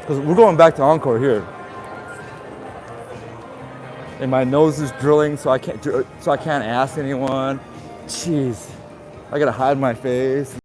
because we're going back to Encore here. And my nose is drilling, so I can't ask anyone. Jeez, I gotta hide my face.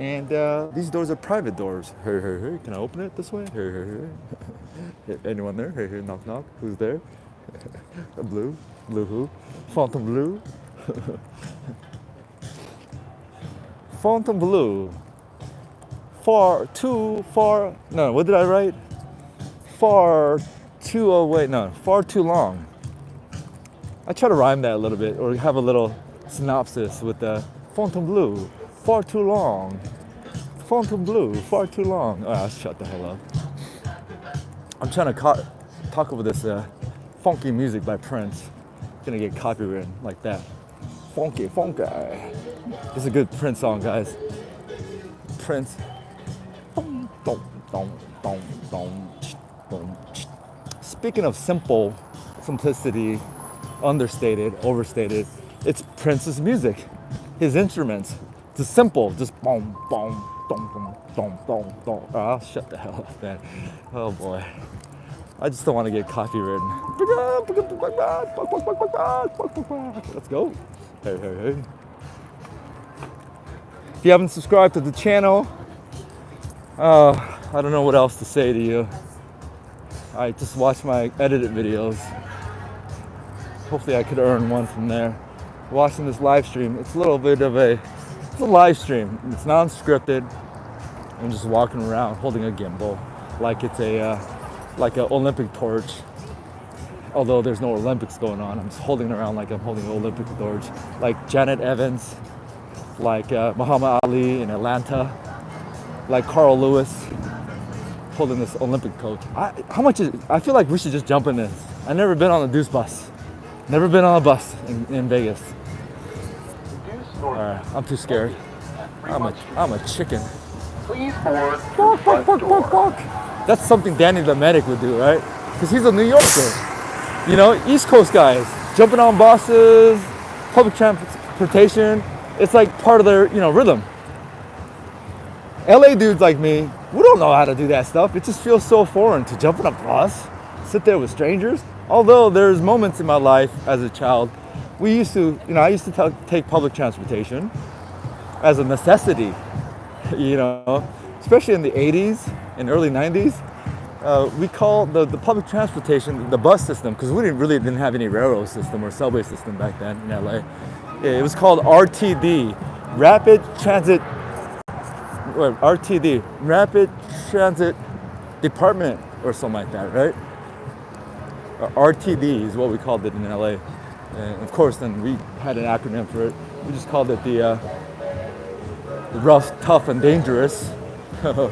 And these doors are private doors. Hey, hey, hey, can I open it this way? Hey, hey, hey. Anyone there? Hey, hey, knock, knock. Who's there? Blue? Blue who? Fontainebleau? Fontainebleau. No, what did I write? Far too long. I try to rhyme that a little bit or have a little synopsis with the Fontainebleau, far too long. Fontainebleau, far too long. Oh, shut the hell up. I'm trying to talk over this funky music by Prince. Gonna get copywritten like that. Funky, funky. This is a good Prince song, guys. Prince. Speaking of simplicity, understated, overstated, it's Prince's music, his instruments. It's simple, just boom, boom, dum, dum, dum, dum, dum. Oh, shut the hell up, man. Oh boy. I just don't want to get copywritten. Let's go. Hey, hey, hey. If you haven't subscribed to the channel, I don't know what else to say to you. I just watch my edited videos. Hopefully I could earn one from there. Watching this live stream, it's a little bit of it's a live stream. It's non-scripted. I'm just walking around holding a gimbal like it's like an Olympic torch. Although there's no Olympics going on, I'm just holding it around like I'm holding an Olympic torch. Like Janet Evans, like Muhammad Ali in Atlanta, like Carl Lewis holding this Olympic torch. I feel like we should just jump in this. I've never been on a Deuce bus. Never been on a bus in Vegas. Alright, I'm too scared. I'm a chicken. Please board. Bark, bark, bark, bark, bark. That's something Danny the medic would do, right? Because he's a New Yorker. You know, East Coast guys, jumping on buses, public transportation. It's like part of their, rhythm. LA dudes like me, we don't know how to do that stuff. It just feels so foreign to jump on a bus, sit there with strangers. Although there's moments in my life as a child, I used to take public transportation as a necessity, especially in the 80s and early 90s. We called the public transportation the bus system because we didn't have any railroad system or subway system back then in LA. It was called RTD, Rapid Transit Department or something like that, right? RTD is what we called it in LA. And of course, then we had an acronym for it. We just called it the rough, tough, and dangerous. All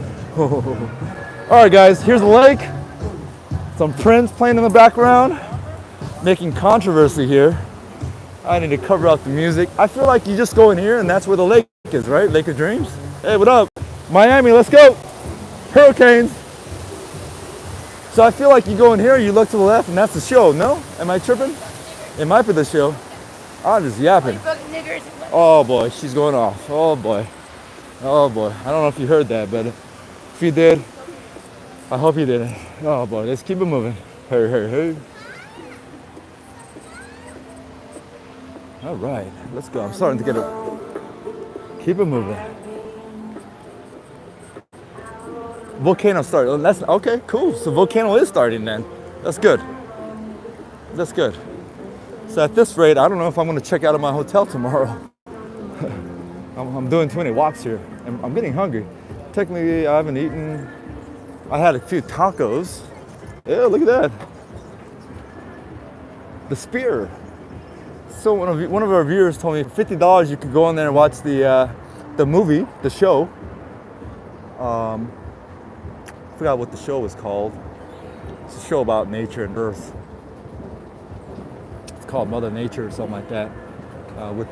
right, guys, here's the lake. Some Prince playing in the background, making controversy here. I need to cover up the music. I feel like you just go in here and that's where the lake is, right? Lake of Dreams. Hey, what up? Miami, let's go. Hurricanes. So I feel like you go in here, you look to the left, and that's the show. No? Am I tripping? It might be the show. I'm just yapping. Oh boy, she's going off. Oh boy. Oh boy. I don't know if you heard that, but if you did, I hope you did. Oh boy, let's keep it moving. Hey, hey, hey. All right, let's go. I'm starting to get it. Keep it moving. Volcano started. That's okay, cool. So volcano is starting then. That's good. That's good. So at this rate, I don't know if I'm going to check out of my hotel tomorrow. I'm doing too many walks here. I'm getting hungry. Technically, I haven't eaten. I had a few tacos. Yeah, look at that. The Spear. So one of our viewers told me $50 you could go in there and watch the movie, the show. I forgot what the show was called. It's a show about nature and Earth. It's called Mother Nature or something like that. With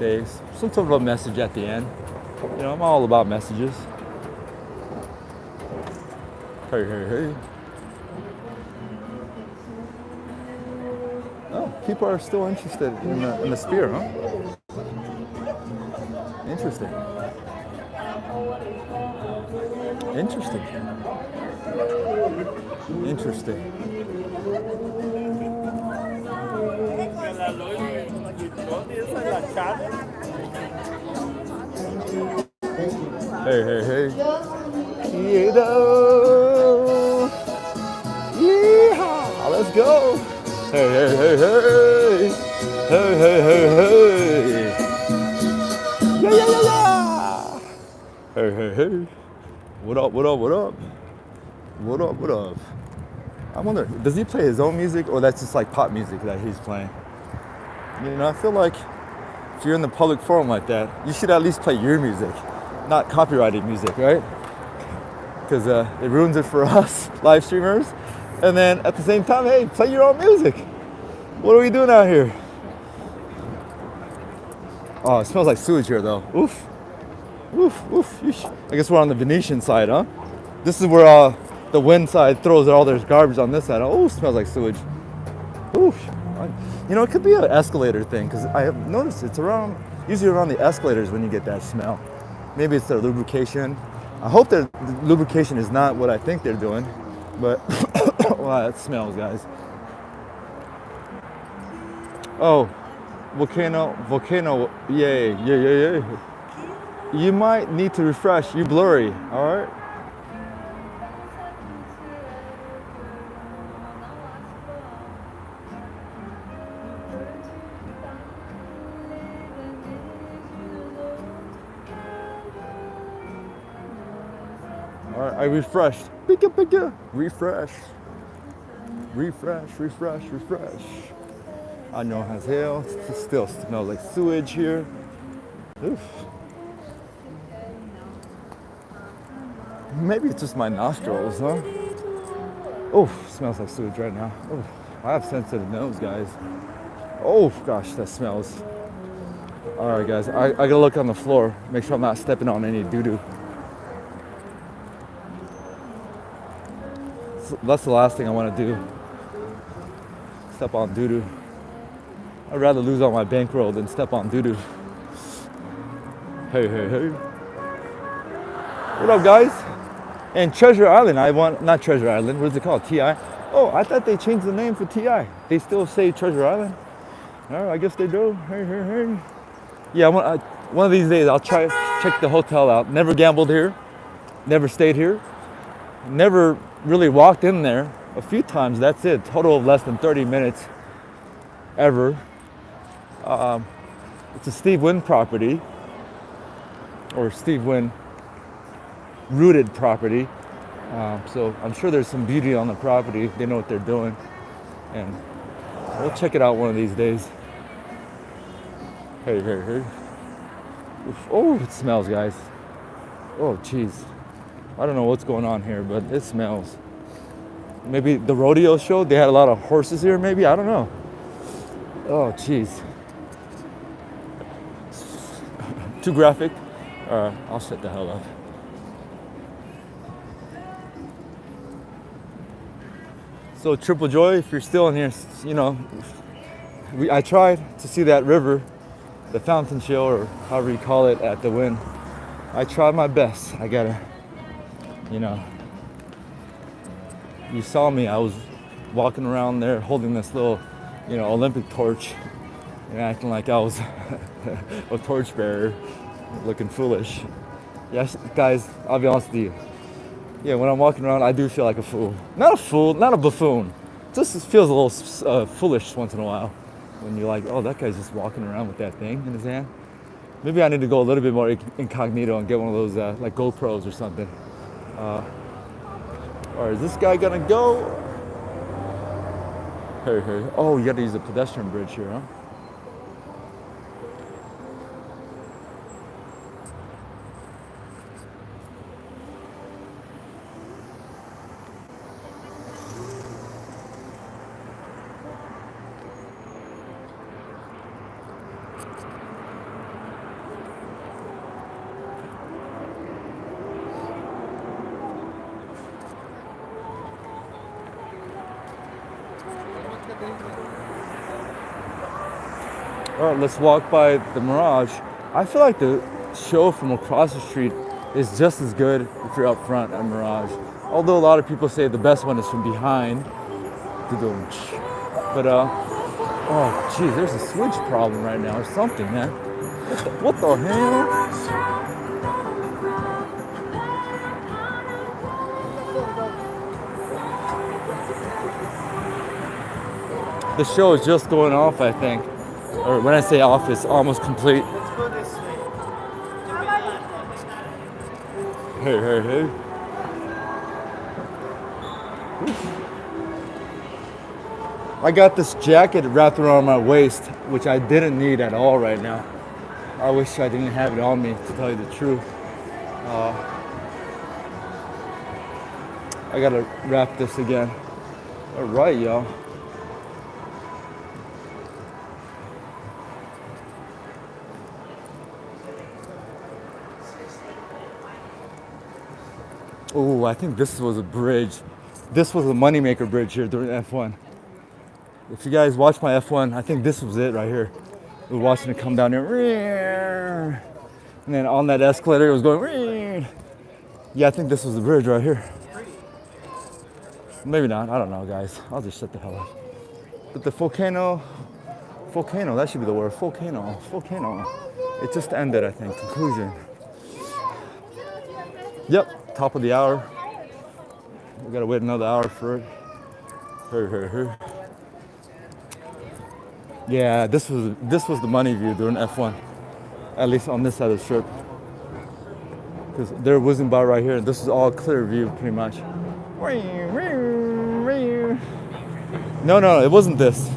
some sort of a message at the end. I'm all about messages. Hey, hey, hey. Oh, people are still interested in the Spear, huh? Interesting. Interesting. Interesting. Hey, hey, hey. Kiddo. Yeehaw. Let's go. Hey, hey, hey, hey. Hey, hey, hey, hey. Yeah, yeah, yeah, yeah. Hey, hey, hey. What up, what up, what up? What up, what up? I wonder, does he play his own music or that's just like pop music that he's playing? You know, I feel like if you're in the public forum like that, you should at least play your music, not copyrighted music, right? Because it ruins it for us live streamers. And then at the same time, hey, play your own music. What are we doing out here? Oh, it smells like sewage here though. Oof. Oof, oof. Yeesh. I guess we're on the Venetian side, huh? This is where the wind side throws all their garbage on this side. Oh, it smells like sewage. Oof. You know, it could be an escalator thing because I have noticed it's usually around the escalators when you get that smell. Maybe it's their lubrication. I hope their lubrication is not what I think they're doing, but wow, that smells, guys. Oh, volcano, yay, yay. You might need to refresh. You blurry, all right? All right, I refreshed. Pika. Refresh. I know as hell. It still smells like sewage here. Oof. Maybe it's just my nostrils, huh? Oh, smells like sewage right now. Oh, I have sensitive nose, guys. Oh gosh, that smells. All right, guys, I gotta look on the floor, make sure I'm not stepping on any doo-doo. That's the last thing I want to do. Step on doo-doo. I'd rather lose all my bankroll than step on doo-doo. Hey. What up, guys? And Treasure Island, not Treasure Island, what is it called? TI? Oh, I thought they changed the name for TI. They still say Treasure Island? Oh, I guess they do. Hey. Yeah, one of these days I'll try check the hotel out. Never gambled here, never stayed here, never really walked in there. A few times, that's it. Total of less than 30 minutes ever. It's a Steve Wynn property, or Steve Wynn rooted property. So I'm sure there's some beauty on the property. They know what they're doing. And we'll check it out one of these days. Hey. Oof. Oh, it smells, guys. Oh, jeez. I don't know what's going on here, but it smells. Maybe the rodeo show, they had a lot of horses here, maybe? I don't know. Oh, jeez. Too graphic? I'll shut the hell up. So Triple Joy, if you're still in here, you know, I tried to see that river, the fountain show, or however you call it, at the Wynn. I tried my best. I gotta, you know, you saw me. I was walking around there holding this little, you know, Olympic torch and acting like I was a torchbearer, looking foolish. Yes, guys, I'll be honest with you. Yeah, when I'm walking around, I do feel like a fool. Not a fool, not a buffoon. Just feels a little foolish once in a while. When you're like, oh, that guy's just walking around with that thing in his hand. Maybe I need to go a little bit more incognito and get one of those like GoPros or something. Or is this guy gonna go? Hey. Oh, you gotta use a pedestrian bridge here, huh? All right, let's walk by the Mirage. I feel like the show from across the street is just as good if you're up front at Mirage. Although a lot of people say the best one is from behind. But oh geez, there's a switch problem right now or something, man. What the hell? The show is just going off, I think. Or when I say off, it's almost complete. Let's go this way. Hey, hey, hey. I got this jacket wrapped around my waist, which I didn't need at all right now. I wish I didn't have it on me, to tell you the truth. I gotta wrap this again. All right, y'all. Oh, I think this was a bridge. This was a moneymaker bridge here during F1. If you guys watch my F1, I think this was it right here. We were watching it come down here. And then on that escalator, it was going. Yeah, I think this was the bridge right here. Maybe not, I don't know, guys. I'll just shut the hell up. But the volcano, that should be the word. Volcano. It just ended, I think. Conclusion. Yep, top of the hour. We gotta wait another hour for it. Yeah, this was the money view during F1, at least on this side of the strip. Because there wasn't bar right here, and this is all clear view pretty much. No, it wasn't this.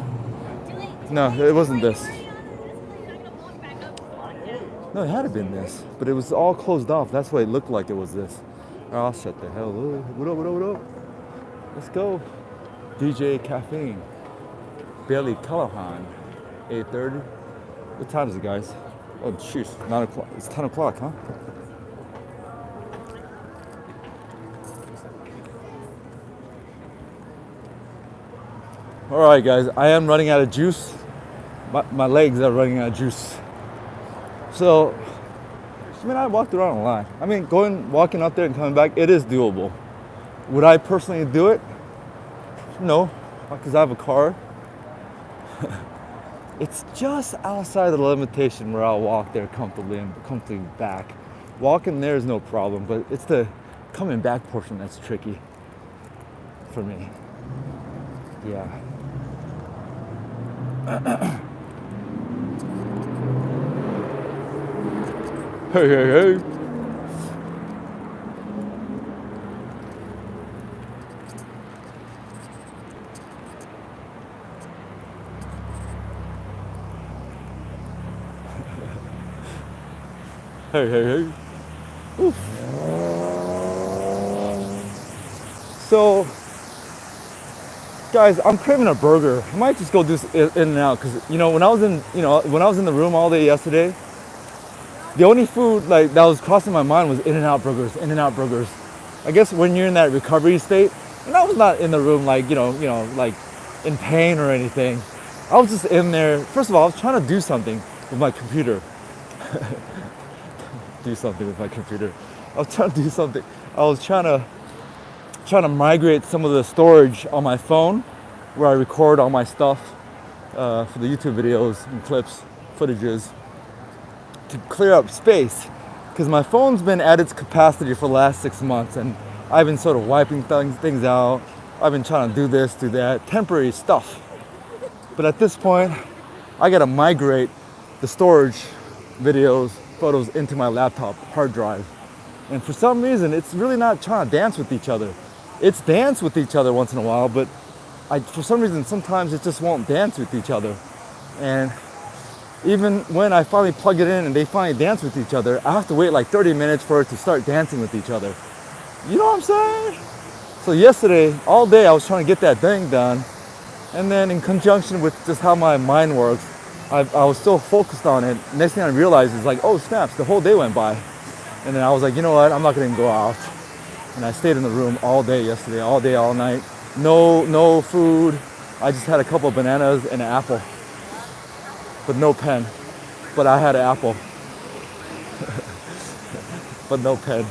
No, it wasn't this. No, it had to been this, but it was all closed off. That's why it looked like it was this. I'll shut the hell up. What up? Let's go. DJ Caffeine. Bailey Callahan. 8:30. What time is it, guys? Oh, shoot. 9 o'clock. It's 10 o'clock, huh? All right, guys. I am running out of juice. My legs are running out of juice. So, I mean, I walked around a lot. I mean, walking up there and coming back, it is doable. Would I personally do it? No, because I have a car. It's just outside the limitation where I'll walk there comfortably and comfortably back. Walking there is no problem, but it's the coming back portion that's tricky for me. Yeah. Hey. Hey. Oof. So, guys, I'm craving a burger. I might just go do In-N-Out because when I was in the room all day yesterday, the only food that was crossing my mind was In-N-Out burgers. I guess when you're in that recovery state, and I was not in the room like in pain or anything. I was just in there. First of all, I was trying to do something with my computer. I was trying to do something. I was trying to migrate some of the storage on my phone where I record all my stuff for the YouTube videos and clips, footages, to clear up space. Because my phone's been at its capacity for the last 6 months and I've been sort of wiping things out. I've been trying to do this, do that, temporary stuff. But at this point, I gotta migrate the storage, videos, photos into my laptop hard drive. And for some reason, it's really not trying to dance with each other. It's dance with each other once in a while, but for some reason, sometimes it just won't dance with each other. And even when I finally plug it in and they finally dance with each other, I have to wait like 30 minutes for it to start dancing with each other. You know what I'm saying? So yesterday, all day, I was trying to get that thing done. And then in conjunction with just how my mind works, I was so focused on it. Next thing I realized is like, oh snaps, the whole day went by. And then I was like, you know what, I'm not gonna go out. And I stayed in the room all day yesterday, all day, all night. No food. I just had a couple of bananas and an apple. But no pen. But I had an apple. But no pen.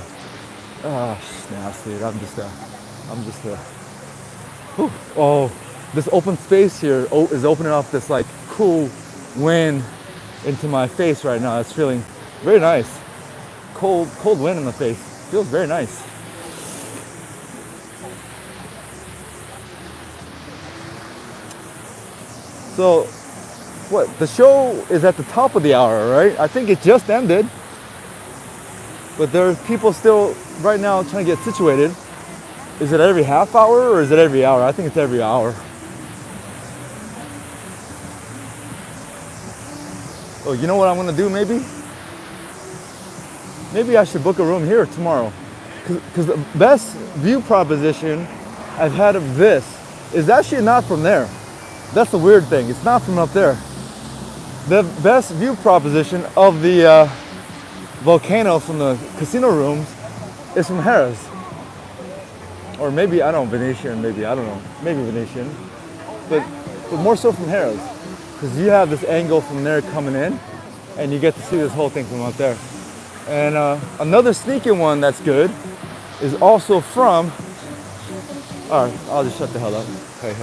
Ah, snaps, dude. I'm just whew. Oh, this open space here is opening up this like cool wind into my face right now. It's feeling very nice. Cold wind in the face. Feels very nice. So, what? The show is at the top of the hour, right? I think it just ended. But there's people still right now trying to get situated. Is it every half hour or is it every hour? I think it's every hour. Oh, you know what I'm gonna do maybe? Maybe I should book a room here tomorrow. Because the best view proposition I've had of this is actually not from there. That's the weird thing. It's not from up there. The best view proposition of the volcano from the casino rooms is from Harrah's. Or maybe, I don't know, Venetian, maybe, I don't know. Maybe Venetian. But more so from Harrah's. Because you have this angle from there coming in, and you get to see this whole thing from up there. And another sneaky one that's good is also from, all right, I'll just shut the hell up. Hey.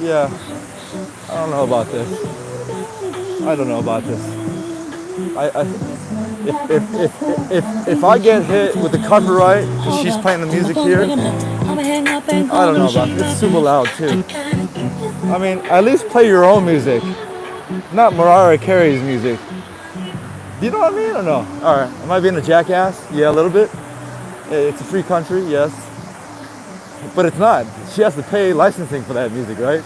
Yeah, I don't know about this. If I get hit with the copyright because she's playing the music here, I don't know about this. It's super loud too. I mean, at least play your own music, not Mariah Carey's music. Do you know what I mean or no? All right, am I being a jackass? Yeah, a little bit. It's a free country, yes. But it's not. She has to pay licensing for that music, right?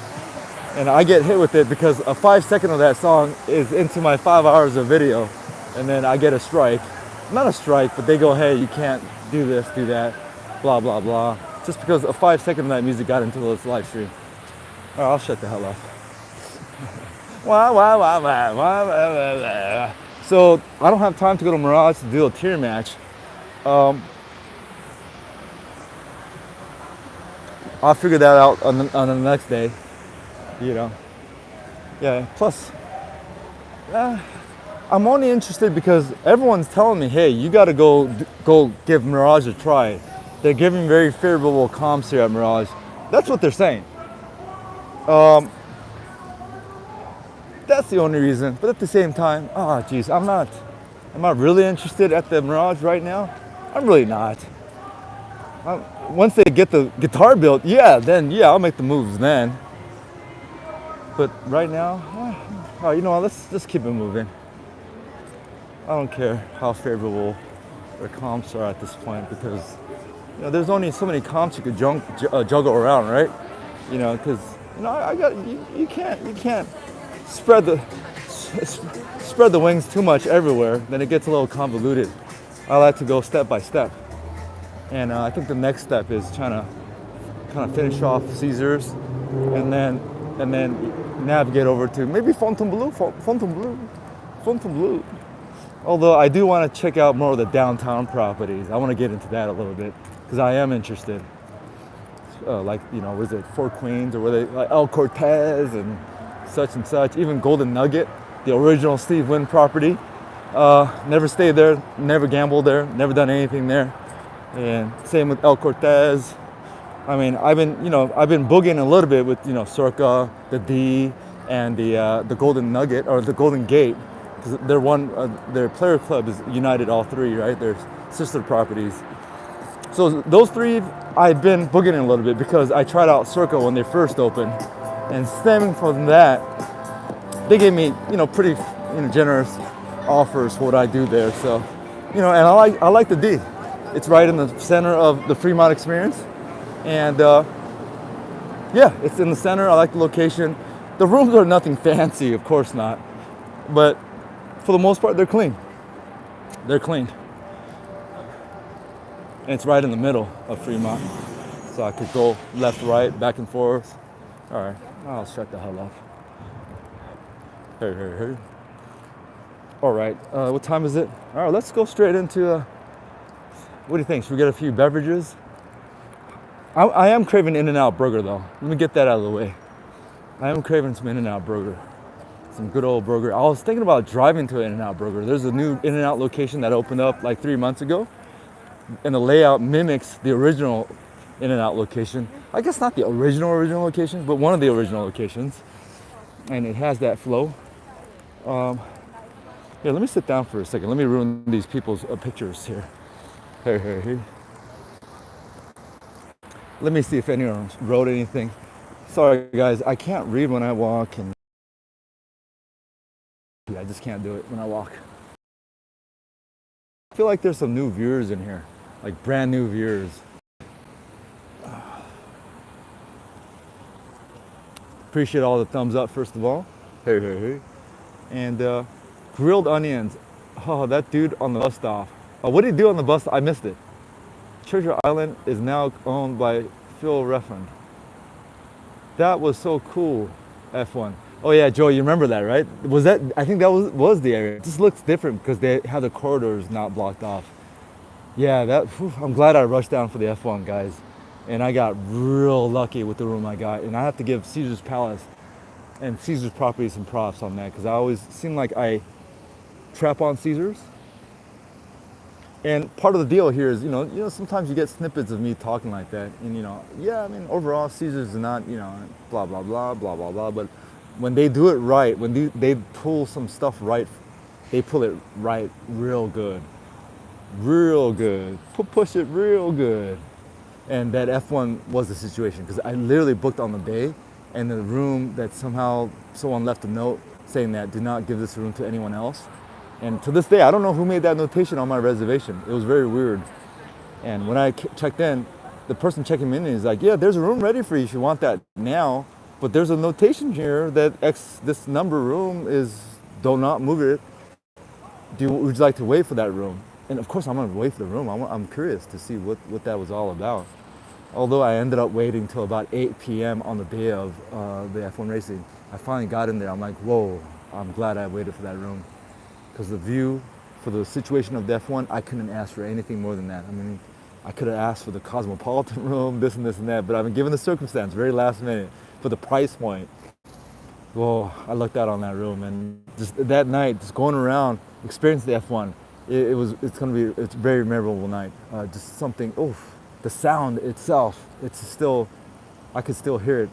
And I get hit with it because a 5 second of that song is into my 5 hours of video. And then I get a strike. Not a strike, but they go, hey, you can't do this, do that, blah, blah, blah. Just because a 5 second of that music got into this live stream. All right, I'll shut the hell up. So I don't have time to go to Mirage to do a tier match. I'll figure that out on the next day, you know. Yeah, plus, I'm only interested because everyone's telling me, hey, you gotta go give Mirage a try. They're giving very favorable comps here at Mirage. That's what they're saying. That's the only reason, but at the same time, geez, am I really interested at the Mirage right now? I'm really not. Once they get the guitar built, then I'll make the moves then. But right now, you know what, let's just keep it moving. I don't care how favorable their comps are at this point because, you know, there's only so many comps you could juggle around, right? You know, because, you know, you can't spread the wings too much everywhere, then it gets a little convoluted. I like to go step by step. And I think the next step is trying to kind of finish off Caesars and then navigate over to maybe Fontainebleau. Although I do want to check out more of the downtown properties. I want to get into that a little bit because I am interested. Like, you know, was it Four Queens or were they like El Cortez and such, even Golden Nugget, the original Steve Wynn property. Never stayed there, never gambled there, never done anything there. And same with El Cortez. I mean, I've been boogieing a little bit with, you know, Circa, the D, and the Golden Nugget or the Golden Gate, because their player club is united all three, right? They're sister properties. So those three, I've been boogieing a little bit because I tried out Circa when they first opened, and stemming from that, they gave me, you know, pretty, you know, generous offers for what I do there. So, you know, and I like the D. It's right in the center of the Fremont experience. And it's in the center. I like the location. The rooms are nothing fancy, of course not. But for the most part, they're clean. They're clean. And it's right in the middle of Fremont. So I could go left, right, back and forth. All right, I'll shut the hell up. Hey. All right, what time is it? All right, let's go straight into what do you think? Should we get a few beverages? I am craving In-N-Out burger though. Let me get that out of the way. I am craving some In-N-Out burger. Some good old burger. I was thinking about driving to an In-N-Out burger. There's a new In-N-Out location that opened up like 3 months ago. And the layout mimics the original In-N-Out location. I guess not the original location, but one of the original locations. And it has that flow. Here, let me sit down for a second. Let me ruin these people's pictures here. Hey. Let me see if anyone wrote anything. Sorry guys, I can't read when I walk, and I just can't do it when I walk. I feel like there's some new viewers in here, like brand new viewers. Appreciate all the thumbs up, first of all. Hey, hey, hey. And grilled onions. Oh, that dude on the bus stop. Oh, what did he do on the bus? I missed it. Treasure Island is now owned by Phil Refund. That was so cool, F1. Oh yeah, Joe, you remember that, right? Was that, I think that was the area. It just looks different because they have the corridors not blocked off. Yeah, I'm glad I rushed down for the F1, guys. And I got real lucky with the room I got. And I have to give Caesar's Palace and Caesar's Property some props on that, because I always seem like I trap on Caesar's. And part of the deal here is, you know, sometimes you get snippets of me talking like that, and yeah, I mean, overall, Caesar's is not, blah, blah, blah, blah, blah, blah, but when they do it right, when they pull some stuff right, they pull it right real good. Real good. Push it real good. And that F1 was the situation, because I literally booked on the day, and the room that somehow someone left a note saying that do not give this room to anyone else. And to this day, I don't know who made that notation on my reservation. It was very weird. And when I checked in, the person checking me in is like, yeah, there's a room ready for you if you want that now. But there's a notation here that this number room is, do not move it. Would you like to wait for that room? And of course, I'm gonna wait for the room. I'm curious to see what that was all about. Although I ended up waiting till about 8 p.m. on the day of the F1 racing. I finally got in there. I'm like, whoa, I'm glad I waited for that room. Because the view for the situation of the F1, I couldn't ask for anything more than that. I mean, I could have asked for the Cosmopolitan room, this and this and that, but I've been given the circumstance, very last minute, for the price point. Whoa, I lucked out on that room, and just that night, just going around, experiencing the F1, it's a very memorable night. Just something, the sound itself, I could still hear it.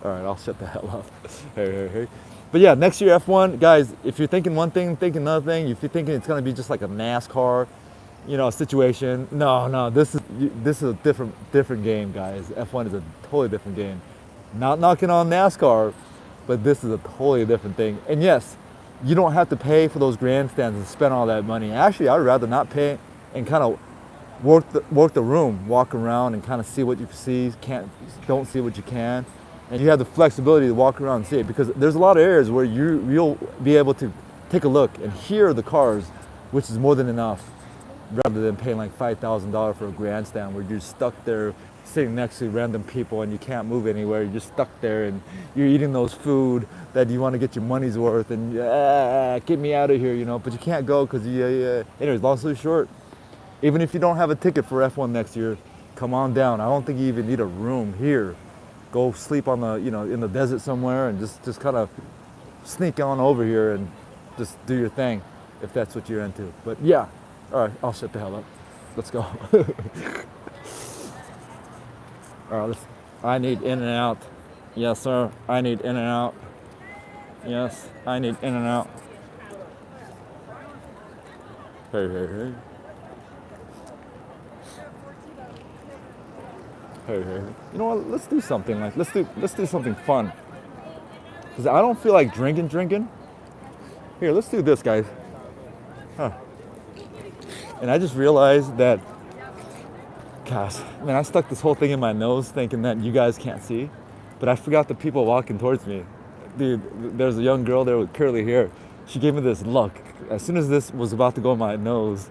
All right, I'll shut the hell up. Hey. But yeah, next year F1, guys, if you're thinking one thing, thinking another thing, if you're thinking it's gonna be just like a NASCAR, situation, no, this is a different game, guys. F1 is a totally different game. Not knocking on NASCAR, but this is a totally different thing. And yes, you don't have to pay for those grandstands and spend all that money. Actually, I'd rather not pay and kind of work the room, walk around and kind of see what you can see, don't see what you can. And you have the flexibility to walk around and see it, because there's a lot of areas where you'll be able to take a look and hear the cars, which is more than enough, rather than paying like $5,000 for a grandstand where you're stuck there sitting next to random people and you can't move anywhere. You're just stuck there and you're eating those food that you want to get your money's worth and get me out of here, but you can't go because anyways, long story short, even if you don't have a ticket for F1 next year, come on down. I don't think you even need a room here. Go sleep on the, in the desert somewhere and just kind of sneak on over here and just do your thing if that's what you're into. But yeah, all right, I'll shut the hell up. Let's go. All right, I need in and out. Yes, sir, I need in and out. Yes, I need in and out. Hey. Hey. You know what? Let's do something let's do something fun. Cause I don't feel like drinking. Here, let's do this, guys. And I just realized that, gosh, man, I stuck this whole thing in my nose thinking that you guys can't see, but I forgot the people walking towards me. Dude, there's a young girl there with curly hair. She gave me this look. As soon as this was about to go in my nose,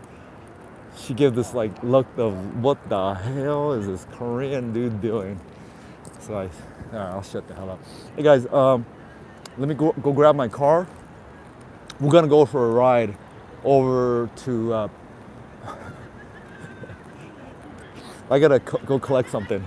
she gave this like look of what the hell is this Korean dude doing? So all right, I'll shut the hell up. Hey guys, let me go grab my car. We're gonna go for a ride over to. I gotta go collect something.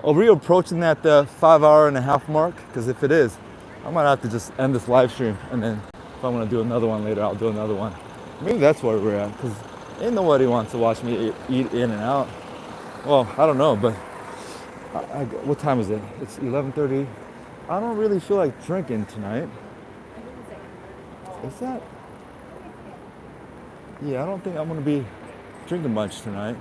Are we approaching that 5.5-hour mark? Because if it is, I might have to just end this live stream, and then if I want to do another one later, I'll do another one. Maybe that's where we're at, because ain't nobody wants to watch me eat in and out. Well, I don't know, but what time is it? It's 11:30. I don't really feel like drinking tonight. Is that? Yeah, I don't think I'm gonna be drinking much tonight.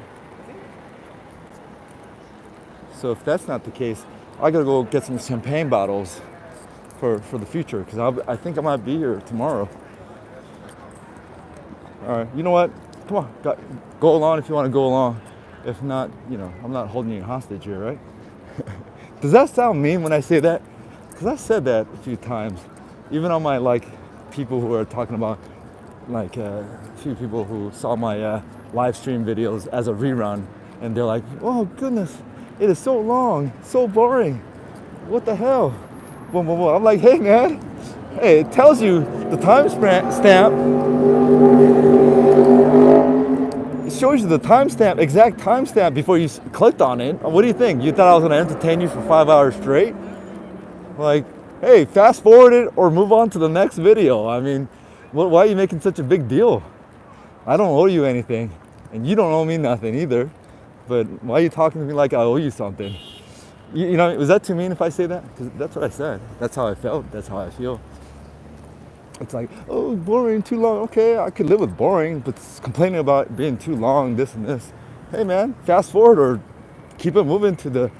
So if that's not the case, I gotta go get some champagne bottles for the future because I think I might be here tomorrow. All right, you know what? Come on, go along if you want to go along. If not, you know, I'm not holding you hostage here, right? Does that sound mean when I say that? Because I said that a few times, even on my like people who are talking about like a few people who saw my live stream videos as a rerun, and they're like, "Oh goodness, it is so long, so boring. What the hell?" Boom, boom, boom. I'm like, "Hey man, hey, it tells you the time stamp. It shows you the timestamp, exact timestamp before you clicked on it. What do you think? You thought I was gonna entertain you for 5 hours straight? Like, hey, fast forward it or move on to the next video. I mean, why are you making such a big deal? I don't owe you anything, and you don't owe me nothing either. But why are you talking to me like I owe you something? You know, was that too mean if I say that? Because that's what I said. That's how I felt. That's how I feel. It's like, oh, boring, too long. Okay, I could live with boring, but complaining about being too long, this and this. Hey man, fast forward or keep it moving to the,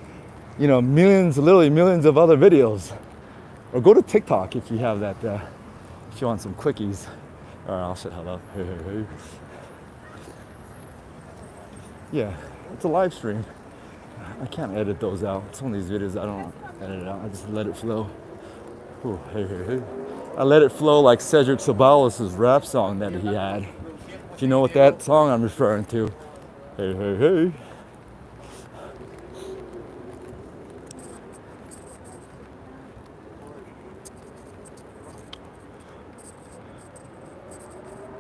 you know, millions, literally millions of other videos. Or go to TikTok if you have that, if you want some quickies. All right, I'll shut hell up. Hey, hey, hey. Yeah, it's a live stream. I can't edit those out. Some of these videos I don't edit it out. I just let it flow. Ooh, hey, hey, hey. I let it flow like Cedric Sabalos' rap song that he had. If you know what that song I'm referring to. Hey, hey, hey.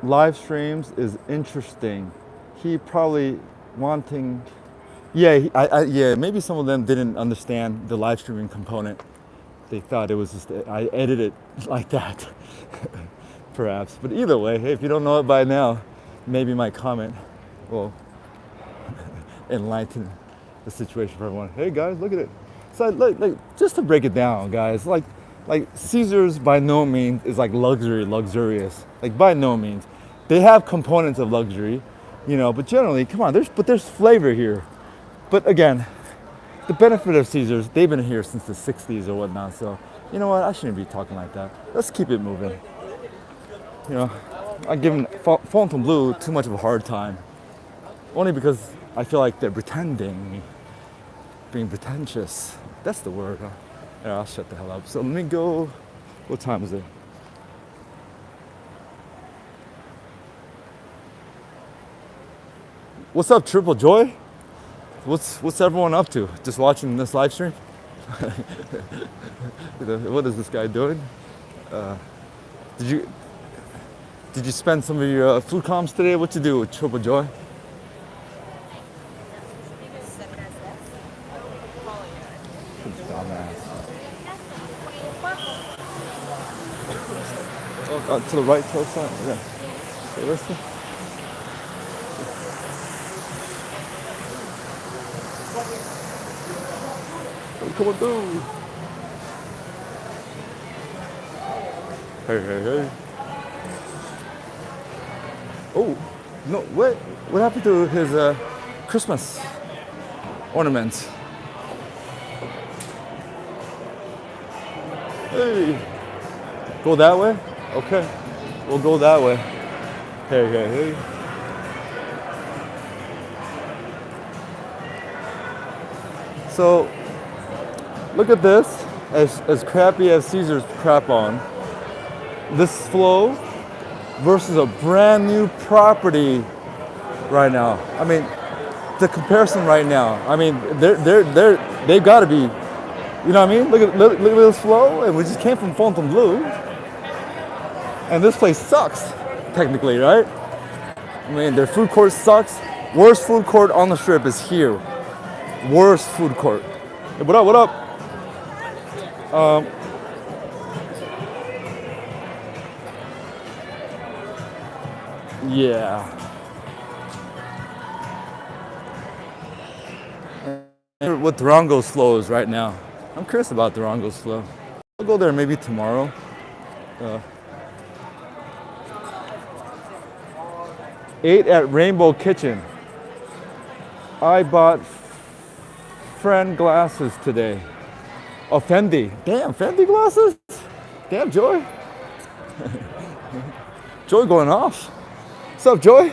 Live streams is interesting. He probably wanting, yeah, yeah, maybe some of them didn't understand the live streaming component. They thought it was just, I edited it like that, perhaps. But either way, hey, if you don't know it by now, maybe my comment will enlighten the situation for everyone. Hey guys, look at it. So like just to break it down, guys, like Caesars by no means is like luxurious. Like by no means. They have components of luxury, you know, but generally, come on, there's flavor here. But again, the benefit of Caesars, they've been here since the 60s or whatnot, so you know what, I shouldn't be talking like that. Let's keep it moving. You know, I give Fontainebleau too much of a hard time. Only because I feel like they're pretending, being pretentious. That's the word, huh? Yeah, I'll shut the hell up. So let me go, what time is it? What's up, Triple Joy? What's everyone up to? Just watching this live stream? What is this guy doing? Did you spend some of your food comms today? What you do with Triple Joy? Oh, to the right, to the side. Yeah. Okay, let's see. Come on through. Hey, hey, hey. Oh, no, what happened to his Christmas ornaments? Hey, go that way? Okay, we'll go that way. Hey, hey, hey. So, look at this, as crappy as Caesar's crap on. This flow versus a brand new property right now. I mean, the comparison right now. I mean, they've got to be, you know what I mean? Look at this flow, and we just came from Fontainebleau, and this place sucks, technically, right? I mean, their food court sucks. Worst food court on the strip is here. Worst food court. Hey, what up? What up? Yeah. What Durango's flow is right now. I'm curious about Durango's flow. I'll go there maybe tomorrow. Ate at Rainbow Kitchen. I bought friend glasses today. Oh, Fendi. Damn, Fendi glasses? Damn, Joy. Joy going off. What's up, Joy?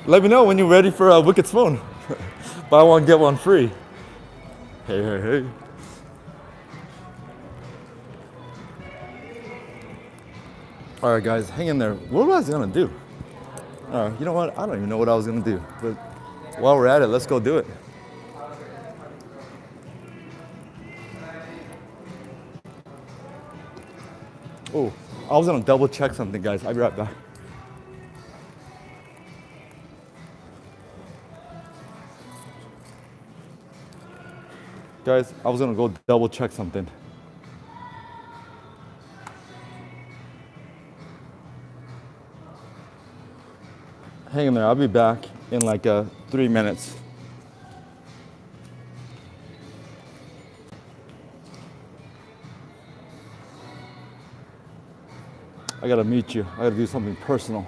Let me know when you're ready for a Wicked Spoon. Buy one, get one free. Hey, hey, hey. All right, guys, hang in there. What was I gonna do? You know what? I don't even know what I was gonna do. But while we're at it, let's go do it. Oh, I was gonna double check something, guys. I'll be right back. Guys, I was gonna go double check something. Hang in there, I'll be back in like 3 minutes. I gotta meet you. I gotta do something personal.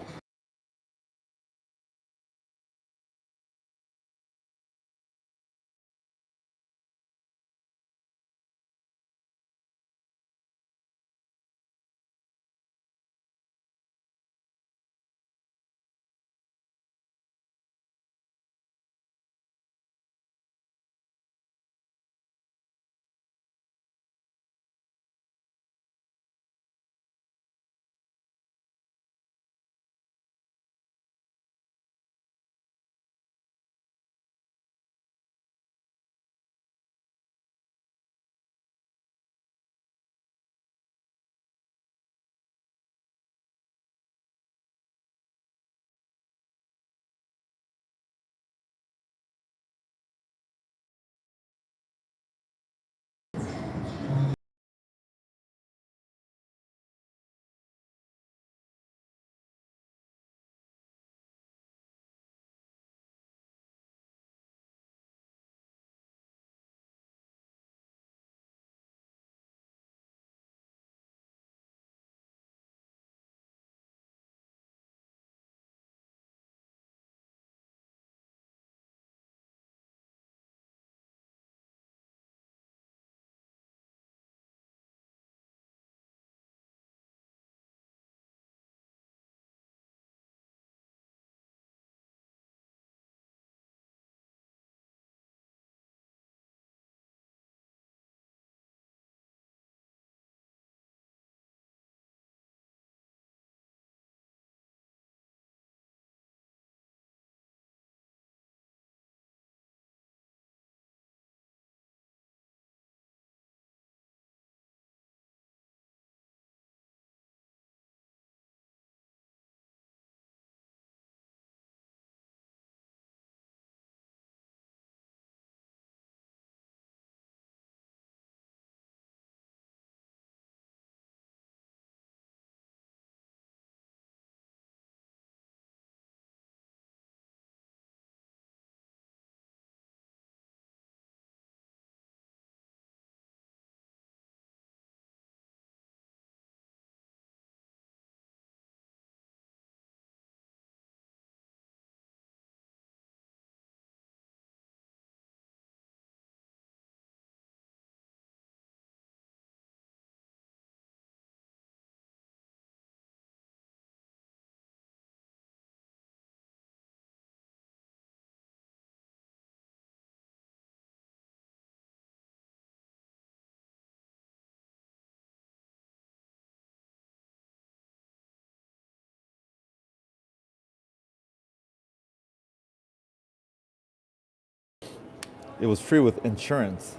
It was free with insurance.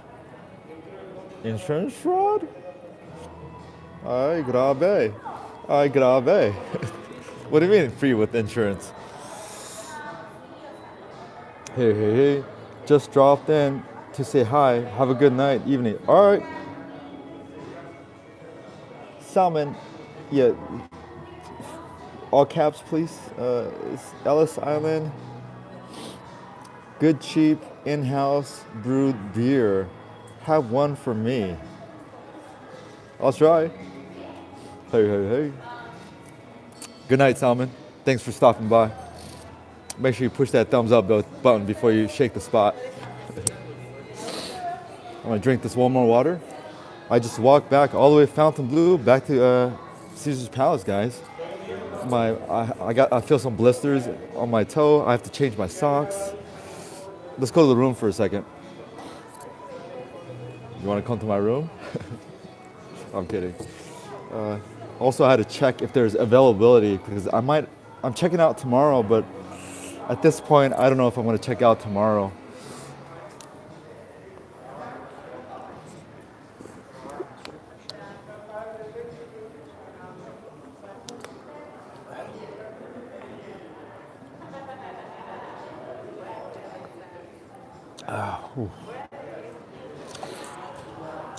Insurance fraud? Ay, grave. Ay, grave. What do you mean free with insurance? Hey, hey, hey. Just dropped in to say hi. Have a good night, evening. All right. Salmon. Yeah. All caps, please. It's Ellis Island. Good, cheap, in-house brewed beer. Have one for me. I'll try. Hey, hey, hey. Good night, Salmon. Thanks for stopping by. Make sure you push that thumbs up button before you shake the spot. I'm gonna drink this one more water. I just walked back all the way to Fontainebleau, back to Caesar's Palace, guys. I feel some blisters on my toe. I have to change my socks. Let's go to the room for a second. You want to come to my room? I'm kidding. Also, I had to check if there's availability because I'm checking out tomorrow, but at this point, I don't know if I'm going to check out tomorrow.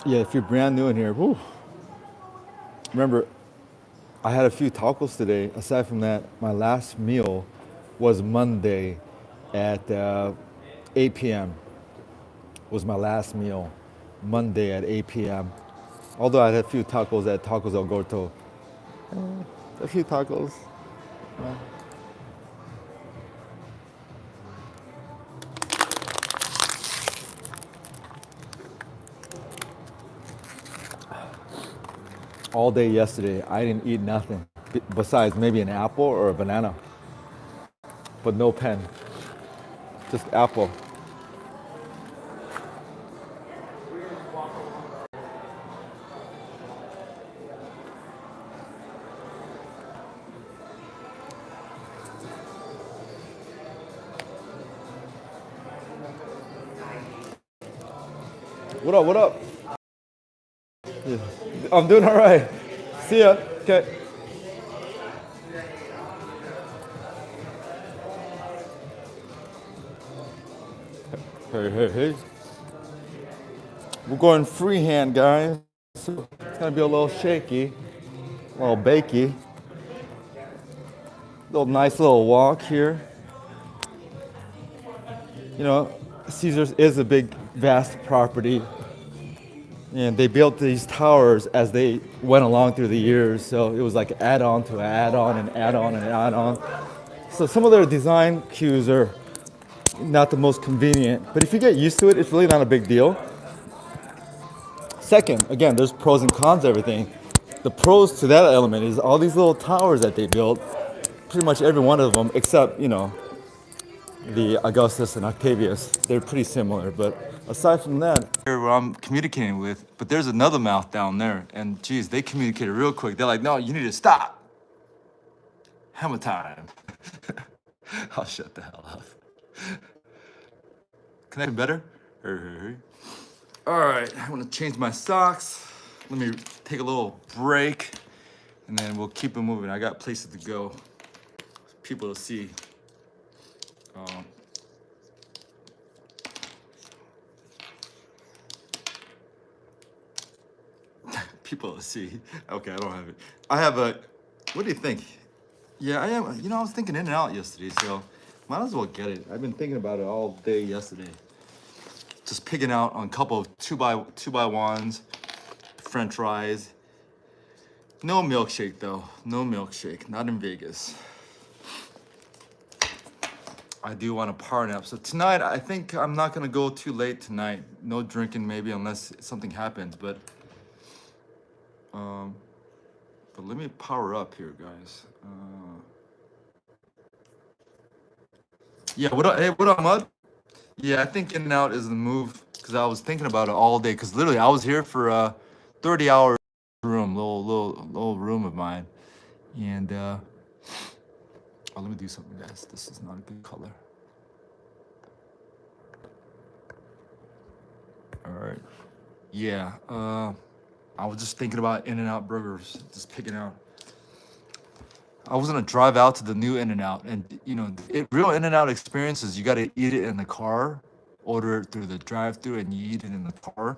Yeah, if you're brand new in here, whew. Remember, I had a few tacos today. Aside from that, my last meal was Monday at 8 p.m. Was my last meal, Monday at 8 p.m. Although I had a few tacos at Tacos el Gordo. A few tacos. All day yesterday, I didn't eat nothing besides maybe an apple or a banana, but no pen, just apple. What up, what up? Yeah. I'm doing all right. See ya. Okay. Hey. We're going freehand, guys. So it's gonna be a little shaky, a little bakey. Nice little walk here. You know, Caesars is a big, vast property. And they built these towers as they went along through the years. So it was like add on to add on and add on and add on. So some of their design cues are not the most convenient, but if you get used to it, it's really not a big deal. Second, again, there's pros and cons to everything. The pros to that element is all these little towers that they built, pretty much every one of them, except, you know, the Augustus and Octavius, they're pretty similar. But aside from that, here where I'm communicating with, but there's another mouth down there, and geez, they communicated real quick. They're like, no, you need to stop. Hammer time. I'll shut the hell up. Connect better? All right, I'm gonna change my socks. Let me take a little break, and then we'll keep it moving. I got places to go, people to see. People to see. Okay, I don't have it. I have a, what do you think? Yeah, I am. You know, I was thinking In-N-Out yesterday, so might as well get it. I've been thinking about it all day yesterday. Just picking out on a couple of two by ones, French fries. No milkshake though. No milkshake. Not in Vegas. I do want a power nap. So tonight, I think I'm not gonna go too late tonight. No drinking maybe unless something happens, but let me power up here, guys. Yeah, what up, hey, what up, Mud? Yeah, I think In-N-Out is the move because I was thinking about it all day. Because literally, I was here for a 30-hour room, little room of mine, and oh, let me do something, guys. This is not a good color. All right. Yeah. I was just thinking about In-N-Out burgers, just picking out. I was gonna drive out to the new In-N-Out, and you know, real In-N-Out experience is you gotta eat it in the car, order it through the drive-thru, and you eat it in the car.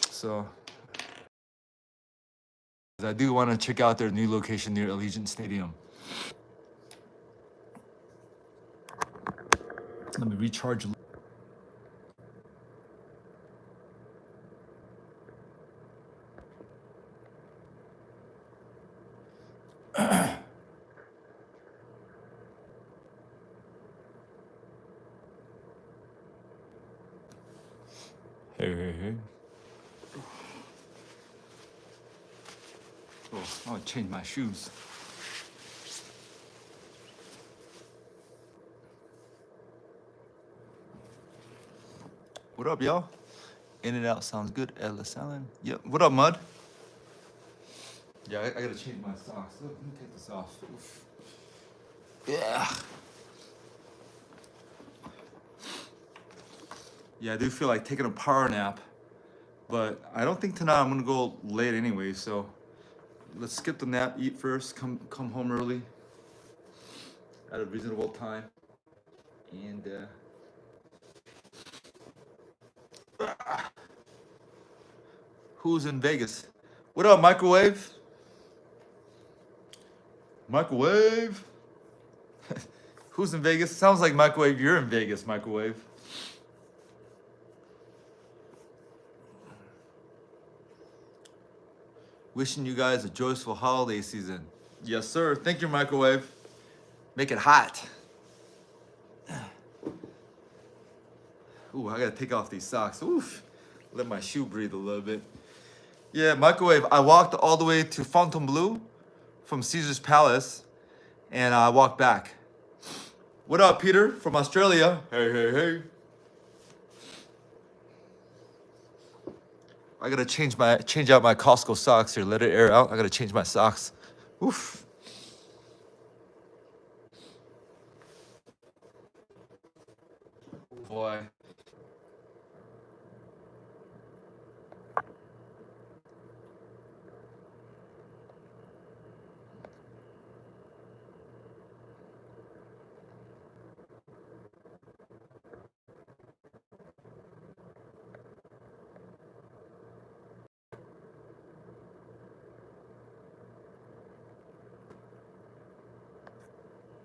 So, I do want to check out their new location near Allegiant Stadium. Let me recharge. Hey. Oh, I'll change my shoes. What up, y'all? In and out sounds good. Ella Salon. Yep. What up, Mud? Yeah, I gotta change my socks. Look, let me take this off. Oof. Yeah. Yeah, I do feel like taking a power nap, but I don't think tonight I'm gonna go late anyway. So let's skip the nap, eat first, come home early at a reasonable time, and who's in Vegas? What up, Microwave? Microwave. Who's in Vegas? Sounds like Microwave. You're in Vegas, Microwave. Wishing you guys a joyful holiday season. Yes, sir. Thank you, Microwave. Make it hot. Ooh, I gotta take off these socks. Oof. Let my shoe breathe a little bit. Yeah, Microwave. I walked all the way to Fontainebleau from Caesar's Palace, and I walked back. What up, Peter from Australia? Hey. I gotta change out my Costco socks here. Let it air out. I gotta change my socks. Oof. Boy.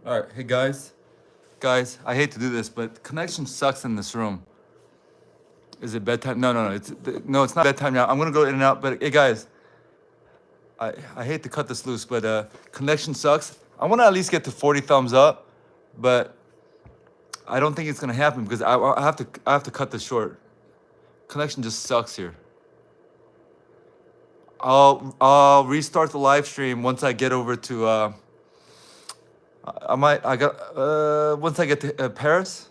All right, hey guys, I hate to do this, but connection sucks in this room. Is it bedtime? No, it's not bedtime now. I'm gonna go in and out, but hey guys, I hate to cut this loose, but connection sucks. I want to at least get to 40 thumbs up, but I don't think it's gonna happen because I have to cut this short. Connection just sucks here. I'll restart the live stream once I get over to once I get to Paris,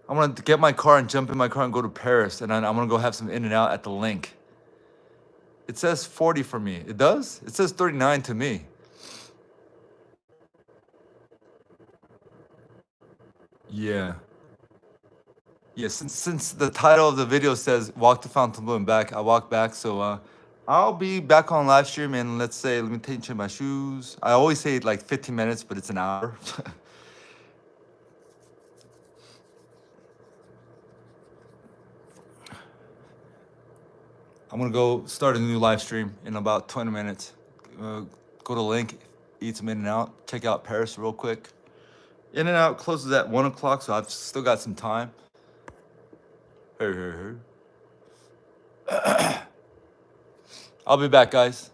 I'm gonna get my car and jump in my car and go to Paris, and then I'm gonna go have some in and out at the link. It says 40 for me. It does? It says 39 to me. Yeah. Yeah, since the title of the video says walk to Fontainebleau and back, I walked back, so I'll be back on live stream in, let's say, let me change my shoes. I always say like 15 minutes, but it's an hour. I'm gonna go start a new live stream in about 20 minutes. Go to the link, eat some in and out, check out Paris real quick. In and out closes at 1 o'clock, so I've still got some time. Hey. I'll be back, guys.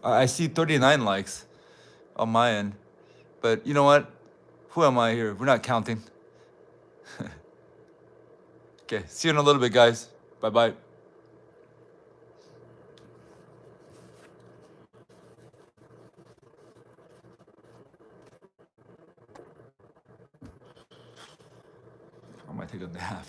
I see 39 likes on my end, but you know what? Who am I here? We're not counting. Okay, see you in a little bit, guys. Bye-bye. I might take a nap.